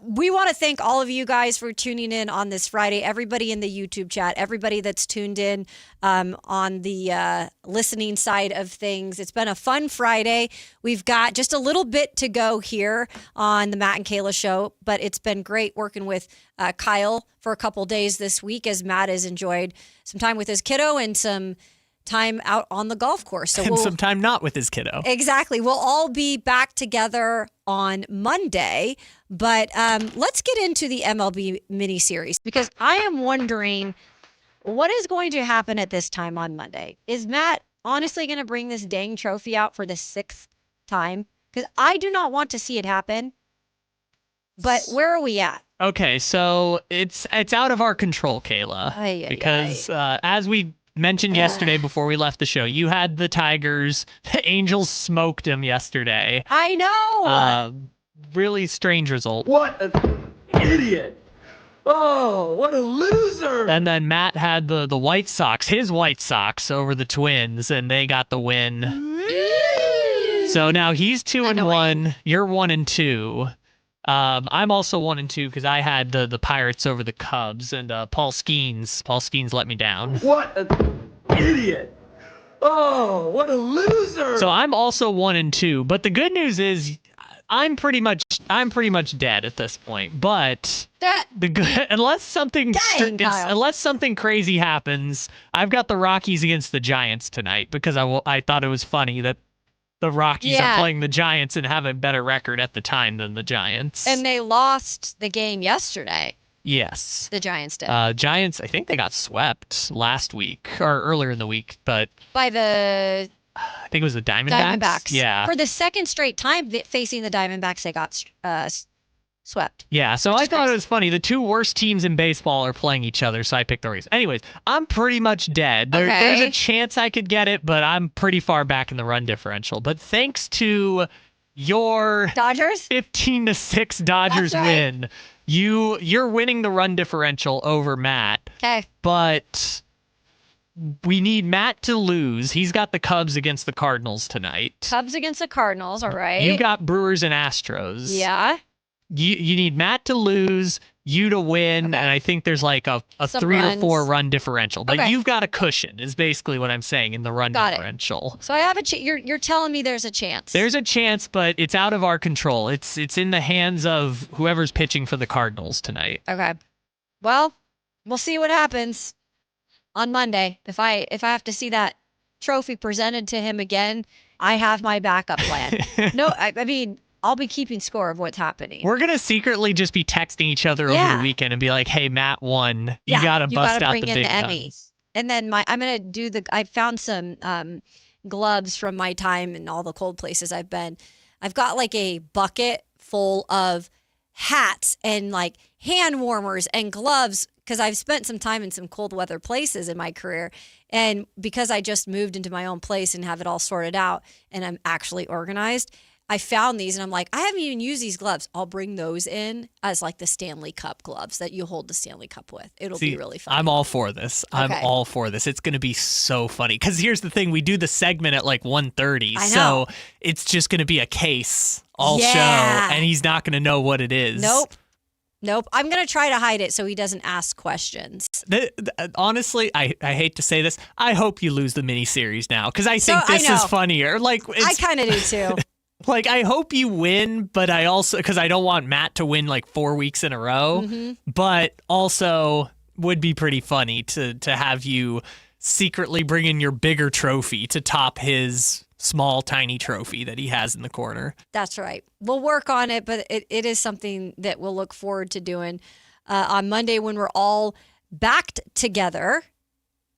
We want to thank all of you guys for tuning in on this Friday. Everybody in the YouTube chat, everybody that's tuned in on the listening side of things. It's been a fun Friday. We've got just a little bit to go here on the Matt and Kayla Show, but it's been great working with Kyle for a couple days this week as Matt has enjoyed some time with his kiddo and some time out on the golf course. So and some time not with his kiddo. Exactly. We'll all be back together on Monday, but let's get into the MLB mini-series because I am wondering what is going to happen at this time on Monday. Is Matt honestly going to bring this dang trophy out for the 6th time? Because I do not want to see it happen. But where are we at? Okay, so it's out of our control, Kayla. Because as we mentioned yesterday before we left the show, you had the Tigers. The Angels smoked them yesterday. I know. Really strange result. What an idiot. Oh, what a loser. And then Matt had the White Sox, his White Sox, over the Twins, and they got the win. So now he's 2-1. You're 1-2. I'm also 1-2 because I had the Pirates over the Cubs, and Paul Skeens let me down. What an idiot. Oh, what a loser. So I'm also 1-2, but the good news is I'm pretty much dead at this point. But unless something crazy happens, I've got the Rockies against the Giants tonight because I thought it was funny that the Rockies are playing the Giants and have a better record at the time than the Giants. And they lost the game yesterday. Yes. The Giants did. Giants, I think they got swept last week or earlier in the week, but by the I think it was the Diamondbacks. Yeah. For the second straight time facing the Diamondbacks, they got swept. Yeah, so I thought it was funny. The two worst teams in baseball are playing each other, so I picked the Rays. Anyways, I'm pretty much dead. There's a chance I could get it, but I'm pretty far back in the run differential. But thanks to your Dodgers 15-6 Dodgers win, you're winning the run differential over Matt. Okay. But we need Matt to lose. He's got the Cubs against the Cardinals tonight. Cubs against the Cardinals, all right. You got Brewers and Astros. Yeah. You need Matt to lose, you to win, and I think there's like a 3 or 4 run differential. But you've got a cushion, is basically what I'm saying in the run differential. So I have you're telling me there's a chance. There's a chance, but it's out of our control. It's in the hands of whoever's pitching for the Cardinals tonight. Okay. Well, we'll see what happens on Monday. If I have to see that trophy presented to him again, I have my backup plan. No, I mean, I'll be keeping score of what's happening. We're going to secretly just be texting each other over the weekend and be like, hey, Matt won. You got to bust out the big guns. And then I'm going to do I found some gloves from my time in all the cold places I've been. I've got like a bucket full of hats and like hand warmers and gloves because I've spent some time in some cold weather places in my career. And because I just moved into my own place and have it all sorted out and I'm actually organized, I found these and I'm like, I haven't even used these gloves. I'll bring those in as like the Stanley Cup gloves that you hold the Stanley Cup with. It'll be really fun. I'm all for this. I'm all for this. It's going to be so funny. Because here's the thing. We do the segment at like 1:30. So it's just going to be a case all show. And he's not going to know what it is. Nope. I'm going to try to hide it so he doesn't ask questions. Honestly, I hate to say this. I hope you lose the miniseries now. Because I think this is funnier. Like I kind of do too. Like, I hope you win, but I also, because I don't want Matt to win like 4 weeks in a row, but also would be pretty funny to have you secretly bring in your bigger trophy to top his small, tiny trophy that he has in the corner. That's right. We'll work on it, but it is something that we'll look forward to doing on Monday when we're all backed together.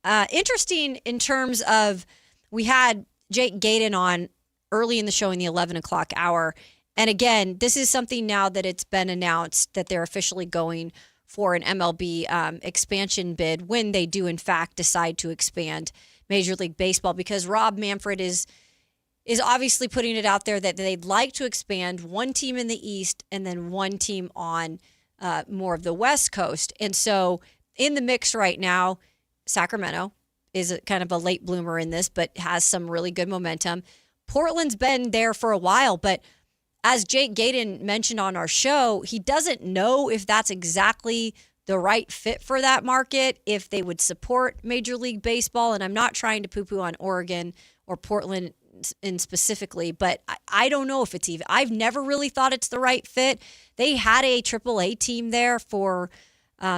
Interesting in terms of, we had Jake Gayden on early in the show in the 11 o'clock hour. And again, this is something now that it's been announced that they're officially going for an MLB expansion bid when they do, in fact, decide to expand Major League Baseball, because Rob Manfred is obviously putting it out there that they'd like to expand one team in the East and then one team on more of the West Coast. And so in the mix right now, Sacramento is kind of a late bloomer in this, but has some really good momentum. Portland's been there for a while, but as Jake Gayden mentioned on our show, he doesn't know if that's exactly the right fit for that market, if they would support Major League Baseball. And I'm not trying to poo-poo on Oregon or Portland in specifically, but I don't know if it's even, I've never really thought it's the right fit. They had a AAA team there for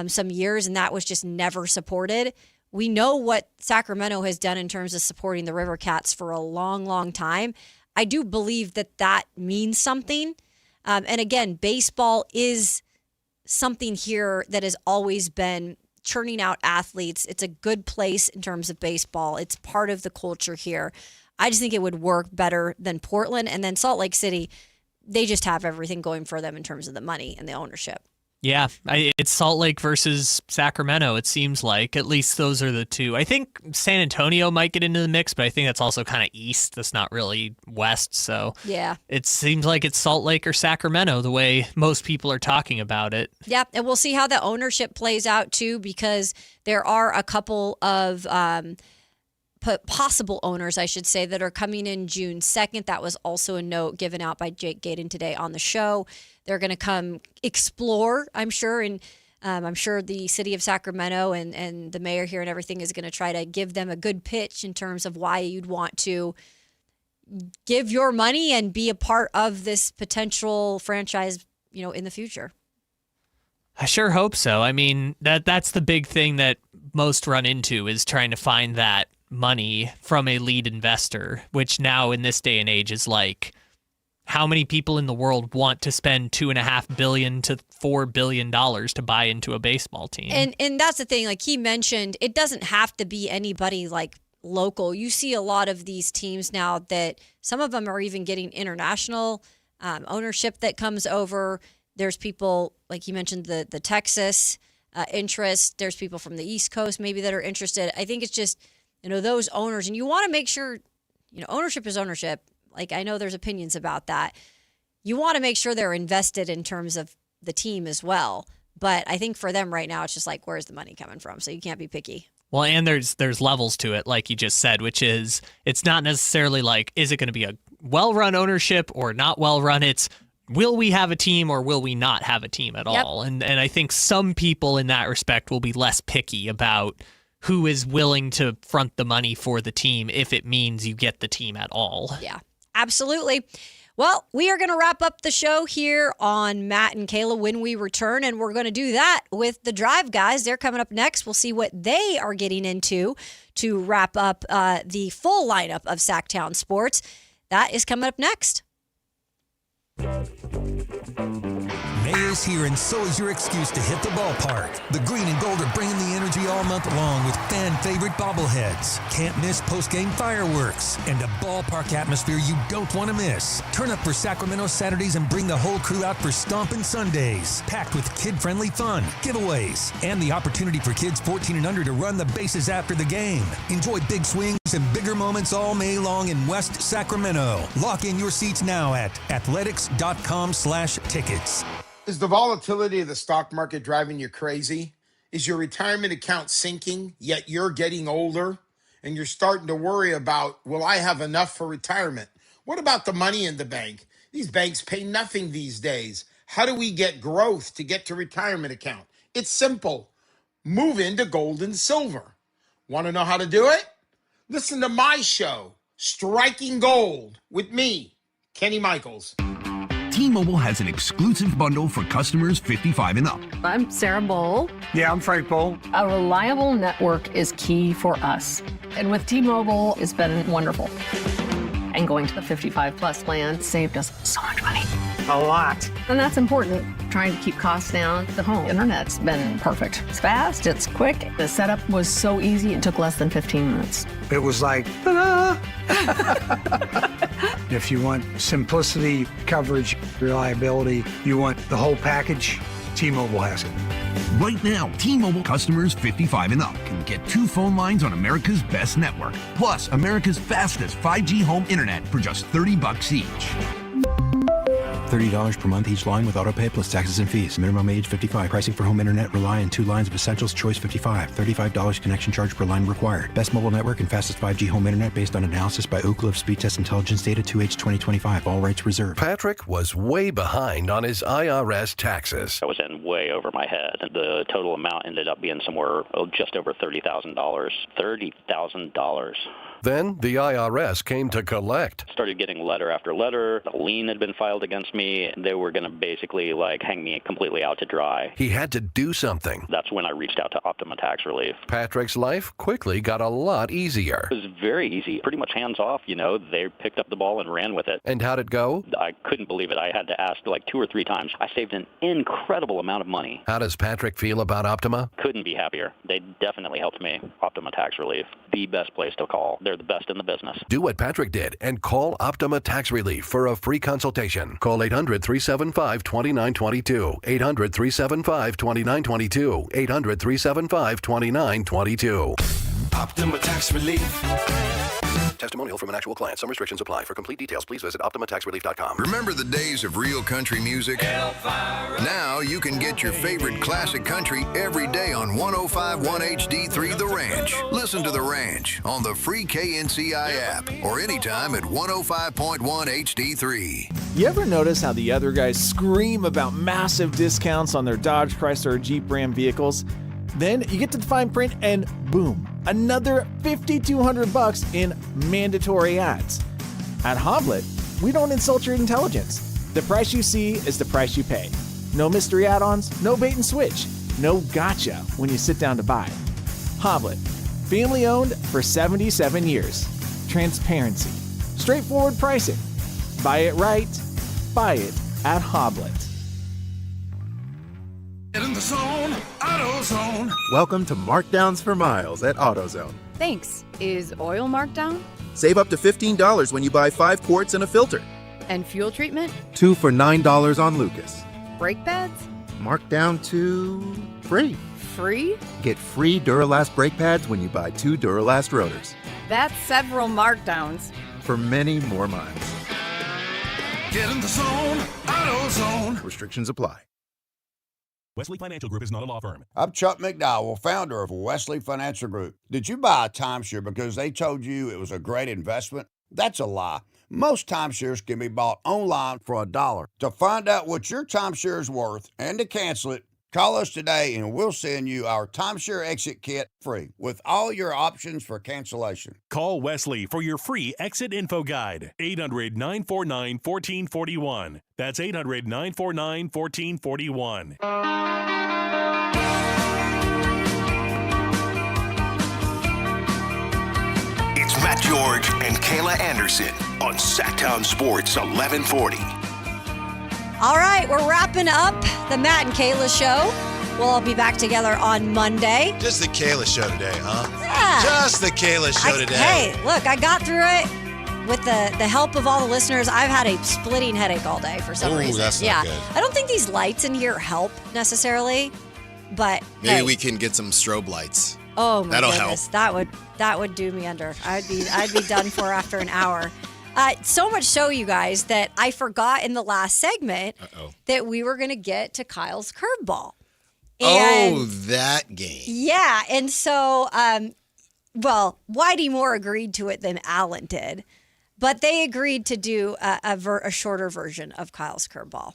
some years, and that was just never supported. We know what Sacramento has done in terms of supporting the River Cats for a long, long time. I do believe that means something. And again, baseball is something here that has always been churning out athletes. It's a good place in terms of baseball. It's part of the culture here. I just think it would work better than Portland. And then Salt Lake City, they just have everything going for them in terms of the money and the ownership. Yeah, it's Salt Lake versus Sacramento, it seems like. At least those are the two. I think San Antonio might get into the mix, but I think that's also kind of east. That's not really west. So yeah, it seems like it's Salt Lake or Sacramento the way most people are talking about it. Yeah, and we'll see how the ownership plays out too, because there are a couple of possible owners, I should say, that are coming in June 2nd. That was also a note given out by Jake Gaydon today on the show. They're going to come explore, I'm sure, and I'm sure the city of Sacramento and the mayor here and everything is going to try to give them a good pitch in terms of why you'd want to give your money and be a part of this potential franchise, in the future. I sure hope so. I mean, that's the big thing that most run into is trying to find that money from a lead investor, which now in this day and age is like, how many people in the world want to spend $2.5 billion to $4 billion to buy into a baseball team? And that's the thing. Like he mentioned, it doesn't have to be anybody like local. You see a lot of these teams now that some of them are even getting international ownership that comes over. There's people, like you mentioned, the Texas interest. There's people from the East Coast maybe that are interested. I think it's just, those owners, and you want to make sure, ownership is ownership. Like, I know there's opinions about that. You want to make sure they're invested in terms of the team as well. But I think for them right now, it's just like, where's the money coming from? So you can't be picky. Well, and there's levels to it, like you just said, which is, it's not necessarily like, is it going to be a well-run ownership or not well-run? It's, will we have a team or will we not have a team at all? And I think some people in that respect will be less picky about who is willing to front the money for the team if it means you get the team at all. Yeah. Absolutely. Well, we are going to wrap up the show here on Matt and Kayla when we return, and we're going to do that with the Drive guys. They're coming up next. We'll see what they are getting into to wrap up the full lineup of Sactown Sports. That is coming up next. May is here, and so is your excuse to hit the ballpark. The green and gold are bringing the energy all month long with fan-favorite bobbleheads, can't-miss post-game fireworks, and a ballpark atmosphere you don't want to miss. Turn up for Sacramento Saturdays and bring the whole crew out for Stompin' Sundays, packed with kid-friendly fun, giveaways, and the opportunity for kids 14 and under to run the bases after the game. Enjoy big swings and bigger moments all May long in West Sacramento. Lock in your seats now at athletics.com/tickets. Is the volatility of the stock market driving you crazy? Is your retirement account sinking, yet you're getting older and you're starting to worry about, will I have enough for retirement? What about the money in the bank? These banks pay nothing these days. How do we get growth to get to retirement account? It's simple. Move into gold and silver. Want to know how to do it? Listen to my show, Striking Gold, with me, Kenny Michaels. T-Mobile has an exclusive bundle for customers 55 and up. I'm Sarah Bowl. Yeah, I'm Frank Bowl. A reliable network is key for us. And with T-Mobile, it's been wonderful. And going to the 55 plus plan saved us so much money. A lot. And that's important. Trying to keep costs down. The home internet's been perfect. It's fast, it's quick. The setup was so easy, it took less than 15 minutes. It was like, ta-da! If you want simplicity, coverage, reliability, you want the whole package, T-Mobile has it. Right now, T-Mobile customers 55 and up can get 2 phone lines on America's best network, plus America's fastest 5G home internet for just $30 each. $30 per month each line with autopay plus taxes and fees. Minimum age 55. Pricing for home internet rely on 2 lines of Essentials Choice 55. $35 connection charge per line required. Best mobile network and fastest 5G home internet based on analysis by Ookla of Speed Test Intelligence data 2H 2025. All rights reserved. Patrick was way behind on his IRS taxes. I was in way over my head. The total amount ended up being somewhere just over $30,000. $30,000. Then the IRS came to collect. Started getting letter after letter. A lien had been filed against me. They were going to basically hang me completely out to dry. He had to do something. That's when I reached out to Optima Tax Relief. Patrick's life quickly got a lot easier. It was very easy, pretty much hands off. They picked up the ball and ran with it. And how'd it go? I couldn't believe it. I had to ask 2 or 3 times. I saved an incredible amount of money. How does Patrick feel about Optima? Couldn't be happier. They definitely helped me. Optima Tax Relief, the best place to call. They're They're the best in the business. Do what Patrick did and call Optima Tax Relief for a free consultation. Call 800-375-2922. 800-375-2922. 800-375-2922. Optima Tax Relief. Testimonial from an actual client. Some restrictions apply. For complete details, please visit OptimaTaxRelief.com. Remember the days of real country music? Now you can get your favorite classic country every day on 105.1 HD3 The Ranch. Listen to The Ranch on the free KNCI app or anytime at 105.1 HD3. You ever notice how the other guys scream about massive discounts on their Dodge, Chrysler, or Jeep Ram vehicles? Then you get to the fine print and boom, another $5,200 in mandatory ads. At Hoblet, we don't insult your intelligence. The price you see is the price you pay. No mystery add-ons, no bait and switch, no gotcha when you sit down to buy. Hoblet, family owned for 77 years. Transparency, straightforward pricing. Buy it right, buy it at Hoblet. Get in the zone, AutoZone. Welcome to Markdowns for Miles at AutoZone. Thanks. Is oil marked down? Save up to $15 when you buy 5 quarts and a filter. And fuel treatment? 2 for $9 on Lucas. Brake pads? Marked down to free. Free? Get free Duralast brake pads when you buy 2 Duralast rotors. That's several markdowns. For many more miles. Get in the zone, AutoZone. Restrictions apply. Wesley Financial Group is not a law firm. I'm Chuck McDowell, founder of Wesley Financial Group. Did you buy a timeshare because they told you it was a great investment? That's a lie. Most timeshares can be bought online for $1. To find out what your timeshare is worth and to cancel it, call us today and we'll send you our timeshare exit kit free with all your options for cancellation. Call Wesley for your free exit info guide. 800-949-1441. That's 800-949-1441. It's Matt George and Kayla Anderson on Sactown Sports 1140. All right, we're wrapping up the Matt and Kayla Show. We'll all be back together on Monday. Just the Kayla Show today, huh? Yeah. Just the Kayla Show today. Hey, look, I got through it with the help of all the listeners. I've had a splitting headache all day for some reason. That's not good. I don't think these lights in here help necessarily, but Maybe we can get some strobe lights. Oh my That'll goodness, help. that would do me under. I'd be done for after an hour. So much so, you guys, that I forgot in the last segment that we were going to get to Kyle's curveball. And that game. Yeah, and so, Whitey Moore agreed to it than Alan did, but they agreed to do a shorter version of Kyle's curveball.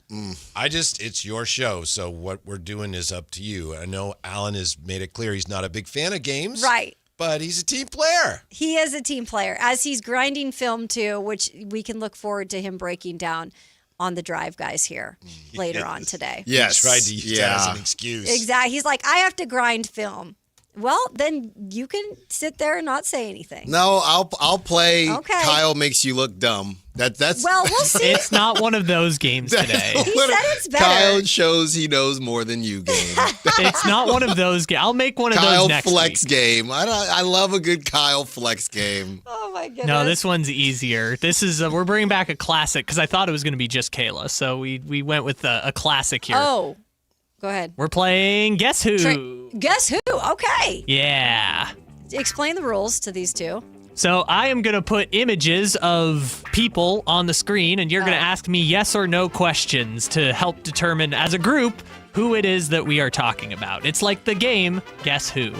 It's your show, so what we're doing is up to you. I know Alan has made it clear he's not a big fan of games. Right. But he's a team player. He is a team player, as he's grinding film too, which we can look forward to him breaking down on the drive, guys, here later on today. Yes. He tried to use that as an excuse. Exactly. He's like, I have to grind film. Well, then you can sit there and not say anything. No, I'll play. Okay. Kyle makes you look dumb. That's well, we'll see. It's not one of those games today. He said it's better. Kyle shows he knows more than you game. It's not one of those games. I'll make one of those next flex week. game. I love a good Kyle flex game. Oh my goodness. No, this one's easier. This is we're bringing back a classic because I thought it was going to be just Kayla, so we went with a classic here. Oh, go ahead. We're playing Guess Who. Guess Who? Okay. Yeah. Explain the rules to these two. So I am going to put images of people on the screen, and you're going to ask me yes or no questions to help determine, as a group, who it is that we are talking about. It's like the game, Guess Who.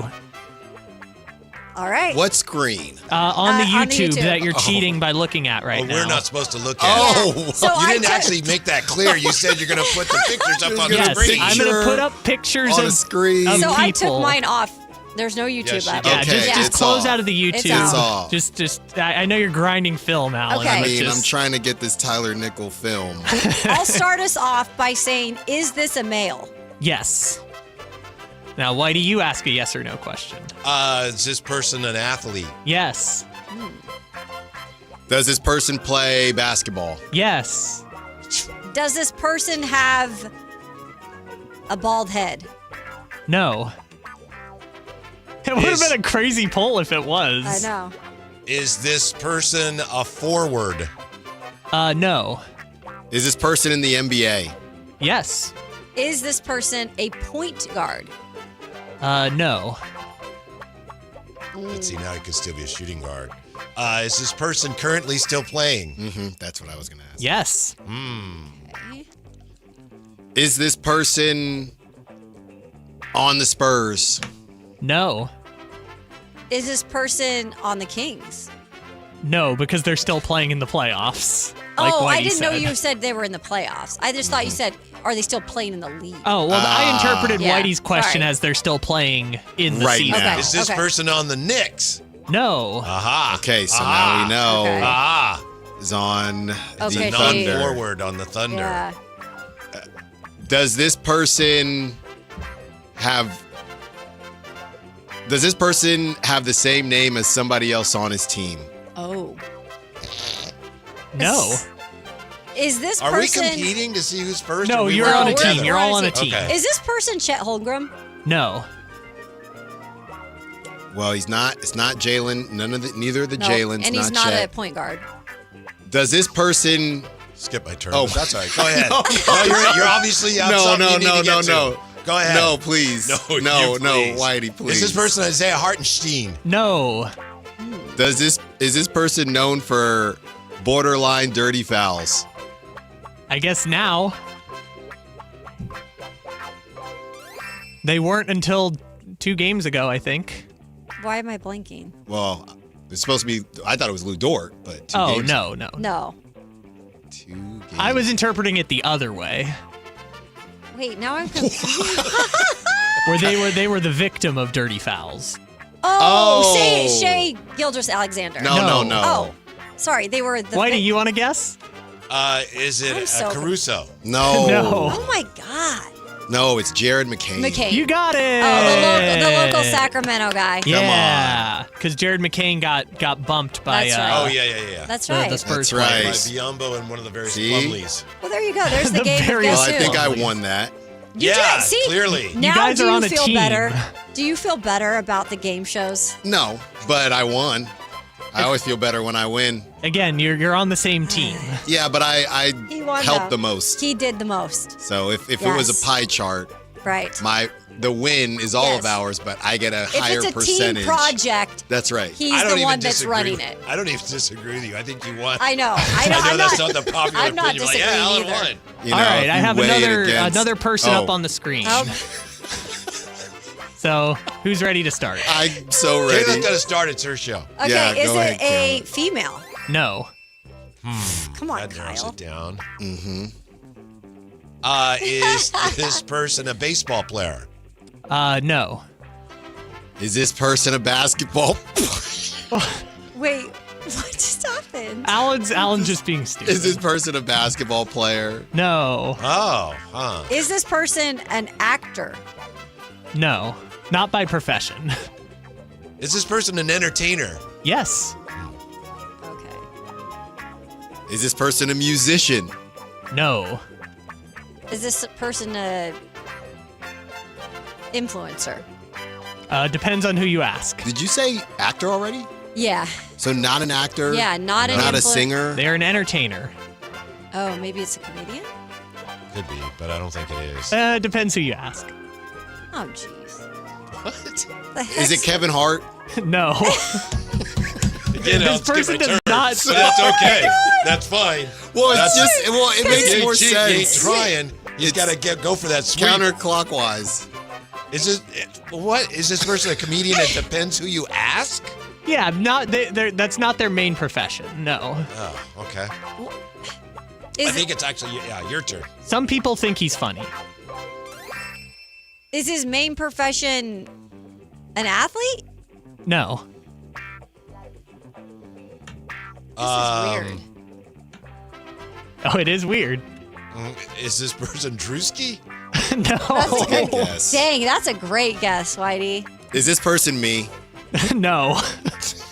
All right. What screen? On the YouTube that you're cheating by looking at right now. We're not supposed to look at it. So you didn't actually make that clear. You said you're going to put the pictures up on the screen. I'm going to put up pictures on of a screen. of So people. I took mine off. There's no YouTube app. Yeah, just close out of the YouTube. It's off. I know you're grinding film, Alan. Okay. I'm trying to get this Tyler Nickel film. I'll start us off by saying, is this a male? Yes. Now, why do you ask a yes or no question? Is this person an athlete? Yes. Does this person play basketball? Yes. Does this person have a bald head? No. It would have been a crazy poll if it was. I know. Is this person a forward? No. Is this person in the NBA? Yes. Is this person a point guard? No. Let's see, now he could still be a shooting guard. Is this person currently still playing? Mm-hmm. That's what I was going to ask. Yes. Okay. Is this person on the Spurs? No. Is this person on the Kings? No, because they're still playing in the playoffs. Like Oh, I Whitey didn't know said. you said they were in the playoffs. I just thought you said, are they still playing in the league? Oh, well, I interpreted Yeah, Whitey's question sorry. as they're still playing in the Right season. now. Is this person on the Knicks? No. Aha. Okay, so now we know. Okay. Ah. Is on Okay, the so you- Thunder. Non-forward on the Thunder. Yeah. Does this person have the same name as somebody else on his team? Oh. No. Is this Are we person... competing to see who's first? No, or we you're work on a together? team. You're all on a team. Okay. Is this person Chet Holmgren? No. Well, he's not. It's not Jalen. Neither of the No. Jalen's. And he's not a Chet. point guard. Does this person? Skip my turn. Oh, That's all right. Go ahead. No, you're obviously out something you need to get to. Go ahead. No, please. No, no, please. Whitey, please. Is this person Isaiah Hartenstein? No. Is this person known for borderline dirty fouls? I guess now. They weren't until 2 games ago, I think. Why am I blanking? Well, it's supposed to be. I thought it was Lou Dort, but two Oh, games. no. No. 2 games. I was interpreting it the other way, Wait, now I'm confused. where they were the victim of dirty fouls. Oh, Shea Gildress-Alexander. No. Oh, sorry. They were the... Whitey, you want to guess? Is it I'm so Caruso? No. No. Oh, my God. No, it's Jared McCain. McCain. You got it. Oh, the local Sacramento guy. Yeah, because Jared McCain got bumped by. That's right. Oh, yeah. That's the right. Spurs That's right. By players. Biombo and one of the various See? Plumleys. Well, there you go. There's the, The game. very- Guess Well, I who? think I won that. You Yeah, did. See? clearly. Now guys do are you on a feel team. better? Do you feel better about the game shows? No, but I won. I always feel better when I win. Again, you're on the same team. Yeah, but I He won, helped though. the most. He did the most. So if it was Yes. a pie chart, Right. the win is all Yes. of ours, but I get a If higher it's a percentage. team project, That's right. he's I don't the even one that's disagree running with- it. I don't even disagree with you. I think you won. I know. I know I'm that's not, not the popular I'm not opinion. Like, disagreeing yeah, Alan either. won. You know, All right, if I you have weigh it another against- person up Oh, on the screen. Oh, So who's ready to start? I'm so ready. Kayla's got to start. It's her show. okay, Yeah, is go it ahead, a female? No. Come on, That narrows Kyle. it down. Mm-hmm. Is this person a baseball player? No. Is this person a basketball? Wait, what just happened? Alan's just being stupid. Is this person a basketball player? No. Oh, huh. Is this person an actor? No. Not by profession. Is this person an entertainer? Yes. Okay. Is this person a musician? No. Is this person a influencer? Depends on who you ask. Did you say actor already? Yeah. So not an actor? Yeah, not an Not a influ- singer? They're an entertainer. Oh, maybe it's a comedian? Could be, but I don't think it is. Depends who you ask. Oh, jeez. What? The heck? Is it Kevin Hart? No. Again, I'll This skip person my does turn. not. But that's okay. That's fine. Well, it's That's- just it makes You more ain't cheating, you ain't sense. trying. You got to go for that sweep. Counterclockwise. Is this what? Is this person a comedian? It depends who you ask. Yeah, that's not their main profession. No. Oh, okay. Is I think it's actually your turn. Some people think he's funny. Is his main profession an athlete? No. This is weird. Oh, it is weird. Is this person Drewski? No. That's a good guess. Dang, that's a great guess, Whitey. Is this person me? No.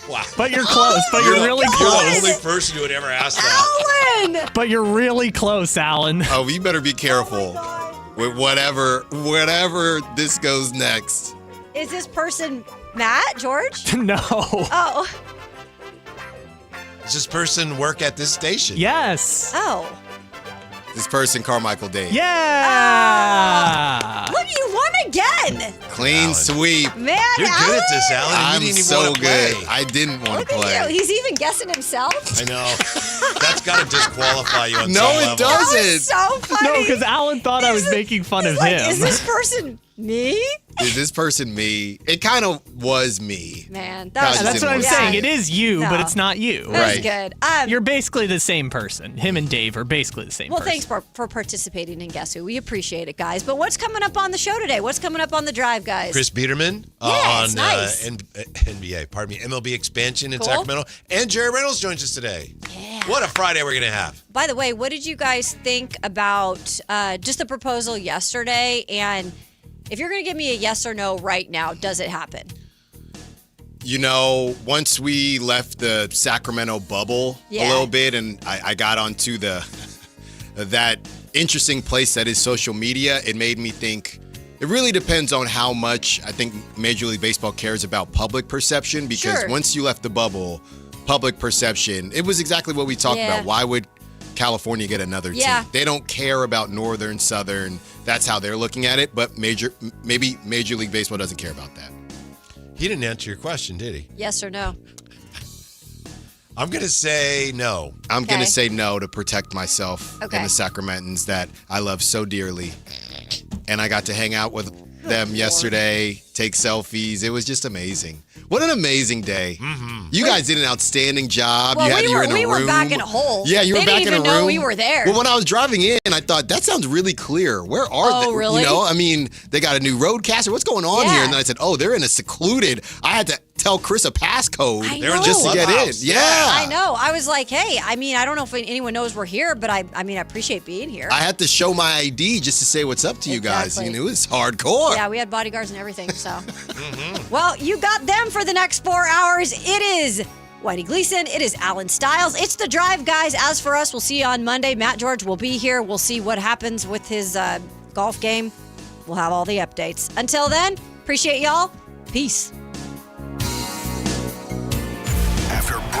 Wow. But you're close. But you're really You're close. the only person who would ever ask that. Alan! But you're really close, Alan. Oh, you better be careful with whatever this goes next. Is this person Matt, George? No. Oh. Does this person work at this station? Yes. Oh. This person, Carmichael Dave. Yeah. Look, you won again. Clean sweep. Man, You're good at this, Alan. I'm You didn't even so want to play. good. I didn't want Look to play. at you. He's even guessing himself. I know. That's got to disqualify you on No, some it level. doesn't. That was so funny. No, because Alan thought I was making fun of him. Is this person me? Is this person me? It kind of was me. Man, that was That's what I'm yeah. saying. It is you, No. but it's not you. That was good. You're basically the same person. Him and Dave are basically the same Well, person. thanks for participating in Guess Who. We appreciate it, guys. But what's coming up on the show today? What's coming up on the drive, guys? Chris Biederman Yes, on nice. NBA, MLB expansion in Cool. Sacramento. And Jerry Reynolds joins us today. Yeah. What a Friday we're going to have. By the way, what did you guys think about just the proposal yesterday? And if you're going to give me a yes or no right now, does it happen? You know, once we left the Sacramento bubble a little bit, and I got onto that interesting place that is social media, it made me think it really depends on how much I think Major League Baseball cares about public perception. Because Sure. once you left the bubble, public perception, it was exactly what we talked about. Why would California get another team? They don't care about Northern, Southern. That's how they're looking at it. But maybe Major League Baseball doesn't care about that. He didn't answer your question, did he? Yes or no? I'm going to say no. I'm going to say no to protect myself Okay. and the Sacramentans that I love so dearly. And I got to hang out with them yesterday, take selfies. It was just amazing. What an amazing day. Mm-hmm. You guys did an outstanding job. Well, you were in a room. we were back in a hole. Yeah, you were They back didn't in a even room. know we were there. Well, when I was driving in, I thought, that sounds really clear. Where are they? really? You know, I mean, they got a new roadcaster. What's going on here? And then I said, oh, they're in a secluded. I had to tell Chris a passcode just to get in. Yeah. I know. I was like, hey, I mean, I don't know if anyone knows we're here, but I mean, I appreciate being here. I had to show my ID just to say what's up to you guys. Exactly. You know, it was hardcore. Yeah, we had bodyguards and everything, so. Well, you got them for the next 4 hours. It is Whitey Gleason. It is Alan Stiles. It's The Drive, guys. As for us, we'll see you on Monday. Matt George will be here. We'll see what happens with his golf game. We'll have all the updates. Until then, appreciate y'all. Peace.